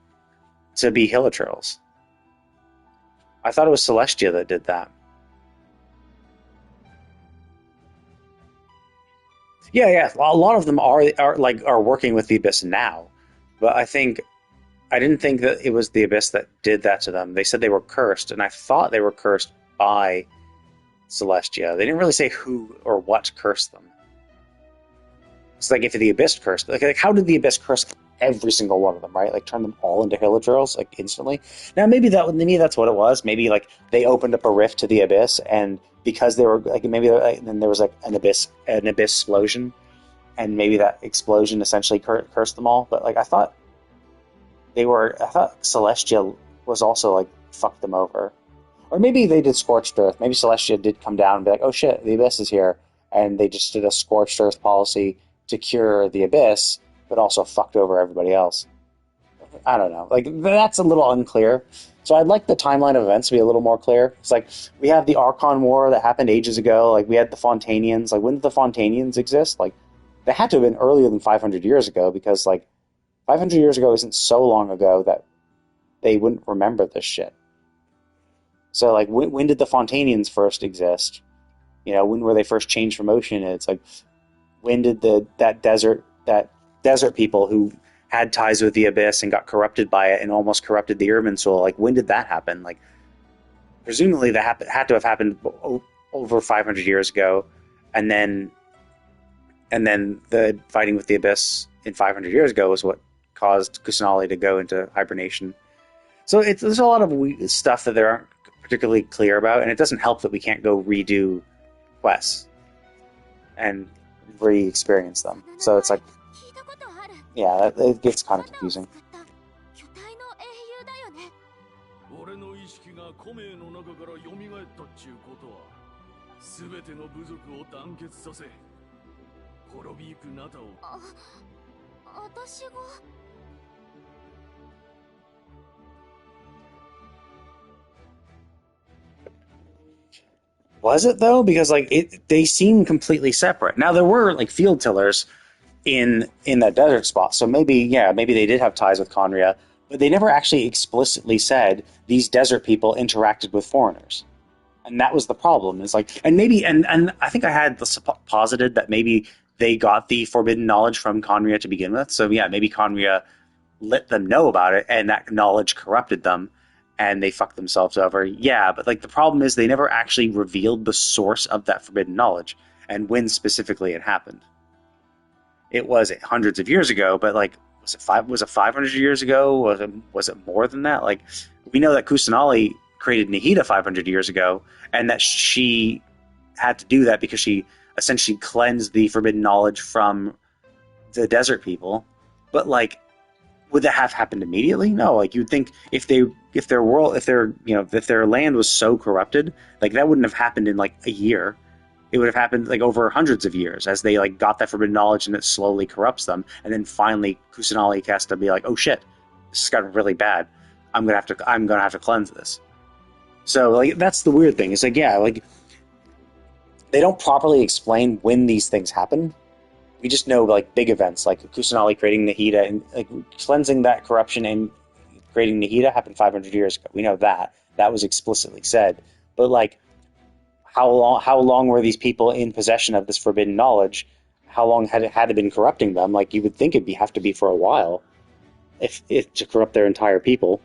Hilichurls. I thought it was Celestia that did that. Yeah. Well, a lot of them are working with the Abyss now, but I didn't think that it was the Abyss that did that to them. They said they were cursed, and I thought they were cursed by Celestia. They didn't really say who or what cursed them. It's like if the Abyss cursed, like how did the Abyss curse every single one of them, right? Like turn them all into Hilichurls, like instantly. Now maybe that's what it was. Maybe like they opened up a rift to the Abyss, and because they were like then there was like an abyss explosion, and maybe that explosion essentially cursed them all. But like I thought Celestia was also like fucked them over, or maybe they did Scorched Earth. Maybe Celestia did come down and be like, oh shit, the Abyss is here, and they just did a Scorched Earth policy to cure the Abyss, but also fucked over everybody else. I don't know. Like, that's a little unclear. So I'd like the timeline of events to be a little more clear. It's like, we have the Archon War that happened ages ago. Like, we had the Fontanians. Like, when did the Fontanians exist? Like, they had to have been earlier than 500 years ago, because, like, 500 years ago isn't so long ago that they wouldn't remember this shit. So, like, when did the Fontanians first exist? You know, when were they first changed from ocean? It's like, when did that desert people who had ties with the Abyss and got corrupted by it and almost corrupted the urban soul, like, when did that happen? Like, presumably that had to have happened over 500 years ago, and then the fighting with the Abyss in 500 years ago was what caused Kusanali to go into hibernation. So there's a lot of stuff that they aren't particularly clear about, and it doesn't help that we can't go redo quests and re-experience them. So it's like, yeah, it gets kind of confusing. 俺の意識が古名の中から蘇ったっちゅうことは、すべての部族を団結させ、滅びゆくナタを。私が。Was it though? Because like they seem completely separate. Now there were like field tillers in that desert spot, so maybe they did have ties with Conria, but they never actually explicitly said these desert people interacted with foreigners, and that was the problem. It's like, and I think I had posited that maybe they got the forbidden knowledge from Conria to begin with. So yeah, maybe Conria let them know about it, and that knowledge corrupted them. And they fucked themselves over. Yeah, but like the problem is they never actually revealed the source of that forbidden knowledge and when specifically it happened. It was hundreds of years ago, but like was it 500 years ago? Was it more than that? Like we know that Kusanali created Nahida 500 years ago, and that she had to do that because she essentially cleansed the forbidden knowledge from the desert people. But like, would that have happened immediately? No. Like you'd think if their land was so corrupted, like that wouldn't have happened in like a year. It would have happened like over hundreds of years as they like got that forbidden knowledge and it slowly corrupts them. And then finally Kusanali has to be like, oh shit, this has gotten really bad. I'm gonna have to cleanse this. So like that's the weird thing. It's like, yeah, like they don't properly explain when these things happen. We just know like big events like Kusanali creating Nahida and like cleansing that corruption and creating Nahida happened 500 years ago. We know that was explicitly said. But like, how long were these people in possession of this forbidden knowledge? How long had it been corrupting them? Like you would think it'd have to be for a while, if to corrupt their entire people,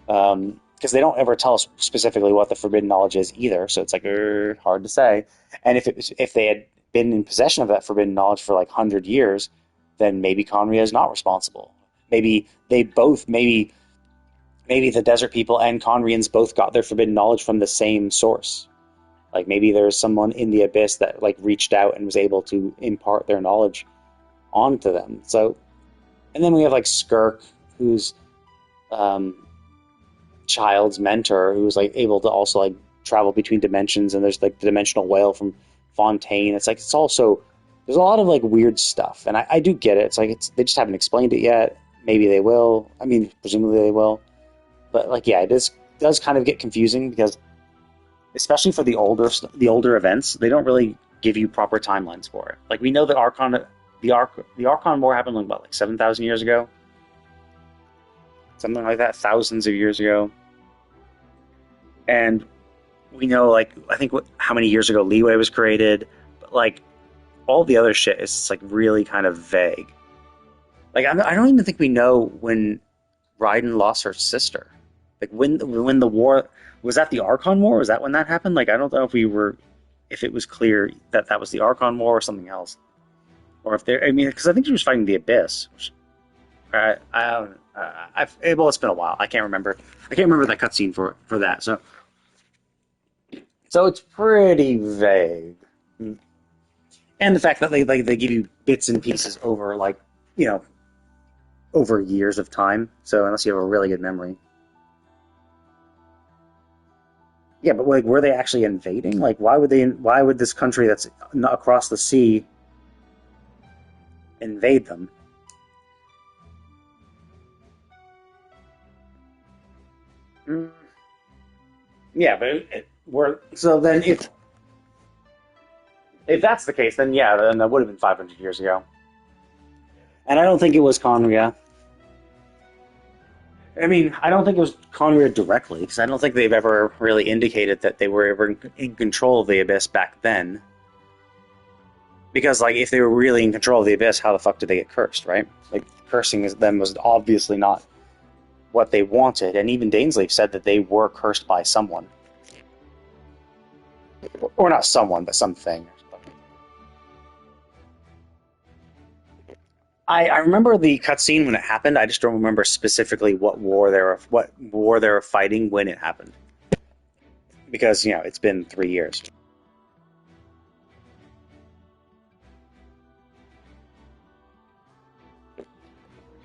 because they don't ever tell us specifically what the forbidden knowledge is either. So it's like hard to say. And if they had been in possession of that forbidden knowledge for like 100 years, then maybe Conria is not responsible. Maybe the desert people and Conrians both got their forbidden knowledge from the same source. Like maybe there's someone in the Abyss that like reached out and was able to impart their knowledge onto them. So, and then we have like Skirk, who's Child's mentor, who's like able to also like travel between dimensions, and there's like the dimensional whale from Fontaine. It's like there's a lot of like weird stuff, and I do get it. It's like they just haven't explained it yet. Maybe they will. I mean, presumably they will. But like, yeah, it does kind of get confusing because, especially for the older events, they don't really give you proper timelines for it. Like we know that the Archon War happened like 7,000 years ago, something like that, thousands of years ago, and we know, like, I think how many years ago Leeway was created, but like all the other shit is like really kind of vague. Like I don't even think we know when Raiden lost her sister. Like when the war was, that the Archon War? Was that when that happened? Like I don't know if it was clear that was the Archon War or something else, or if because I think she was fighting the Abyss. Which, well, it's been a while. I can't remember that cutscene for that. So it's pretty vague. And the fact that they give you bits and pieces over over years of time. So unless you have a really good memory. Yeah, but like, were they actually invading? Like, why would this country that's across the sea invade them? Yeah, but so then if that's the case, then yeah, then that would have been 500 years ago. And I don't think it was Conria. I mean, I don't think it was Conrad directly, because I don't think they've ever really indicated that they were ever in control of the Abyss back then. Because, like, if they were really in control of the Abyss, how the fuck did they get cursed, right? Like, cursing them was obviously not what they wanted, and even Dainsleif said that they were cursed by someone. Or not someone, but something. I remember the cutscene when it happened. I just don't remember specifically what war they were fighting when it happened. Because, you know, it's been 3 years.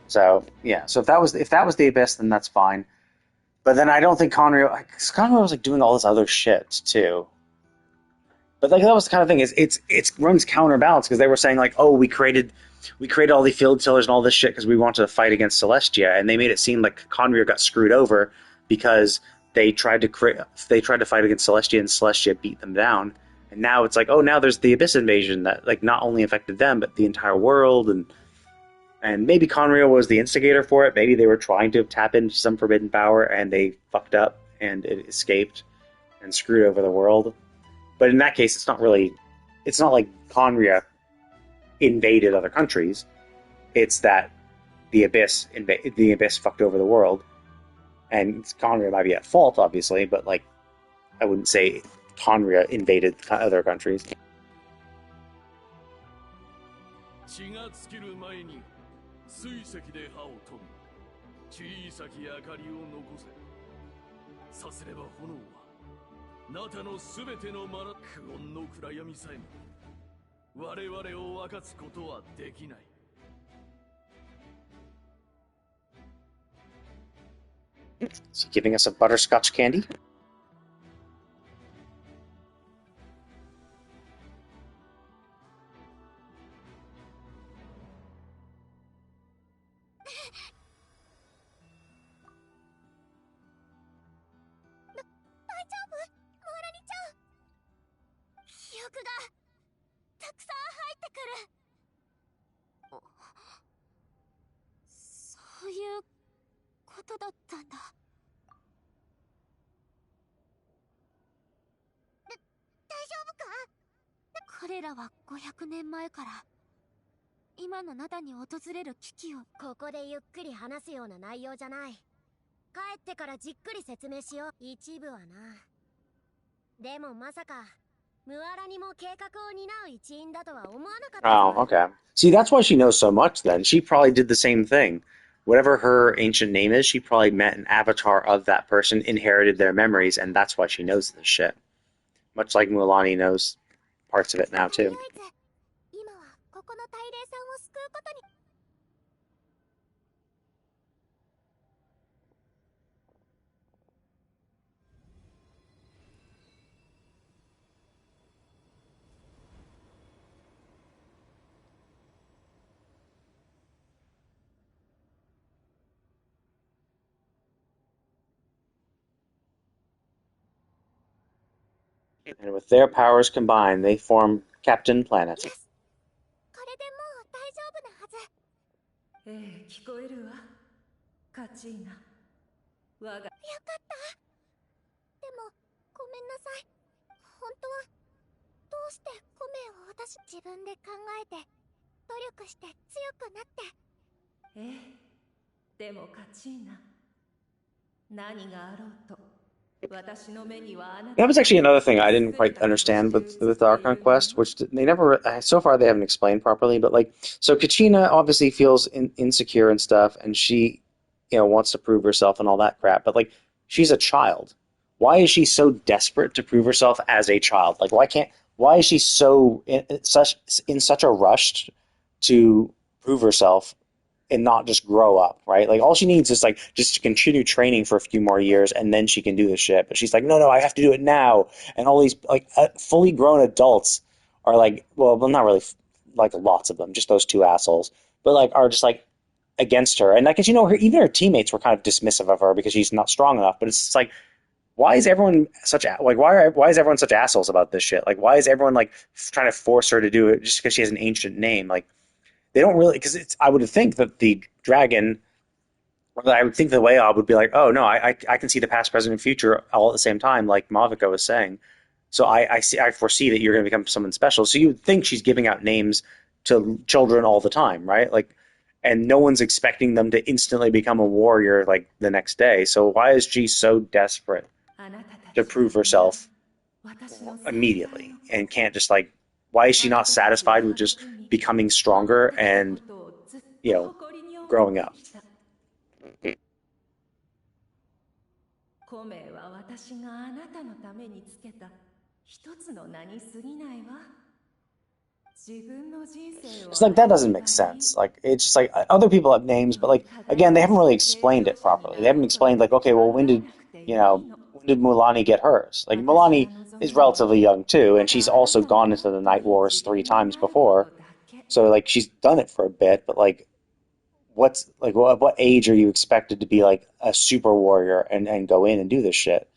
So yeah, so if that was the Abyss, then that's fine. But then I don't think Conrad was like doing all this other shit too. But like that was the kind of thing. It runs counterbalance because they were saying like, oh, we created all the field tillers and all this shit because we wanted to fight against Celestia, and they made it seem like Conrad got screwed over because they tried to fight against Celestia and Celestia beat them down. And now it's like, oh, now there's the Abyss invasion that like not only affected them but the entire world, and maybe Conrad was the instigator for it. Maybe they were trying to tap into some forbidden power and they fucked up and it escaped and screwed over the world. But in that case, it's not like Conria invaded other countries. It's that the Abyss fucked over the world, and Conria might be at fault, obviously, but like I wouldn't say Conria invaded other countries. 血が尽きる前に水石で刃を研ぎ小さき明かりを残せ。さすれば炎はナタのすべての苦音の暗闇さえも我々を分かつことはできない。Is he giving us a butterscotch candy? $500年前から今のナタに訪れる危機をここでゆっくり話すような内容じゃない。帰ってからじっくり説明しよう。一部はな。でもまさかムアラニも計画を担う一員だとは思わなかった。 Oh, okay. See, that's why she knows so much then. She probably did the same thing. Whatever her ancient name is, she probably met an avatar of that person, inherited their memories, and that's why she knows this shit. Much like Mualani knows parts of it now, too. And with their powers combined, they form Captain Planet. Yes. これでもう大丈夫なはず。ええ、聞こえるわ。カチーナ。我が。よかった。でもごめんなさい。本当はどうしてコメを私自分で考えて努力して強くなって。ええ。でもカチーナ。何があろうと。That was actually another thing I didn't quite understand with the Archon Quest, which they never, so far they haven't explained properly, but like, so Kachina obviously feels insecure and stuff, and she, you know, wants to prove herself and all that crap, but like, she's a child. Why is she so desperate to prove herself as a child? Like, why is she so, in such a rush to prove herself and not just grow up, right? Like, all she needs is, like, just to continue training for a few more years, and then she can do this shit. But she's like, no, I have to do it now. And all these, like, fully grown adults are like, well, not really, like, lots of them, just those two assholes, but, like, are just, like, against her. And, like, as you know, even her teammates were kind of dismissive of her because she's not strong enough. But it's just like, why is everyone such assholes about this shit? Like, why is everyone, like, trying to force her to do it just because she has an ancient name? Like, they don't really, because I would think that the dragon Well, I would think the way I would be like, oh no, I can see the past, present, and future all at the same time, like Mavica was saying. So I foresee that you're going to become someone special. So you would think she's giving out names to children all the time, right? Like, and no one's expecting them to instantly become a warrior like the next day. So why is she so desperate to prove herself immediately and can't just like? Why is she not satisfied with just becoming stronger and you know growing up? コメは私があなたのためにつけた一つの名に過ぎないわ。自分の人生を It's like that doesn't make sense. Like it's just like other people have names, but like again, they haven't really explained it properly. They haven't explained like, okay, well, when did Mualani get hers? Like Mualani is relatively young too, and she's also gone into the Night Wars 3 times before, so like she's done it for a bit. But like, what's like what age are you expected to be like a super warrior and go in and do this shit?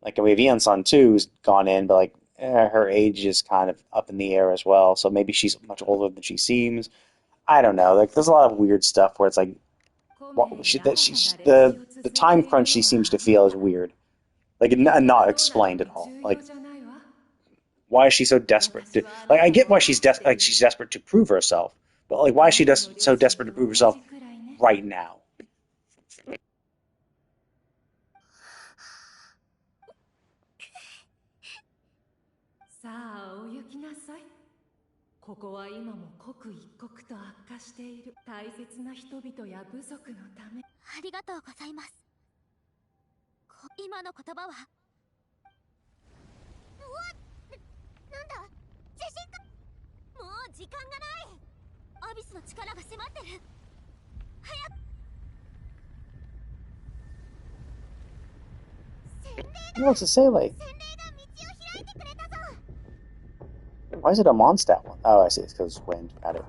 Like we have Ian-san too, who's gone in, but like her age is kind of up in the air as well. So maybe she's much older than she seems. I don't know. Like there's a lot of weird stuff where it's like the time crunch she seems to feel is weird, like not explained at all. Like why is she so desperate to like? I get why she's desperate to prove herself, but like why is she so desperate to prove herself right now? さあお行きなさい。ここは今も刻一刻と悪化している大切な人々や部族のため。ありがとうございます。今の言葉は。うわっ、なんだ、地震か。もう時間がない。アビスの力が迫ってる。早く。He wants to say like. Why is it a Mondstadt one? Oh, I see. It's because it's wind. Got it.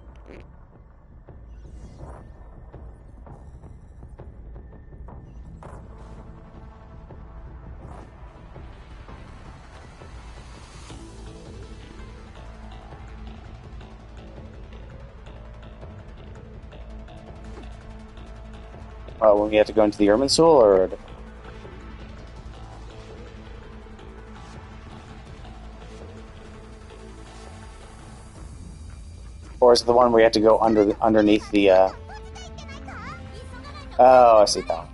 Oh, when we have to go into the Irminsul, or is it the one where you have to go underneath the? Oh, I see that one.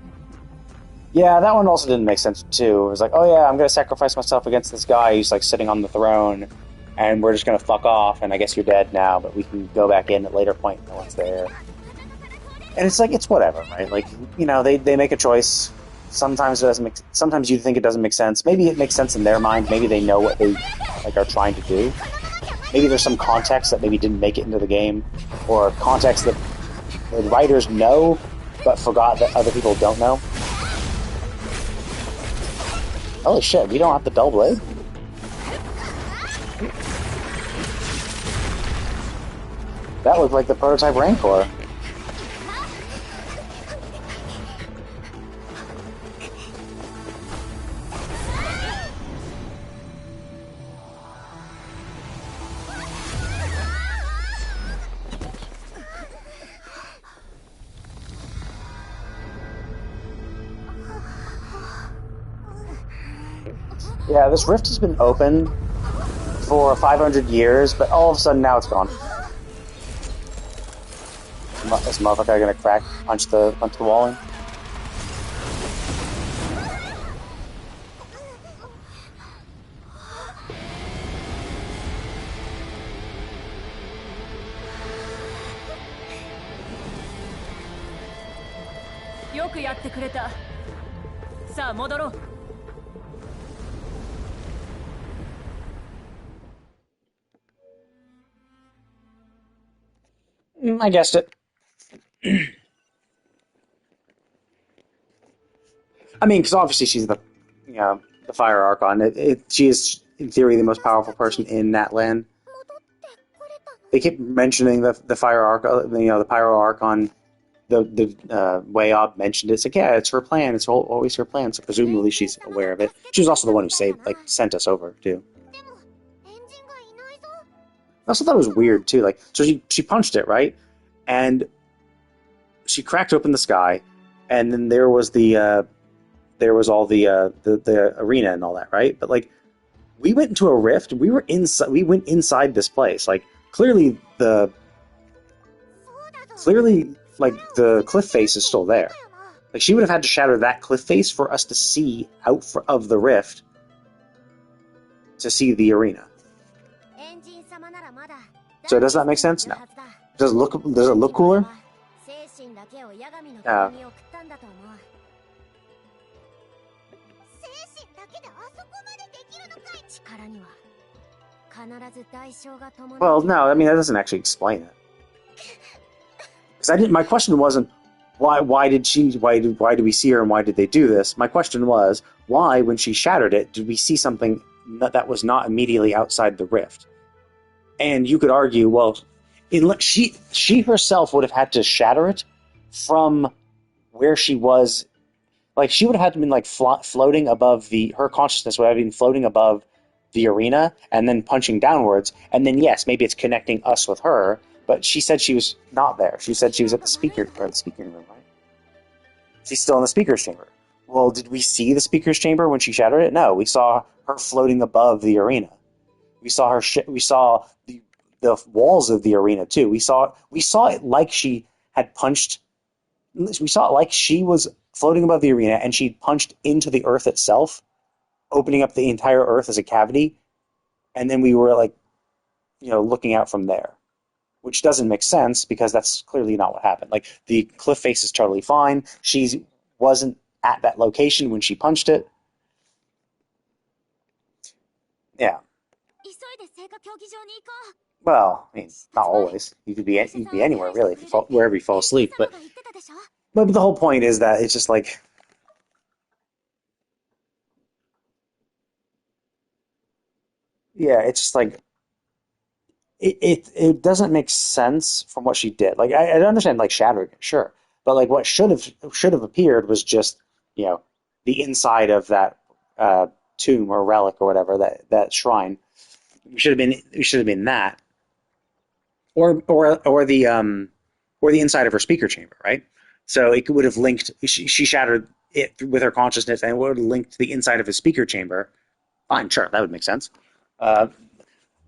Yeah, that one also didn't make sense too. It was like, oh yeah, I'm gonna sacrifice myself against this guy who's like sitting on the throne, and we're just gonna fuck off. And I guess you're dead now, but we can go back in at a later point. No one's there. And it's like it's whatever, right? Like they make a choice. Sometimes it doesn't make. Sometimes you think it doesn't make sense. Maybe it makes sense in their mind. Maybe they know what they like are trying to do. Maybe there's some context that maybe didn't make it into the game, or context that the writers know but forgot that other people don't know. Holy shit! We don't have the dull blade. That looked like the prototype Rancor. Yeah, this rift has been open for 500 years, but all of a sudden now it's gone. Is motherfucker gonna punch the wall in? Yoku yatte kureta. Sa a modoro. I guessed it. I mean, because obviously she's the Fire Archon. She is, in theory, the most powerful person in Natlan. They keep mentioning the Fire Archon, the Pyro Archon. The way Ob mentioned it, it's like, yeah, it's her plan. It's always her plan. So presumably she's aware of it. She was also the one who sent us over too. I also thought it was weird too. Like, so she punched it, right? And she cracked open the sky, and then there was all the arena and all that, right? But like, we went into a rift. We went inside this place. Like, clearly, like, the cliff face is still there. Like, she would have had to shatter that cliff face for us to see out of the rift to see the arena. So does that make sense? No. Does it look cooler? Yeah. Well, no, I mean, that doesn't actually explain it. Because my question wasn't why did we see her and why did they do this? My question was, why, when she shattered it, did we see something that was not immediately outside the rift? And you could argue, well, she herself would have had to shatter it from where she was. Like, she would have had to been like floating above her consciousness would have been floating above the arena and then punching downwards. And then, yes, maybe it's connecting us with her, but she said she was not there. She said she was at the speaker room, right? She's still in the speaker's chamber. Well, did we see the speaker's chamber when she shattered it? No, we saw her floating above the arena. We saw her. We saw the walls of the arena too. We saw it like she had punched. We saw it like she was floating above the arena and she'd punched into the earth itself, opening up the entire earth as a cavity, and then we were like, looking out from there, which doesn't make sense because that's clearly not what happened. Like, the cliff face is totally fine. She wasn't at that location when she punched it. Yeah. Well, I mean, not always. You could be anywhere really, wherever you fall asleep. But the whole point is that it's just like, yeah, it's just like it doesn't make sense from what she did. Like, I understand like shattering it, sure, but like what should have appeared was just the inside of that tomb or relic or whatever, that shrine. We should have been that. Or the inside of her speaker chamber, right? So it would have linked. She shattered it with her consciousness, and it would have linked the inside of his speaker chamber. Fine, sure, that would make sense. But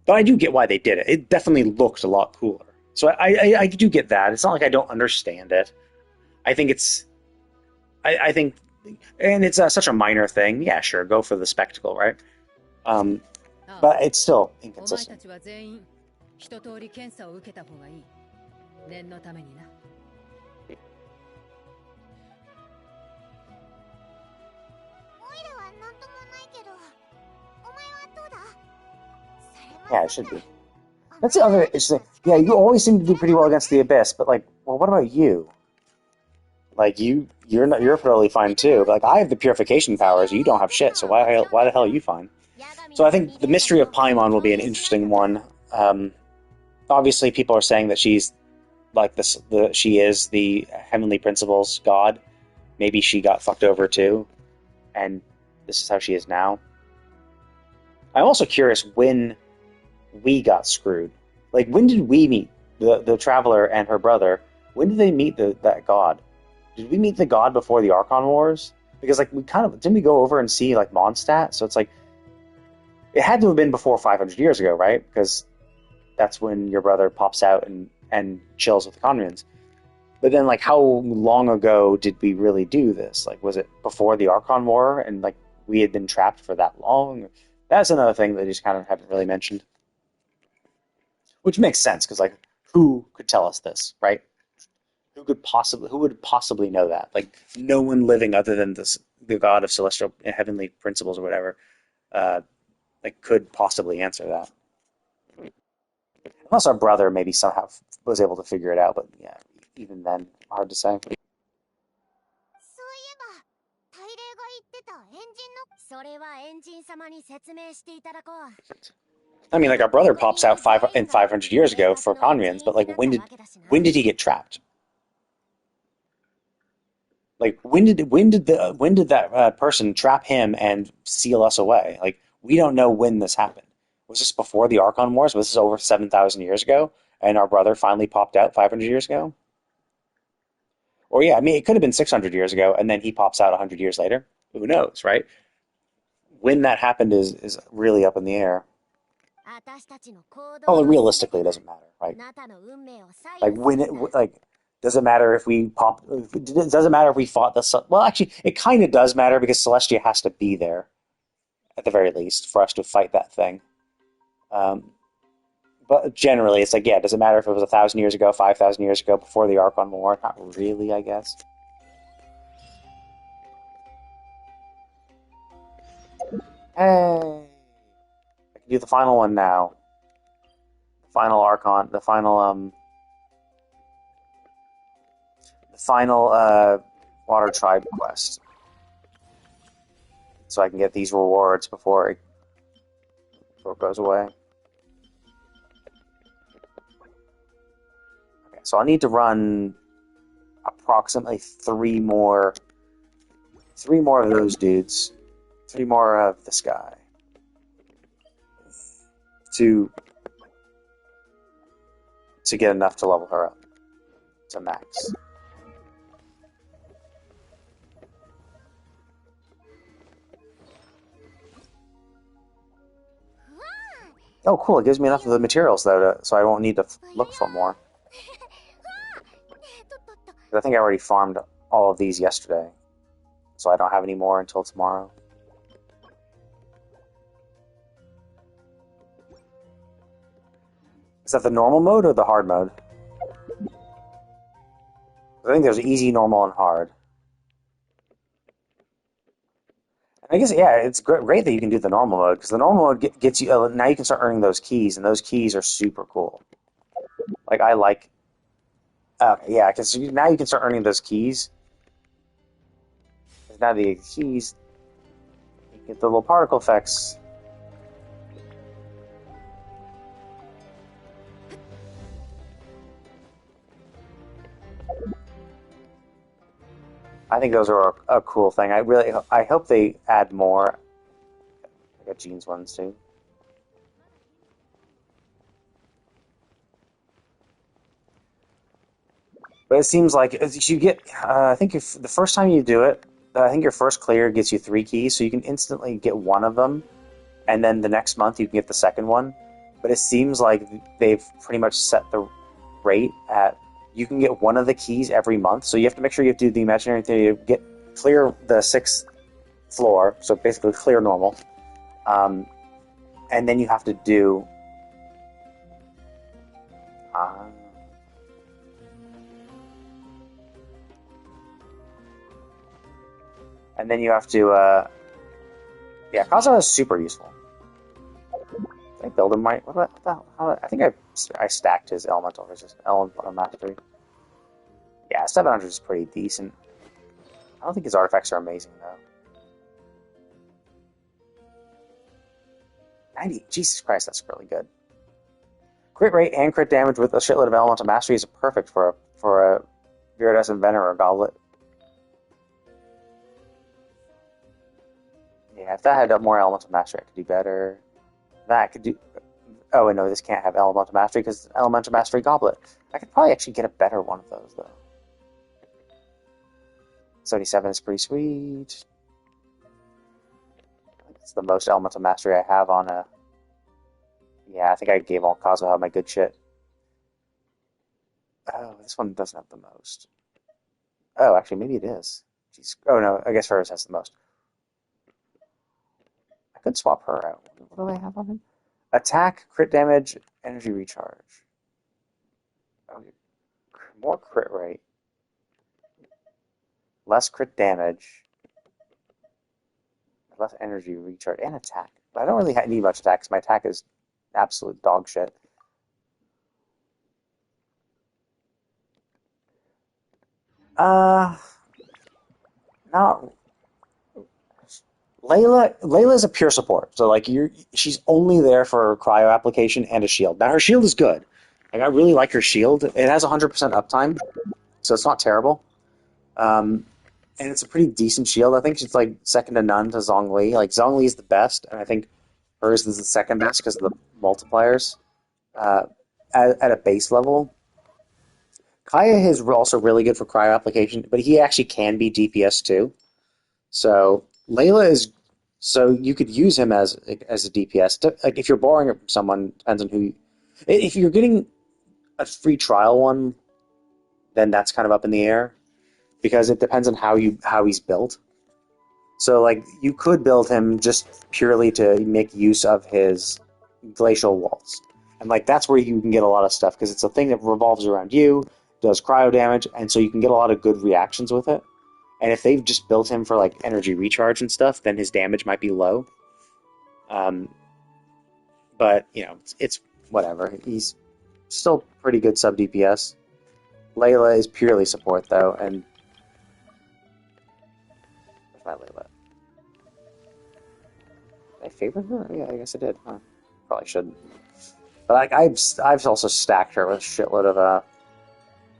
I do get why they did it. It definitely looked a lot cooler. So I do get that. It's not like I don't understand it. I think it's. I think, and it's such a minor thing. Yeah, sure, go for the spectacle, right? But it's still inconsistent. 一通り検査を受けた方がいい。念のためにな。オイラはなんともないけど、お前はどうだ? Yeah, it should be. That's the other interesting. Yeah, you always seem to do pretty well against the Abyss, but like, well, what about you? Like, you're totally fine too. But like, I have the purification powers. You don't have shit. So why the hell are you fine? So I think the mystery of Paimon will be an interesting one. Obviously, people are saying that she's like she is the Heavenly Principle's god. Maybe she got fucked over too, and this is how she is now. I'm also curious when we got screwed. Like, when did we meet the Traveler and her brother? When did they meet that god? Did we meet the god before the Archon Wars? Because like, didn't we go over and see like Mondstadt? So it's like, it had to have been before 500 years ago, right? Because that's when your brother pops out and chills with the Conrians. But then, like, how long ago did we really do this? Like, was it before the Archon War and, like, we had been trapped for that long? That's another thing that I just kind of haven't really mentioned. Which makes sense, because, like, who could tell us this, right? Who would possibly know that? Like, no one living other than the god of celestial heavenly principles or whatever, like, could possibly answer that. Unless our brother maybe somehow was able to figure it out, but yeah, even then, hard to say. I mean, like, our brother pops out 500 years ago for Conrians, but like, when did he get trapped? Like, when did that person trap him and seal us away? Like, we don't know when this happened. Was this before the Archon Wars? Was this over 7,000 years ago? And our brother finally popped out 500 years ago? Or yeah, I mean, it could have been 600 years ago, and then he pops out 100 years later. Who knows, right? When that happened is really up in the air. 私たちの行動 Oh, の realistically, it doesn't matter, あ right? なたの運命を左 Like 右 when す it るんだ like does it matter if we pop? It doesn't matter if we fought well, actually, it kind of does matter because Celestia has to be there at the very least for us to fight that thing. But generally, it's like, yeah, does it matter if it was 1,000 years ago, 5,000 years ago, before the Archon War? Not really, I guess. Hey, I can do the final one now. The final Archon, the final Water Tribe quest, so I can get these rewards before it goes away. Okay, so I need to run approximately three more of those dudes, three more of this guy to get enough to level her up to max. Oh, cool! It gives me enough of the materials though, so I won't need to look for more. I think I already farmed all of these yesterday, so I don't have any more until tomorrow. Is that the normal mode or the hard mode? I think there's easy, normal, and hard. I guess, yeah, it's great that you can do the normal mode, because the normal mode gets you, now you can start earning those keys, and those keys are super cool. Like, I like, yeah, because now you can start earning those keys. Now the keys, you get the little particle effects. I think those are a cool thing. I hope they add more. I got jeans ones too. But it seems like you get. I think if the first time you do it, I think your first clear gets you 3 keys, so you can instantly get one of them, and then the next month you can get the second one. But it seems like they've pretty much set the rate at you can get one of the keys every month. So you have to make sure you have to do the imaginary thing. You get clear the 6th floor, so basically clear normal, and then you have to do. And then you have to, yeah, Kazuha is super useful. Did I build him right? What the hell? I think I stacked his elemental mastery. Yeah, 700 is pretty decent. I don't think his artifacts are amazing though. 90, Jesus Christ, that's really good. Crit rate and crit damage with a shitload of elemental mastery is perfect for a Viridescent Venom or a Goblet. Yeah, if that had more elemental mastery, I could do better. That could do. Oh, no, this can't have elemental mastery because elemental mastery Goblet. I could probably actually get a better one of those though. 77 is pretty sweet. It's the most elemental mastery I have on a. Yeah, I think I gave all Kazuha my good shit. Oh, this one doesn't have the most. Oh, actually, maybe it is. Jeez. Oh no, I guess hers has the most. I could swap her out. What do I have on him? Attack, crit damage, energy recharge. Okay. More crit rate. Less crit damage. Less energy recharge. And attack. But I don't really need much attack because my attack is absolute dog shit. Not Layla is a pure support, so like she's only there for cryo application and a shield. Now her shield is good. Like I really like her shield. It has 100% uptime, so it's not terrible. And it's a pretty decent shield. I think it's like second to none to Zhongli. Like Zhongli is the best, and I think hers is the second best because of the multipliers at a base level. Kaya is also really good for cryo application, but he actually can be DPS too. So Layla is so you could use him as a DPS. Like if you're borrowing someone, depends on who. If you're getting a free trial one, then that's kind of up in the air because it depends on how he's built. So like you could build him just purely to make use of his glacial walls, and like that's where you can get a lot of stuff because it's a thing that revolves around you, does cryo damage, and so you can get a lot of good reactions with it. And if they've just built him for like energy recharge and stuff, then his damage might be low. But you know, it's whatever. He's still pretty good sub DPS. Layla is purely support though, and where's my Layla? Did I favor her? Yeah, I guess I did. Huh. Probably shouldn't. But like I've also stacked her with a shitload of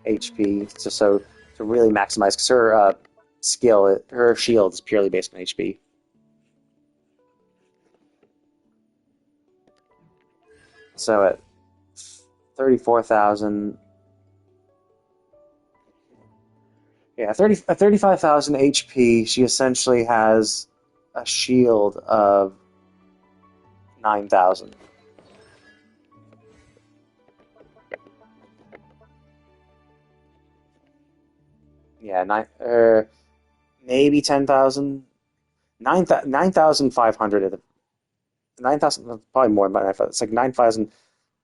HP just so to really maximize because her skill, her shield is purely based on HP. So at 34,000, yeah, 35,000 HP, she essentially has a shield of 9,000. Yeah, maybe 10,000. 9,500. 9,000, probably more, but it's like 9,000,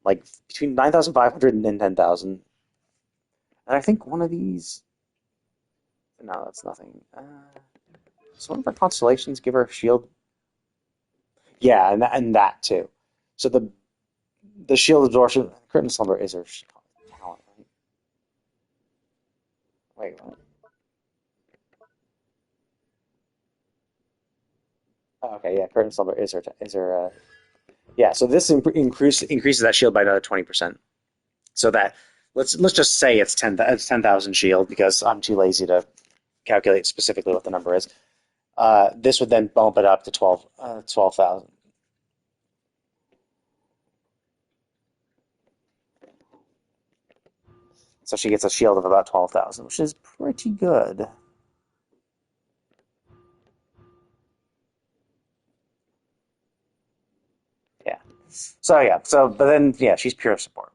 like between 9,500 and 10,000. And I think one of these, no, that's nothing. So one of our constellations give her a shield. Yeah, and that too. So the shield absorption, curtain slumber is her talent, right? Wait, what? Oh, okay, yeah, curtain slumber is her. Yeah, so this increases that shield by another 20%. So that let's just say it's 10,000 shield because I'm too lazy to calculate specifically what the number is. This would then bump it up to 12,000. So she gets a shield of about 12,000, which is pretty good. Yeah. So yeah. So but then yeah, she's pure support.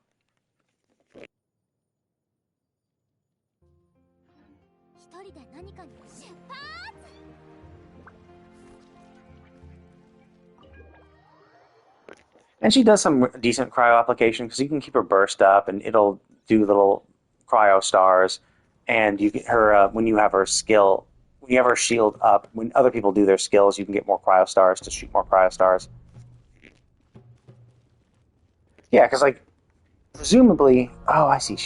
And she does some decent cryo application because you can keep her burst up and it'll do little cryo stars. And you get her when you have her skill, when you have her shield up, when other people do their skills, you can get more cryo stars to shoot more cryo stars. Yeah, because like presumably, oh, I see.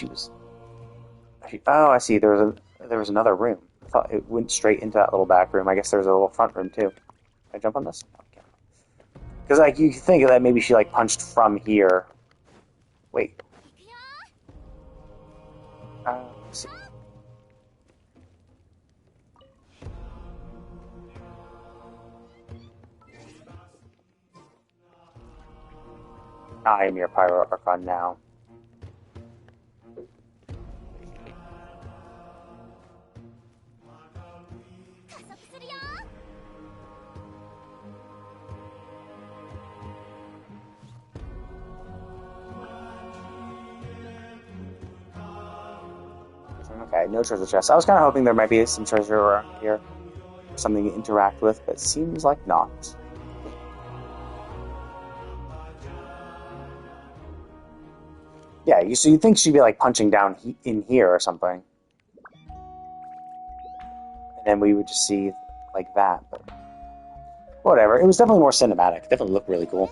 Oh, I see. There was another room. I thought it went straight into that little back room. I guess there's a little front room too. Can I jump on this? Okay. Because like you think that maybe she like punched from here. Wait. Let's see. I am your Pyro Archon now. Okay, no treasure chest. I was kind of hoping there might be some treasure around here, something to interact with, but it seems like not. Yeah, so you'd think she'd be like punching down in here or something, and then we would just see like that. But whatever. It was definitely more cinematic. Definitely looked really cool.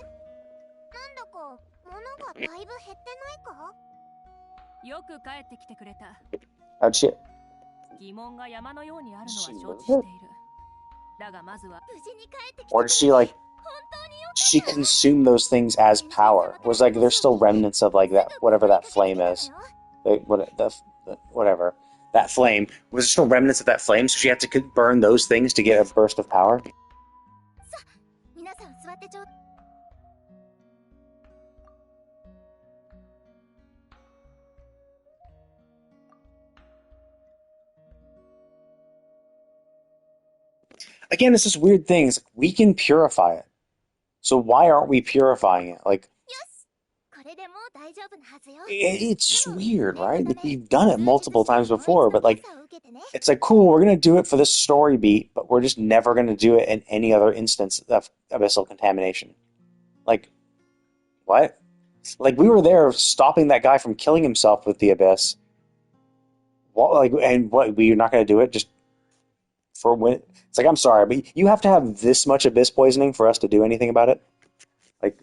How'd she? Or did she like? She consumed those things as power. Was like there's still remnants of like that whatever that flame is, whatever that flame was still remnants of that flame. So she had to burn those things to get a burst of power. again, it's this weird thing. It's like, we can purify it. So why aren't we purifying it? Like, これでもう大丈夫なはずよ。 it's just weird, right? Like, we've done it multiple times before, but like, it's like, cool, we're gonna do it for this story beat, but we're just never gonna do it in any other instance of abyssal contamination. Like, what? Like, we were there stopping that guy from killing himself with the abyss. What, like, and what, we're not gonna do it just for when? It's like, I'm sorry, but you have to have this much abyss poisoning for us to do anything about it? Like,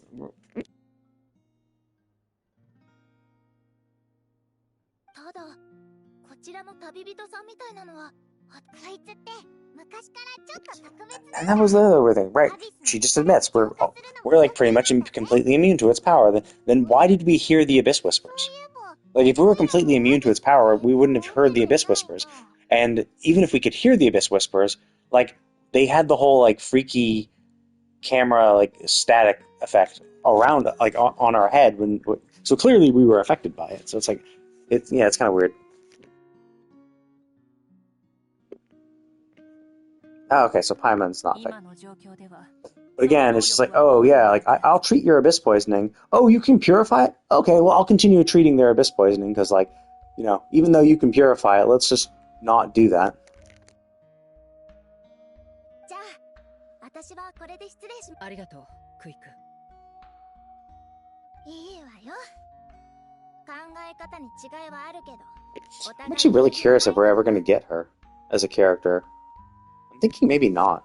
ただこちらの旅人さんみたいなのはあいつって昔からちょっと特別な and that was the other thing, right? She just admits we're like pretty much completely immune to its power. Then why did we hear the Abyss Whispers? Like, if we were completely immune to its power, we wouldn't have heard the Abyss Whispers. And even if we could hear the Abyss Whispers, like, they had the whole like freaky camera like static effect around, like, on our head so clearly we were affected by it. So it's like, it's kind of weird. Oh, okay, so Paimon's not affected. But again, it's just like, oh yeah, like, I'll treat your abyss poisoning. Oh, you can purify it? Okay, well, I'll continue treating their abyss poisoning, because, like, you know, even though you can purify it, let's just not do that. じゃあ私はこれで失礼します。ありがとう、クイック。いいわよ。考え方に違いはあるけど。 I'm actually really curious if we're ever going to get her as a character. I'm thinking maybe not.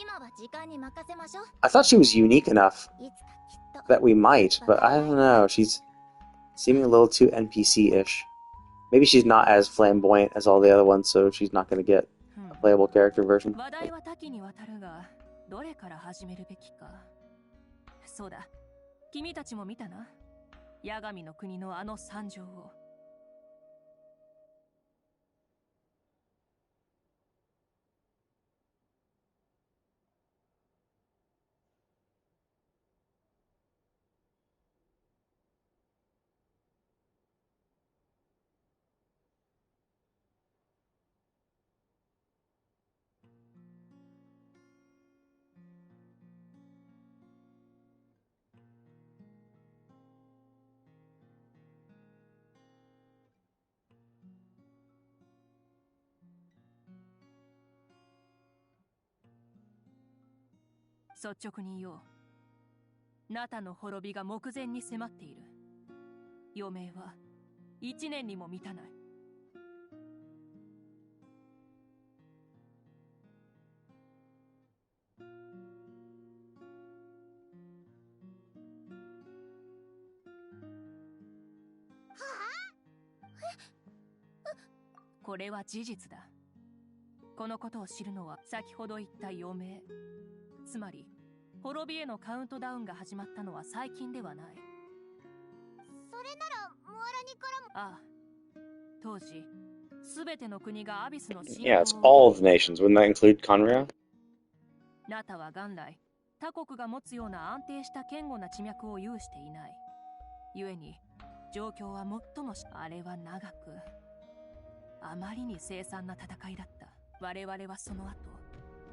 今は時間に任せましょう。 I thought she was unique enough いつかきっと。 that we might, but I don't know. She's seeming a little too NPC-ish. Maybe she's not as flamboyant as all the other ones, so she's not going to get a playable character version. 話題は多岐にわたるが、どれから始めるべきか。そうだ、君たちも見たな。八神の国のあの惨状を。率直に言おう。ナタの滅びが目前に迫っている。余命は1年にも満たない。これは事実だ。このことを知るのは先ほど言った余命。つまり、滅びへのカウントダウンが始まったのは最近ではない。それなら、ムアラニからも。ああ。当時、すべての国がアビスの侵攻を。Yeah, it's all of the nations. Wouldn't that include Conria? ナタは元来、他国が持つような安定した堅固な地脈を有していない。故に、状況は最もあれは長く、あまりに凄惨な戦いだった。我々はその後、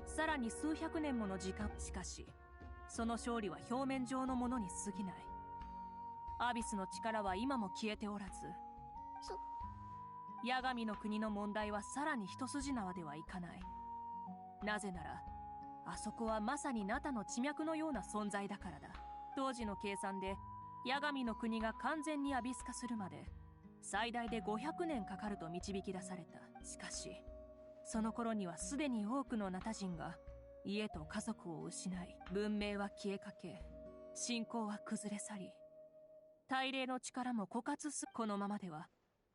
さらに数百年もの時間。しかし、その勝利は表面上のものに過ぎない。アビスの力は今も消えておらず、八神の国の問題はさらに一筋縄ではいかない。なぜなら、あそこはまさにナタの地脈のような存在だからだ。当時の計算で、八神の国が完全にアビス化するまで、最大で500年かかると導き出された。しかし、その頃にはすでに多くのナタ人が家と家族を失い、文明は消えかけ、信仰は崩れ去り、大霊の力も枯渇す。このままでは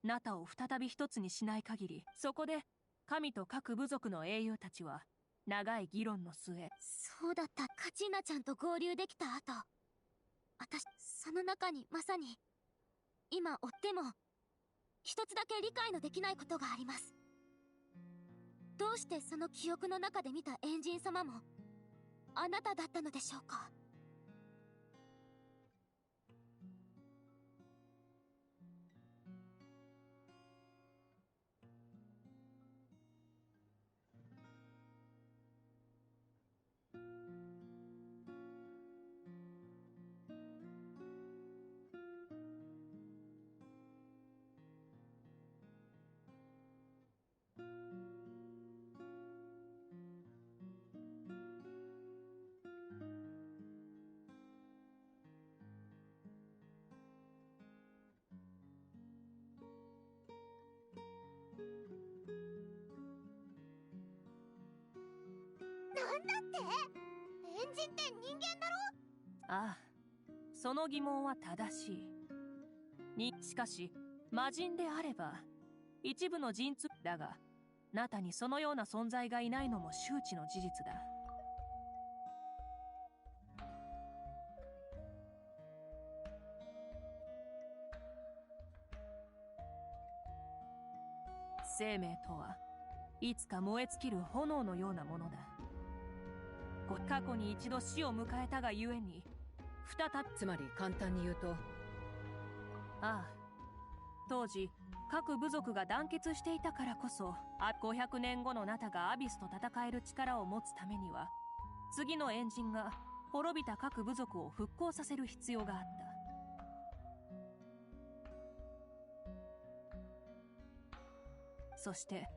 ナタを再び一つにしない限り、そこで神と各部族の英雄たちは長い議論の末。そうだった。カチーナちゃんと合流できた後、私その中にまさに今追っても一つだけ理解のできないことがあります。どうしてその記憶の中で見たエンジン様もあなただったのでしょうか。人って人間だろ？ああ、その疑問は正しい。しかし、魔人であれば、一部の人だが、ナタにそのような存在がいないのも周知の事実だ。生命とはいつか燃え尽きる炎のようなものだ。過去に一度死を迎えたがゆえに再び、つまり簡単に言うと、ああ、当時各部族が団結していたからこそ、500年後のナタがアビスと戦える力を持つためには、次のエンジンが滅びた各部族を復興させる必要があった。そして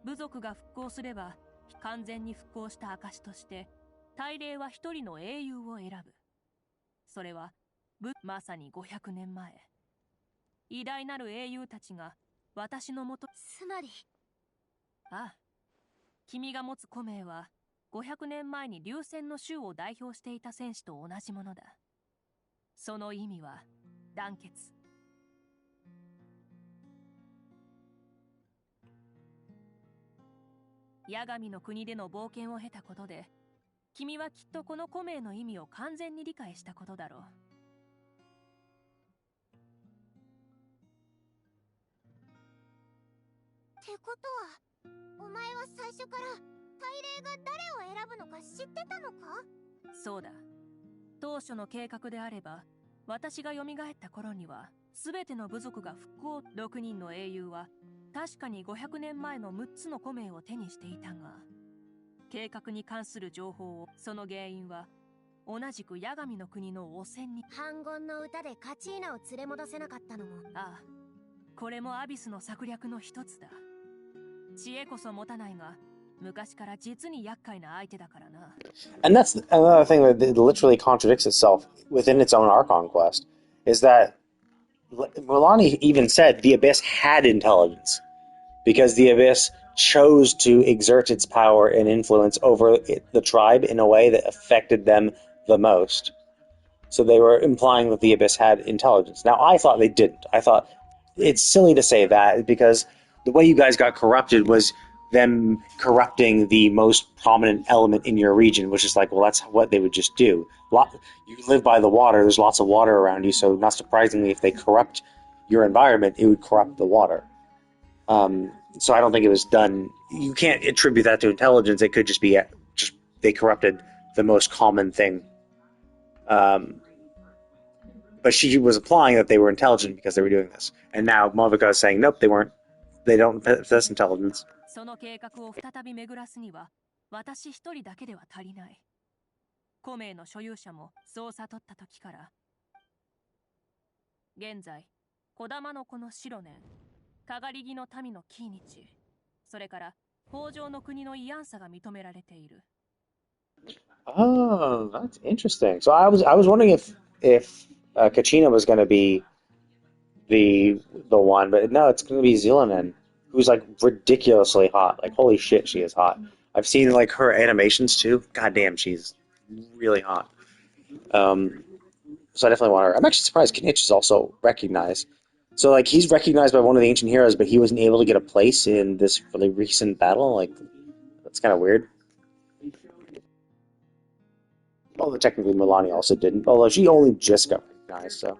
部族が復興すれば、完全に復興した証として大霊は一人の英雄を選ぶ。それはまさに500年前、偉大なる英雄たちが私のもと。つまり、ああ、君が持つ古名は500年前に流戦の衆を代表していた戦士と同じものだ。その意味は団結。八神の国での冒険を経たことで、君はきっとこの古名の意味を完全に理解したことだろう。ってことは、お前は最初から大霊が誰を選ぶのか知ってたのか？そうだ。当初の計画であれば、私が蘇った頃には全ての部族が復興。6人の英雄は確かに500年前の6つの古名を手にしていたが、計画に関する情報を、その原因は同じく八神の国の汚染に。反言の歌でカチーナを連れ戻せなかったのも。ああ、これもアビスの策略の一つだ。知恵こそ持たないが、昔から実に厄介な相手だからな。And that's another thing that literally contradicts itself within its own Archon quest, is that Mualani even said the Abyss had intelligence, because the Abyss chose to exert its power and influence over the tribe in a way that affected them the most. So they were implying that the Abyss had intelligence. Now, I thought they didn't. I thought it's silly to say that, because the way you guys got corrupted was them corrupting the most prominent element in your region, which is like, well, that's what they would just do. You live by the water, there's lots of water around you, so not surprisingly, if they corrupt your environment, it would corrupt the water. So I don't think it was done. You can't attribute that to intelligence. It could just be they corrupted the most common thing. But she was implying that they were intelligent because they were doing this. And now Movica is saying, nope, they weren't. They don't possess intelligence. その計画を再び巡らすには、私一人だけでは足りない。古名の所有者もそう悟った時から。現在、児玉の子の白年、かがり木の民のキーニチ、それから北条の国のイアンサが認められている。Oh, that's interesting. So I was wondering if Kachina was going to be the one, but no, it's going to be Zillanen, who's like ridiculously hot. Like, holy shit, she is hot. I've seen like her animations too. God damn, she's really hot. So I definitely want her. I'm actually surprised Kinich is also recognized. So like he's recognized by one of the ancient heroes, but he wasn't able to get a place in this really recent battle. Like, that's kind of weird. Although technically Mualani also didn't, although she only just got recognized, so.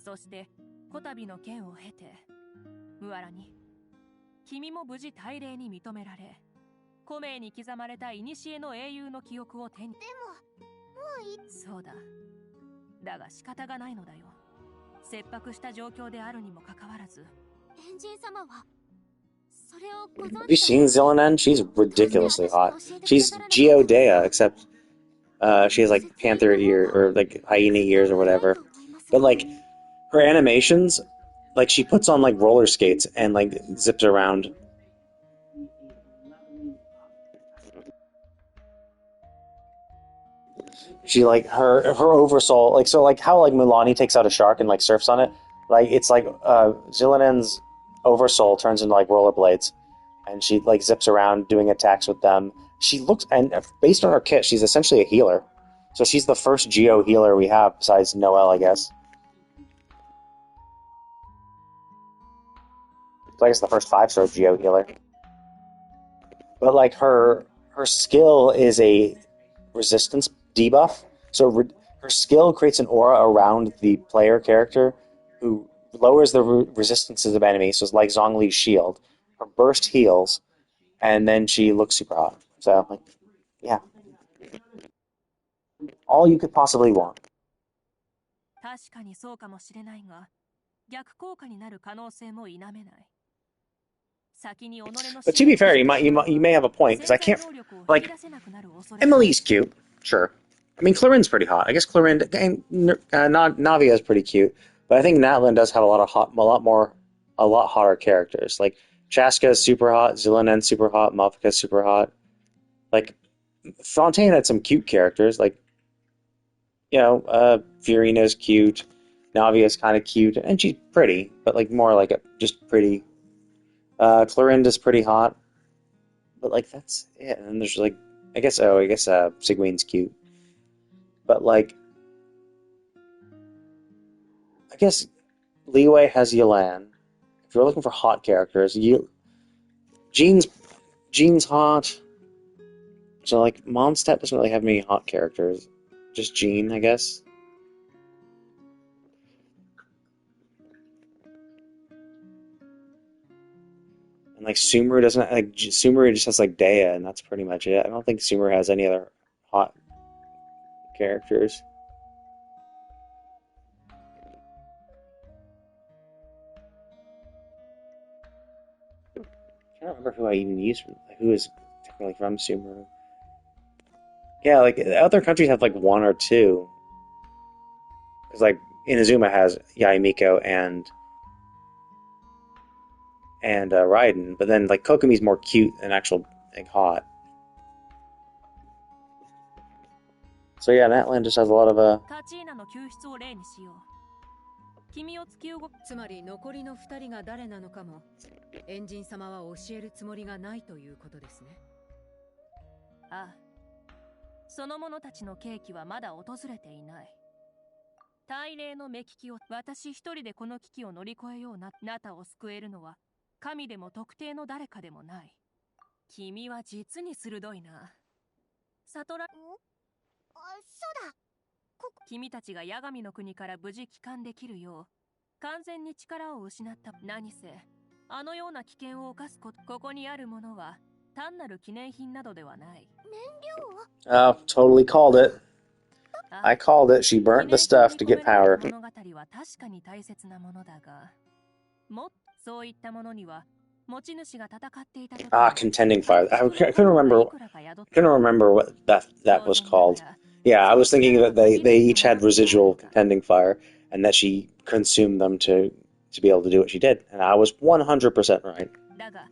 そしてこたびの剣を経て、ムアラニ、君も無事大霊に認められ、古名に刻まれた古の英雄の記憶を手に。でも、もういい。そうだ。だが仕方がないのだよ。切迫した状況であるにもかかわらず。エンジン様はそれをご存知。Have you seen Zillanen? She's ridiculously hot. She's Geodea, except she has like panther ear or like hyena ears or whatever. But like her animations, like she puts on like roller skates and like zips around. She like her oversoul, like so like how like Mualani takes out a shark and like surfs on it. Like it's like Zillanen's oversoul turns into like rollerblades, and she like zips around doing attacks with them. She looks, and based on her kit, she's essentially a healer. So she's the first Geo healer we have besides Noelle, I guess. So I guess the first 5-star Geo healer. But like her skill is a resistance debuff. So her skill creates an aura around the player character who lowers the resistances of enemies. So it's like Zhongli's shield. Her burst heals, and then she looks super hot. So like, yeah, all you could possibly want. 確かにそうかもしれないが、逆効果になる可能性も否めない。 But to be fair, you may have a point, because I can't, like, Emily's cute, sure. I mean, Clorinne's pretty hot. I guess Clorinde, Navia is pretty cute, but I think Natlan does have a lot hotter characters. Like, Chaska is super hot, Zilanen's super hot, Malvika's super hot. Like, Fontaine had some cute characters, like, you know, Fiorina's cute, Navia's kind of cute, and she's pretty, but like more like just pretty. Clorinda's pretty hot, but like that's it. And then there's like, I guess Siguyne's cute, but like, I guess Liyue has Yelan. If you're looking for hot characters, Jean's hot. So like, Mondstadt doesn't really have many hot characters. Just Jean, I guess. And like Sumeru doesn't like Sumeru just has like Dea, and that's pretty much it. I don't think Sumeru has any other hot characters. I can't remember who I even used who is technically from Sumeru. Yeah, like other countries have like one or two. Because like Inazuma has Yaimiko and Raiden, but then like Kokomi's more cute than actual like hot. So yeah, Natlan just has a lot of つまり残りの2人が誰なのかもエンジン様は教えるつもりがないということですね。ああ、その者たちのケーキはまだ訪れていない。大霊の目利きを私一人でこの危機を乗り越えようなナタを救えるのは神でも特定の誰かでもない。君は実に鋭いな。悟らそうだ。君たちが八神の国から無事帰還できるよう完全に力を失った何せあのような危険を冒すことここにあるものは単なる記念品などではない。燃料 Oh, totally called it. I called it. She burnt the stuff to get power. 物語は確かに大切なものだが、そういったものには持ち主が戦っていた時 contending fire. I couldn't remember what that was called. Yeah, I was thinking that they each had residual contending fire, and that she consumed them to be able to do what she did, and I was 100% right. だが、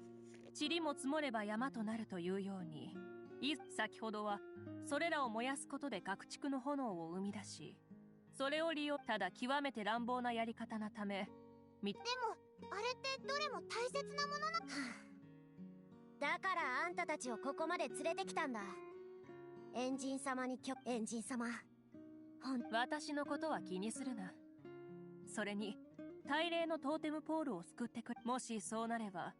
塵も積もれば山となるというように、先ほどはそれらを燃やすことで核蓄の炎を生み出し、それを利用ただ極めて乱暴なやり方なため、でもあれってどれも大切なものな。だからあんたたちをここまで連れてきたんだ。エンジン様。私のことは気にするな。それに大霊のトーテムポールを救ってくれ。もしそうなれば、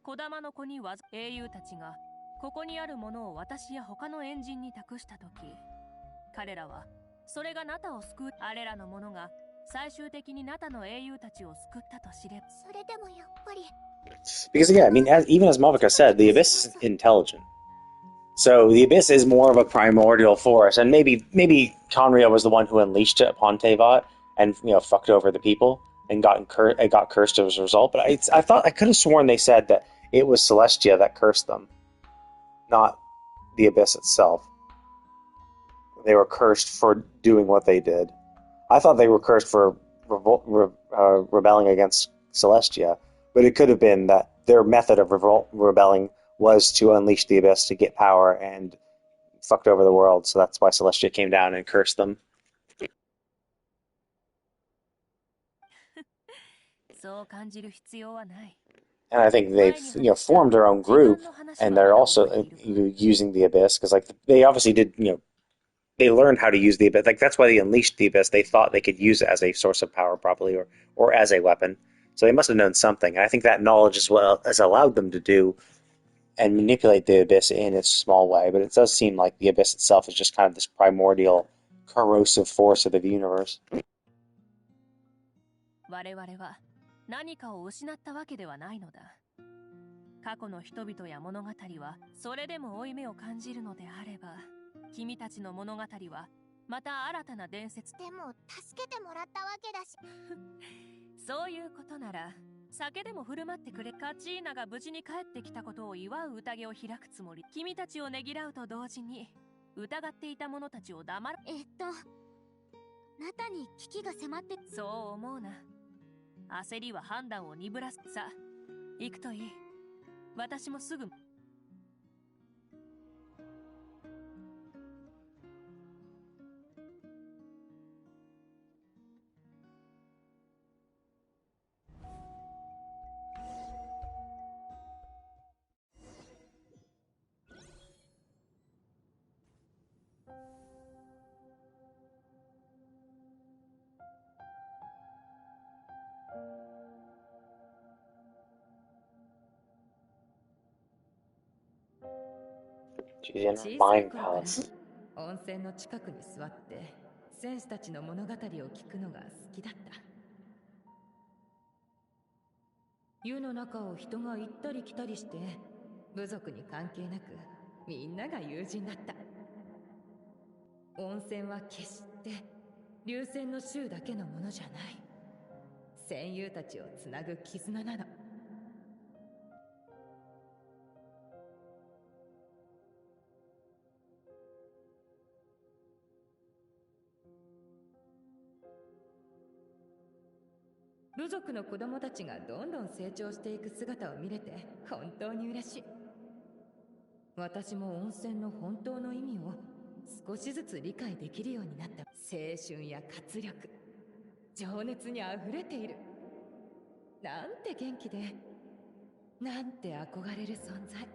小玉の子には英雄たちがここにあるものを私や他のエンジンに託したとき、彼らはそれがナタを救う。あれらのものが最終的にナタの英雄たちを救ったと知れば。それでもやっぱり。Because yeah, I mean, even as Malvika said, the Abyss is intelligent. So the Abyss is more of a primordial force, and maybe Conrio was the one who unleashed it upon Teyvat and fucked over the people and got cursed as a result. But I thought I could have sworn they said that it was Celestia that cursed them, not the Abyss itself. They were cursed for doing what they did. I thought they were cursed for rebelling against Celestia, but it could have been that their method of rebelling was to unleash the Abyss to get power and fucked over the world, so that's why Celestia came down and cursed them. And I think they've formed their own group, and they're also using the Abyss, because like they obviously did they learned how to use the abyss. Like that's why they unleashed the abyss. They thought they could use it as a source of power, probably, or as a weapon. So they must have known something. And I think that knowledge as well has allowed them to do and manipulate the abyss in its small way. But it does seem like the abyss itself is just kind of this primordial, corrosive force of the universe. 我々は何かを失ったわけではないのだ。過去の人々や物語はそれでも負い目を感じるのであれば、君たちの物語はまた新たな伝説。でも助けてもらったわけだし。そういうことなら酒でも振る舞ってくれ。カチーナが無事に帰ってきたことを祝う宴を開くつもり。君たちをねぎらうと同時に疑っていた者たちを黙る。ナタに危機が迫って。そう思うな。焦りは判断を鈍らす。さあ行くといい。私もすぐ。She's in her mind palace. 温泉の近くに座って戦士たちの物語を聞くのが好きだった。湯の中を人が行ったり来たりして、部族に関係なくみんなが友人だった。温泉は決して流泉の衆だけのものじゃない。戦友たちをつなぐ絆なの。部族の子供たちがどんどん成長していく姿を見れて本当に嬉しい。私も温泉の本当の意味を少しずつ理解できるようになった。青春や活力、情熱にあふれている。なんて元気で、なんて憧れる存在。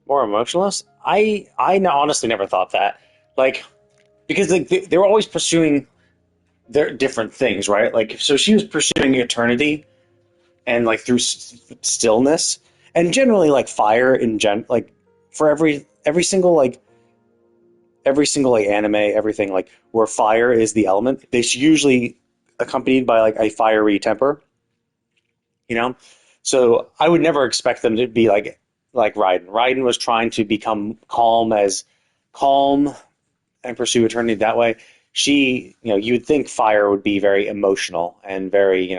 More emotionless? I honestly never thought that. Like, because they were always pursuing their different things, right? Like, so she was pursuing eternity and like through stillness, and generally like fire in like for every single like anime, everything like where fire is the element, it's usually accompanied by like a fiery temper, you know? So I would never expect them to be like Raiden. Raiden was trying to become calm and pursue eternity that way. She, you would think fire would be very emotional and very,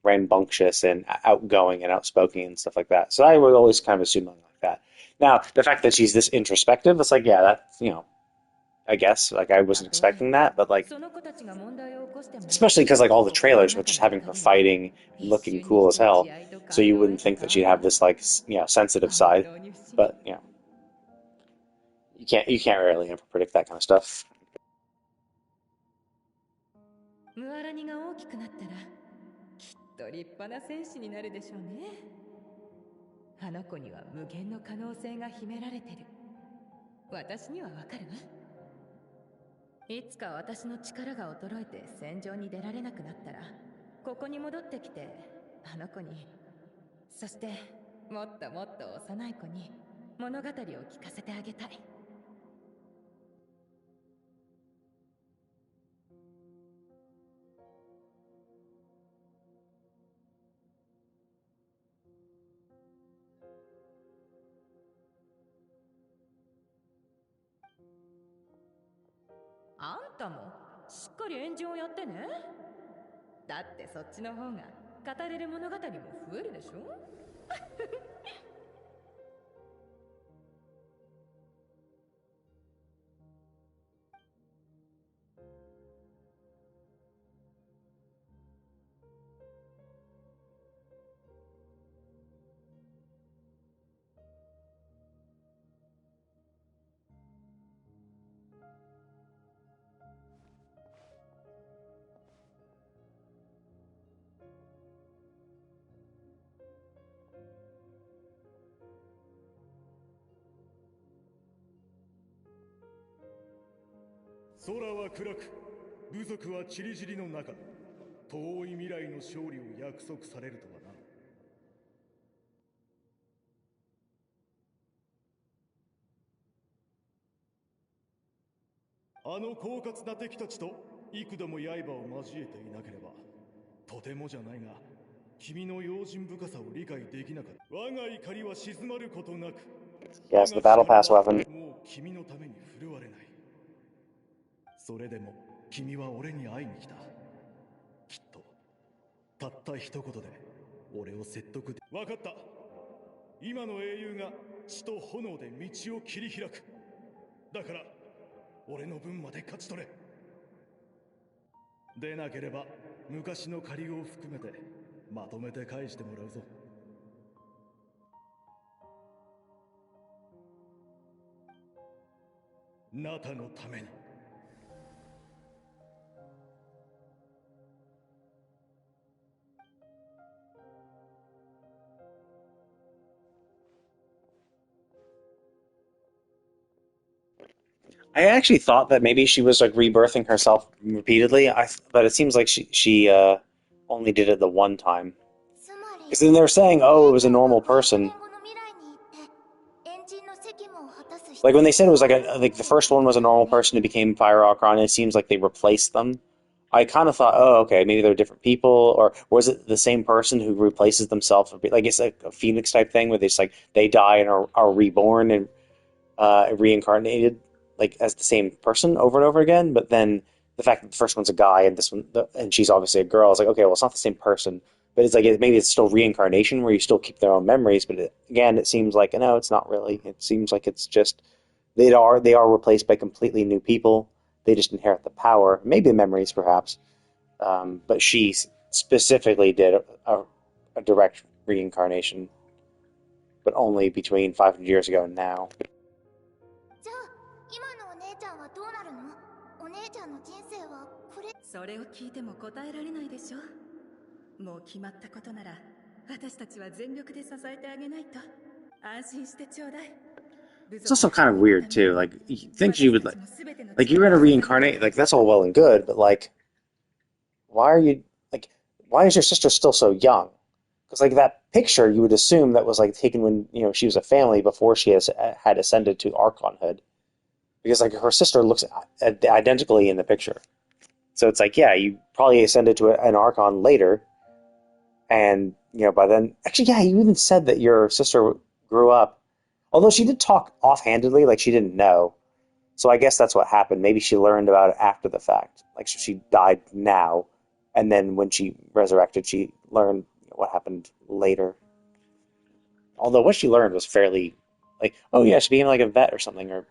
rambunctious and outgoing and outspoken and stuff like that. So I would always kind of assume something like that. Now, the fact that she's this introspective, it's like, yeah, that's, I guess, like, I wasn't expecting that, but, like, especially because, like, all the trailers were just having her fighting and looking cool as hell, so you wouldn't think that she'd have this, like, sensitive side, but, you can't really ever predict that kind of stuff. Mualani が大きくなったらきっと立派な戦士になるでしょうね。あの子には無限の可能性が秘められてる。私にはわかるわ。いつか私の力が衰えて戦場に出られなくなったら、ここに戻ってきてあの子に、そしてもっともっと幼い子に物語を聞かせてあげたい。あんたもしっかりエンジンをやってね。だってそっちの方が語れる物語も増えるでしょ。空は暗く、部族は散り散りの中、遠い未来の勝利を約束されるとはな。あの狡猾な敵たちと幾度も刃を交えていなければ、とてもじゃないが、君の用心深さを理解できなかった。我が怒りは静まることなく。Yes, the battle pass weapon. もう君のために振るわれない。それでも君は俺に会いに来た。きっとたった一言で俺を説得で。分かった。今の英雄が血と炎で道を切り開く。だから俺の分まで勝ち取れ。でなければ昔の借りを含めてまとめて返してもらうぞ。ナタのために。I actually thought that maybe she was like rebirthing herself repeatedly. But it seems like she only did it the one time. Because then they're saying, oh, it was a normal person. Like when they said it was like the first one was a normal person who became Fire Archon, it seems like they replaced them. I kind of thought, oh, okay, maybe they're different people, or was it the same person who replaces themselves? Like it's like a Phoenix type thing where they just like they die and are reborn and reincarnated like as the same person over and over again. But then the fact that the first one's a guy and this one and she's obviously a girl, I was like, okay, well it's not the same person. But it's like maybe it's still reincarnation where you still keep their own memories. But again, it seems like no, it's not really. It seems like it's just they are replaced by completely new people. They just inherit the power, maybe the memories, perhaps. But she specifically did a direct reincarnation, but only between 500 years ago and now. それを聞いても答えられないでしょ。もう決まったことなら私たちは全力で支えてあげないと。安心してちょうだい。 It's also kind of weird too. Like you think she would like you're gonna reincarnate. Like that's all well and good, but like, why is your sister still so young? Because like that picture, you would assume that was like taken when she was a family before she had ascended to Archonhood. Because like her sister looks identically in the picture. So it's like, yeah, you probably ascended to an Archon later, and by then, actually, yeah, you even said that your sister grew up. Although she did talk offhandedly, like she didn't know. So I guess that's what happened. Maybe she learned about it after the fact. Like she died now, and then when she resurrected, she learned what happened later. Although what she learned was fairly, like, oh yeah, she became like a vet or something, or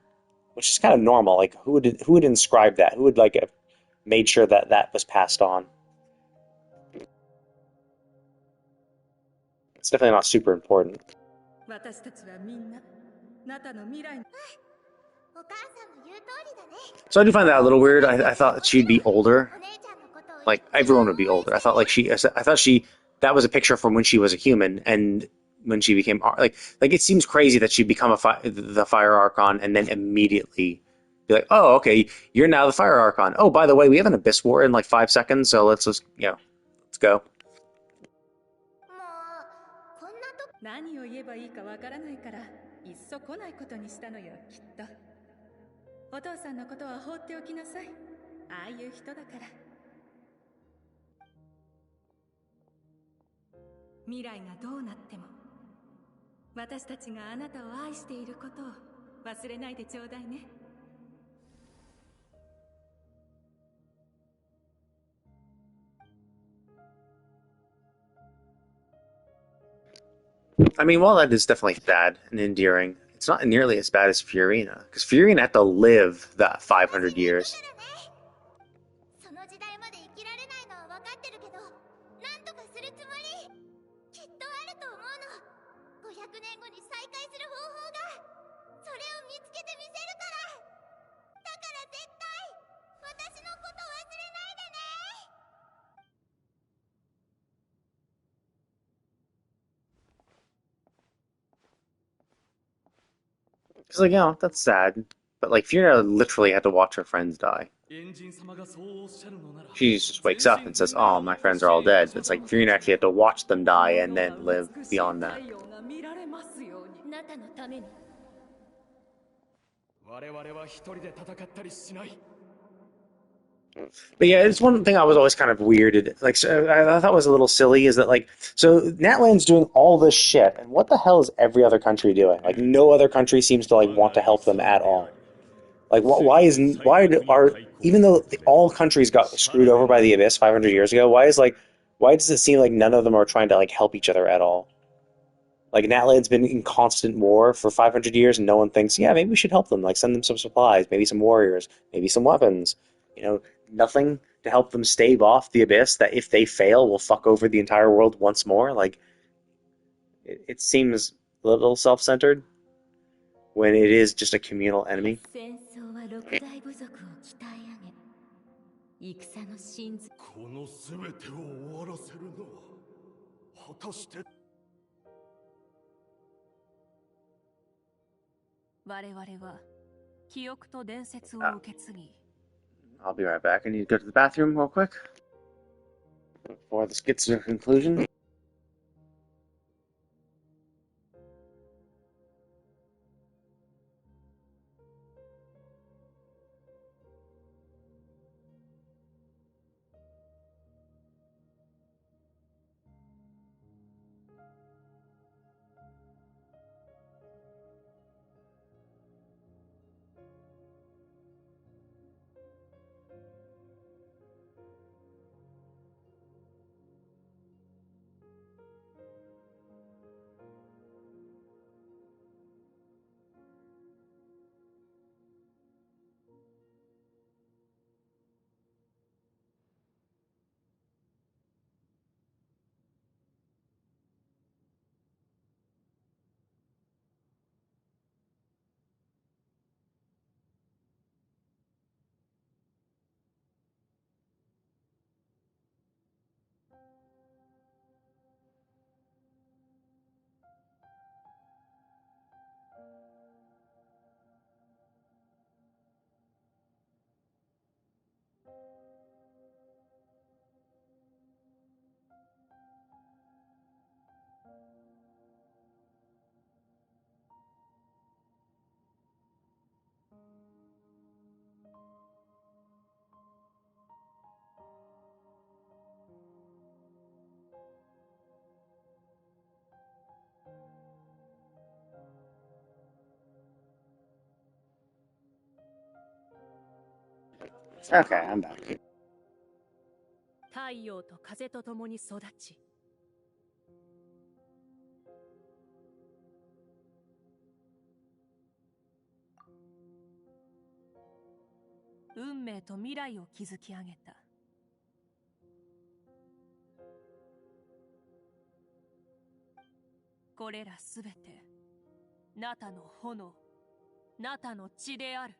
which is kind of normal. Like who would inscribe that? Who would like have made sure that that was passed on? It's definitely not super important. So I do find that a little weird. I thought she'd be older. Like everyone would be older. I thought that was a picture from when she was a human and when she became like it seems crazy that she'd become the Fire Archon and then immediately be like, oh, okay, you're now the Fire Archon. Oh, by the way, we have an Abyss War in like 5 seconds, so let's just let's go. 何を言えばいいかわからないからいっそ来ないことにしたのよきっと。お父さんのことは放っておきなさい。ああいう人だから。未来がどうなっても私たちがあなたを愛していることを忘れないでちょうだいね。I mean, while that is definitely sad and endearing, it's not nearly as bad as Fiorina, because Fiorina had to live that 500 years. Because, like, that's sad. But, like, Fiona literally had to watch her friends die. She just wakes up and says, "Oh, my friends are all dead." It's like Furina actually had to watch them die and then live beyond that. ナタのために。我々は一人で戦ったりしない。 But yeah, it's one thing I was always kind of weirded. Like, so I thought was a little silly is that like, so Natlan's doing all this shit, and what the hell is every other country doing? Like, no other country seems to like want to help them at all. Like, why are even though all countries got screwed over by the Abyss 500 years ago? Why does it seem like none of them are trying to like help each other at all? Like Natlan's been in constant war for 500 years, and no one thinks, yeah, maybe we should help them. Like, send them some supplies, maybe some warriors, maybe some weapons. You know, nothing to help them stave off the Abyss that if they fail will fuck over the entire world once more. Like, it seems a little self-centered when it is just a communal enemy. 戦争は六大部族を鍛え上げ、戦の真髄。この全てを終わらせるのは果たして。我々は記憶と伝説を受け継ぎ。I'll be right back. I need to go to the bathroom real quick before this gets to a conclusion. Okay, I'm back. 太陽と風と共に育ち、運命と未来を築き上げた。これらすべて、ナタの炎、ナタの血である。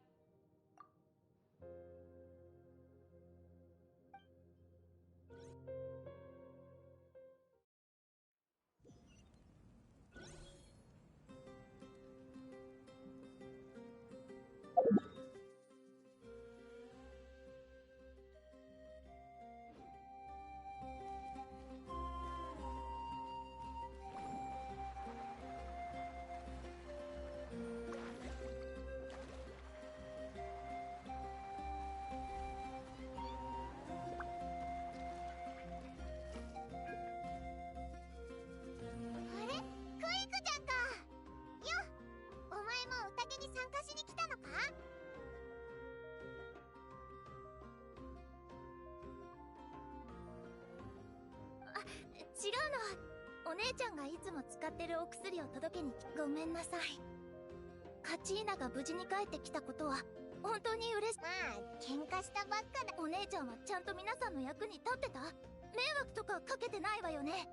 違うの。お姉ちゃんがいつも使ってるお薬を届けにごめんなさい。カチーナが無事に帰ってきたことは本当に嬉しい。まあ喧嘩したばっかだ。お姉ちゃんはちゃんと皆さんの役に立ってた？迷惑とかかけてないわよね。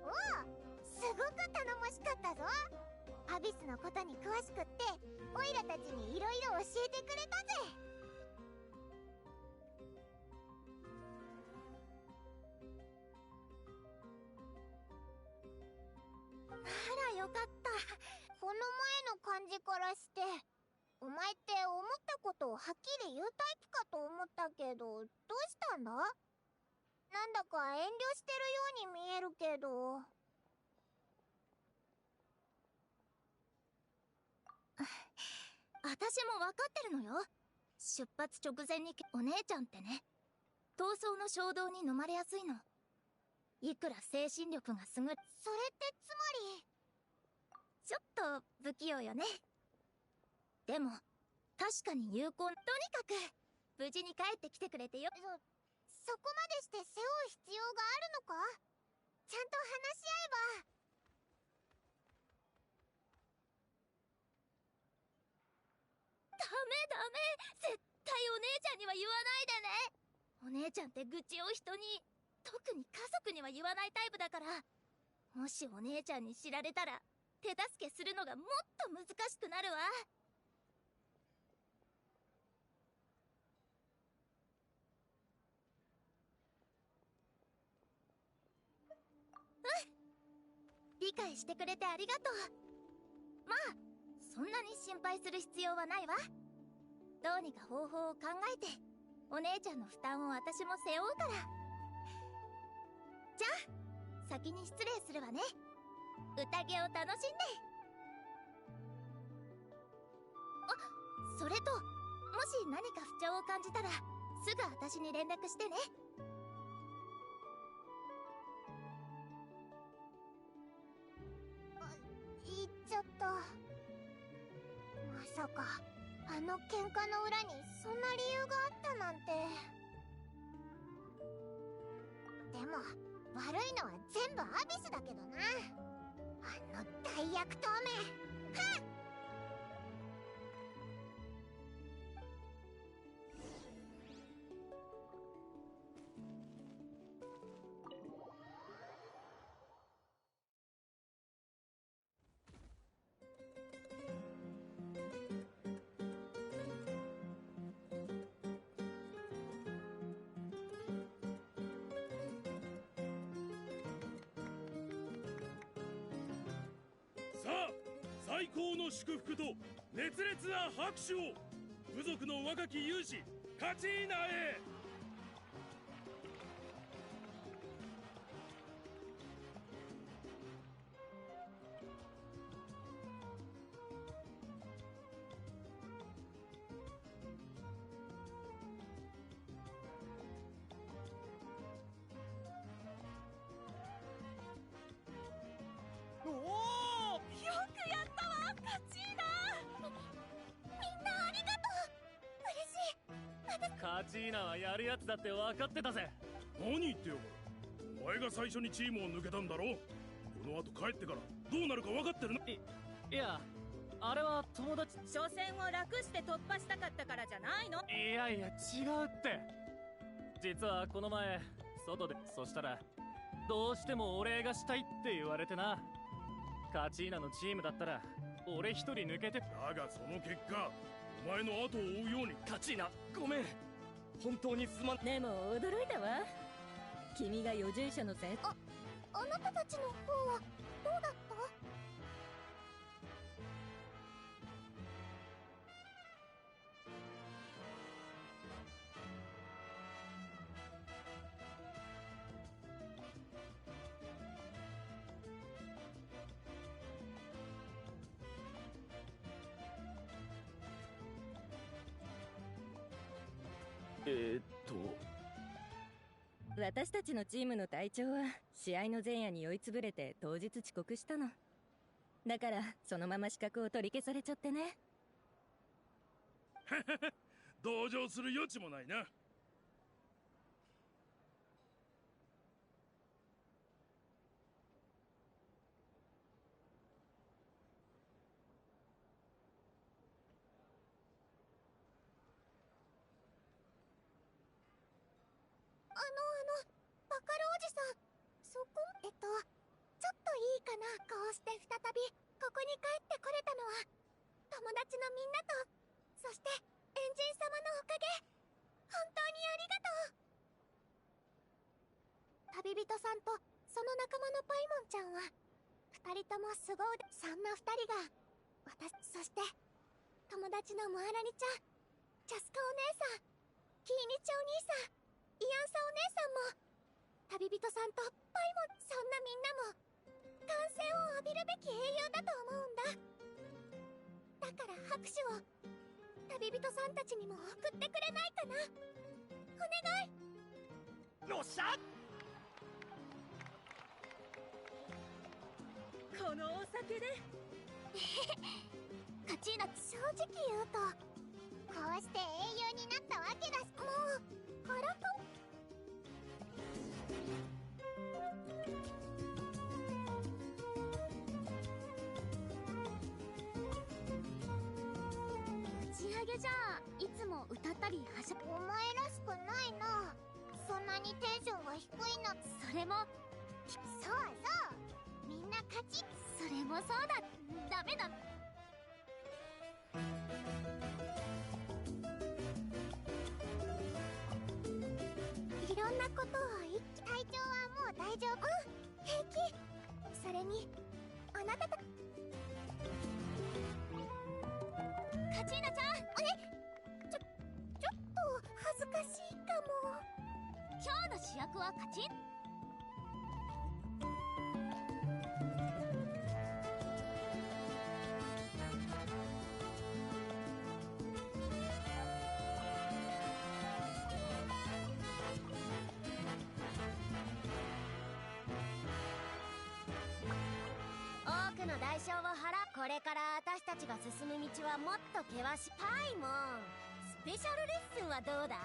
おお、すごく頼もしかったぞ。アビスのことに詳しくってオイラたちにいろいろ教えてくれたぜ。の前の感じからして、お前って思ったことをはっきり言うタイプかと思ったけど、どうしたんだ？なんだか遠慮してるように見えるけど。私も分かってるのよ。出発直前にお姉ちゃんってね、闘争の衝動に飲まれやすいの。いくら精神力が優れ、それってつまりちょっと不器用よね。でも確かに有効。とにかく無事に帰ってきてくれてよ。そこまでして背負う必要があるのか？ちゃんと話し合えば。ダメ、絶対お姉ちゃんには言わないでね。お姉ちゃんって愚痴を人に、特に家族には言わないタイプだから、もしお姉ちゃんに知られたら手助けするのがもっと難しくなるわ。理解してくれてありがとう。まあそんなに心配する必要はないわ。どうにか方法を考えてお姉ちゃんの負担を私も背負うから。じゃあ先に失礼するわね。宴を楽しんで。あ、それともし何か不調を感じたらすぐ私に連絡してね。言っちゃった。まさかあの喧嘩の裏にそんな理由があったなんて。でも悪いのは全部アビスだけどな。あの大悪党め。はっ。さあ、最高の祝福と熱烈な拍手を部族の若き勇士カチーナへ。おお、よくやったわカチーナ。みんなありがとう。嬉しい。カチーナはやるやつだって分かってたぜ。何言ってよ。お前が最初にチームを抜けたんだろ。この後帰ってからどうなるか分かってるの？いや、あれは友達。初戦を楽して突破したかったからじゃないの？いやいや違うって。実はこの前外で、そしたらどうしてもお礼がしたいって言われてな。カチーナのチームだったら俺一人抜けて。だがその結果お前の後を追うように。カチーナごめん、本当にすまん。でも驚いたわ。君が予従者のせい。あなたたちの方はどうだった？私たちのチームの隊長は試合の前夜に酔いつぶれて当日遅刻したの。だからそのまま資格を取り消されちゃってね。同情する余地もないな。バカルおじさん、そこ、ちょっといいかな。こうして再びここに帰ってこれたのは友達のみんなと、そしてエンジン様のおかげ。本当にありがとう。旅人さんとその仲間のパイモンちゃんは2人とも凄腕。そんな2人がそして友達のモアラニちゃん、ジャスカお姉さん、キイニチお兄さん、イアンサお姉さんも、旅人さんとパイも、そんなみんなも歓声を浴びるべき英雄だと思うんだ。だから拍手を旅人さんたちにも送ってくれないかな。お願い。よっしゃ。このお酒でカチーナ、正直言うとこうして英雄になったわけだし、もうからか打ち上げじゃいつも歌ったりはしゃお前らしくないな。そんなにテンションが低いの。それもそうそう、みんな勝ち。それもそうだ。ダメだ。いろんなことを体調はもう大丈夫。うん、平気。それにあなたとカチーナちゃん、ちょっと恥ずかしいかも。今日の主役はカチン。多くの代償を払う。これから私たちが進む道はもっと険しい。パイモン、スペシャルレッスンはどうだ？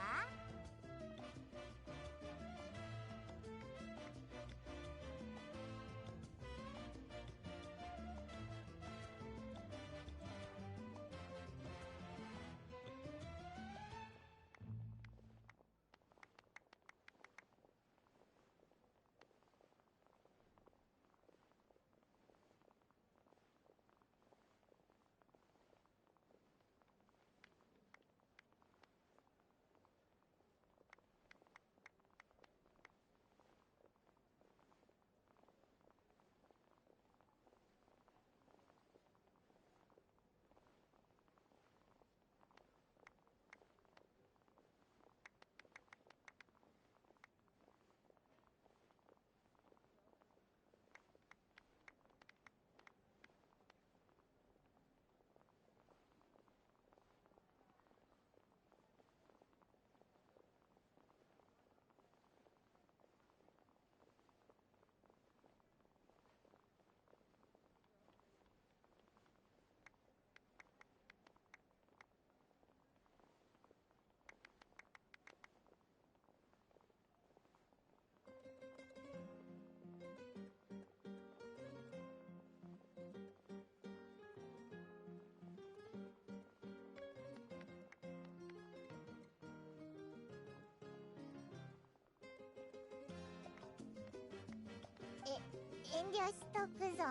遠慮しとくぞ。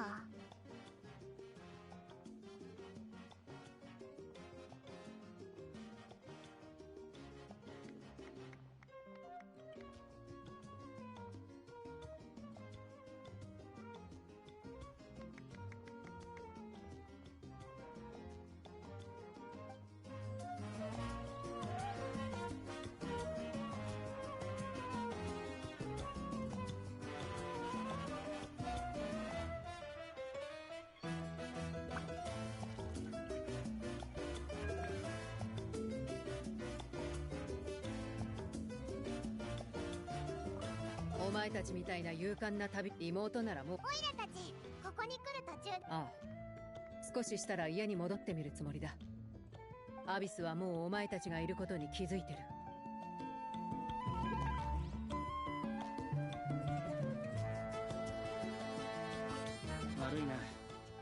お前たちみたいな勇敢な旅、妹ならもう。オイラたちここに来る途中。ああ、少ししたら家に戻ってみるつもりだ。アビスはもうお前たちがいることに気づいてる。悪いな。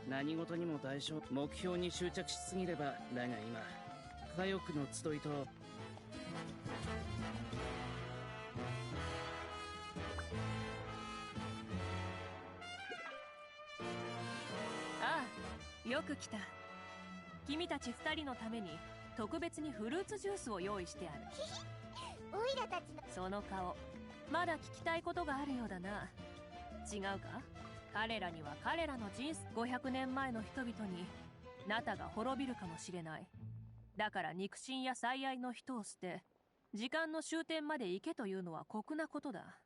何事にも代償。目標に執着しすぎれば。だが今佳代の集いとああ、よく来た。君たち2人のために特別にフルーツジュースを用意してある。オイラたちのその顔、まだ聞きたいことがあるようだな。違うか？彼らには彼らの人生、500年前の人々にナタが滅びるかもしれない。だから肉親や最愛の人を捨て、時間の終点まで行けというのは酷なことだ。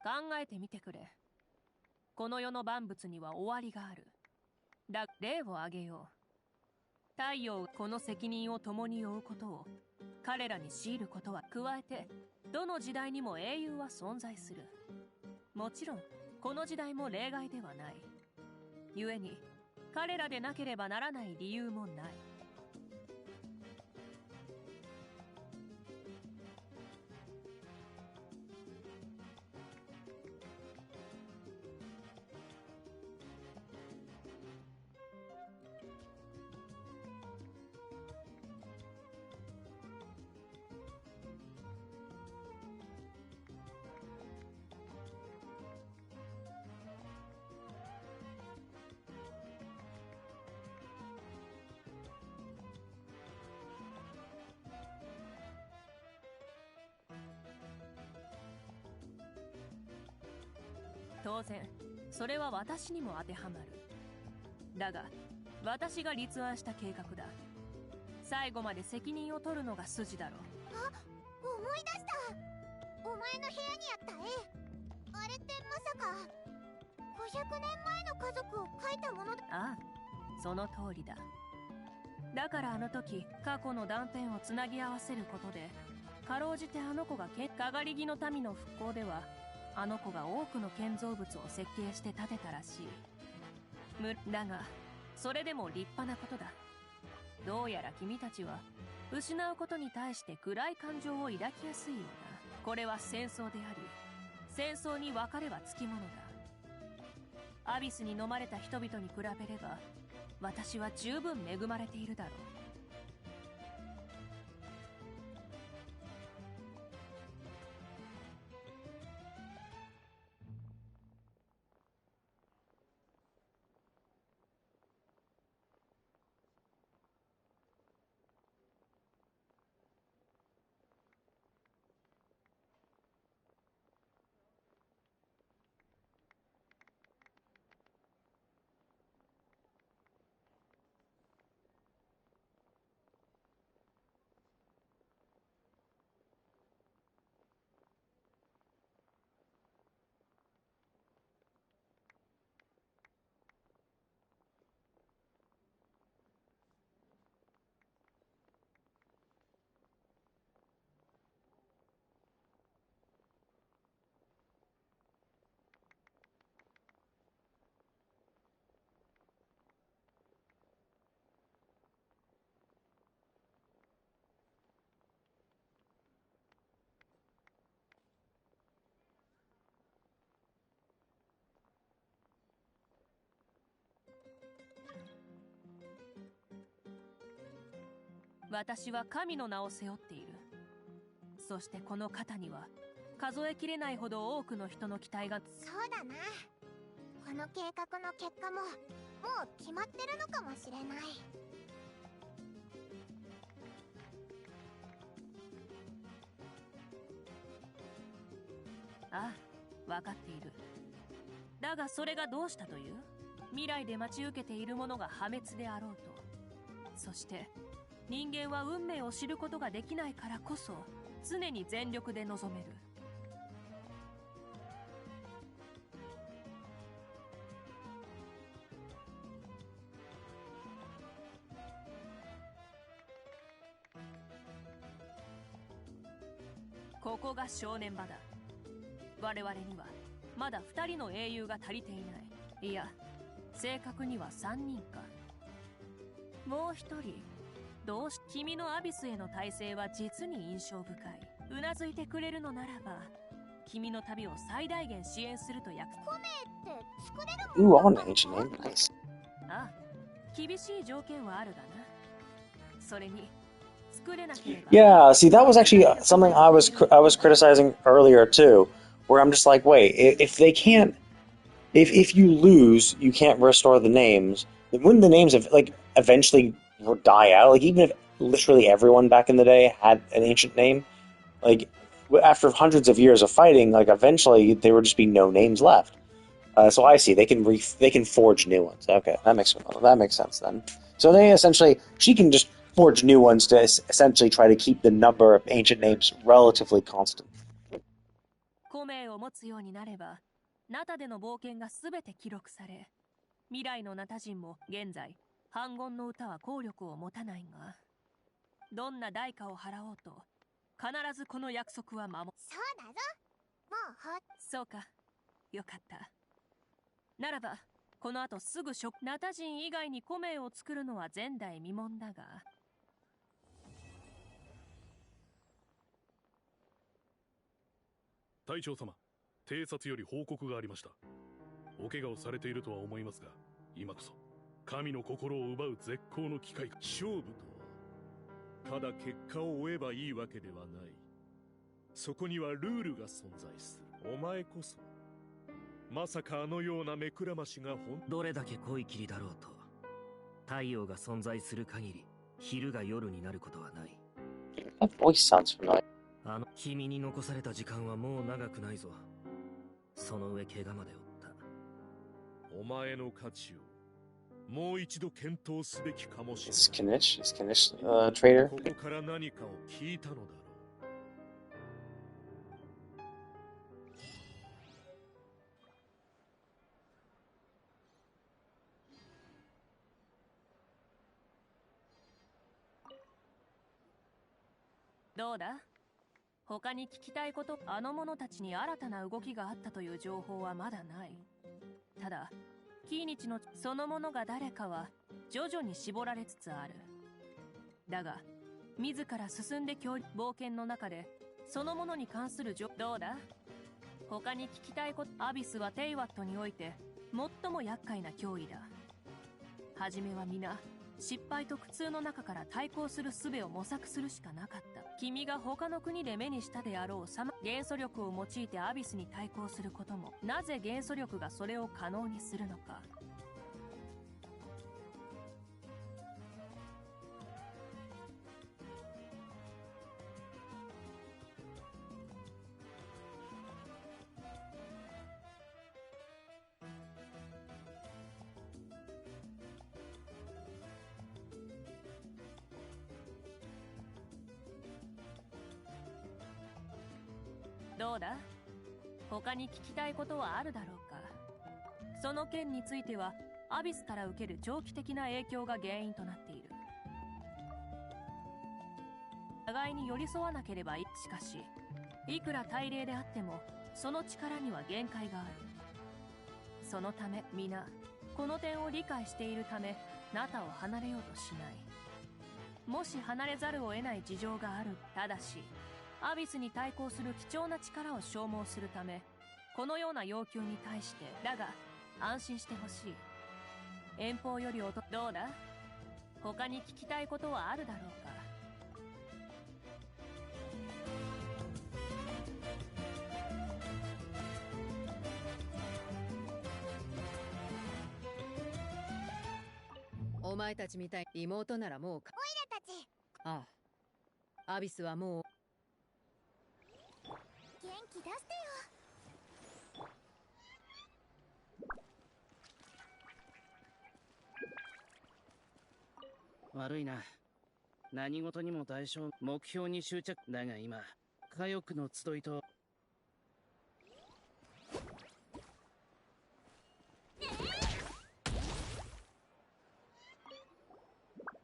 考えてみてくれ。この世の万物には終わりがある。だ、例を挙げよう。太陽、この責任を共に負うことを彼らに強いることは加えて、どの時代にも英雄は存在する。もちろんこの時代も例外ではない。故に彼らでなければならない理由もない。当然それは私にも当てはまる。だが私が立案した計画だ。最後まで責任を取るのが筋だろう。あ、思い出した。お前の部屋にあった絵、あれってまさか500年前の家族を描いたものだ。ああ、その通りだ。だからあの時過去の断片をつなぎ合わせることで、かろうじてあの子がかがり木の民の復興ではあの子が多くの建造物を設計して建てたらしい。だがそれでも立派なことだ。どうやら君たちは失うことに対して暗い感情を抱きやすいようだ。これは戦争であり、戦争に別れはつきものだ。アビスに飲まれた人々に比べれば私は十分恵まれているだろう。私は神の名を背負っている。そしてこの肩には数えきれないほど多くの人の期待が。そうだな。この計画の結果ももう決まってるのかもしれない。ああ、分かっている。だがそれがどうしたという？未来で待ち受けているものが破滅であろうと、そして人間は運命を知ることができないからこそ常に全力で臨める。ここが正念場だ。我々にはまだ2人の英雄が足りていない。いや、正確には3人か。もう1人、どうし君のアビスへの体制は実に印象深い。うなずいてくれるのならば、君の旅を最大限支援すると約束。米って作れるも Ooh, on ancient name. Nice. ああ、厳しい条件はあるがな。それに作れなければ。Yeah, see, that was actually something I was criticizing earlier too, where I'm just like, wait, if they can't, if you lose, you can't restore the names. Then wouldn't the names of like eventually die out? Like even if literally everyone back in the day had an ancient name, like after hundreds of years of fighting, like eventually there would just be no names left. So I see they can forge new ones. Okay, that makes sense then. So they essentially she can just forge new ones to essentially try to keep the number of ancient names relatively constant. 古名を持つようになれば、ナタでの冒険がすべて記録され、未来のナタ人も現在反言の歌は効力を持たないが、どんな代価を払おうと必ずこの約束は守る。そうだぞ。もうそうか、よかった。ならばこの後すぐナタ人以外に古名を作るのは前代未聞だが。隊長様、偵察より報告がありました。お怪我をされているとは思いますが、今こそ神の心を奪う絶好の機会。勝負とはただ結果を追えばいいわけではない。そこにはルールが存在する。お前こそまさかあのような目くらましがどれだけ濃い霧だろうと、太陽が存在する限り昼が夜になることはない。 That voice sounds familiar. 君に残された時間はもう長くないぞ。その上怪我まで負った。お前の価値をもう一度検討すべきかもしれない。Is Kanish, traitor? ここから何かを聞いたのだろう。どうだ？他に聞きたいこと。あの者たちに新たな動きがあったという情報はまだない。ただキーニチのそのものが誰かは徐々に絞られつつある。だが自ら進んで冒険の中でそのものに関するどうだ？他に聞きたいこと。アビスはテイワットにおいて最も厄介な脅威だ。はじめは皆失敗と苦痛の中から対抗する術を模索するしかなかった。君が他の国で目にしたであろう元素力を用いてアビスに対抗することも、なぜ元素力がそれを可能にするのか。どうだ？他に聞きたいことはあるだろうか。その件についてはアビスから受ける長期的な影響が原因となっている。互いに寄り添わなければいい。しかしいくら大礼であってもその力には限界がある。そのため皆この点を理解しているためナタを離れようとしない。もし離れざるを得ない事情がある。ただしアビスに対抗する貴重な力を消耗するためこのような要求に対してだが安心してほしい。遠方よりどうだ？他に聞きたいことはあるだろうか。お前たちみたい妹ならもうオイラたち。ああ、アビスはもう元気出してよ。悪いな。何事にも代償。目標に執着だが今火翼の集いと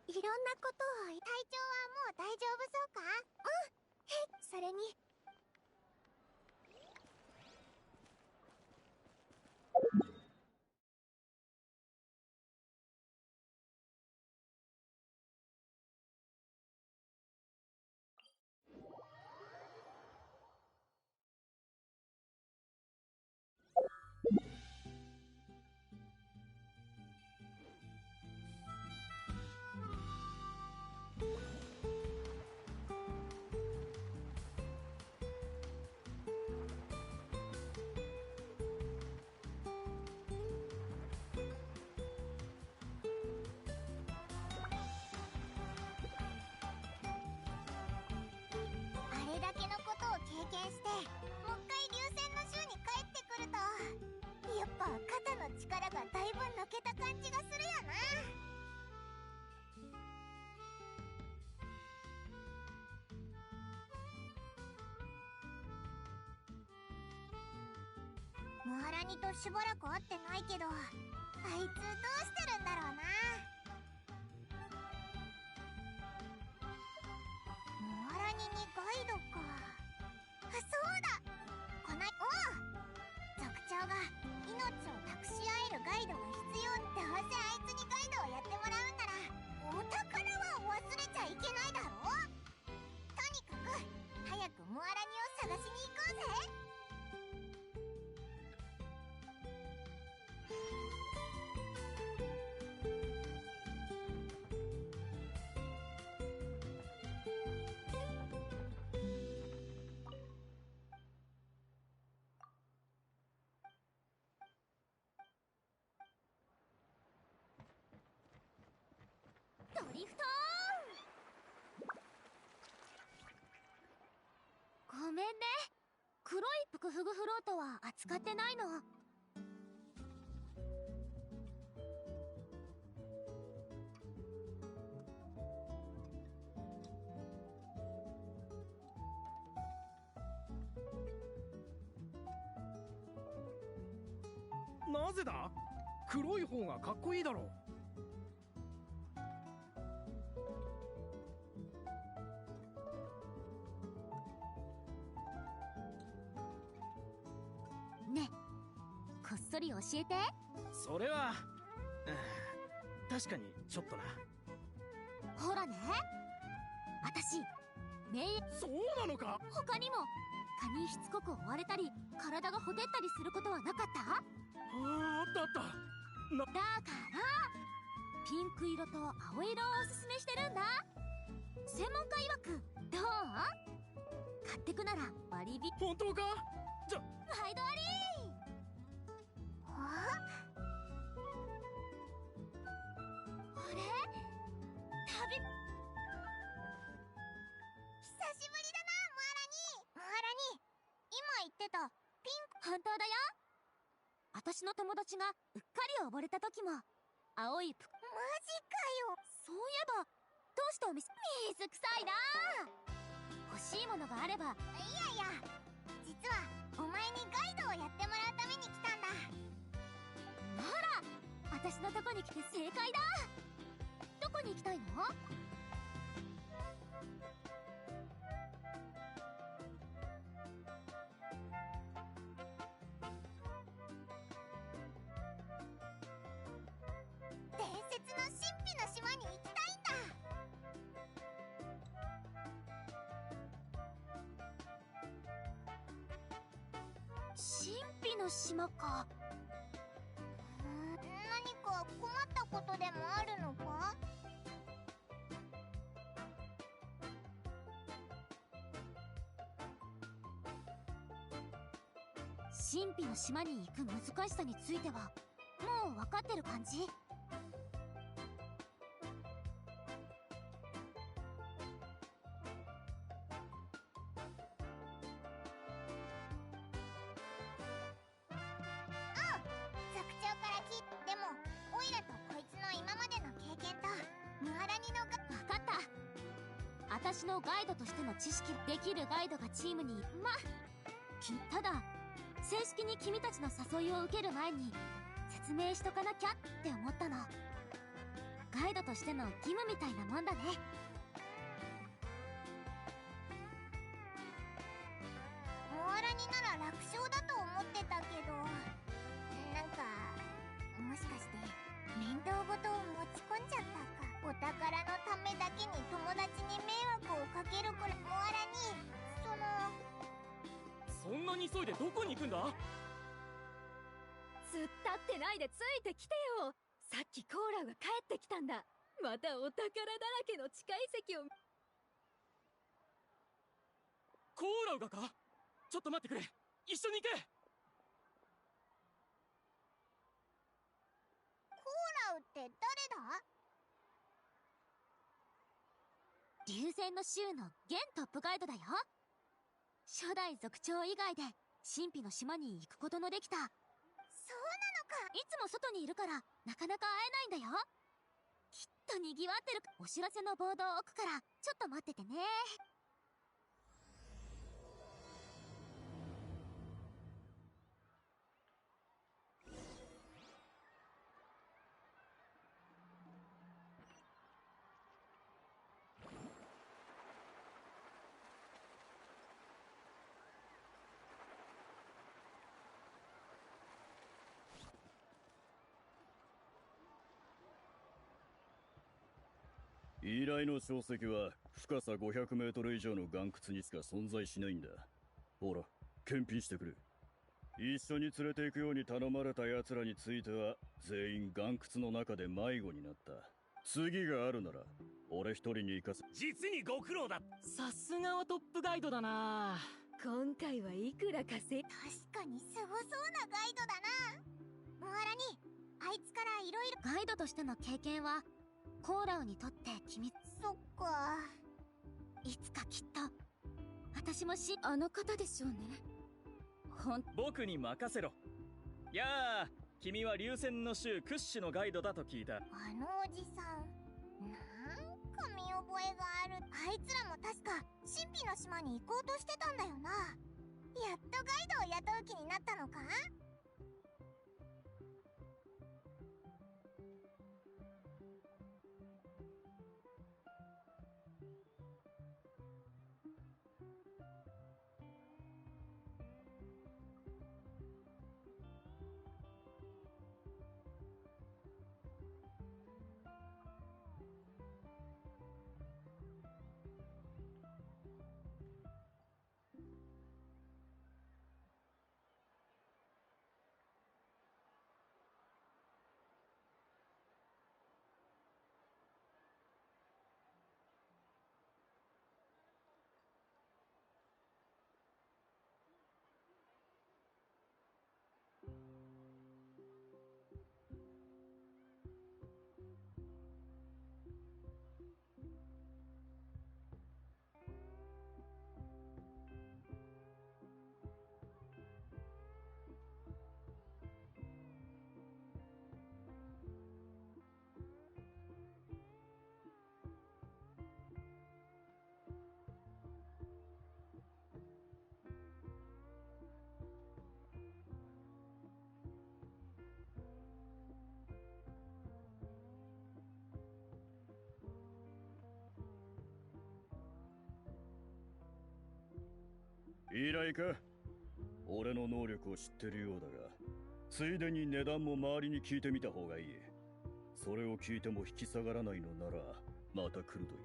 いろんなことを。隊長はもう大丈夫そうか？それにしてもう一回流星の州に帰ってくると、やっぱ肩の力がだいぶ抜けた感じがするよな。ムハラニとしばらく会ってないけど、あいつどうしてるんだろうな。ムハラニにガイドか。あ、そうだ、こない族長が命を託し合えるガイドが必要。どうせあいつにガイドをやってもらうんならお宝は忘れちゃいけないだろ。とにかく早くムハラニを探しに行こうぜ。ドリフトーン。ごめんね、黒いプクフグフロートは扱ってないの。なぜだ？黒い方がかっこいいだろう。ね、こっそり教えて。それは、確かにちょっとな。ほらね、私そうなのか。他にも蚊にしつこく追われたり体がほてったりすることはなかった？あったあった。だからピンク色と青色をおすすめしてるんだ。専門家曰くどう？買ってくなら割引。本当か？毎度あり。あれ？久しぶりだな、ムハラニ。今言ってたピンク。本当だよ。私の友達がうっかり溺れた時も青いマジかよ。そういえばどうしてお店水臭いな。欲しいものがあれば。いやいや、実はお前にガイドをやってもらうために来たんだ。なら私のとこに来て正解だ。どこに行きたいの？伝説の神秘の島に行きたいんだ。神秘の島か。何か困ったことでもあるのか？神秘の島に行く難しさについてはもう分かってる感じ？族長から聞いて。でもオイラとこいつの今までの経験とムハラニの分かった。私のガイドとしての知識できるガイドがチームにただ正式に君たちの誘いを受ける前に説明しとかなきゃって思ったの。ガイドとしての義務みたいなもんだね。ムハラニなら楽勝だと思ってたけど、なんかもしかして面倒事を持ち込んじゃったか。お宝のためだけに友達に迷惑をかけるくらい。ムハラニ、そんなに急いでどこに行くんだ？突っ立ってないでついてきてよ。さっきコーラが帰ってきたんだ。またお宝だらけの地下遺跡を。コーラウがか？ちょっと待ってくれ。一緒に行け。コーラウって誰だ？流星の州の現トップガイドだよ。初代族長以外で神秘の島に行くことのできた。そうなのか。いつも外にいるからなかなか会えないんだよ。きっとにぎわってる。お知らせのボードを置くからちょっと待っててね。依頼の証跡は深さ500メートル以上の岩窟にしか存在しないんだ。ほら、検品してくれ。一緒に連れて行くように頼まれた奴らについては全員岩窟の中で迷子になった。次があるなら俺一人に行かせ。実にご苦労だ。さすがはトップガイドだな。今回はいくら稼い。確かにすごそうなガイドだな。モアラにあいつからいろいろ。ガイドとしての経験はコーラウにとって君。そっか。いつかきっと私もあの方でしょうね。僕に任せろ。やあ、君は流線の州屈指のガイドだと聞いた。あのおじさんなんか見覚えがある。あいつらも確か神秘の島に行こうとしてたんだよな。やっとガイドを雇う気になったのか。依頼か。俺の能力を知ってるようだが、ついでに値段も周りに聞いてみた方がいい。それを聞いても引き下がらないのならまた来るといい。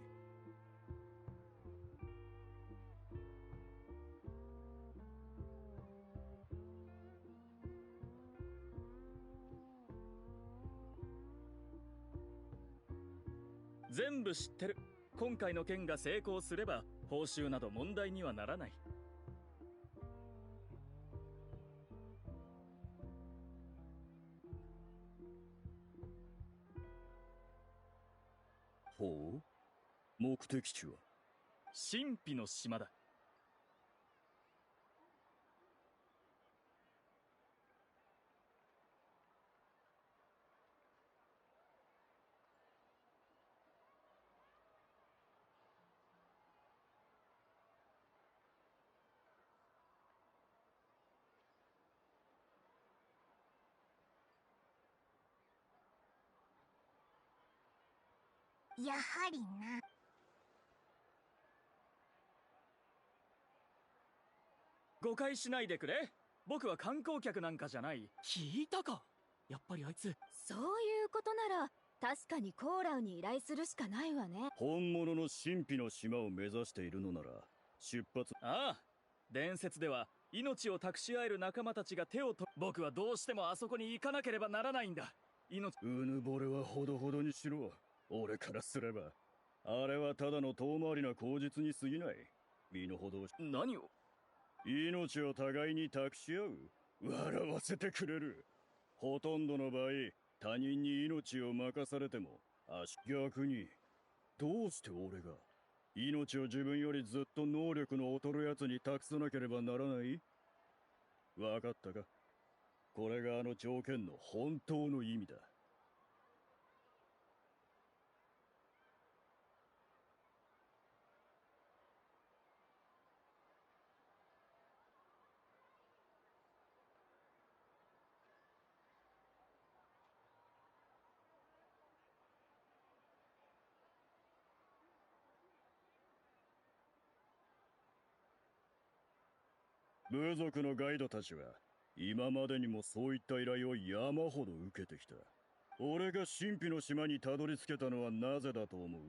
全部知ってる。今回の件が成功すれば報酬など問題にはならない。ほう、目的地は神秘の島だ。やはりな。誤解しないでくれ。僕は観光客なんかじゃない。聞いたか。やっぱりあいつ。そういうことなら確かにコーラウに依頼するしかないわね。本物の神秘の島を目指しているのなら出発。ああ、伝説では命を託し合える仲間たちが手を取。僕はどうしてもあそこに行かなければならないんだ。うぬぼれはほどほどにしろ。俺からすればあれはただの遠回りな口実に過ぎない。身の程を。何を。命を互いに託し合う。笑わせてくれる。ほとんどの場合他人に命を任されても逆にどうして俺が。命を自分よりずっと能力の劣るやつに託さなければならない？わかったか？これがあの条件の本当の意味だ。部族のガイドたちは今までにもそういった依頼を山ほど受けてきた。俺が神秘の島にたどり着けたのはなぜだと思う？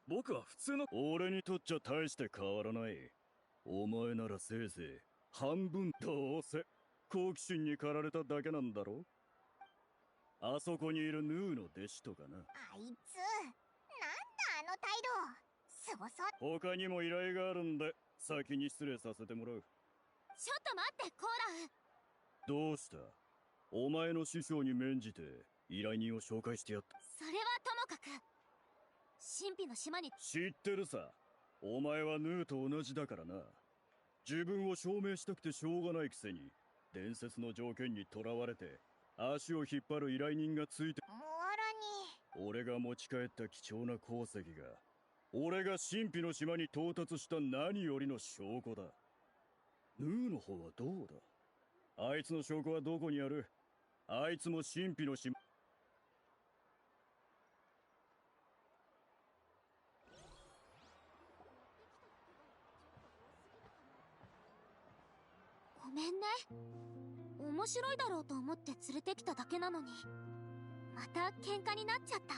僕は普通の。俺にとっちゃ大して変わらない。お前ならせいぜい半分。どうせ好奇心に駆られただけなんだろ？あそこにいるヌーの弟子とかな。あいつ、なんだあの態度。すごそう。他にも依頼があるんで先に失礼させてもらう。ちょっと待ってコーラウ。どうした？お前の師匠に免じて依頼人を紹介してやった。それはともかく神秘の島に。知ってるさ。お前はヌーと同じだからな。自分を証明したくてしょうがないくせに伝説の条件にとらわれて足を引っ張る依頼人がついて。ムアラニ。俺が持ち帰った貴重な鉱石が俺が神秘の島に到達した何よりの証拠だ。ヌーの方はどうだ？あいつの証拠はどこにある？あいつも神秘の島。ごめんね。面白いだろうと思って連れてきただけなのにまた喧嘩になっちゃった。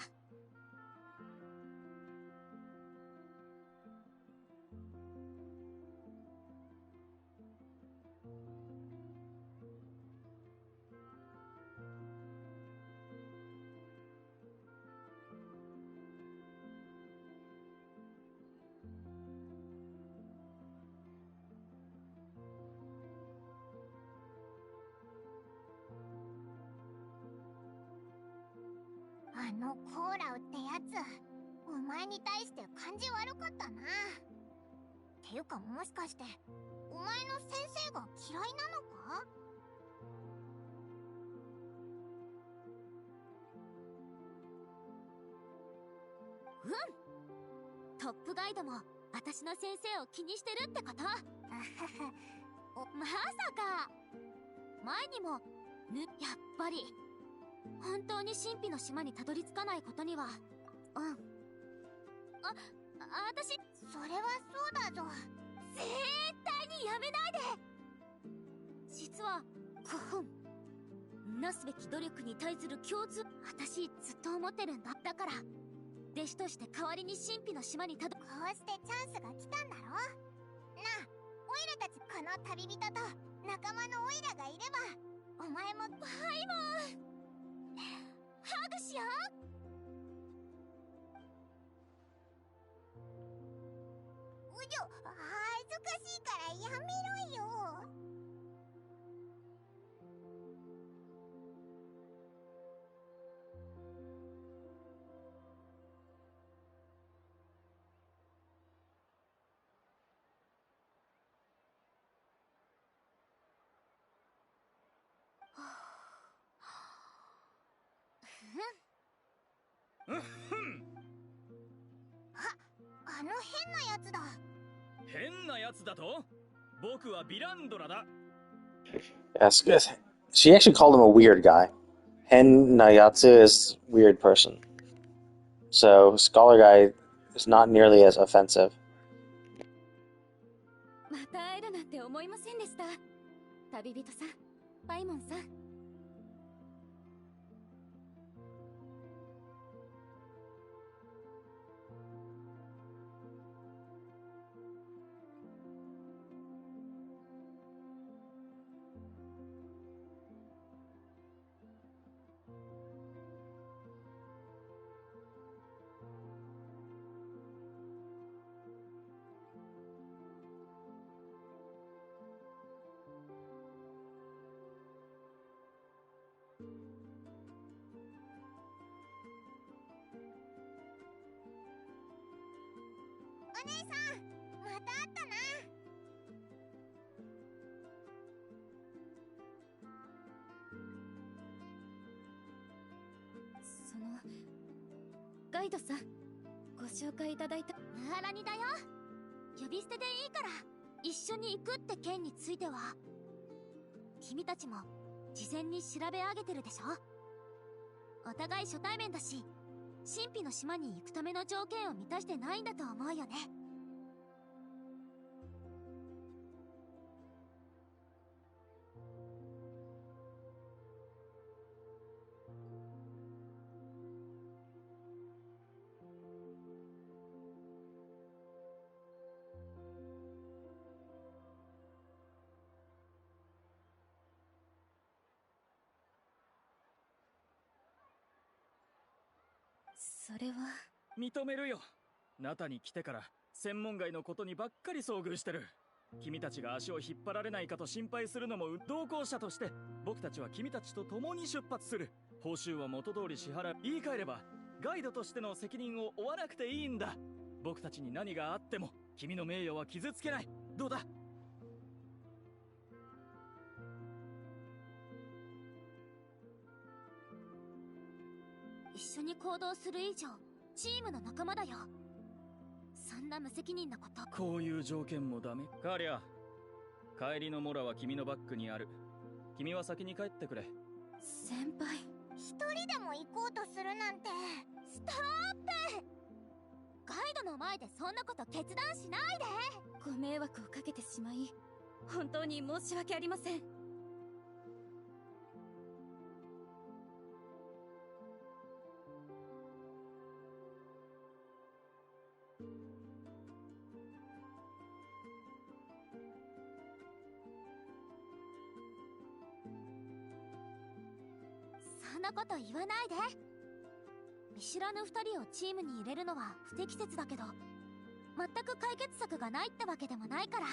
あのコーラウってやつ、お前に対して感じ悪かったな。ていうかもしかしてお前の先生が嫌いなのか？うん。トップガイドも私の先生を気にしてるってこと？まさか。前にもやっぱり本当に神秘の島にたどり着かないことには。私それはそうだぞ。絶対にやめないで。実はなすべき努力に対する共通、私ずっと思ってるんだ。だから弟子として代わりに神秘の島にたど。こうしてチャンスが来たんだろ。なあ、オイラたちこの旅人と仲間のオイラがいればお前も。パイモンハグしよう。恥ずかしいからやめろよ。あの変なやつだ。変なやつだと？僕はビランドラだ。Yes, yes. She actually called him a weird guy. Hen Nayatsu is weird person. So Scholar Guy is not nearly as offensive. また会えるなんて思いませんでした。旅人さん、パイモンさん。姉さん、また会ったな。そのガイドさん、ご紹介いただいたムアラニだよ。呼び捨てでいいから一緒に行くって件については君たちも事前に調べ上げてるでしょ。お互い初対面だし、神秘の島に行くための条件を満たしてないんだと思うよね。それは認めるよ。ナタに来てから専門外のことにばっかり遭遇してる。君たちが足を引っ張られないかと心配するのも同行者として僕たちは君たちと共に出発する。報酬は元通り支払う。言い換えればガイドとしての責任を負わなくていいんだ。僕たちに何があっても君の名誉は傷つけない。どうだ？一緒に行動する以上チームの仲間だよ。そんな無責任なこと。こういう条件もダメ？カーリア、帰りのモラは君のバッグにある。君は先に帰ってくれ。先輩、一人でも行こうとするなんて。ストップ！ガイドの前でそんなこと決断しないで。ご迷惑をかけてしまい本当に申し訳ありません。そんなこと言わないで。見知らぬ二人をチームに入れるのは不適切だけど、全く解決策がないってわけでもないから。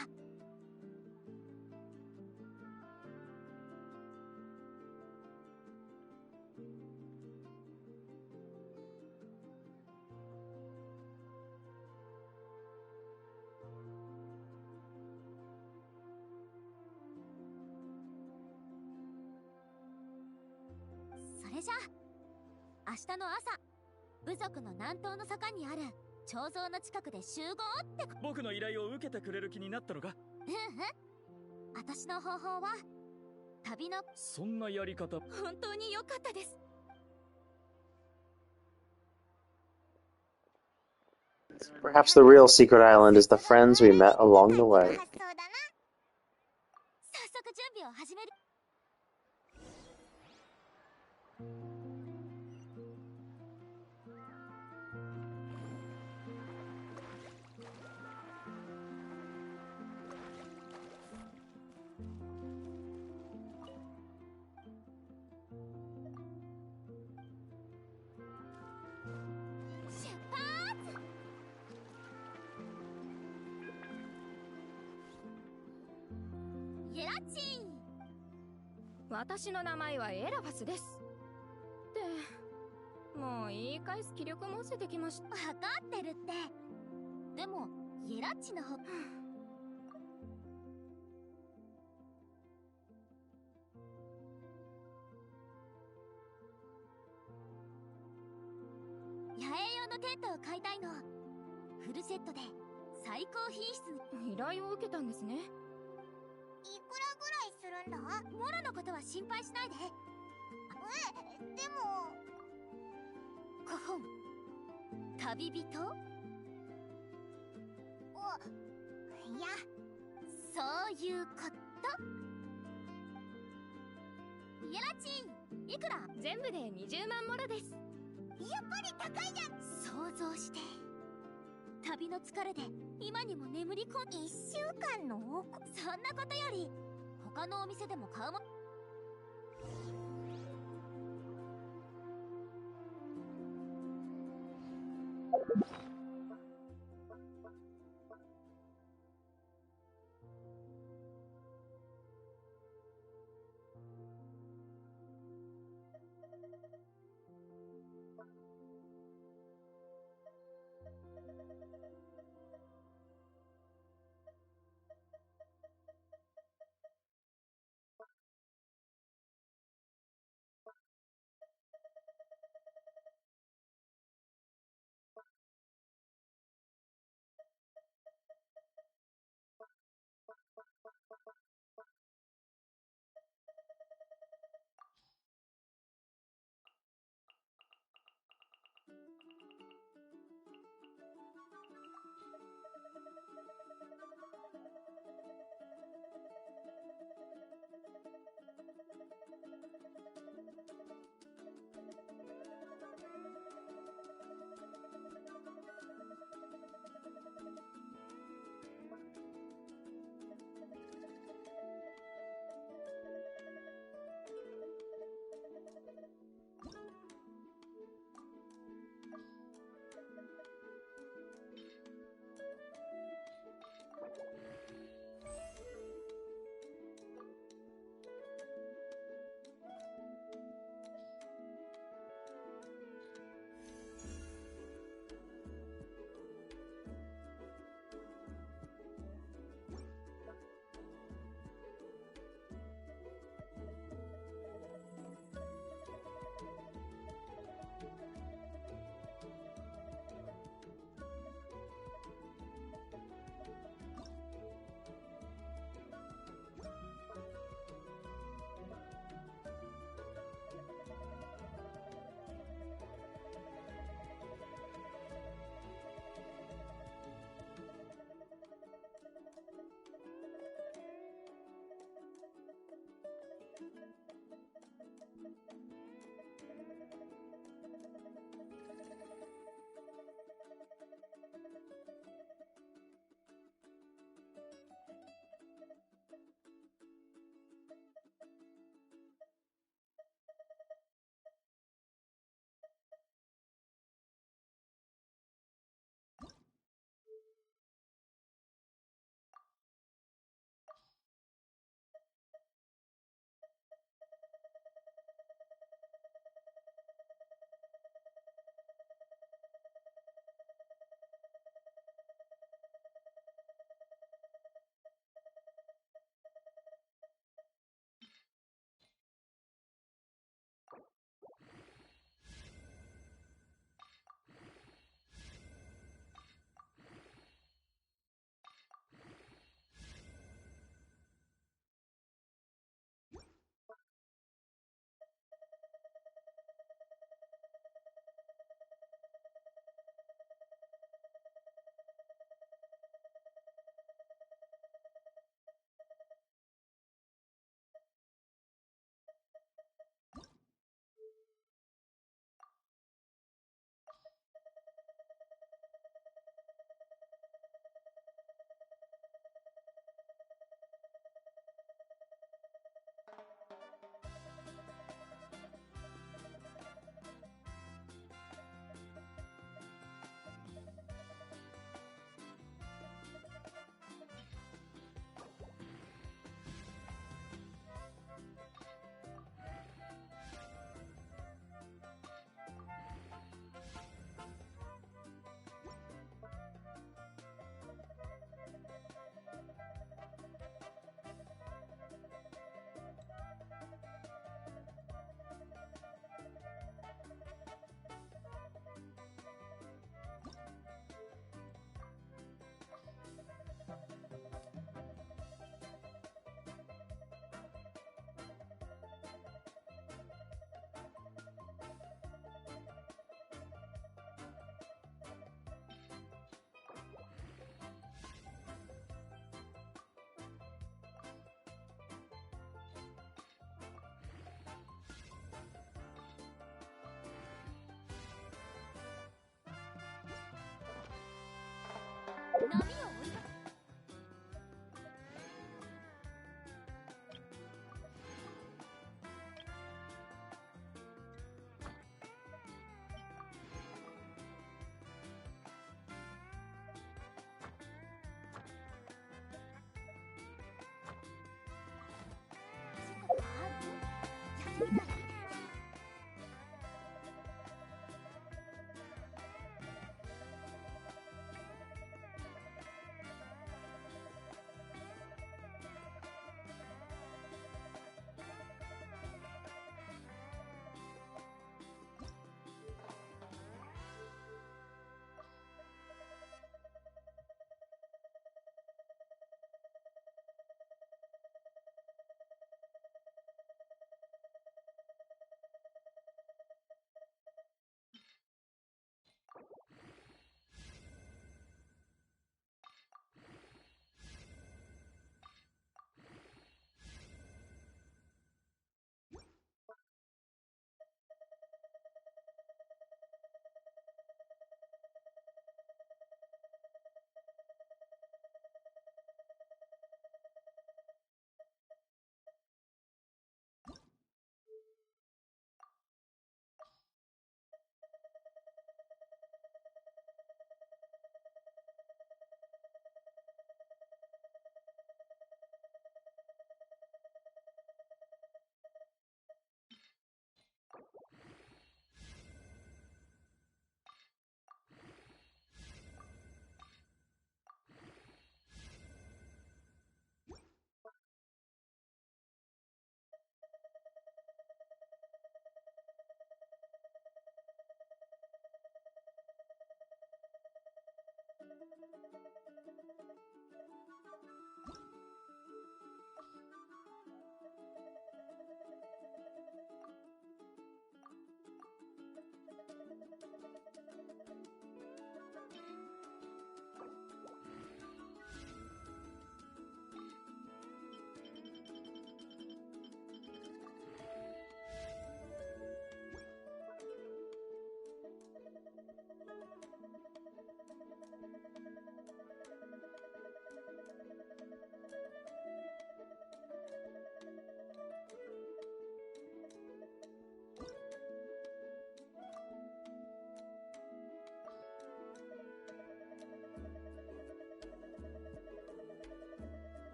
それじゃあ明日の朝、部族の南東の坂にある彫像の近くで集合って。僕の依頼を受けてくれる気になったのか？うんうん。私の方法は旅の。そんなやり方。本当に良かったです。Perhaps the real secret island is the friends we met along the way. 早速準備を始める。ゲラチン。私の名前はエラファスです。でもう言い返す気力も失せてきました。分かってるって。でもゲラッチの方野営用のテントを買いたいの。フルセットで最高品質。依頼を受けたんですね。いくらぐらいするんだ？モロのことは心配しないで。でも古本旅人。いや、そういうこと。ゲラチン、いくら？全部で20万モラです。やっぱり高いじゃん。想像して、旅の疲れで今にも眠り込ん。1週間のそんなことより他のお店でも買うも。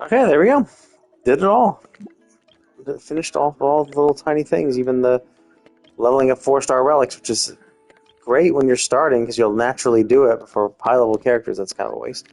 Okay, there we go. Did it all. Finished off all the little tiny things, even the leveling up 4-star relics, which is great when you're starting because you'll naturally do it. But for high-level characters, that's kind of a waste.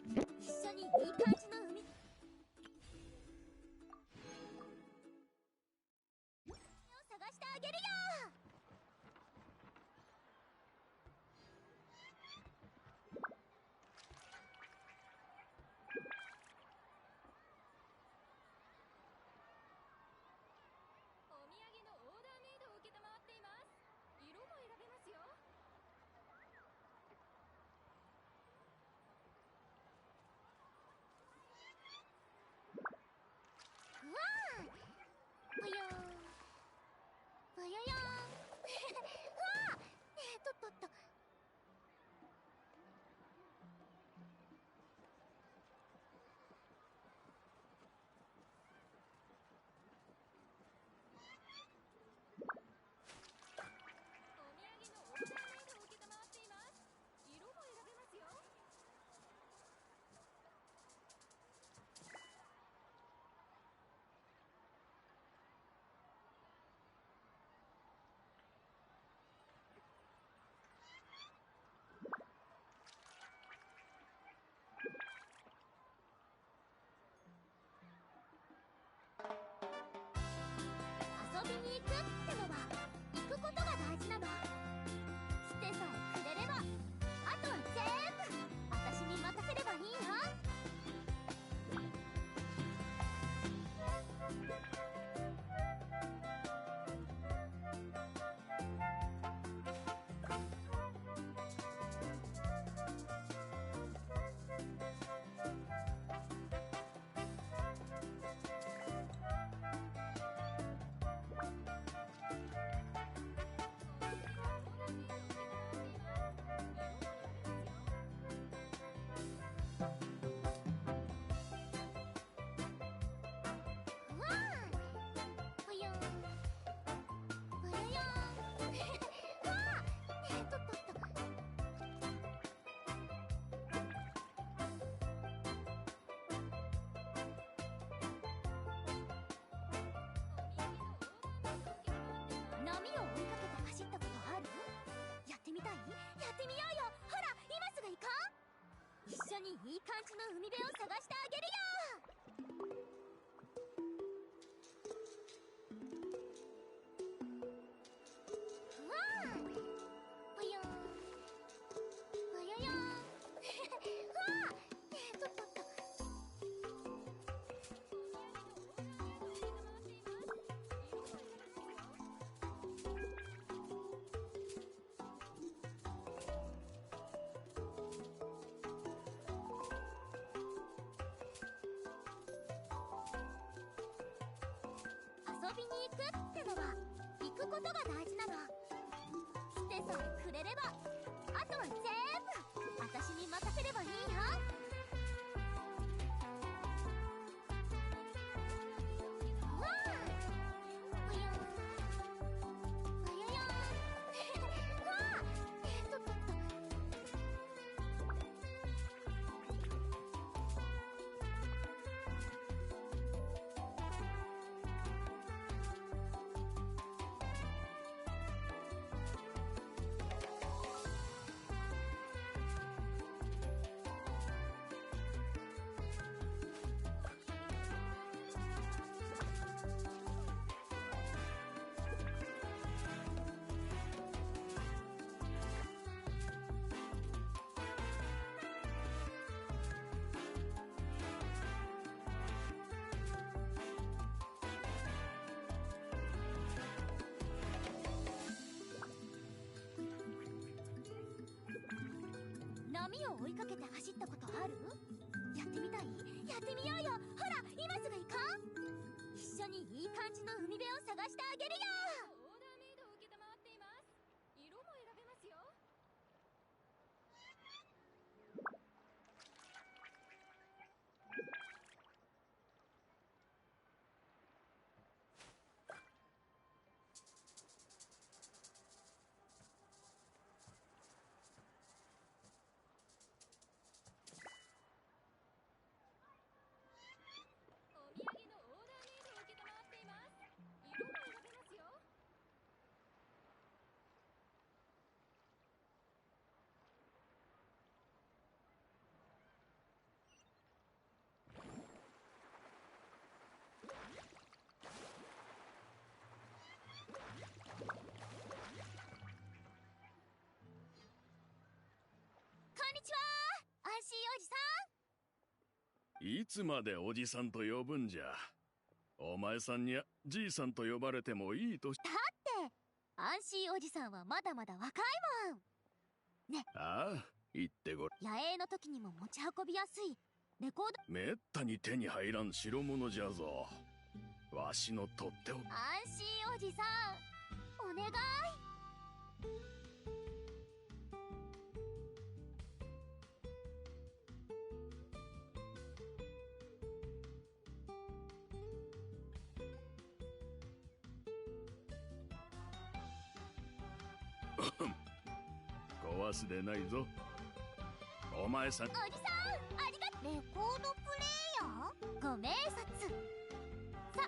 いい感じの海辺を探してあげるよ。ふわーぽよーぽよよーふわーと遊びに行くってのは行くことが大事なの。来てさえくれればあとは全部私に任せればいいよ。うわーぽよーぽよよーうわーと波を追いかけて走ったことある？やってみたい？やってみようよ。ほら今すぐ行こう。一緒にいい感じの海辺を探してあげるよ。オーダーメイドを受けたまわっています。色も選べますよ。お土産のオーダーメイドを受けたまわっています。色も選べますよ。こんにちはー、安心おじさん。いつまでおじさんと呼ぶんじゃ。お前さんにはじいさんと呼ばれてもいいとし。だって安心おじさんはまだまだ若いもんね。ああ、言ってごら。野営の時にも持ち運びやすいレコード。めったに手に入らん代物じゃぞ。わしのとっておき。安心おじさんお願い。壊すでないぞ。お前さん。おじさんありがとう。レコードプレイヤーご明察。さ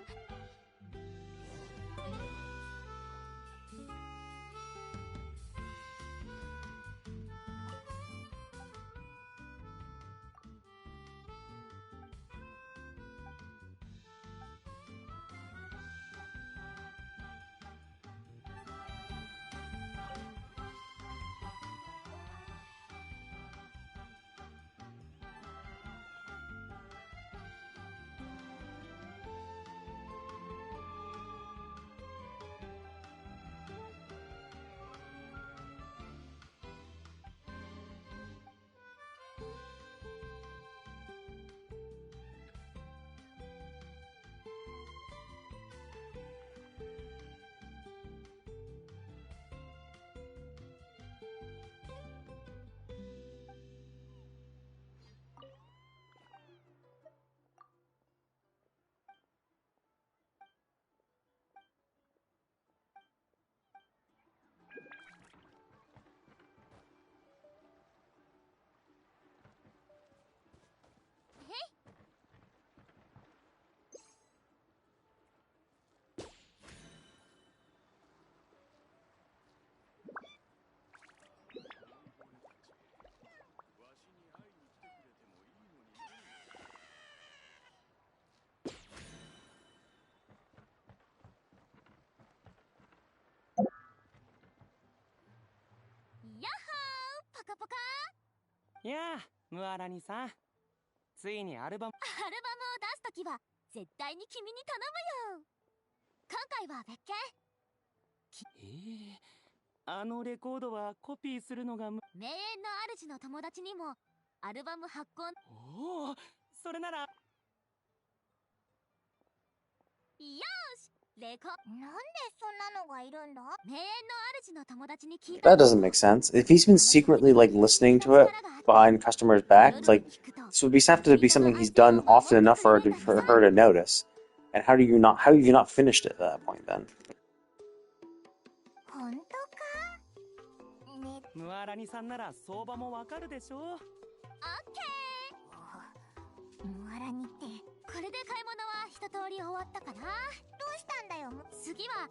やあ、ムアラニさん。ついにアルバム。アルバムを出すときは絶対に君に頼むよ。今回は別件。あのレコードはコピーするのが名園の主の友達にもアルバム発行。おお、それなら。よし、なんでそんなのがいるんだ？名園の主の友達に聞いた。 That doesn't make sense. If he's been secretly like listening to it behind customers' backs, like this would have to be something he's done often enough for her to notice. And how have you not finished it at that point then? 本当か？ね。ムアラニさんなら相場もわかるでしょう。オッケー。ムアラニって。これで買い物は一通り終わったかな？どうしたんだよ。次は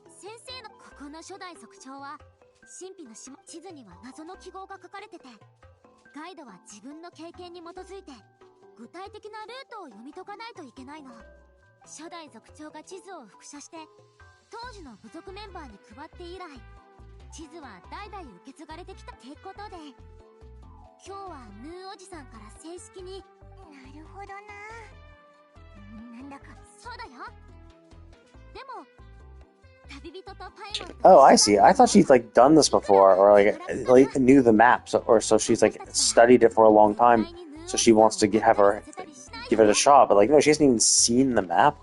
先生の。ここの初代族長は神秘の島。地図には謎の記号が書かれてて、ガイドは自分の経験に基づいて具体的なルートを読み解かないといけないの。初代族長が地図を複写して当時の部族メンバーに配って以来、地図は代々受け継がれてきたってことで、今日はヌーおじさんから正式に。なるほどな。なんだかそうだよ。でも旅人とパイモン。 Oh, I see. I thought she's like done this before, or like knew the map, or so she's like studied it for a long time, so she wants to give it a shot. But like, no, she hasn't even seen the map.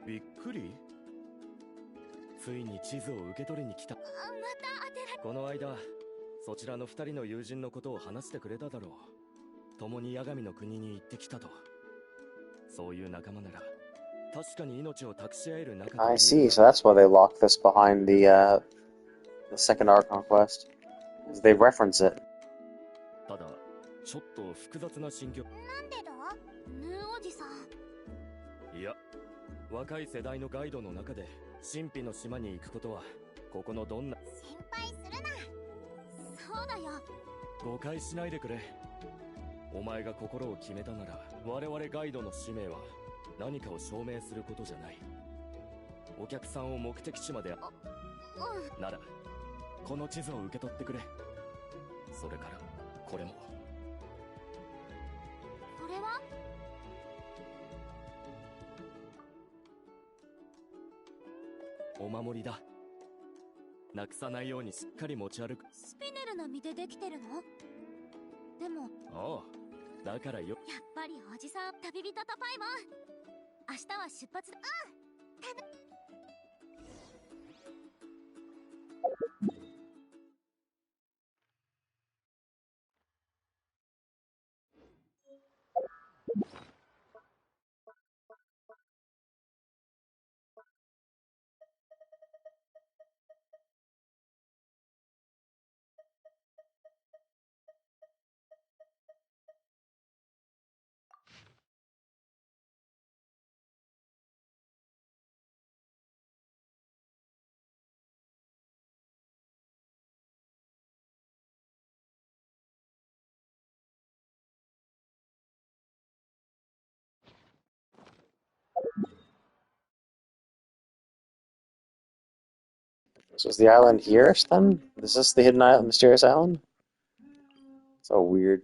びっくり？ついに地図を受け取りに来た。この間そちらの二人の友人のことを話してくれただろう。共に八神の国に行ってきたと。そういう仲間なら確かに命を託し合える仲間。 I see. So that's why they locked this behind the second Archon quest. They reference it. ただちょっと複雑な心境。なんでだ？ヌーおじさん。いや、若い世代のガイドの中で神秘の島に行くことはここのどんな。心配するな。そうだよ。誤解しないでくれ。お前が心を決めたなら、我々ガイドの使命は何かを証明することじゃない。お客さんを目的地まで。ならこの地図を受け取ってくれ。それからこれも。これは？お守りだ。なくさないようにしっかり持ち歩く。スピネルの実でできてるの？でも。ああ、だからよ。やっぱりおじさん、旅人とパイモン。明日は出発だ。So is the island here then? Is this the hidden island, mysterious island? So weird.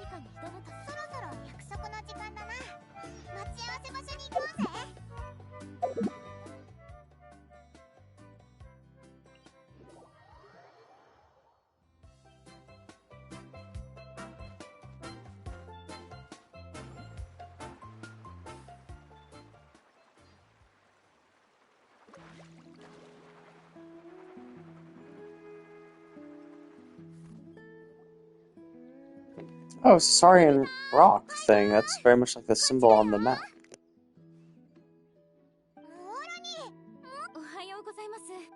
何かに挑むとそろそろ約束の時間だな。待ち合わせ場所に行こうぜ。Oh, Saurian rock thing. That's very much like the symbol on the map. おはようございます。おはよ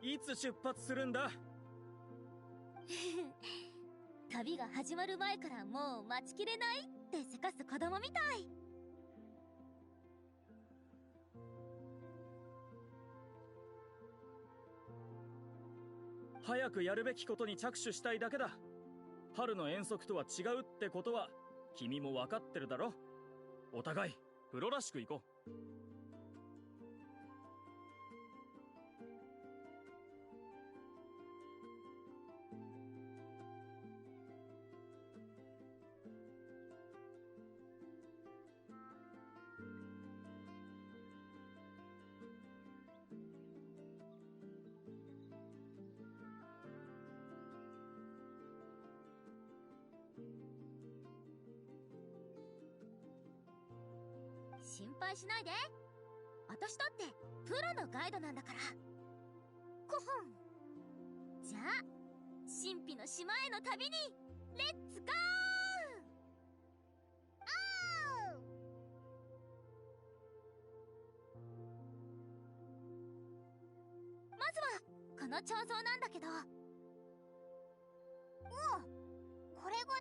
いつ出発するんだ？旅が始まる前からもう待ちきれないってせかす子供みたい。早くやるべきことに着手したいだけだ。春の遠足とは違うってことは君も分かってるだろ。お互いプロらしく行こう。心配しないで。私だってプロのガイドなんだから。コホン。じゃあ神秘の島への旅にレッツゴー。まずはこの彫像なんだけど。おう、これが。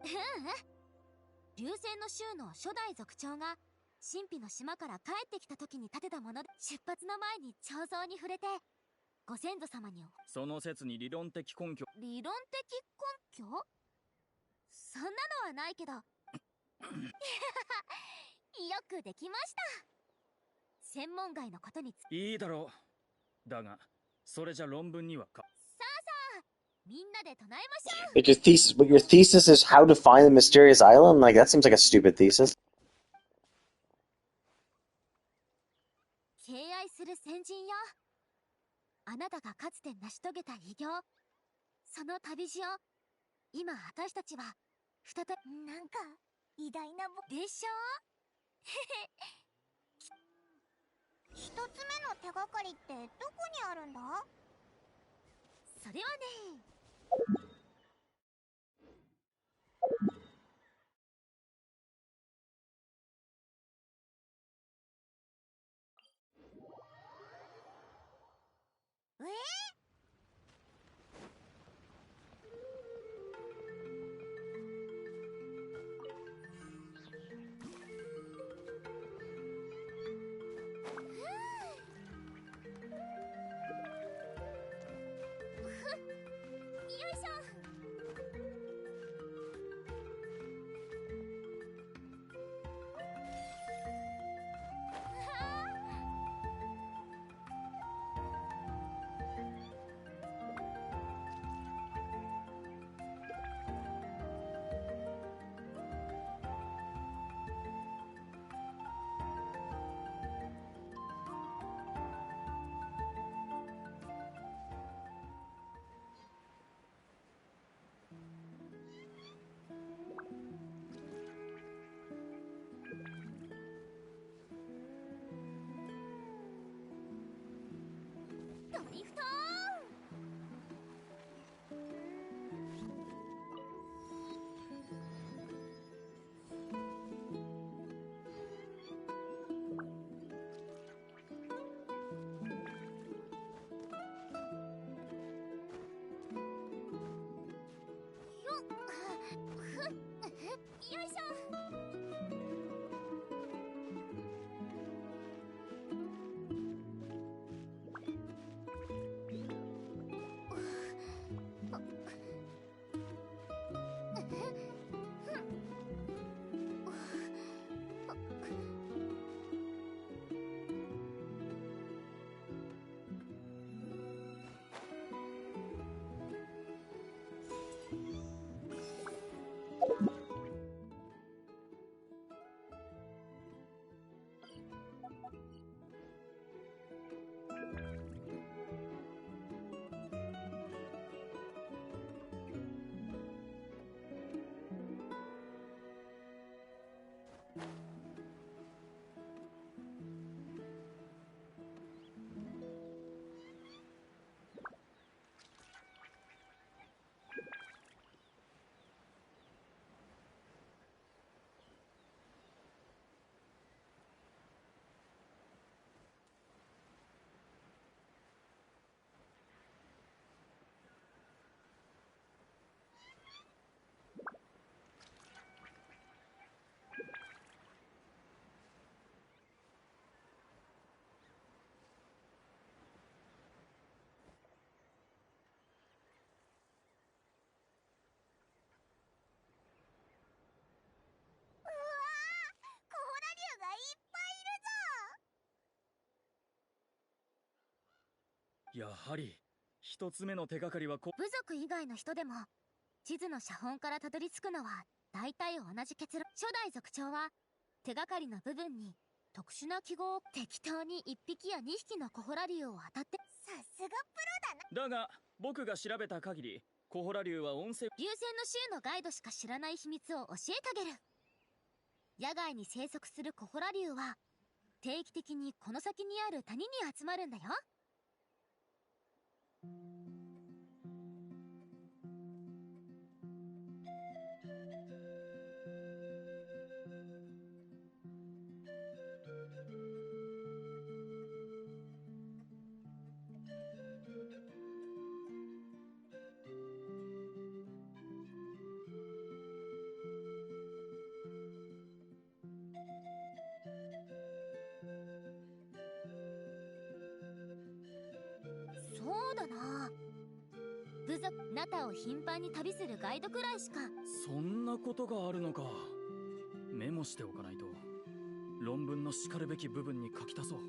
流星の州の初代族長が神秘の島から帰ってきた時に建てたもので、出発の前に彫像に触れてご先祖様に。その説に理論的根拠。理論的根拠？そんなのはないけど。よくできました。専門外のことにいいだろう。だがそれじゃ論文にはか。さあさあ、みんなで唱えましょう。But your thesis is how to find the mysterious island? Like, that seems like a stupid thesis. 敬愛する先人よ。あなたがかつて成し遂げた偉業、その旅路を今私たちは再び。なんか偉大なでしょ。一つ目の手がかりってどこにあるんだ？それはね。よいしょ。ドリフトよいしょ。やはり一つ目の手がかりは部族以外の人でも地図の写本からたどり着くのは大体同じ結論。初代族長は手がかりの部分に特殊な記号を適当に1匹や2匹のコホラ竜を当たって。さすがプロだな。だが僕が調べた限りコホラ竜は温泉流星の州のガイドしか知らない秘密を教えてあげる。野外に生息するコホラ竜は定期的にこの先にある谷に集まるんだよ。そうだな、部族ナタを頻繁に旅するガイドくらいしか。そんなことがあるのか。メモしておかないと論文のしかるべき部分に書き足そう。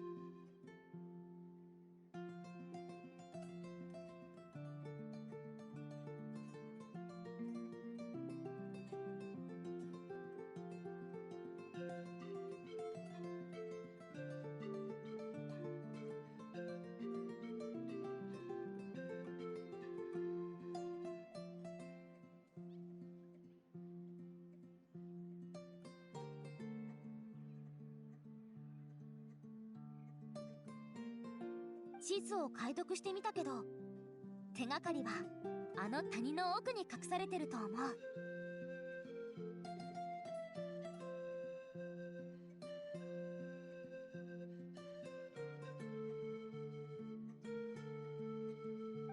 地図を解読してみたけど、手がかりはあの谷の奥に隠されてると思う。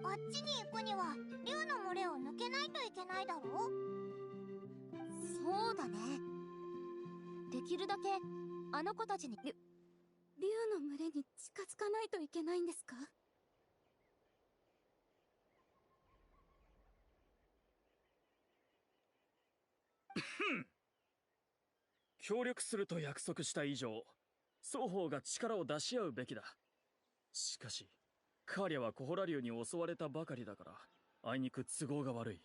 あっちに行くには竜の群れを抜けないといけないだろう。そうだね。できるだけあの子たちに。竜の群れに近づかないといけないんですか？協力すると約束した以上、双方が力を出し合うべきだ。しかしカーリャはコホラ竜に襲われたばかりだから、あいにく都合が悪い。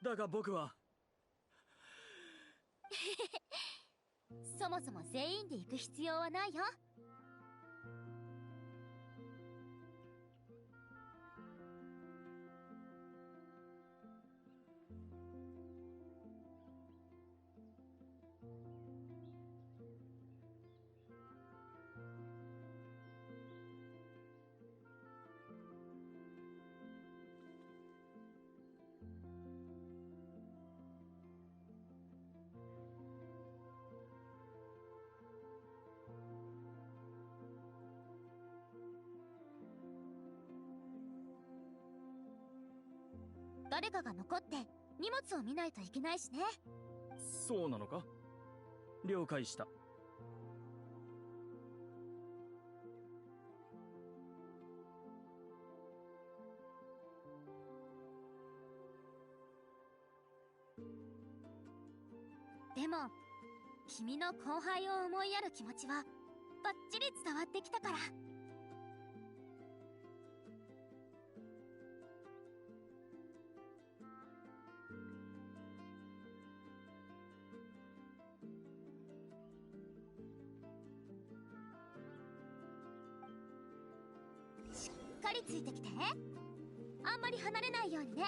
だが僕はそもそも全員で行く必要はないよ。誰かが残って荷物を見ないといけないしね。そうなのか？了解した。でも君の後輩を思いやる気持ちはバッチリ伝わってきたから。しっかりついてきて。あんまり離れないようにね。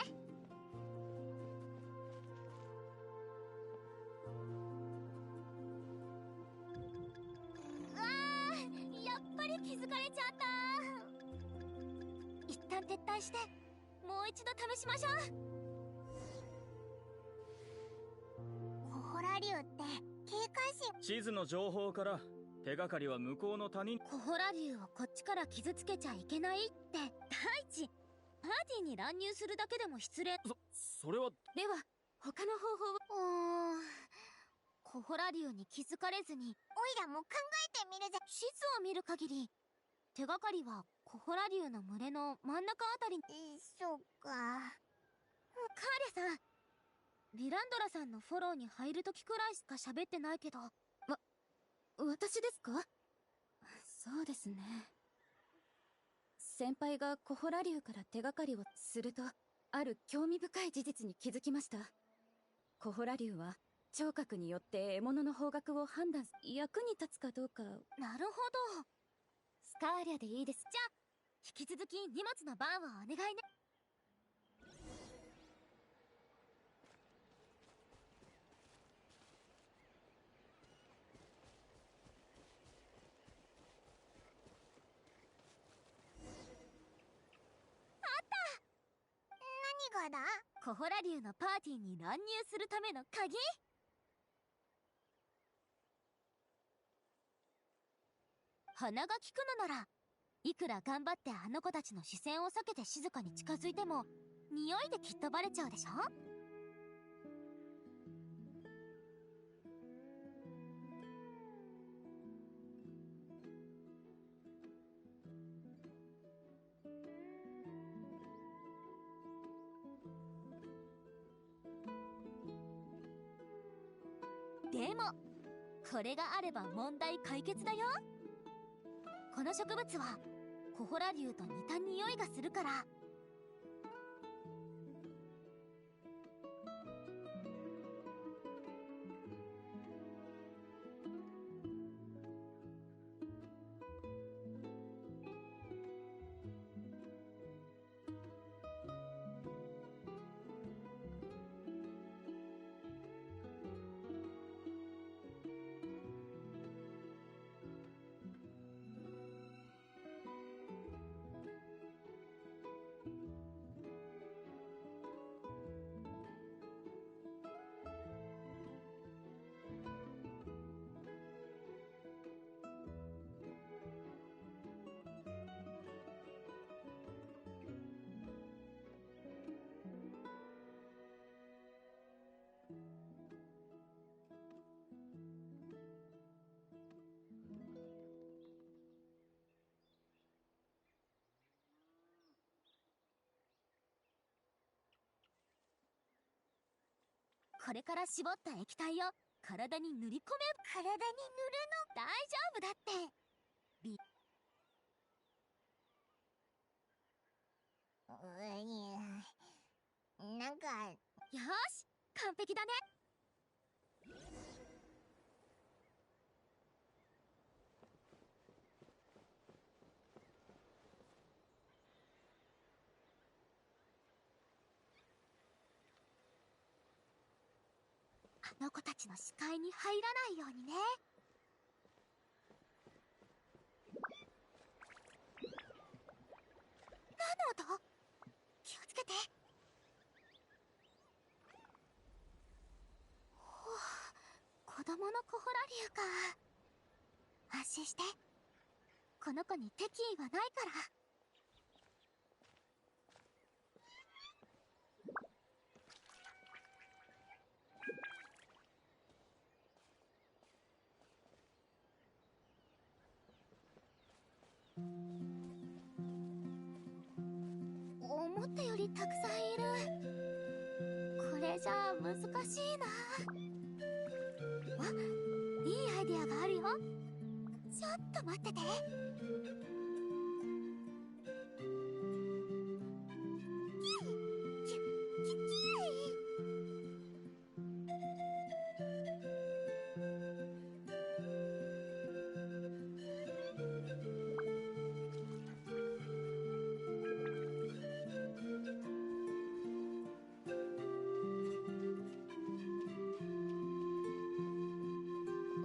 うわー、やっぱぱり気づかれちゃった。一旦撤退してもう一度試しましょう。コホラ竜って警戒心。地図の情報から手がかりは向こうの谷。コホラ竜をこっちから傷つけちゃいけないって。第一、パーティーに乱入するだけでも失礼。それは。では他の方法を。コホラ竜に気づかれずにオイラも考えてみるぜ。地図を見る限り手がかりはコホラ竜の群れの真ん中あたり。そうか。カーレさん、リランドラさんのフォローに入るときくらいしか喋ってないけど。私ですか？そうですね。先輩がコホラ竜から手がかりをすると、ある興味深い事実に気づきました。コホラ竜は聴覚によって獲物の方角を判断する。役に立つかどうか。なるほど。スカーリャでいいです。じゃあ引き続き荷物の番をお願いね。何がだ？コホラ竜のパーティーに乱入するための鍵。鼻が利くのならいくら頑張ってあの子たちの視線を避けて静かに近づいても匂いできっとバレちゃうでしょ。でもこれがあれば問題解決だよ。この植物はコホラ竜と似た匂いがするから。これから絞った液体を体に塗り込め。体に塗るの？大丈夫だって。なんか。よし、完璧だね。あの子たちの視界に入らないようにね。何の音？気をつけて。ほう、子供のコホラ竜か。安心して。この子に敵意はないから。思ったよりたくさんいる。これじゃあ難しいな。あ、いいアイデアがあるよ。ちょっと待ってて。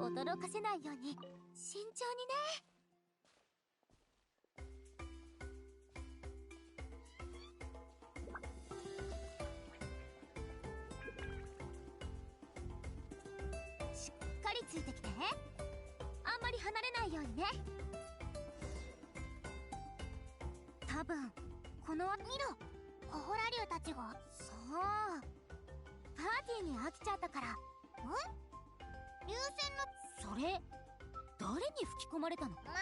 驚かせないように慎重にね。りついてきて。あんまり離れないようにね。多分この見ろ、コホラ竜たちが。そう、パーティーに飽きちゃったから。流線のそれ誰に吹き込まれたの？まあ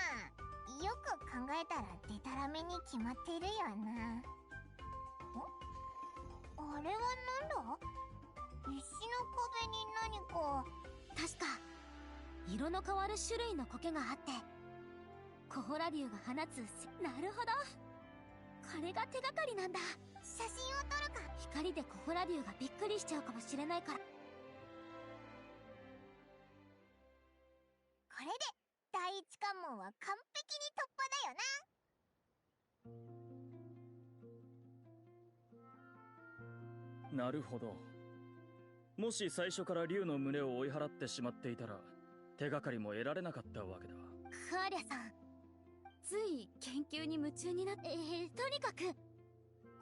よく考えたらデタラメに決まってるよな。あれはなんだ？石の壁に何か。確か色の変わる種類の苔があって、コホラ竜が放つ。なるほど、これが手がかりなんだ。写真を撮るか。光でコホラ竜がびっくりしちゃうかもしれないから。これで第一関門は完璧に突破だよな。なるほど。もし最初から竜の胸を追い払ってしまっていたら手がかりも得られなかったわけだ。クアリャさん、つい研究に夢中になって、とにかく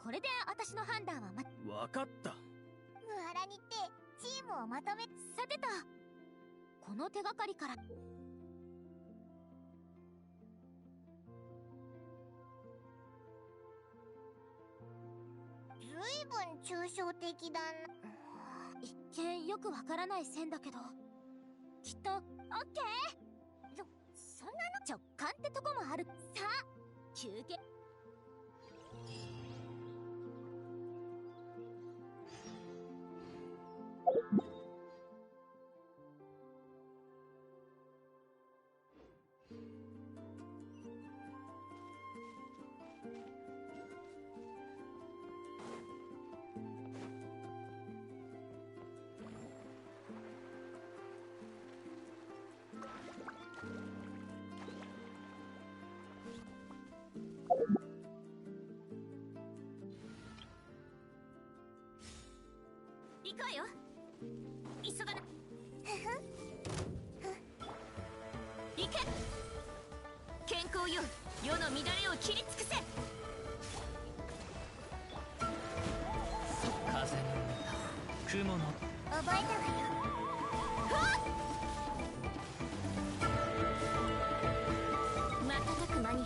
これで私の判断はわかった。ムアラニってチームをまとめ。さてと、この手がかりから。ずいぶん抽象的だな。一見よくわからない線だけど、きっとオッケー。そんなの直感ってとこもある。さあ休憩。行くわよ。急がな。行け。健康よ、世の乱れを切り尽くせ。風の歌、雲の。覚えたわよ。瞬く間に。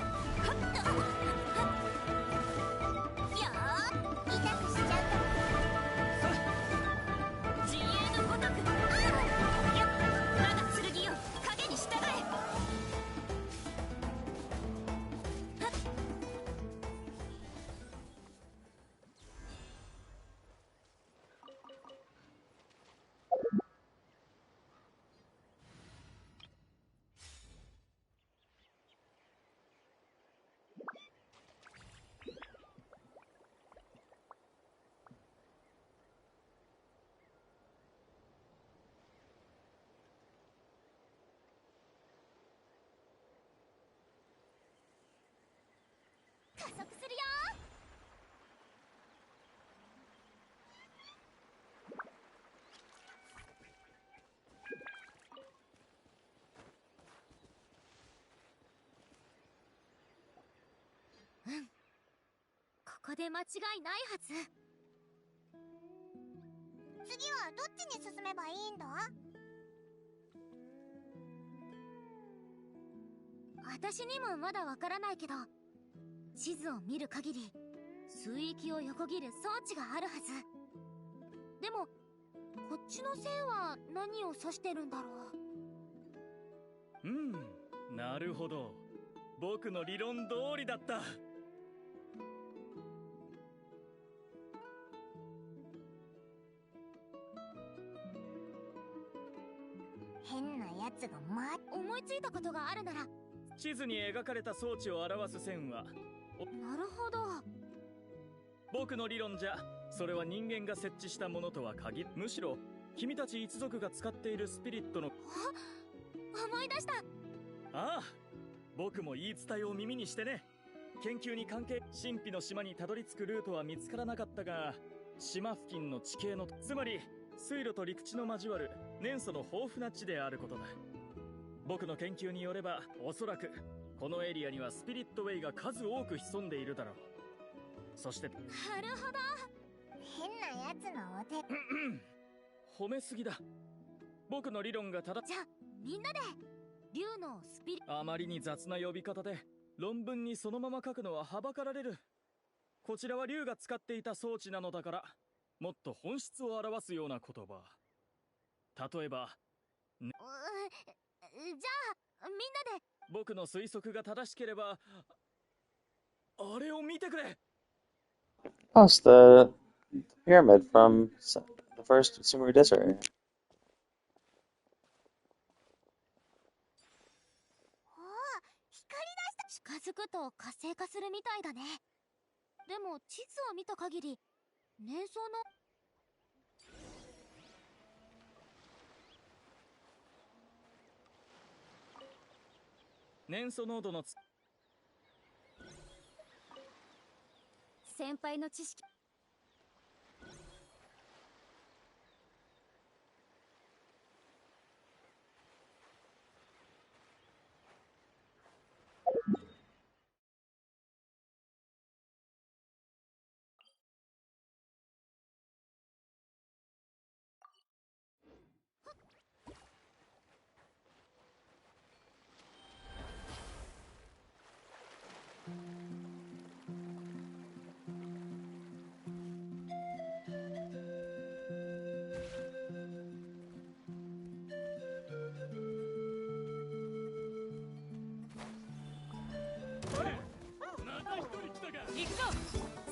加速するよ。うん、ここで間違いないはず。次はどっちに進めばいいんだ？私にもまだわからないけど、地図を見る限り水域を横切る装置があるはず。でもこっちの線は何を指してるんだろう。なるほど、僕の理論通りだった。変なやつが思いついたことがあるなら。地図に描かれた装置を表す線は。なるほど。僕の理論じゃ、それは人間が設置したものとは限り、むしろ君たち一族が使っているスピリットの。思い出した。ああ、僕も言い伝えを耳にしてね。研究に関係、神秘の島にたどり着くルートは見つからなかったが、島付近の地形の、つまり水路と陸地の交わる年素の豊富な地であることだ。僕の研究によれば、おそらくこのエリアにはスピリットウェイが数多く潜んでいるだろう。そして。なるほど。変なやつのお手。褒めすぎだ。僕の理論が正しい。じゃあみんなで竜のスピリあまりに雑な呼び方で論文にそのまま書くのははばかられる。こちらは竜が使っていた装置なのだから、もっと本質を表すような言葉。例えば、じゃあみんなで僕の推測が正しければ、あれを見てくれ。 Oh, it's the pyramid from the first Sumeru Desert. 近づくと活性化するみたいだね。でも地図を見た限り年相の年素濃度の先輩の知識。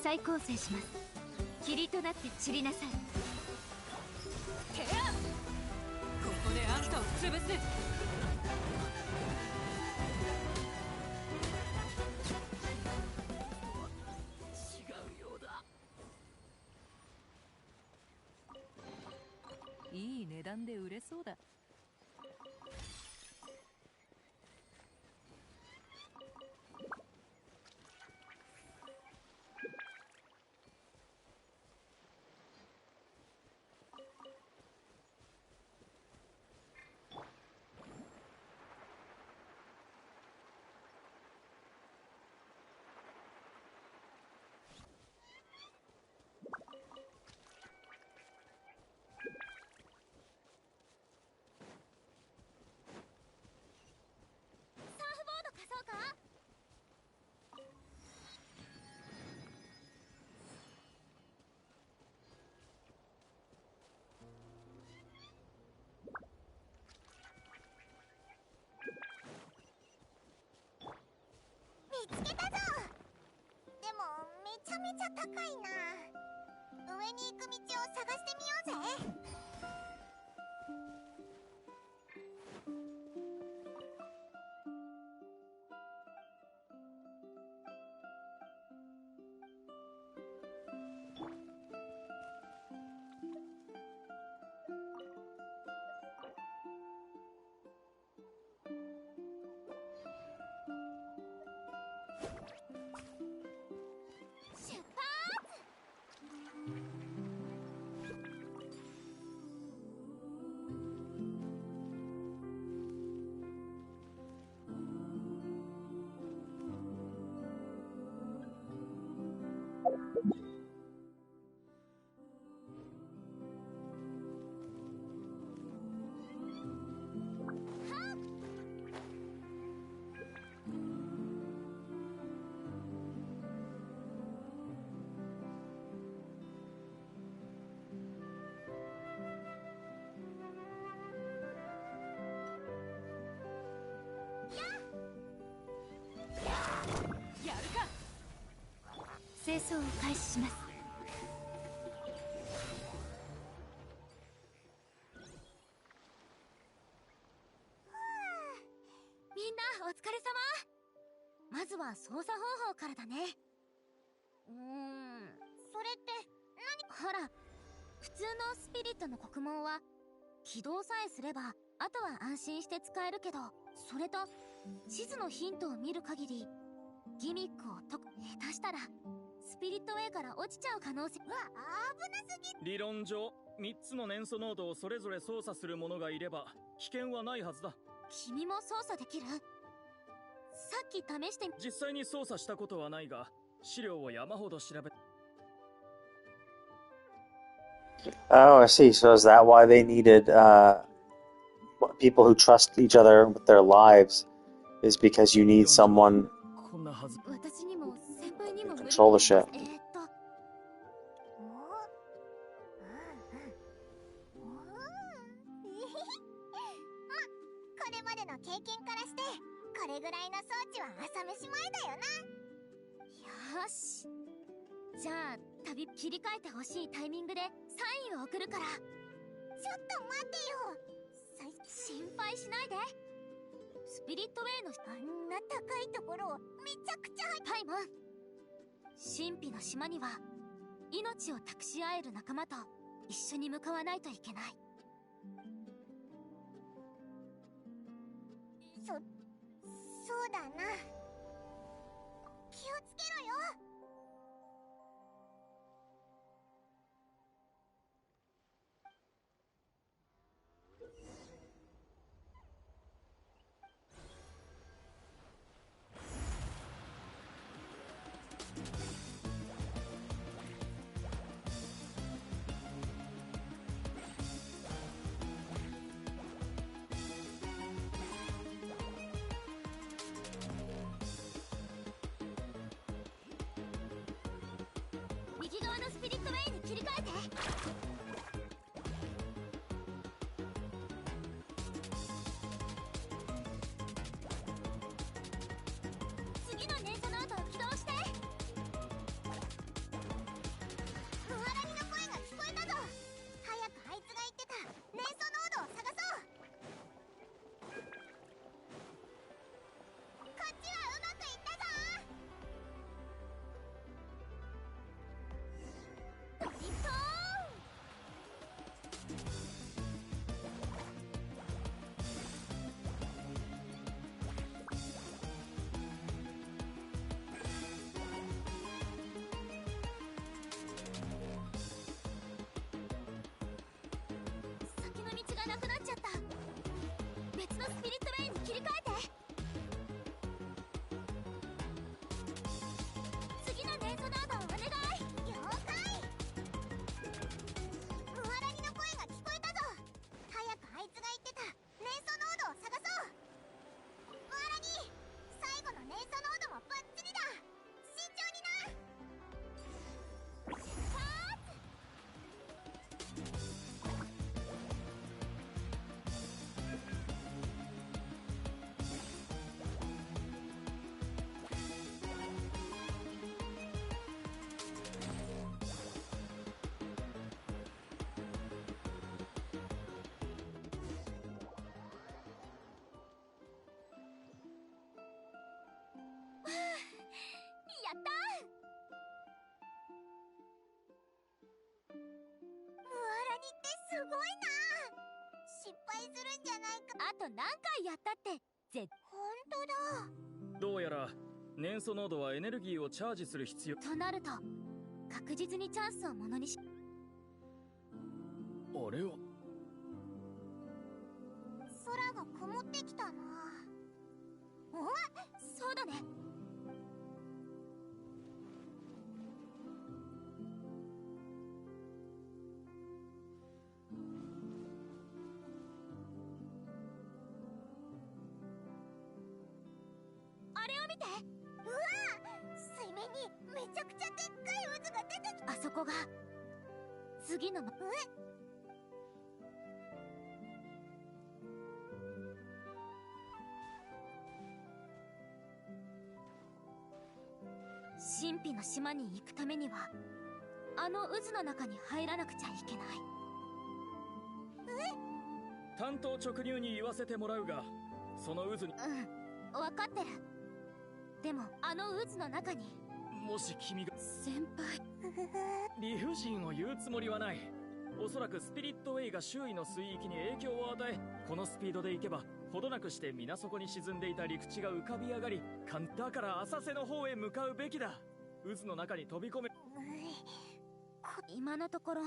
再構成します。霧となって散りなさい。てや、ここであんたを潰す。違うようだ。いい値段で売れそうだ。見つけたぞ。でもめちゃめちゃ高いな。上に行く道を探してみようぜ。清掃を開始します。みんなお疲れ様。まずは操作方法からだね。それってほら、普通のスピリットの刻紋は起動さえすればあとは安心して使えるけど、それと地図のヒントを見る限りギミックを下手したらスピリットウェイから落ちちゃう可能性。うわ、危なすぎ。理論上3つの年素濃度をそれぞれ操作する者がいれば危険はないはずだ。君も操作できる？さっき試して実際に操作したことはないが、資料を山ほど調べ。 Oh, I see. So is that why they needed people who trust each other with their lives is because you need someone こんなはず。私にも先輩にも to control the ship. これまでの経験からしてこれぐらいの装置は朝飯前だよな。よし、じゃあ旅切り替えてほしいタイミングでサインを送るから。ちょっと待てよ。心配しないで。スピリットウェイのあんな高いところをめちゃくちゃパイモン、神秘の島には命を託し合える仲間と一緒に向かわないといけない。そうだな。気をつけろよ。右側のスピリットウェイに切り替えて。次の連鎖ノードを起動して。ムアラニの声が聞こえたぞ。早くあいつが言ってた連鎖ノードを探そう。こっちはうまくいったぞ。先の道がなくなっちゃった。別のスピリットウェイに切り替えて。次の連鎖ノードをお願い。了解。ムアラニの声が聞こえたぞ。早くあいつが言ってた連鎖ノードを探そう。ムアラニ、最後の連鎖ノードもバッチリだ。慎重にな。やったムアラニってすごいな。失敗するんじゃないか。あと何回やったって本当だ。どうやら燃素濃度はエネルギーをチャージする必要。となると確実にチャンスをものにし。あれは空が曇ってきたな。そうだね。あれを見て。うわ、水面にめちゃくちゃでっかい渦が出てきた。あそこが次の神秘の島に行くためにはあの渦の中に入らなくちゃいけない。担当直入に言わせてもらうが、その渦に分かってる。でもあの渦の中にもし君が先輩理不尽を言うつもりはない。おそらくスピリットウェイが周囲の水域に影響を与え、このスピードで行けばほどなくして水底に沈んでいた陸地が浮かび上がり、だから浅瀬の方へ向かうべきだ。渦の中に飛び込め。今のところ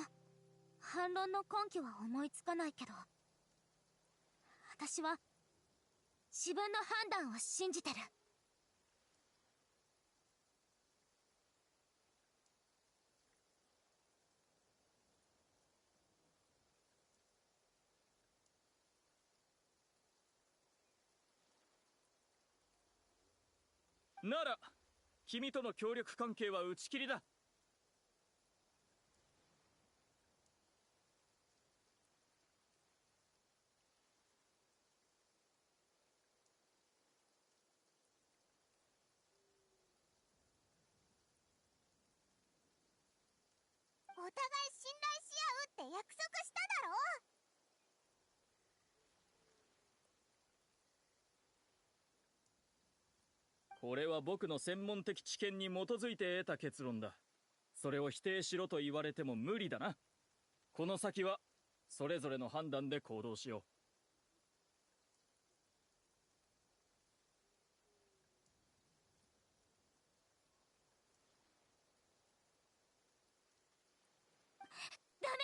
反論の根拠は思いつかないけど、私は自分の判断を信じてる。なら君との協力関係は打ち切りだ。お互い信頼し合うって約束しただろ。これは僕の専門的知見に基づいて得た結論だ。それを否定しろと言われても無理だな。この先はそれぞれの判断で行動しよう。ダメ。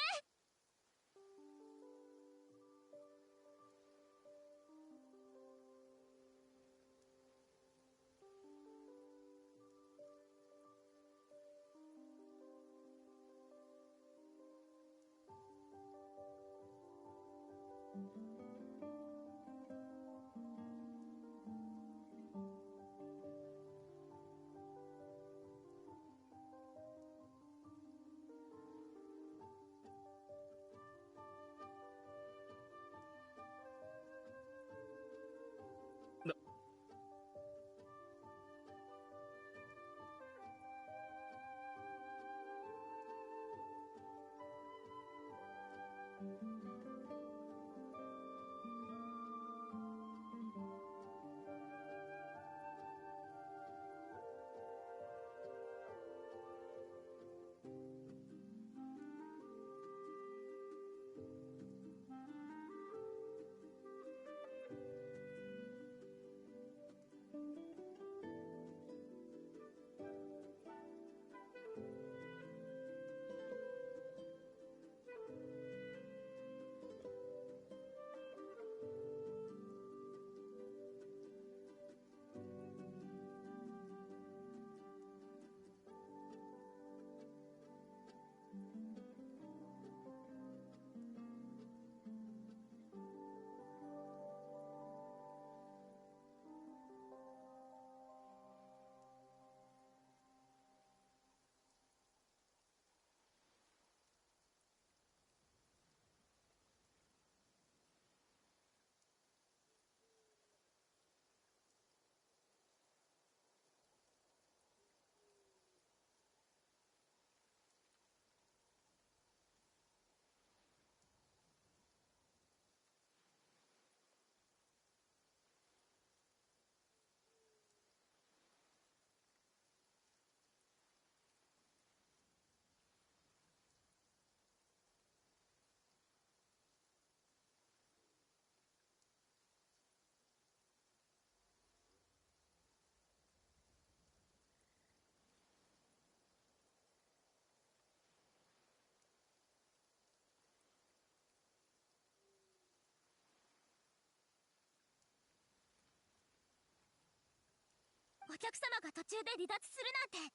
お客様が途中で離脱するなんて、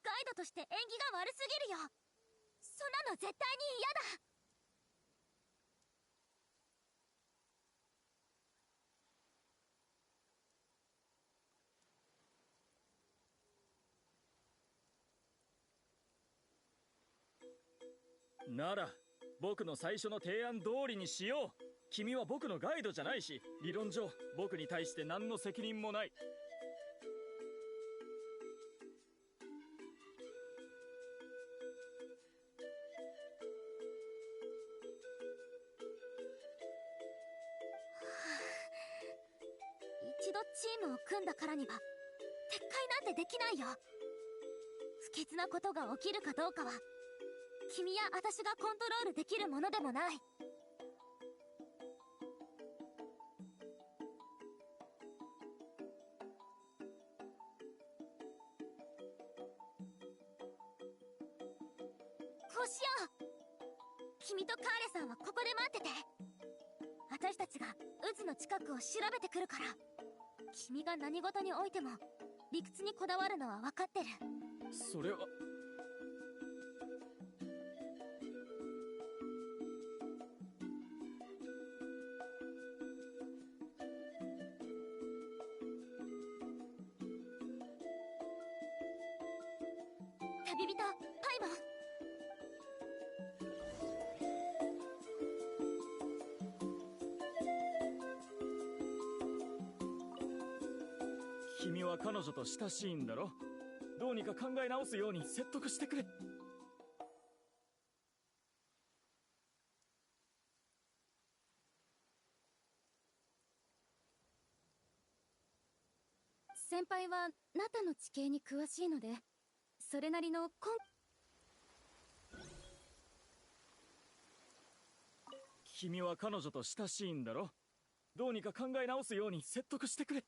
ガイドとして縁起が悪すぎるよ。そんなの絶対に嫌だ。なら僕の最初の提案通りにしよう。君は僕のガイドじゃないし、理論上僕に対して何の責任もない。一度チームを組んだからには撤回なんてできないよ。不潔なことが起きるかどうかは君や私がコントロールできるものでもない。こうしよう。君とカーレさんはここで待ってて。私たちが渦の近くを調べてくるから。君が何事においても理屈にこだわるのは分かってる。それは旅人パイモン。君は彼女と親しいんだろ。どうにか考え直すように説得してくれ。先輩はナタの地形に詳しいので、それなりの君は彼女と親しいんだろ。どうにか考え直すように説得してくれ。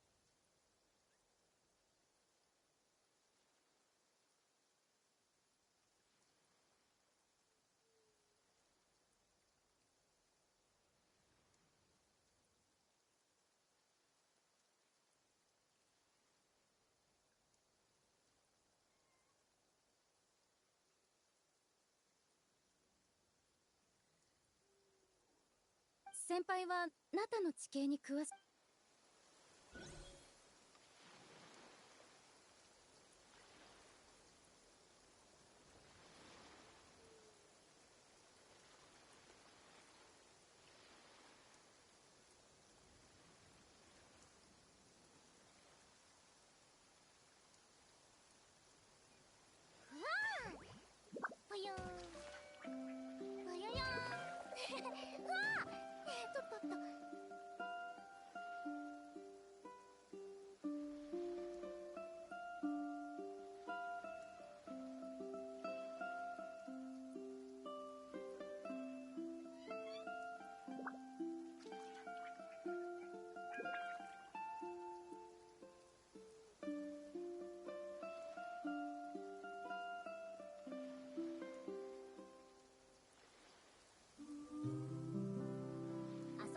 先輩はナタの地形に詳しい。ぽよーんぽよよーんうわあちょっと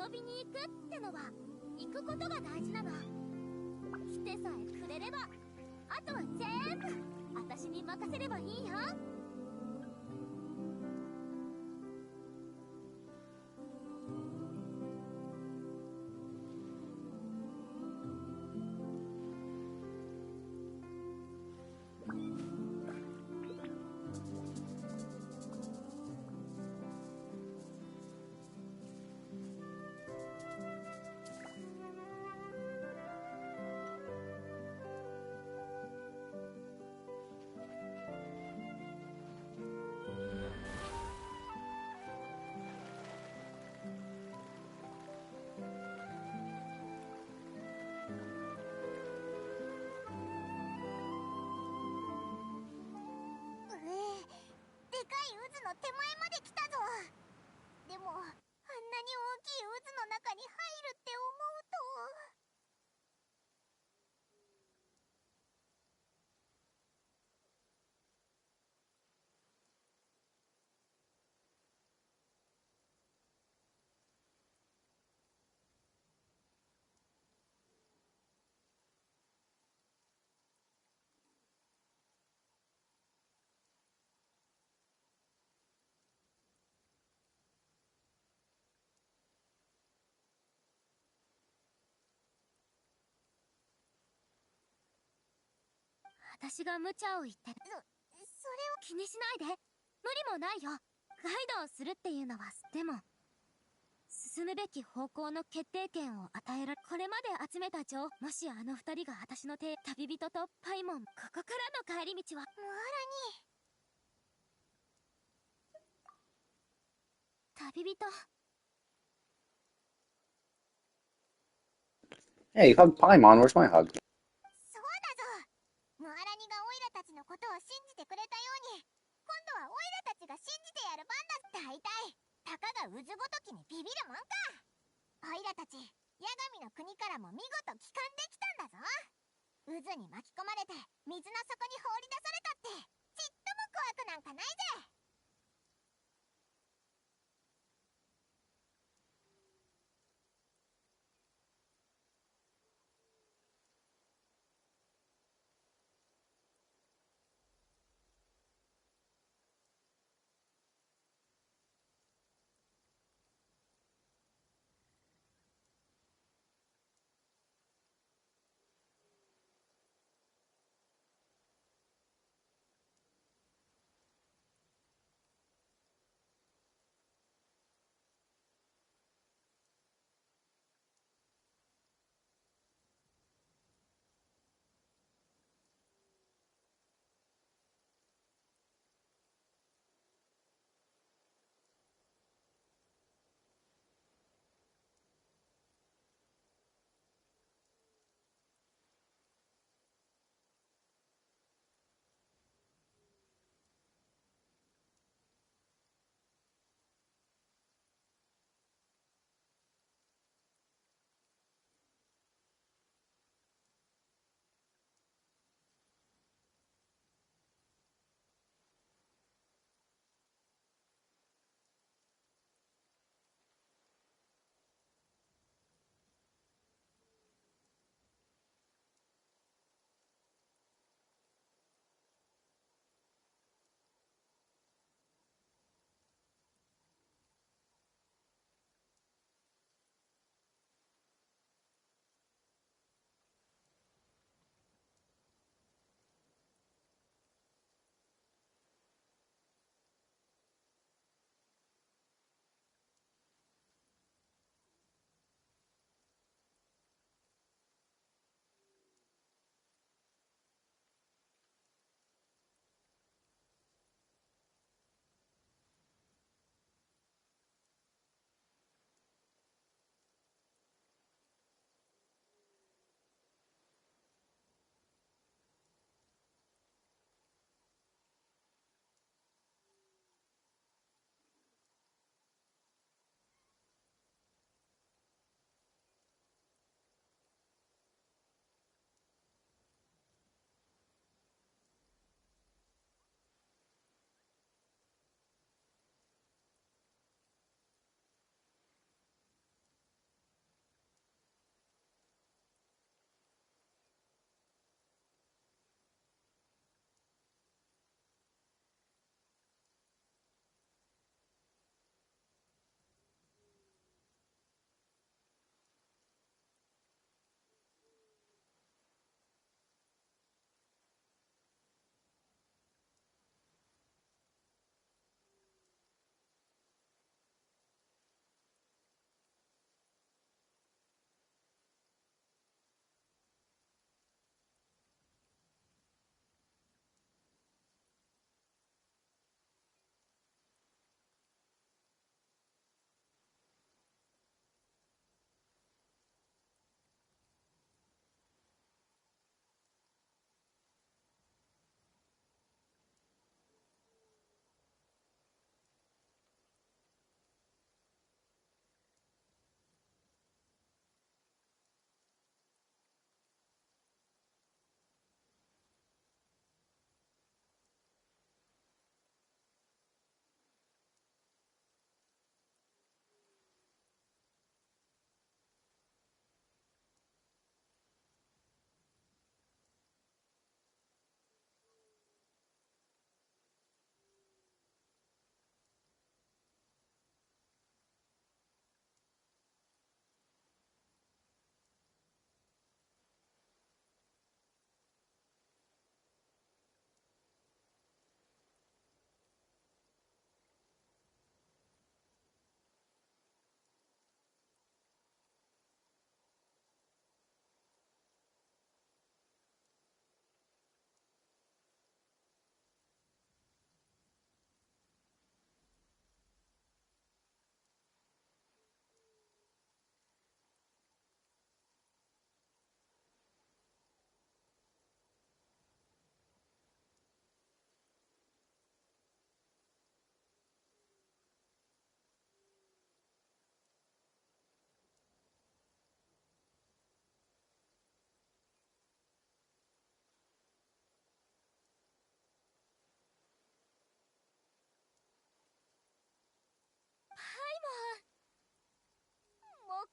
遊びに行くってのは行くことが大事なの。来てさえくれればあとは全部私に任せればいいよ。でかい渦の手前まで来たぞ。でもあんなに大きい渦の中に入るって思うと。私が無茶を言ってる。それを気にしないで。無理もないよ。ガイドをするっていうのは。でも進むべき方向の決定権を与えられ、これまで集めた情報、もしあの二人が私の旅人とパイモン、ここからの帰り道はムアラに旅人。 Hey, you hugged Paimon. Where's my hug? そうだぞ。ムアラニがオイラたちのことを信じてくれたように、今度はオイラたちが信じてやる番だ。大体たかが渦ごときにビビるもんか。オイラたちヤガミの国からも見事帰還できたんだぞ。渦に巻き込まれて水の底に放り出されたってちっとも怖くなんかないぜ。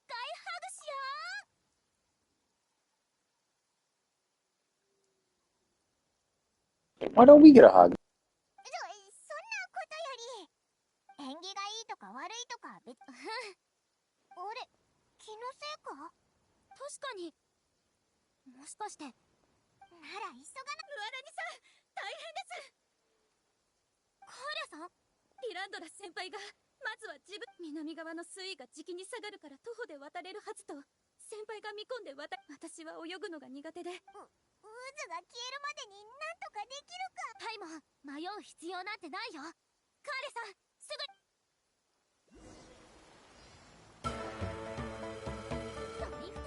回ハグしよ Why don't we get a hug? そんなことより、縁起がいいとか悪いとか別。あれ、気のせいか？確かに。もしかして。なら急がな。ムアラニさん、大変です。カーレさん、ピランドラ先輩がまずは自分南側の水位がじきに下がるから徒歩で渡れるはずと先輩が見込んで私は泳ぐのが苦手で渦が消えるまでになんとかできるか。タイモン、迷う必要なんてないよ。カーレさん、すぐドリフト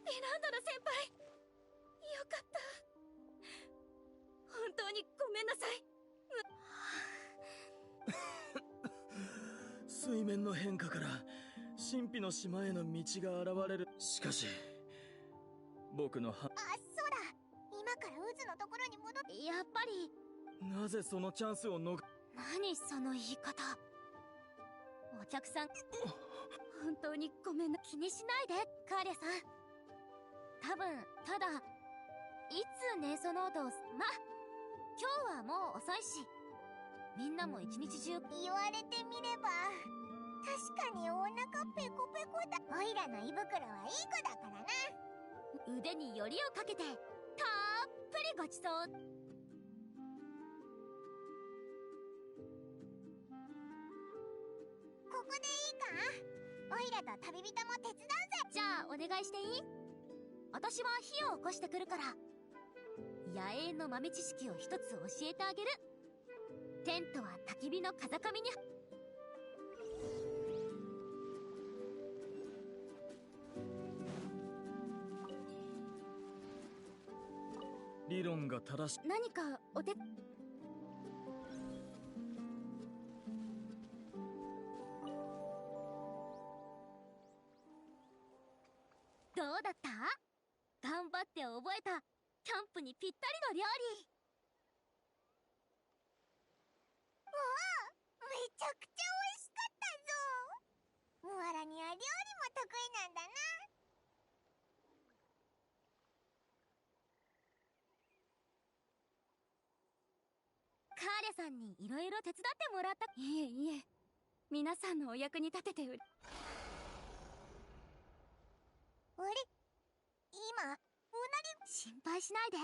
ピランドラ先輩、よかった。本当にごめんなさい。水面の変化から神秘の島への道が現れる。しかし僕のあ、そうだ。今から渦のところに戻って。やっぱり。なぜそのチャンスを何その言い方。お客さん本当にごめんな。気にしないで、カーレさん。多分、ただ、いつ寝そのうと、ま、今日はもう遅いし、みんなも一日中。言われてみれば、確かにお腹ペコペコだ。オイラの胃袋はいい子だからな。腕によりをかけて、たっぷりごちそう。ここでいいか？オイラと旅人も手伝うぜ。じゃあ、お願いしていい？私は火を起こしてくるから。野営の豆知識を一つ教えてあげる。テントは焚き火の風上に。理論が正し。何かお手。どうだった？頑張って覚えたキャンプにぴったりの料理。わあ、めちゃくちゃ美味しかったぞ。ムアラには料理も得意なんだな。カーレさんにいろいろ手伝ってもらった。いえいえ、皆さんのお役に立ててあれ、今、うなり。心配しないで。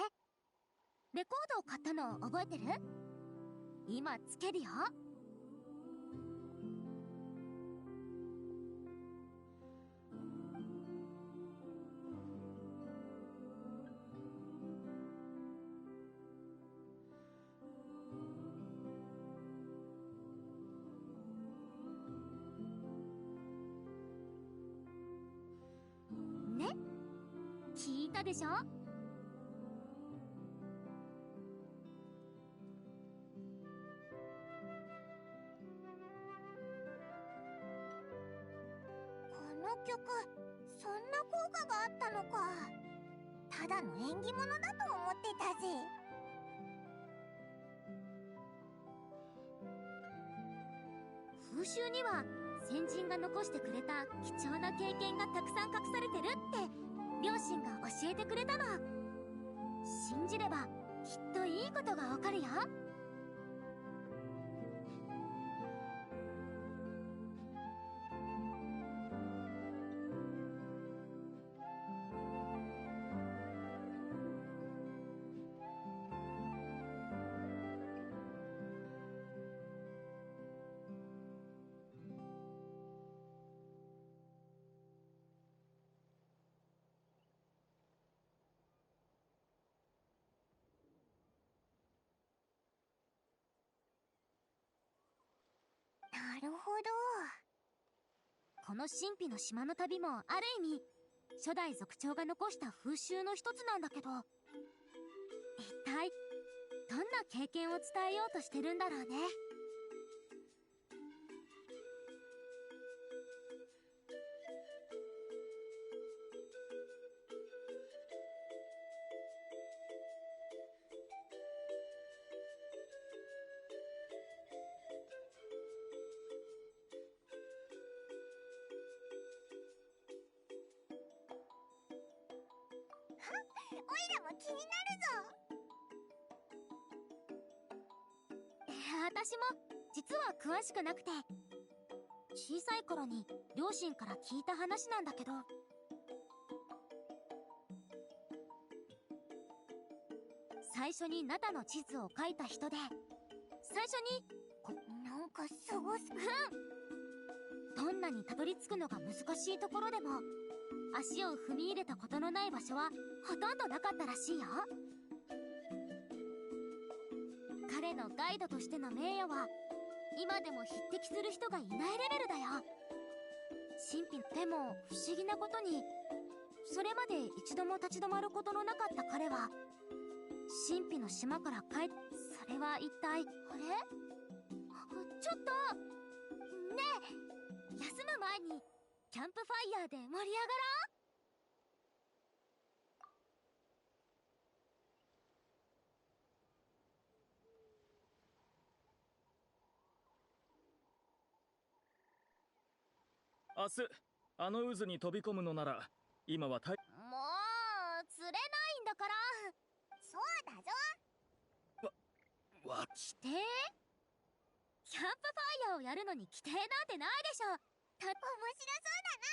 レコードを買ったの覚えてる？今つけるよ。ね？聞いたでしょ？この曲、そんな効果があったのか。ただの縁起物だと思ってたぜ。風習には先人が残してくれた貴重な経験がたくさん隠されてるって両親が教えてくれたの。信じればきっといいことがわかるよ。るほど。この神秘の島の旅もある意味初代族長が残した風習の一つなんだけど、一体どんな経験を伝えようとしてるんだろうね。オイラも気になるぞ。私も実は詳しくなくて、小さい頃に両親から聞いた話なんだけど、最初にナタの地図を描いた人で、最初になんかすごすどんなにたどり着くのが難しいところでも足を踏み入れたことのない場所はほとんどなかったらしいよ。彼のガイドとしての名誉は今でも匹敵する人がいないレベルだよ。神秘でも不思議なことに、それまで一度も立ち止まることのなかった彼は神秘の島から帰っ、それは一体、あれ？ちょっとねえ、休む前にキャンプファイヤーで盛り上がらん？明日あの渦に飛び込むのなら今はもう釣れないんだから。そうだぞ。規定？キャンプファイヤーをやるのに規定なんてないでしょ。面白そうだな。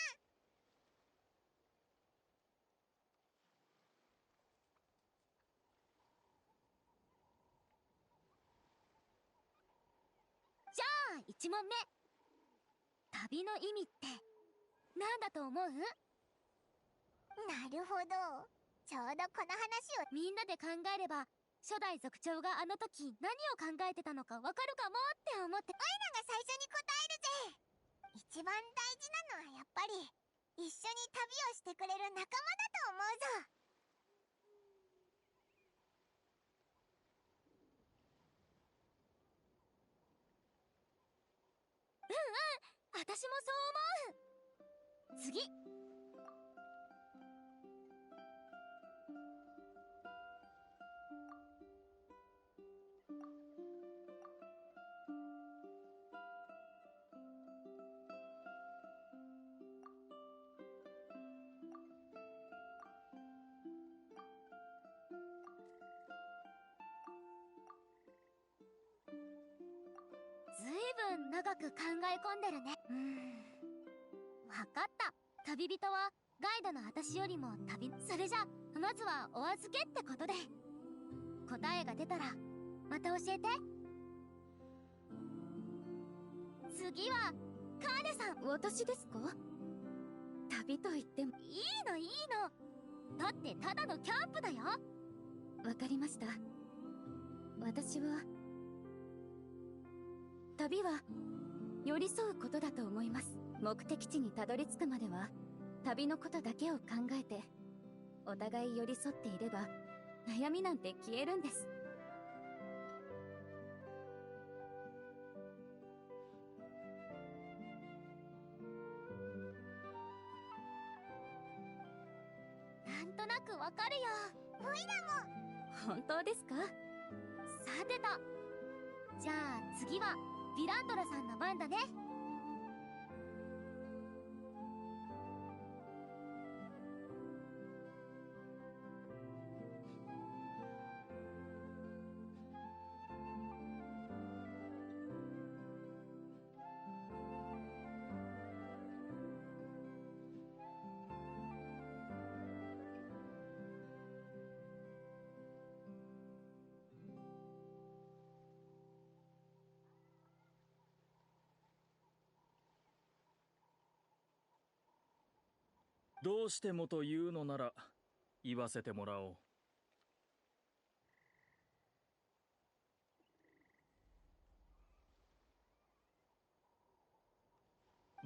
じゃあ1問目。旅の意味って何だと思う？なるほど。ちょうどこの話をみんなで考えれば初代族長があの時何を考えてたのかわかるかもって思って。オイラが最初に答えるぜ。一番大事なのはやっぱり一緒に旅をしてくれる仲間だと思うぞ。私もそう思う。次。ずいぶん長く考え込んでるね。わかった。旅人はガイドの私よりもそれじゃまずはお預けってことで、答えが出たらまた教えて。次はカーネさん。私ですか？旅と言っても。いいのいいの。だってただのキャンプだよ。わかりました。私は旅は寄り添うことだと思います。目的地にたどり着くまでは旅のことだけを考えてお互い寄り添っていれば悩みなんて消えるんです。なんとなくわかるよ。オイラも。本当ですか？さてと、じゃあ次はヴィランドラさんの番だね。どうしてもというのなら言わせてもらおう。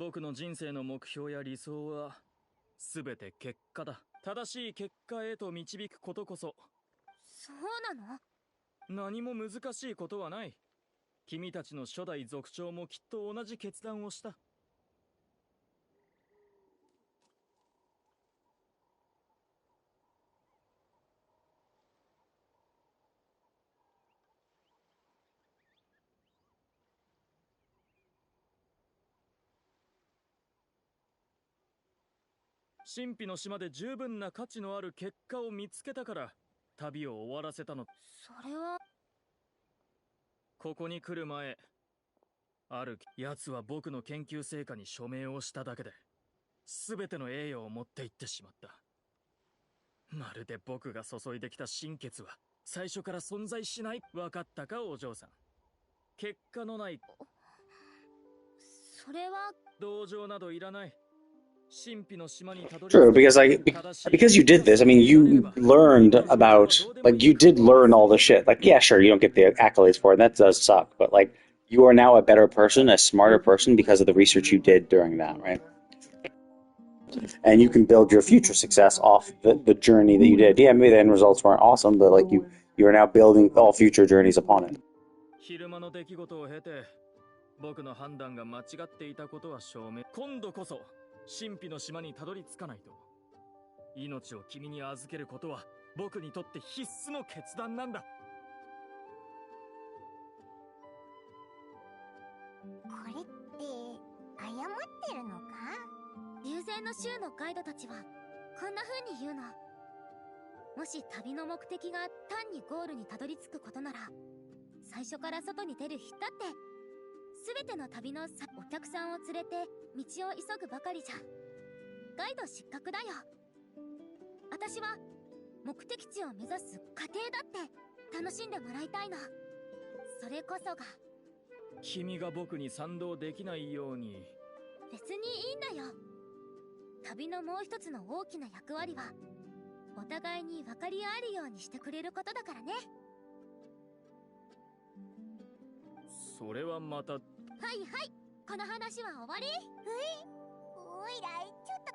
僕の人生の目標や理想は全て結果だ。正しい結果へと導くことこそ。そうなの？何も難しいことはない。君たちの初代族長もきっと同じ決断をした。神秘の島で十分な価値のある結果を見つけたから旅を終わらせたの。それは。ここに来る前、ある奴は僕の研究成果に署名をしただけで全ての栄誉を持って行ってしまった。まるで僕が注いできた心血は最初から存在しない。分かったか、お嬢さん。結果のない。それは。同情などいらない。 True, because you did this, I mean, you learned about, like, you did learn all the shit. Like, yeah, sure, you don't get the accolades for it, that does suck, but, like, you are now a better person, a smarter person because of the research you did during that, right? And you can build your future success off the journey that you did. Yeah, maybe the end results weren't awesome, but, like, you are now building all future journeys upon it. 昼間の出来事を経て、僕の判断が間違っていたことは証明。今度こそ神秘の島にたどり着かないと。命を君に預けることは僕にとって必須の決断なんだ。これって謝ってるのか？友禅の州のガイドたちはこんな風に言うの。もし旅の目的が単にゴールにたどり着くことなら、最初から外に出る日だって全ての旅のお客さんを連れて道を急ぐばかりじゃガイド失格だよ。私は目的地を目指す過程だって楽しんでもらいたいの。それこそが。君が僕に賛同できないように。別にいいんだよ。旅のもう一つの大きな役割はお互いに分かり合えるようにしてくれることだからね。それはまた。はいはい、この話は終わり？おいらちょっと。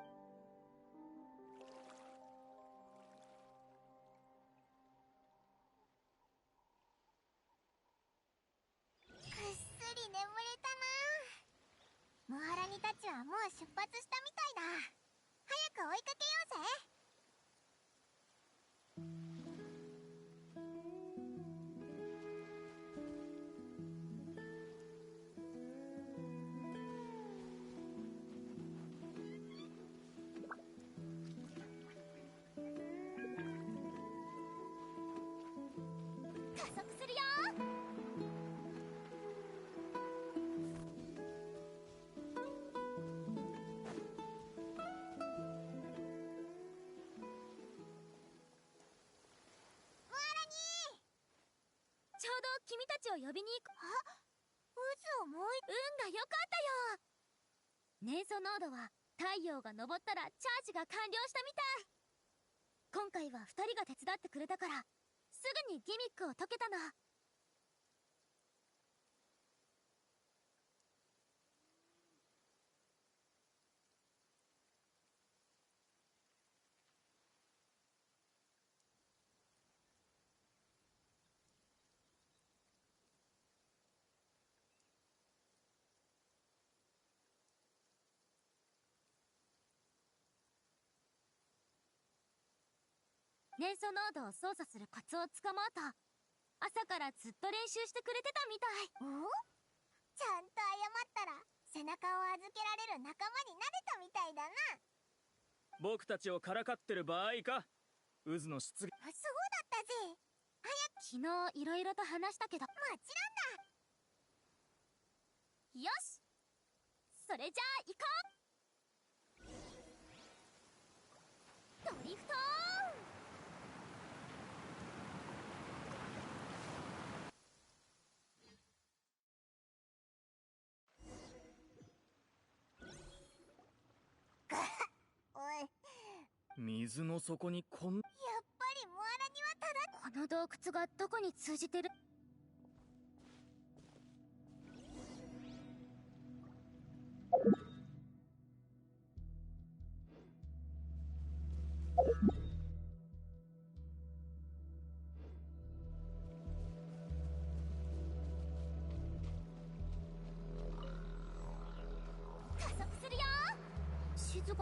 ぐっすり眠れたな。ムアラニたちはもう出発したみたいだ。早く追いかけようぜ。加速するよ。ちょうど君たちを呼びに行く。渦をもう運が良かったよ。粘素濃度は太陽が昇ったらチャージが完了したみたい。今回は2人が手伝ってくれたからすぐにギミックを解けたの。粘素濃度を操作するコツをつかもうと朝からずっと練習してくれてたみたい。ちゃんと謝ったら背中を預けられる仲間になれたみたいだな。僕たちをからかってる場合か。渦の出現。そうだったぜ。昨日いろいろと話したけど。もちろんだ。よし、それじゃあ行こう。ドリフト水の底にこん。やっぱりムアラにはただ。この洞窟がどこに通じてる？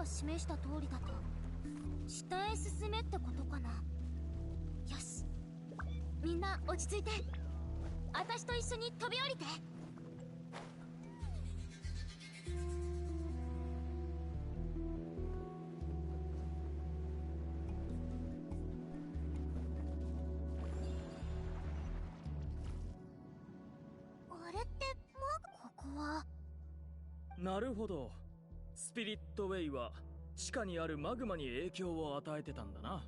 示した通りだと下へ進めってことかな。よし、みんな落ち着いて。私と一緒に飛び降りて。あれってここは。なるほど。スピリットウェイは地下にあるマグマに影響を与えてたんだな。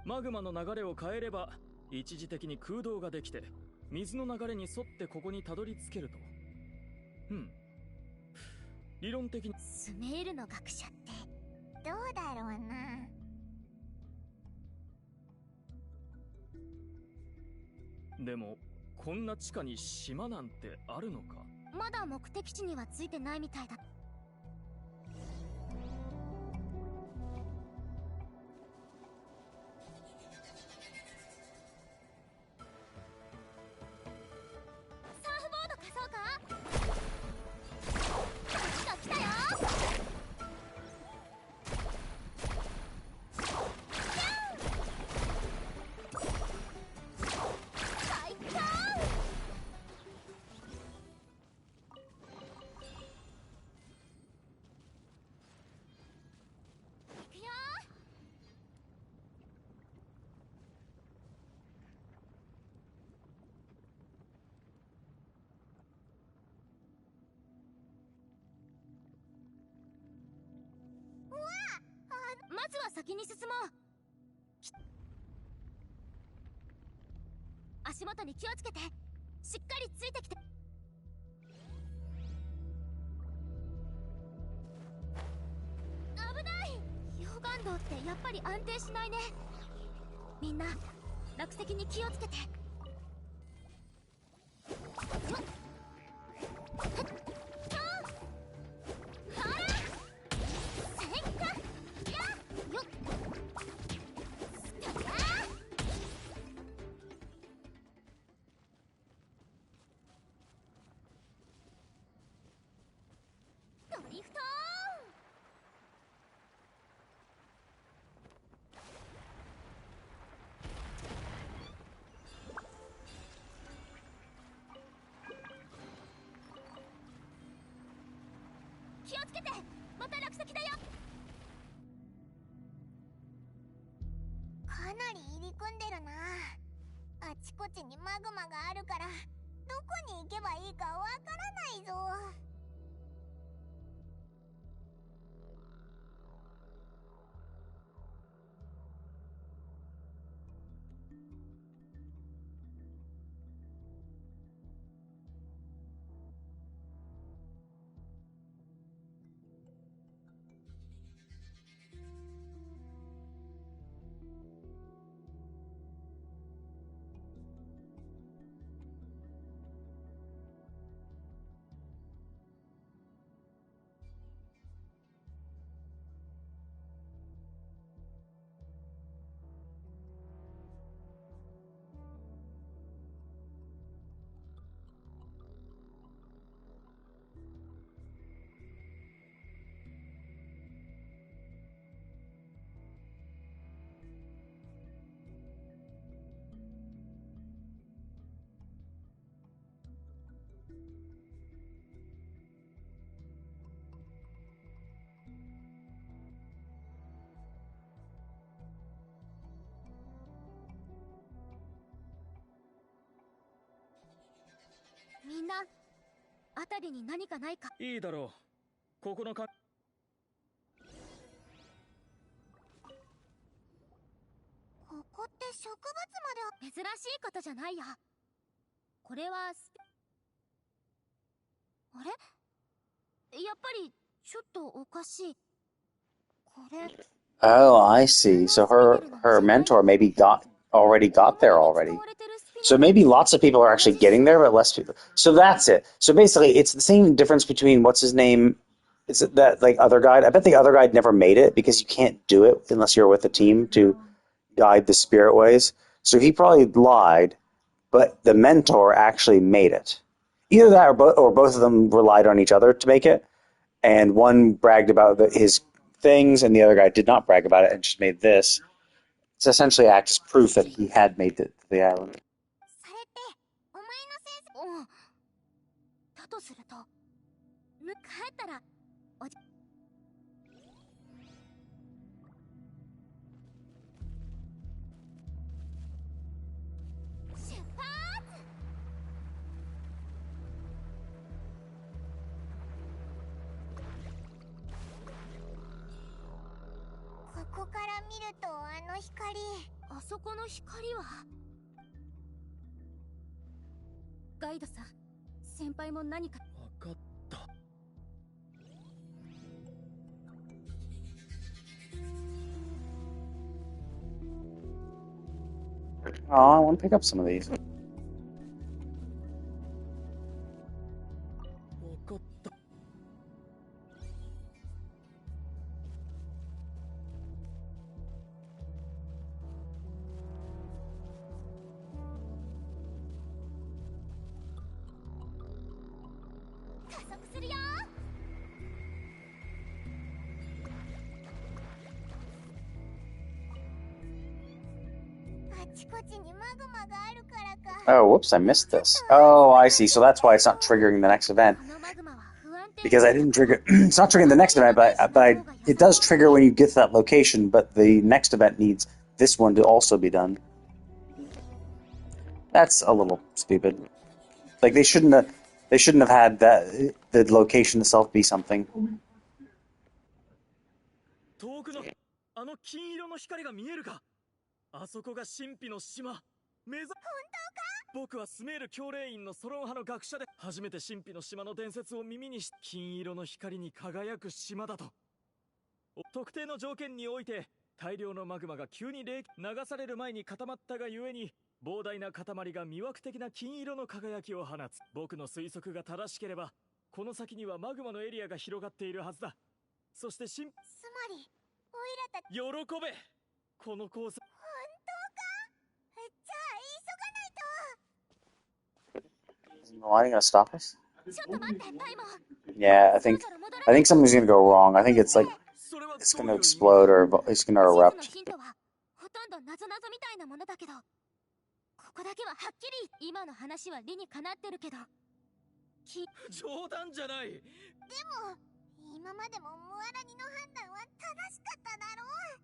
マグマの流れを変えれば一時的に空洞ができて、水の流れに沿ってここにたどり着けると。理論的に。スメールの学者ってどうだろうな。でもこんな地下に島なんてあるのか。まだ目的地にはついてないみたいだ。サーフボード貸そうか。来たよ。最高。行くよ。まずは先に進もう。足元に気をつけて。しっかりついてきて。危ない。溶岩道ってやっぱり安定しないね。みんな落石に気をつけて。よっドリフト気をつけて。また落石だよ。かなり入り組んでるな。あちこちにマグマがあるから、どこに行けばいいかわからないぞ。みんな辺りに何かないか。いいだろう。ここのか。ここって植物まで。珍しいことじゃないよ。これはあれ、やっぱりちょっとおかしい。これ。Oh, I see. So her mentor maybe already got there already. So maybe lots of people are actually getting there, but less people. So that's it. So basically, it's the same difference between what's his name. Is it that like other guide? I bet the other guide never made it because you can't do it unless you're with a team to guide the spirit ways. So he probably lied, but the mentor actually made it. Either that or both of them relied on each other to make it. and one bragged about his things, and the other guy did not brag about it and just made this. It's essentially acts as proof that he had made it to the island. それってお前のセンス。おう。だとすると、帰ったらおじ。出発。ここから見るとあの光。あそこの光は。ガイドさん、先輩も何か。分かった。Oh, I want to pick up some of these. 分かった。加速するよ。あちこちにマグマがあるからか。 Oh, whoops, I missed this. Oh, I see. So that's why it's not triggering the next event. Because I didn't trigger... It's not triggering the next event, but it does trigger when you get to that location, but the next event needs this one to also be done. That's a little stupid. Like, they shouldn't have had that the location itself be something. 遠くのあの金色の光が見えるか。あそこが神秘の島。本当か。僕はスメール教令員のソロン派の学者で、初めて神秘の島の伝説を耳にし、金色の光に輝く島だと。特定の条件において大量のマグマが急に流される前に固まったがゆえに、膨大な塊が魅惑的な金色の輝きを放つ。僕の推測が正しければ、この先にはマグマのエリアが広がっているはずだ。そしてつまりオイラた喜べ。このコース。本当か。じゃあ急がないと。 Is Mualani gonna stop us? ちょっと待って、パイモン。 Yeah, I think something's gonna go wrong. I think it's like it's gonna explode or it's gonna erupt. ヒントはほとんど謎々みたいなものだけど、ここだけははっきり今の話は理にかなってるけど。冗談じゃない。でも今までもムアラニの判断は正しかっただろう。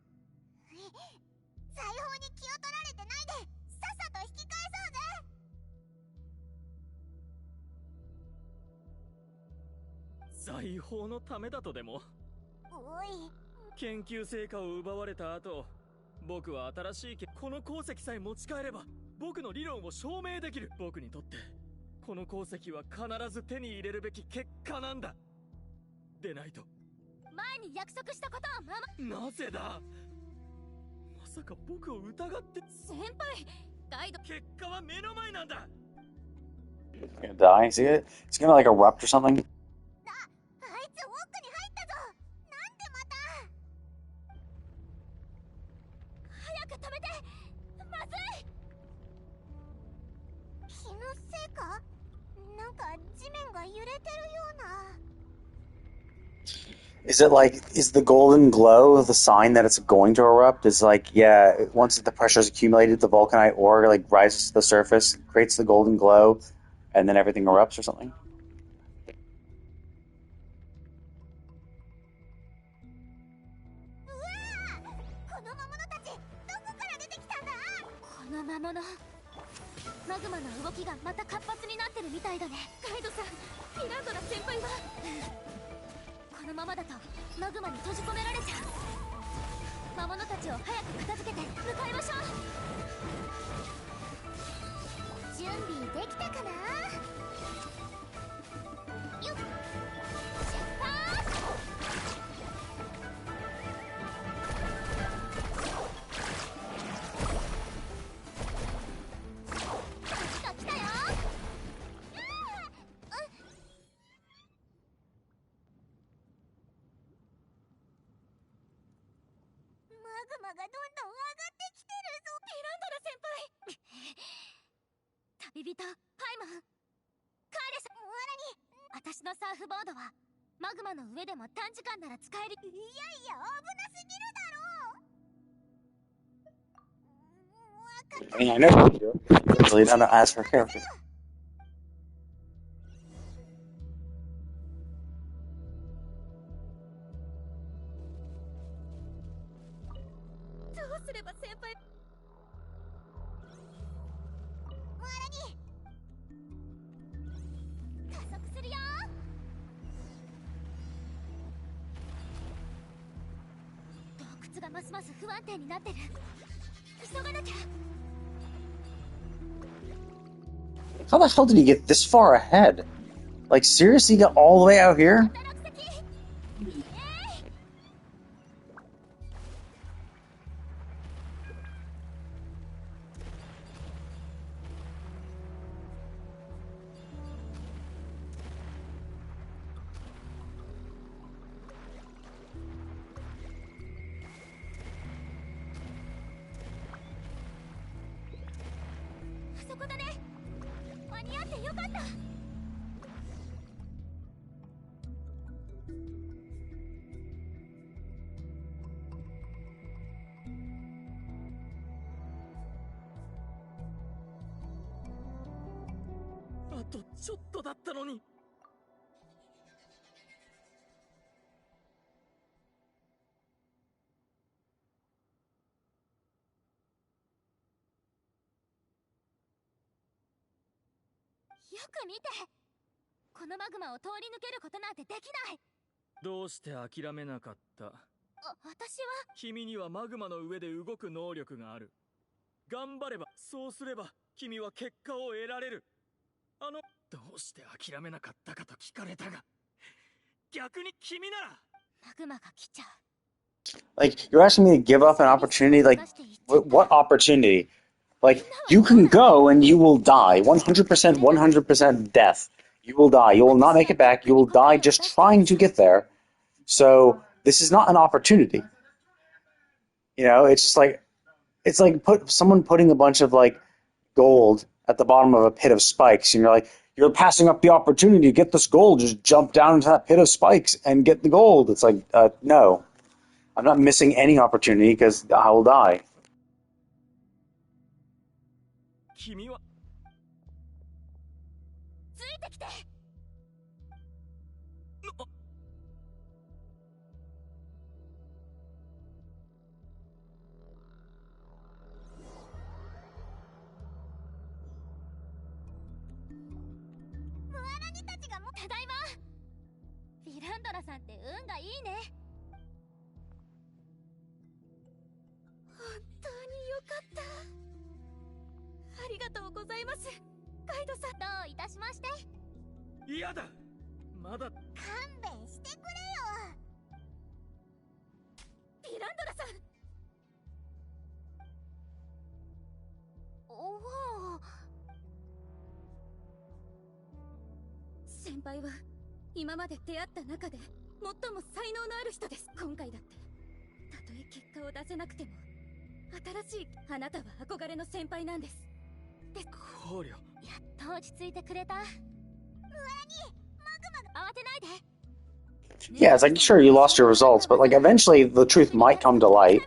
財宝に気を取られてないでさっさと引き返そうぜ。財宝のためだとでも。おい。研究成果を奪われた後、僕は新しいこの鉱石さえ持ち帰れば僕の理論を証明できる。僕にとってこの鉱石は必ず手に入れるべき結果なんだ。でないと。前に約束したことをなぜだ。まさか僕を疑って。先輩、ガイド。結果は目の前なんだ。 Gonna die. See it? It's gonna like erupt or something. あいつウォックに入ったぞ。なんでまた。早く止めて。まずい。気のせいか。なんか地面が揺れてるような。 Is it like, is the golden glow the sign that it's going to erupt? It's like, yeah, once the pressure is accumulated, the vulcanite ore like rises to the surface, creates the golden glow, and then everything erupts or something? この魔物たち、どこから出てきたんだ。この魔物、マグマの動きがまた活発になってるみたいだね。ガイドさん、ミランドラ先輩は。このままだとマグマに閉じ込められちゃう。魔物たちを早く片付けて向かいましょう。準備できたかな。よっ、出発。来たよ。マグマがどんどん上がってきてるぞ。ミランドラ先輩。旅人パイモン、カーレス、ムアラニ。私のサーフボードはマグマの上でも短時間なら使える。いやいや、危なすぎるだろう。 I mean, I know you do. Really don't ask her character. どうすれば先輩。ムアラニ、加速するよ。洞窟がますます不安定になってる。急がなきゃ。 How the hell did he get this far ahead? Like, seriously, he got all the way out here? そこだね。間に合ってよかった。あとちょっとだったのに。よく見て。このマグマを通り抜けることなんてできない。どうして諦めなかった？私は君にはマグマの上で動く能力がある。頑張れば、そうすれば君は結果を得られる。どうして諦めなかったかと聞かれたが、逆に君ならマグマが来ちゃう。 Like, you're asking me to give up an opportunity? Like, what opportunity? Like, you can go and you will die. 100%, 100% death. You will die. You will not make it back. You will die just trying to get there. So, this is not an opportunity. You know, it's just like, it's like someone putting a bunch of, like, gold at the bottom of a pit of spikes, and you're like, you're passing up the opportunity to get this gold. Just jump down into that pit of spikes and get the gold. It's like, no. I'm not missing any opportunity because I will die. 君はついてきて。ムアラニたちがただいま。ヴィランドラさんって運がいいね。本当によかった。ありがとうございます。カイドさん、どういたしまして。嫌だ。まだ。勘弁してくれよ。ヴィランドラさん。おお。先輩は今まで出会った中で最も才能のある人です。今回だってたとえ結果を出せなくても新しいあなたは憧れの先輩なんです。考慮。やっと落ち着いてくれた。ムアラニ、マグマが慌てないで。 Yeah, it's like, sure, you lost your results, but, like, eventually the truth might come to light,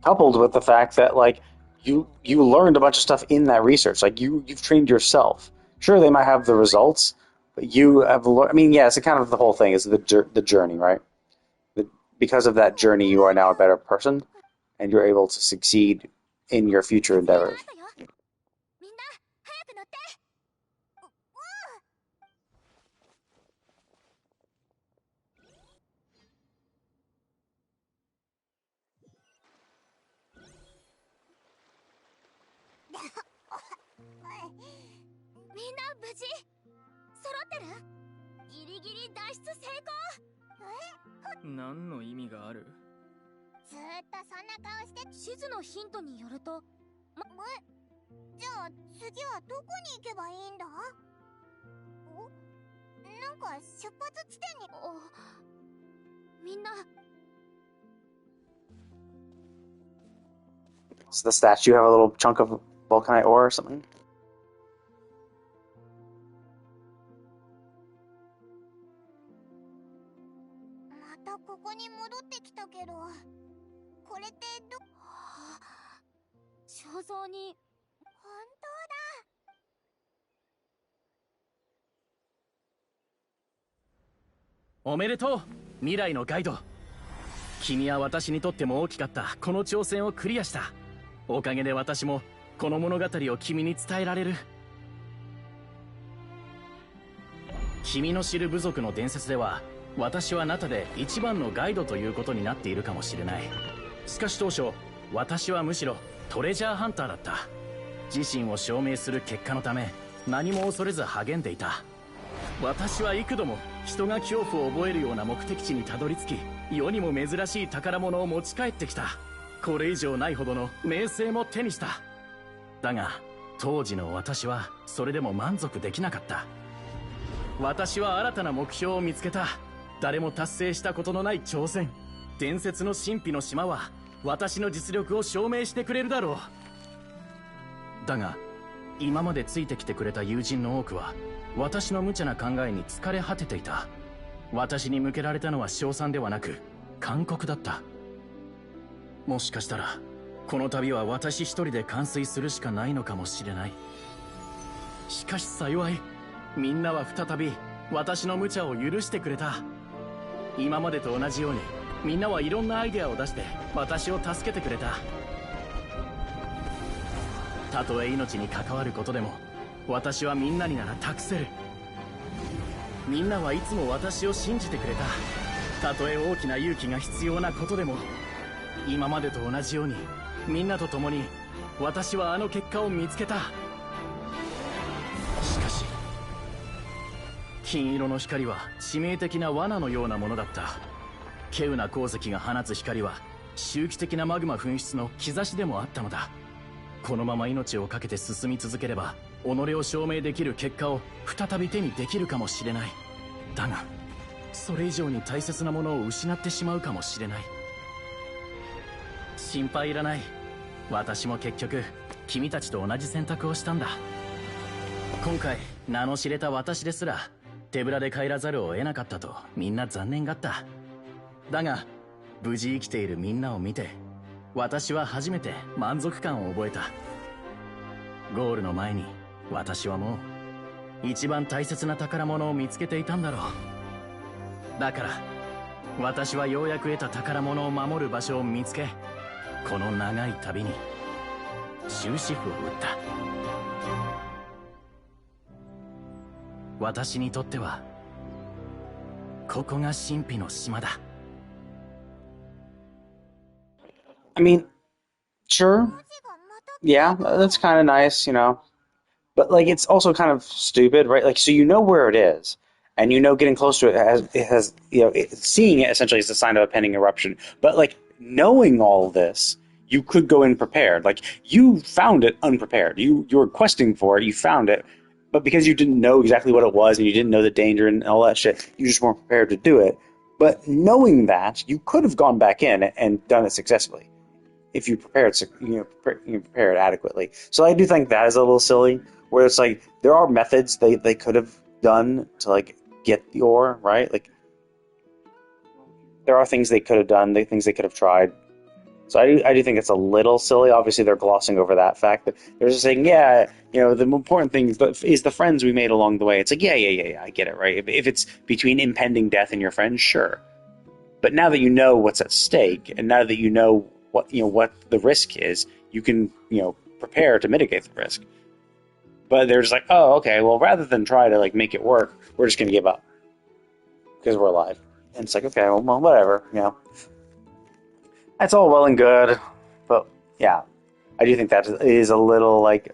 coupled with the fact that, like, you learned a bunch of stuff in that research. Like, you've trained yourself. Sure, they might have the results, but you have learned. I mean, yeah, it's kind of the whole thing is the journey, right? Because of that journey, you are now a better person, and you're able to succeed in your future endeavors. みんな無事？揃ってる？ギリギリ脱出成功？何の意味がある？ずーっとそんな顔して。地図のヒントによると、じゃあ次はどこに行けばいいんだ？なんか出発地点に。みんな。 Does the statue have a little chunk of vulcanite ore or something? 想像に。本当だ。おめでとう、未来のガイド。君は私にとっても大きかったこの挑戦をクリアした。おかげで私もこの物語を君に伝えられる。君の知る部族の伝説では、私はナタで一番のガイドということになっているかもしれない。しかし当初、私はむしろトレジャーハンターだった。自身を証明する結果のため何も恐れず励んでいた。私は幾度も人が恐怖を覚えるような目的地にたどり着き、世にも珍しい宝物を持ち帰ってきた。これ以上ないほどの名声も手にした。だが当時の私はそれでも満足できなかった。私は新たな目標を見つけた。誰も達成したことのない挑戦。伝説の神秘の島は私の実力を証明してくれるだろう。だが今までついてきてくれた友人の多くは私の無茶な考えに疲れ果てていた。私に向けられたのは称賛ではなく勧告だった。もしかしたらこの旅は私一人で完遂するしかないのかもしれない。しかし幸い、みんなは再び私の無茶を許してくれた。今までと同じようにみんなはいろんなアイデアを出して私を助けてくれた。たとえ命に関わることでも私はみんなになら託せる。みんなはいつも私を信じてくれた。たとえ大きな勇気が必要なことでも、今までと同じようにみんなと共に私はあの結果を見つけた。しかし金色の光は致命的な罠のようなものだった。稀有な鉱石が放つ光は周期的なマグマ噴出の兆しでもあったのだ。このまま命を懸けて進み続ければ己を証明できる結果を再び手にできるかもしれない。だがそれ以上に大切なものを失ってしまうかもしれない。心配いらない。私も結局君たちと同じ選択をしたんだ。今回名の知れた私ですら手ぶらで帰らざるを得なかったとみんな残念がった。だが無事生きているみんなを見て私は初めて満足感を覚えた。ゴールの前に私はもう一番大切な宝物を見つけていたんだろう。だから私はようやく得た宝物を守る場所を見つけ、この長い旅に終止符を打った。私にとってはここが神秘の島だ。 I mean, sure. Yeah, that's kind of nice, you know. But like, it's also kind of stupid, right? Like, so you know where it is, and you know getting close to it has you know, seeing it essentially is a sign of a pending eruption. But like, knowing all this, you could go in prepared. Like, you found it unprepared. You were questing for it, you found it, but because you didn't know exactly what it was and you didn't know the danger and all that shit, you just weren't prepared to do it. But knowing that, you could have gone back in and done it successfully if you prepared, prepared adequately. So I do think that is a little silly, where it's like there are methods they could have done to like get the ore, right? Like there are things they could have done, things they could have tried. So I do think it's a little silly. Obviously, they're glossing over that fact. That they're just saying, yeah, you know, the important thing is the friends we made along the way. It's like, yeah, I get it, right? If it's between impending death and your friends, sure. But now that you know what's at stake, and now that you know what the risk is, you can prepare to mitigate the risk. But they're just like, oh, okay, well, rather than try to like make it work, we're just gonna give up because we're alive. And it's like, okay, well, whatever, That's all well and good, but yeah, I do think that is a little like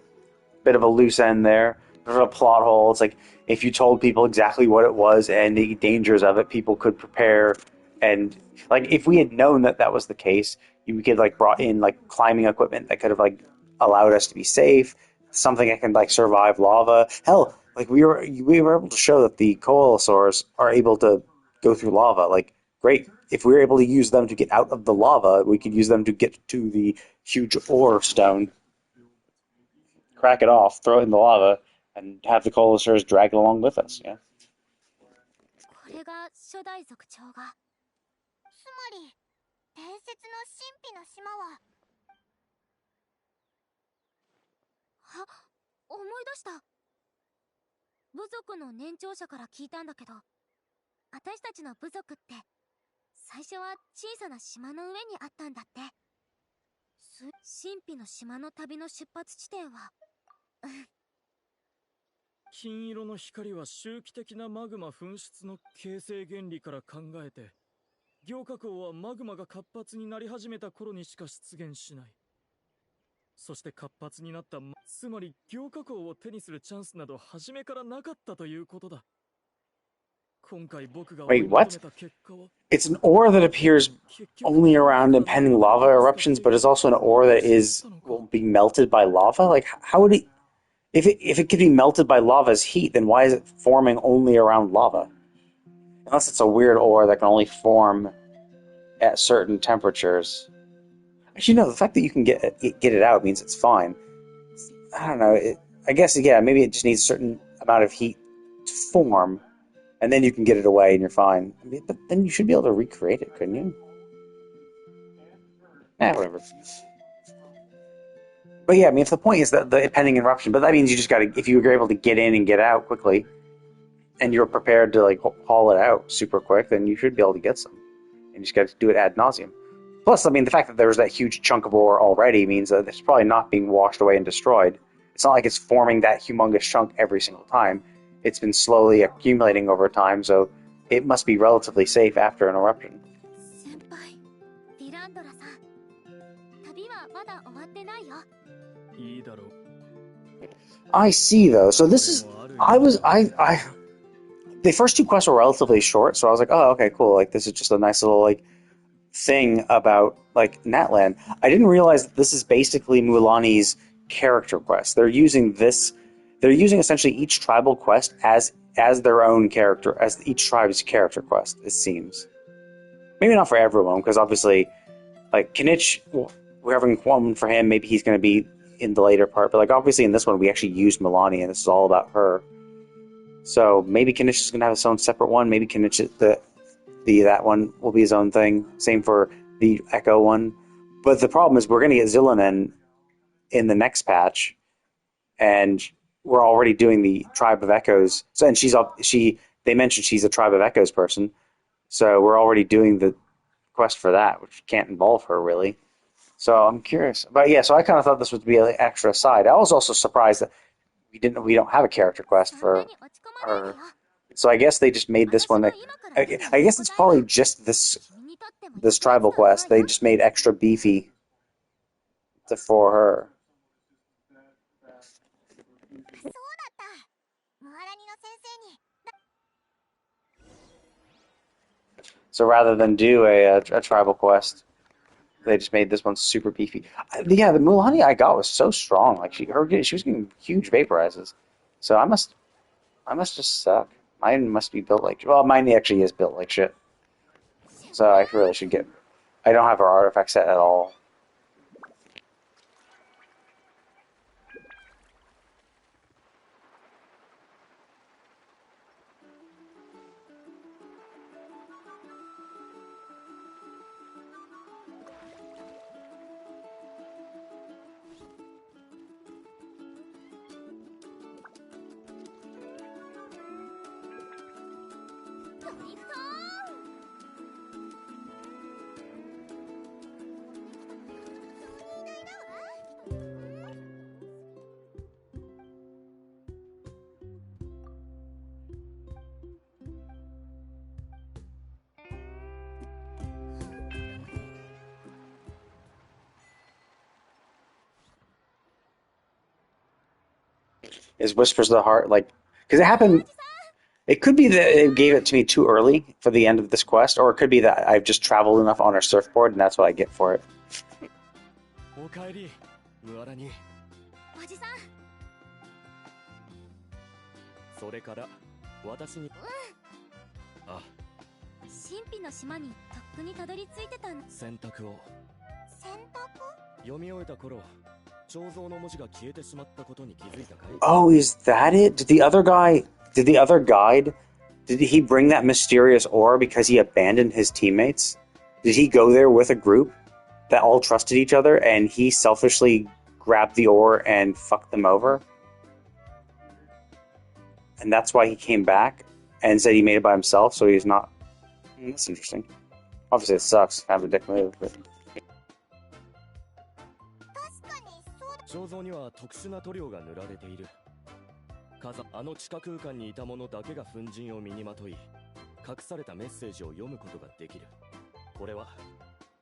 bit of a loose end there, bit of a plot hole. It's like if you told people exactly what it was and the dangers of it, people could prepare. And like if we had known that was the case, we could like brought in like climbing equipment that could have like allowed us to be safe, something that can like survive lava. Hell, like we were able to show that the coalosaurs are able to go through lava. Like great, if we were able to use them to get out of the lava, we could use them to get to the huge ore stone, crack it off, throw it in the lava, and have the coalosaurs drag it along with us. Yeah. これが初代族長が。つまり伝説の神秘の島は思い出した。部族の年長者から聞いたんだけど、私たちの部族って最初は小さな島の上にあったんだって。神秘の島の旅の出発地点は金色の光は周期的なマグマ噴出の形成原理から考えて、凝角王はマグマが活発になり始めた頃にしか出現しない。そして活発になったつまり凝角王を手にするチャンスなど初めからなかったということだ。今回僕が追い Wait, 求 what? めた結果は It's an ore that appears only around impending lava eruptions, but it's also an ore that will be melted by lava? Like, how would it... If it could be melted by lava's heat, then why is it forming only around lava? Unless it's a weird ore that can only form at certain temperatures. Actually, no, the fact that you can get it out means it's fine. I don't know. I guess, yeah, maybe it just needs a certain amount of heat to form, and then you can get it away and you're fine. I mean, but then you should be able to recreate it, couldn't you? Whatever. But yeah, I mean, if the point is that the impending eruption, but that means you just gotta, if you were able to get in and get out quickly, and you're prepared to, like, haul it out super quick, then you should be able to get some. And you just gotta do it ad nauseum. Plus, I mean, the fact that there was that huge chunk of ore already means that it's probably not being washed away and destroyed. It's not like it's forming that humongous chunk every single time. It's been slowly accumulating over time, so it must be relatively safe after an eruption. I see, though. So this is... The first two quests were relatively short, so I was like, oh, okay, cool. Like, this is just a nice little, like, thing about, like, Natlan. I didn't realize that this is basically Mualani's character quest. They're using essentially each tribal quest as their own character, as each tribe's character quest, it seems. Maybe not for everyone, because obviously, like, Kinich, we're having one for him, maybe he's going to be in the later part, but, like, obviously in this one we actually used Mualani, and this is all about her. So maybe Kinich is going to have his own separate one, maybe Kinich, that one will be his own thing. Same for the Echo one. But the problem is we're going to get Zillanen in the next patch, and we're already doing the Tribe of Echoes. So, and they mentioned she's a Tribe of Echoes person, so we're already doing the quest for that, which can't involve her really. So I'm curious, but yeah. So I kind of thought this would be an extra side. I was also surprised that we don't have a character quest for her. So I guess they just made this one. I guess it's probably just this tribal quest. They just made extra beefy for her. So rather than do a tribal quest, they just made this one super beefy. Yeah, the Mualani I got was so strong. Like she was getting huge vaporizes. So I must just suck. Mine must be built like... Well, mine actually is built like shit. So I really should get... I don't have her artifact set at all. Is Whispers of the Heart, like... Because it happened... It could be that it gave it to me too early for the end of this quest, or it could be that I've just traveled enough on our surfboard, and that's what I get for it. Oh, is that it? Did the other guide, did he bring that mysterious ore because he abandoned his teammates? Did he go there with a group that all trusted each other, and he selfishly grabbed the ore and fucked them over. And that's why he came back and said he made it by himself, so he's not... That's interesting. Obviously it sucks, have a dick move, but... 肖像には特殊な塗料が塗られている。あの地下空間にいた者だけが粉塵を身にまとい、隠されたメッセージを読むことができる。これは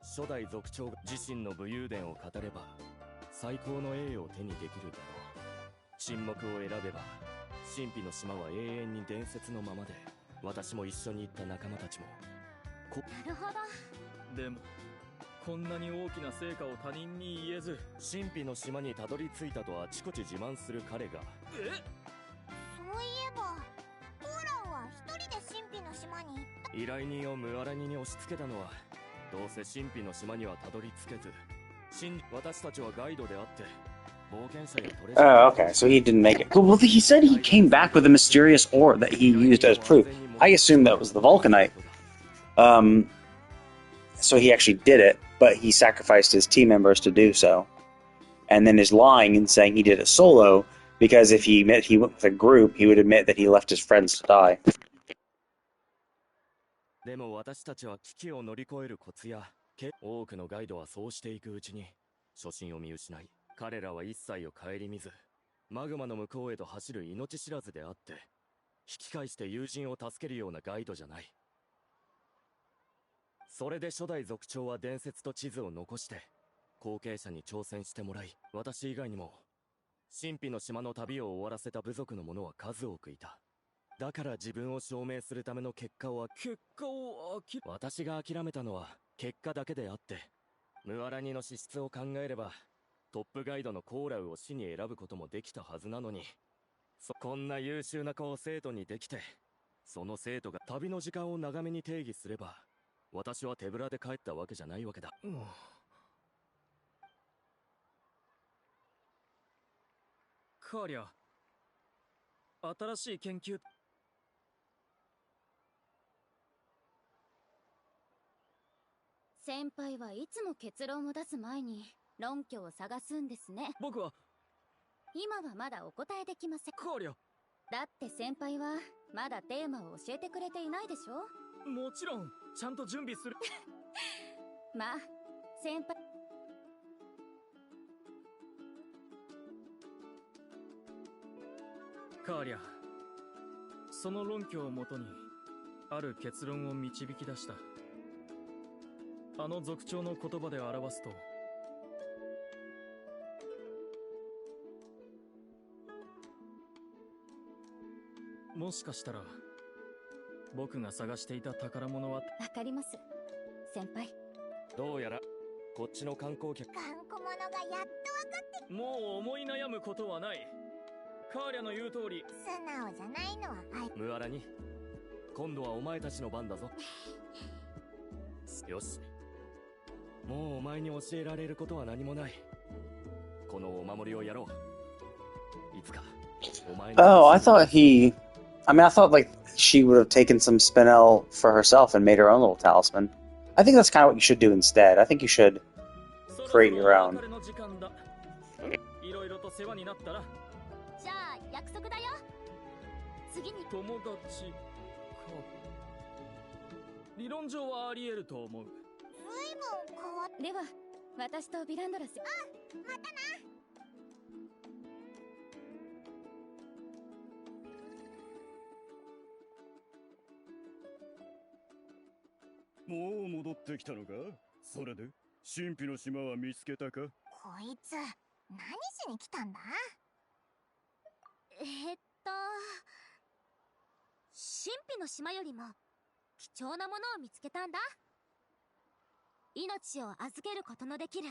初代族長が自身の武勇伝を語れば最高の栄誉を手にできるだろう。沈黙を選べば神秘の島は永遠に伝説のままで、私も一緒に行った仲間たちもなるほど。でもこんなに大きな成果を他人に言えず、神秘の島にたどり着いたとあちこち自慢する彼が、そういえばコーランは一人で神秘の島に行った。依頼人をムアラニに押し付けたのは、どうせ神秘の島にはたどり着けず、私たちはガイドであって冒険者やトレジャー。Oh, okay, so he didn't make it. Well, he said he came back with a mysterious ore that he used as proof. I assumed that was the Vulcanite. So he actually did it, but he sacrificed his team members to do so. And then is lying and saying he did it solo, because if he admitted he went with a group, he would admit that he left his friends to die. でも私たちは危機を乗り越えるコツや多くのガイドはそうしていくうちに初心を見失い、彼らは一切を顧みずマグマの向こうへと走る命知らずであって、引き返して友人を助けるようなガイドじゃない。それで初代族長は伝説と地図を残して後継者に挑戦してもらい、私以外にも神秘の島の旅を終わらせた部族の者は数多くいた。だから自分を証明するための私が諦めたのは結果だけであって、ムアラニの資質を考えればトップガイドのコーラウを死に選ぶこともできたはずなのに、こんな優秀な子を生徒にできて、その生徒が旅の時間を長めに定義すれば私は手ぶらで帰ったわけじゃないわけだ。カーリャ、新しい研究。先輩はいつも結論を出す前に論拠を探すんですね。僕は今はまだお答えできません。カーリャ、だって先輩はまだテーマを教えてくれていないでしょ。もちろんちゃんと準備する。まあ先輩、カーリャ、その論拠をもとにある結論を導き出した。あの族長の言葉で表すと、もしかしたら僕が探していた宝物は。わかります、先輩。どうやらこっちの観光客。頑固者がやっと分かって。もう思い悩むことはない。カーリャの言う通り素直じゃないのはムアラニ、今度はお前たちの番だぞ。よし、もうお前に教えられることは何もない。このお守りをやろう。いつかお前の。 Oh, I thought I thought like she would have taken some spinel for herself and made her own little talisman. I think that's kind of what you should do instead. I think you should create your own. いろいろと世話になったら。じゃあ約束だよ。次に友達か。理論上はあり得ると思う。随分変わっ。では私とビランドラス。またな。もう戻ってきたのか。それで神秘の島は見つけたか。こいつ何しに来たんだ。神秘の島よりも貴重なものを見つけたんだ。命を預けることのできる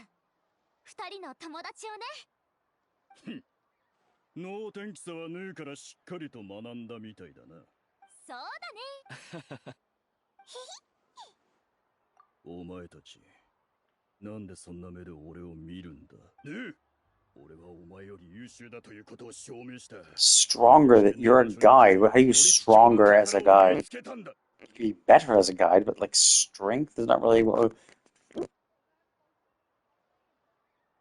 二人の友達をね。能天気さはねえからしっかりと学んだみたいだな。そうだね。お前たち、なんでそんな目で俺を見るんだ。俺はお前より優秀だということを証明した。Stronger that you're a guide. How are you stronger as a guide? You'd be better as a guide, but like strength is not really what.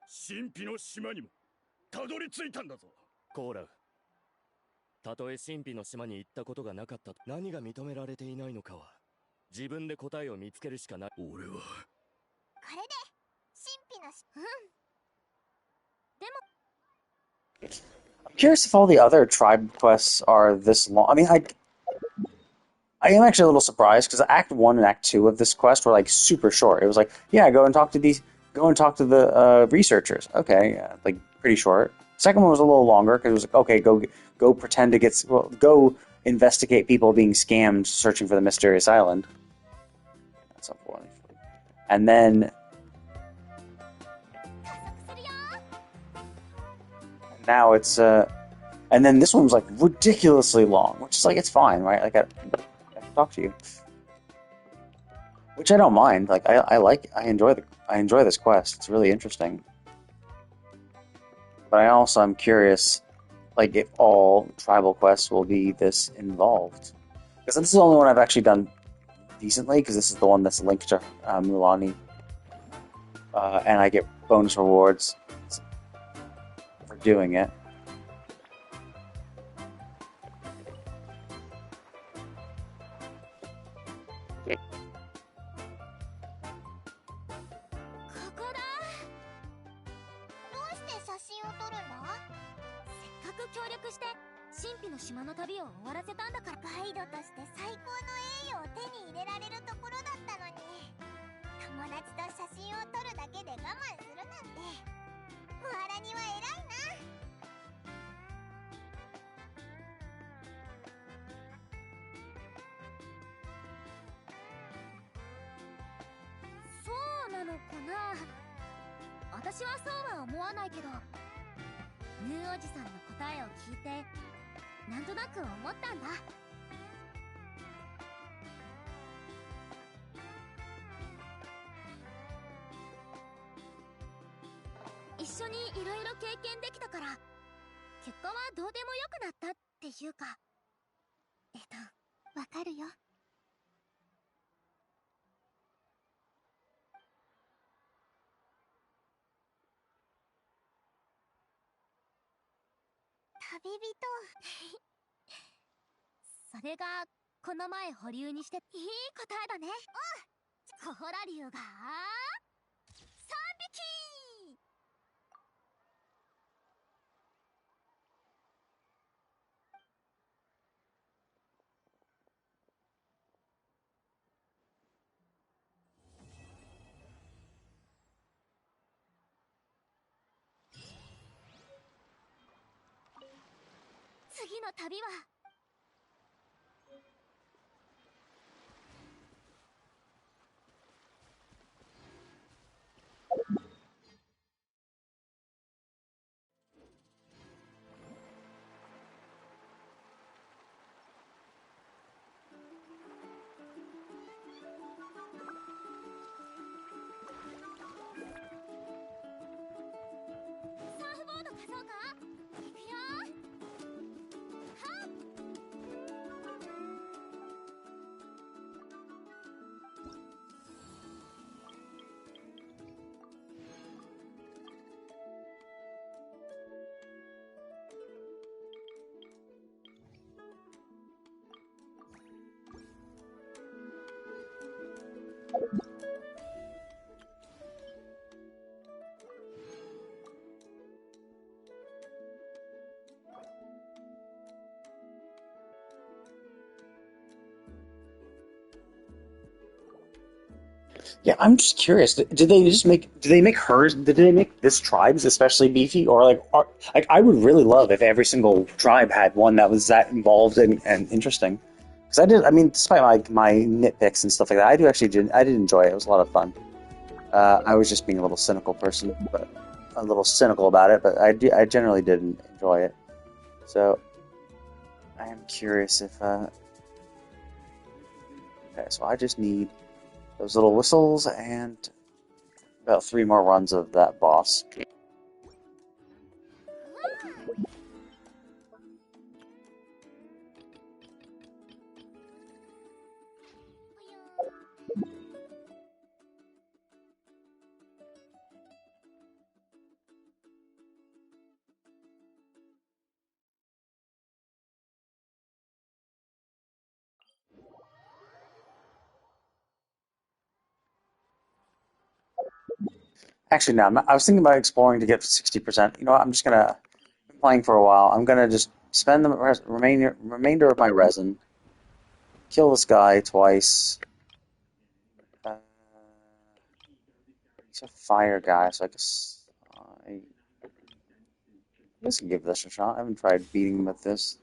神秘の島にもたどり着いたんだぞ。コーラウ、たとえ神秘の島に行ったことがなかったと何が認められていないのかは自分で答えを見つけるしかない。俺はこれで神秘のし、でも I'm curious if all the other tribe quests are this long. I mean, I am actually a little surprised because Act 1 and Act 2 of this quest were like super short. It was like, yeah, go and talk to the researchers. Okay, yeah, like pretty short. Second one was a little longer because it was like, okay, go pretend to go investigate people being scammed searching for the mysterious island. That's unfortunate. And then now it's and then this one was like ridiculously long, which is like it's fine, right? Like I can talk to you, which I don't mind. Like I enjoy this quest. It's really interesting. But I also am curious, like if all tribal quests will be this involved, because this is the only one I've actually done decently. Because this is the one that's linked to Mualani, and I get bonus rewards for doing it. Yeah, I'm just curious. Did they just make? Did they make hers? Did they make this tribe's especially beefy, or like I would really love if every single tribe had one that was that involved and interesting. Because I did. I mean, despite my nitpicks and stuff like that, I did enjoy it. It was a lot of fun. I was just being a little cynical person, but a little cynical about it. But I generally did enjoy it. So I am curious if. Okay, so I just need those little whistles and about 3 more runs of that boss. Actually, no. I was thinking about exploring to get 60%. You know what? I'm just gonna been playing for a while. I'm gonna just spend the remainder of my resin, kill this guy twice. He's a fire guy, so I guess I can give this a shot. I haven't tried beating him with this.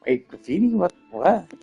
Wait, graffiti? What? What?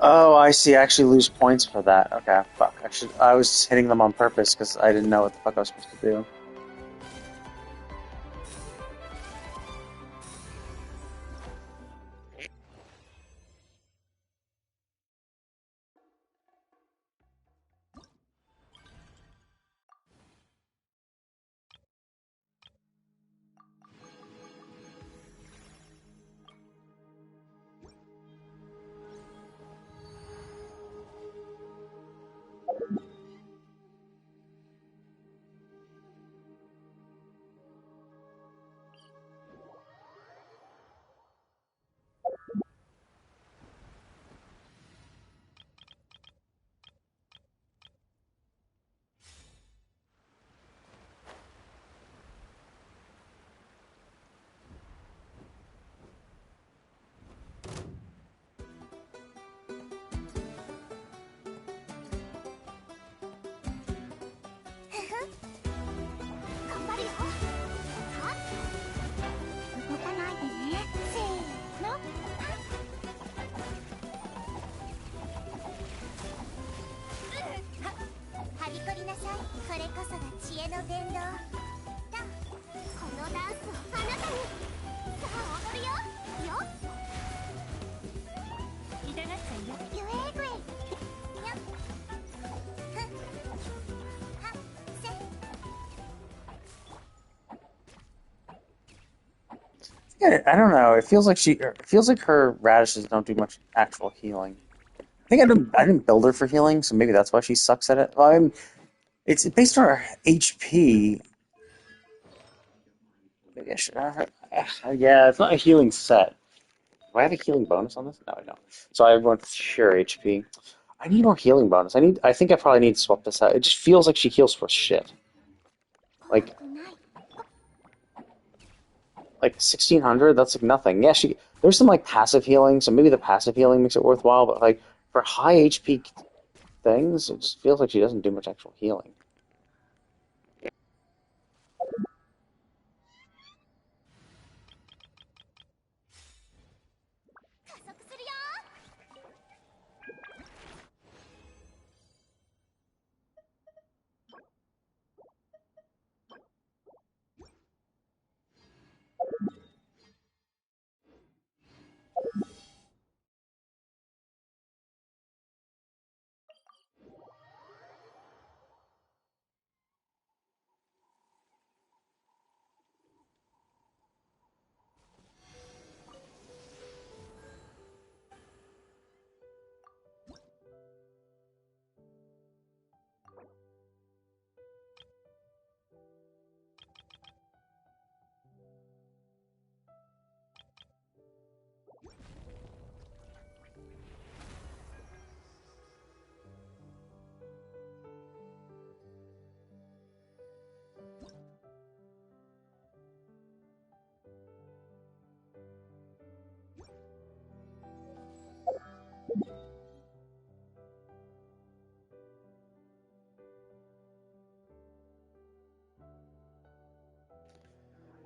Oh, I see. I actually lose points for that. Okay, fuck. I was hitting them on purpose because I didn't know what the fuck I was supposed to do. I don't know. It feels like her radishes don't do much actual healing. I think I didn't build her for healing, so maybe that's why she sucks at it. Well, it's based on her HP. Maybe I should. Yeah, it's not a healing set. Do I have a healing bonus on this? No, I don't. So I went with sheer HP. I need more healing bonus. I think I probably need to swap this out. It just feels like she heals for shit. Like 1600, that's like nothing. Yeah, there's some like passive healing, so maybe the passive healing makes it worthwhile, but like for high HP things, it just feels like she doesn't do much actual healing.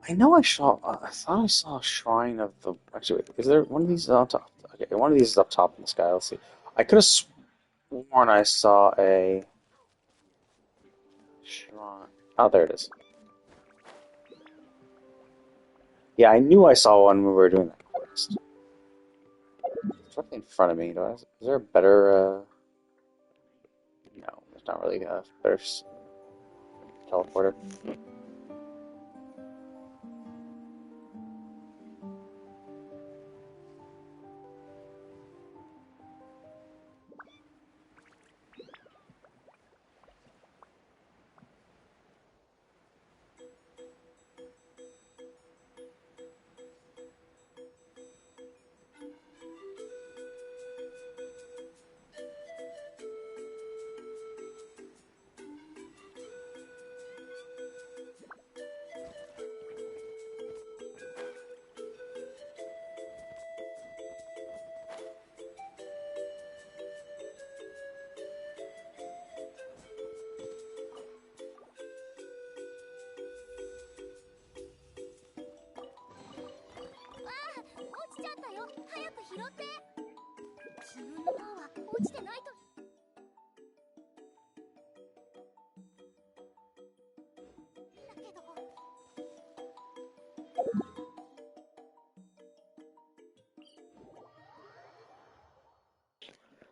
I know I saw. I thought I saw a shrine of the. Actually, wait, is there one of these on top? Okay, one of these is up top in the sky. Let's see. I could have sworn I saw a shrine. Oh, there it is. Yeah, I knew I saw one when we were doing that quest. It's right in front of me. Is there a better? No, there's not really a better teleporter.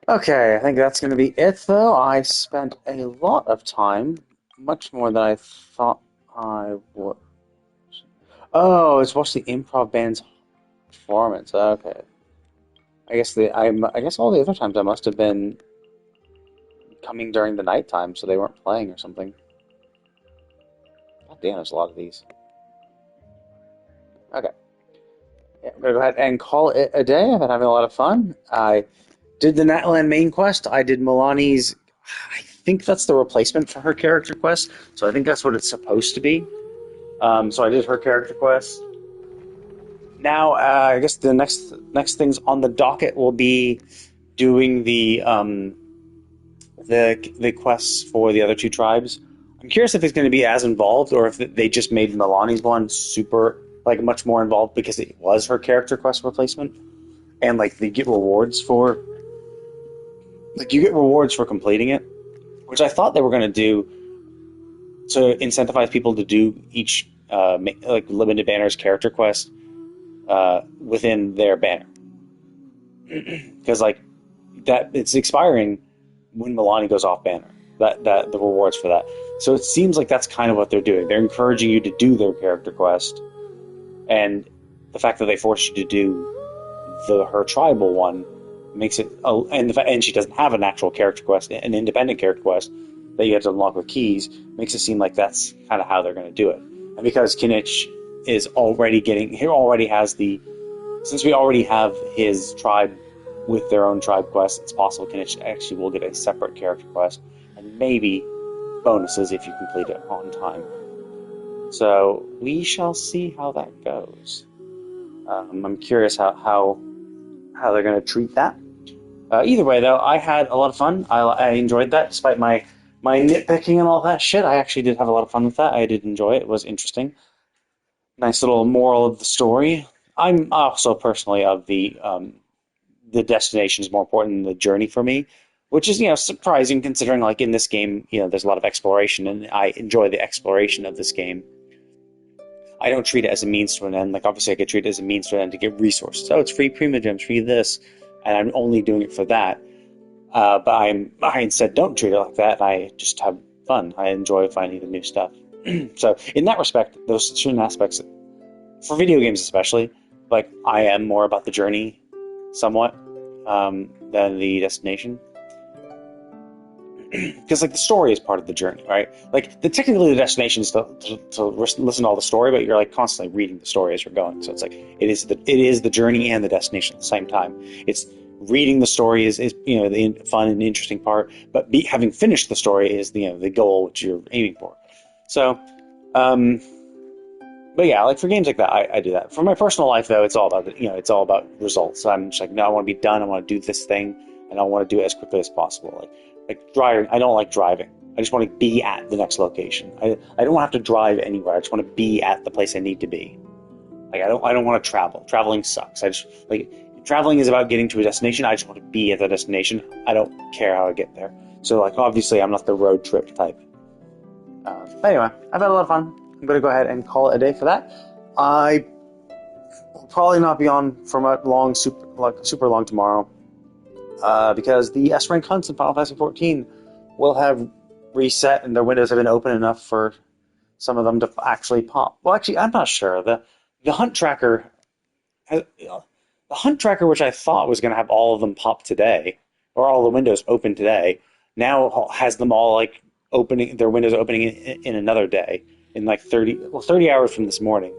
Okay, I think that's going to be it, though. I spent a lot of time, much more than I thought I would. Oh, it's watched the improv band's performance. Okay, I guess all the other times I must have been coming during the nighttime, so they weren't playing or something. God damn, there's a lot of these. Okay, yeah, I'm gonna go ahead and call it a day. I've been having a lot of fun. I did the Natlan main quest. I did Mualani's. I think that's the replacement for her character quest. So I think that's what it's supposed to be. So I did her character quest. Now I guess the next things on the docket will be doing the quests for the other two tribes. I'm curious if it's going to be as involved or if they just made Mualani's one super like much more involved because it was her character quest replacement, and like they get rewards for like you get rewards for completing it, which I thought they were going to do to incentivize people to do each like limited banners character quest within their banner because like that it's expiring when Mualani goes off banner. That the rewards for that. So it seems like that's kind of what they're doing. They're encouraging you to do their character quest, and the fact that they forced you to do her tribal one makes it, and she doesn't have an actual character quest, an independent character quest that you have to unlock with keys, makes it seem like that's kind of how they're going to do it. And because Kinich is already since we already have his tribe with their own tribe quest, it's possible Kinich actually will get a separate character quest, and maybe bonuses if you complete it on time. So we shall see how that goes. I'm curious how they're going to treat that. Either way, though, I had a lot of fun. I enjoyed that, despite my nitpicking and all that shit. I actually did have a lot of fun with that. I did enjoy it. It was interesting. Nice little moral of the story. I'm also personally of the destination is more important than the journey for me, which is, surprising considering, like, in this game, there's a lot of exploration, and I enjoy the exploration of this game. I don't treat it as a means to an end. Like, obviously I could treat it as a means to an end to get resources. Oh, it's free Primogems, free this, and I'm only doing it for that. But I instead don't treat it like that. I just have fun. I enjoy finding the new stuff. So in that respect, those certain aspects, for video games especially, like, I am more about the journey somewhat than the destination. Because, like, the story is part of the journey, right? Like, technically the destination is to listen to all the story, but you're, like, constantly reading the story as you're going. So it's like, it is the journey and the destination at the same time. It's reading the story is the fun and interesting part, but having finished the story is the goal which you're aiming for. So, but yeah, like, for games like that, I do that. For my personal life, though, it's all about results. So I'm just like, no, I want to be done. I want to do this thing, and I want to do it as quickly as possible. Like driving, I don't like driving. I just want to be at the next location. I don't have to drive anywhere. I just want to be at the place I need to be. Like, I don't want to travel. Traveling sucks. Traveling is about getting to a destination. I just want to be at the destination. I don't care how I get there. So, like, obviously, I'm not the road trip type. But anyway, I've had a lot of fun. I'm going to go ahead and call it a day for that. I will probably not be on for super long tomorrow. Because the S-rank hunts in Final Fantasy XIV will have reset and their windows have been open enough for some of them to actually pop. Well, actually, I'm not sure. The hunt tracker, which I thought was going to have all of them pop today, or all the windows open today, now has them all, like, opening their windows opening in another day, in like 30 hours from this morning.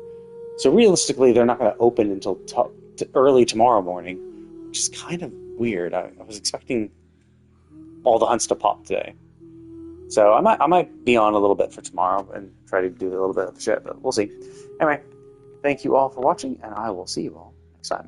So realistically, they're not going to open until early tomorrow morning, which is kind of weird. I was expecting all the hunts to pop today. So I might be on a little bit for tomorrow and try to do a little bit of shit, but we'll see. Anyway, thank you all for watching, and I will see you all next time.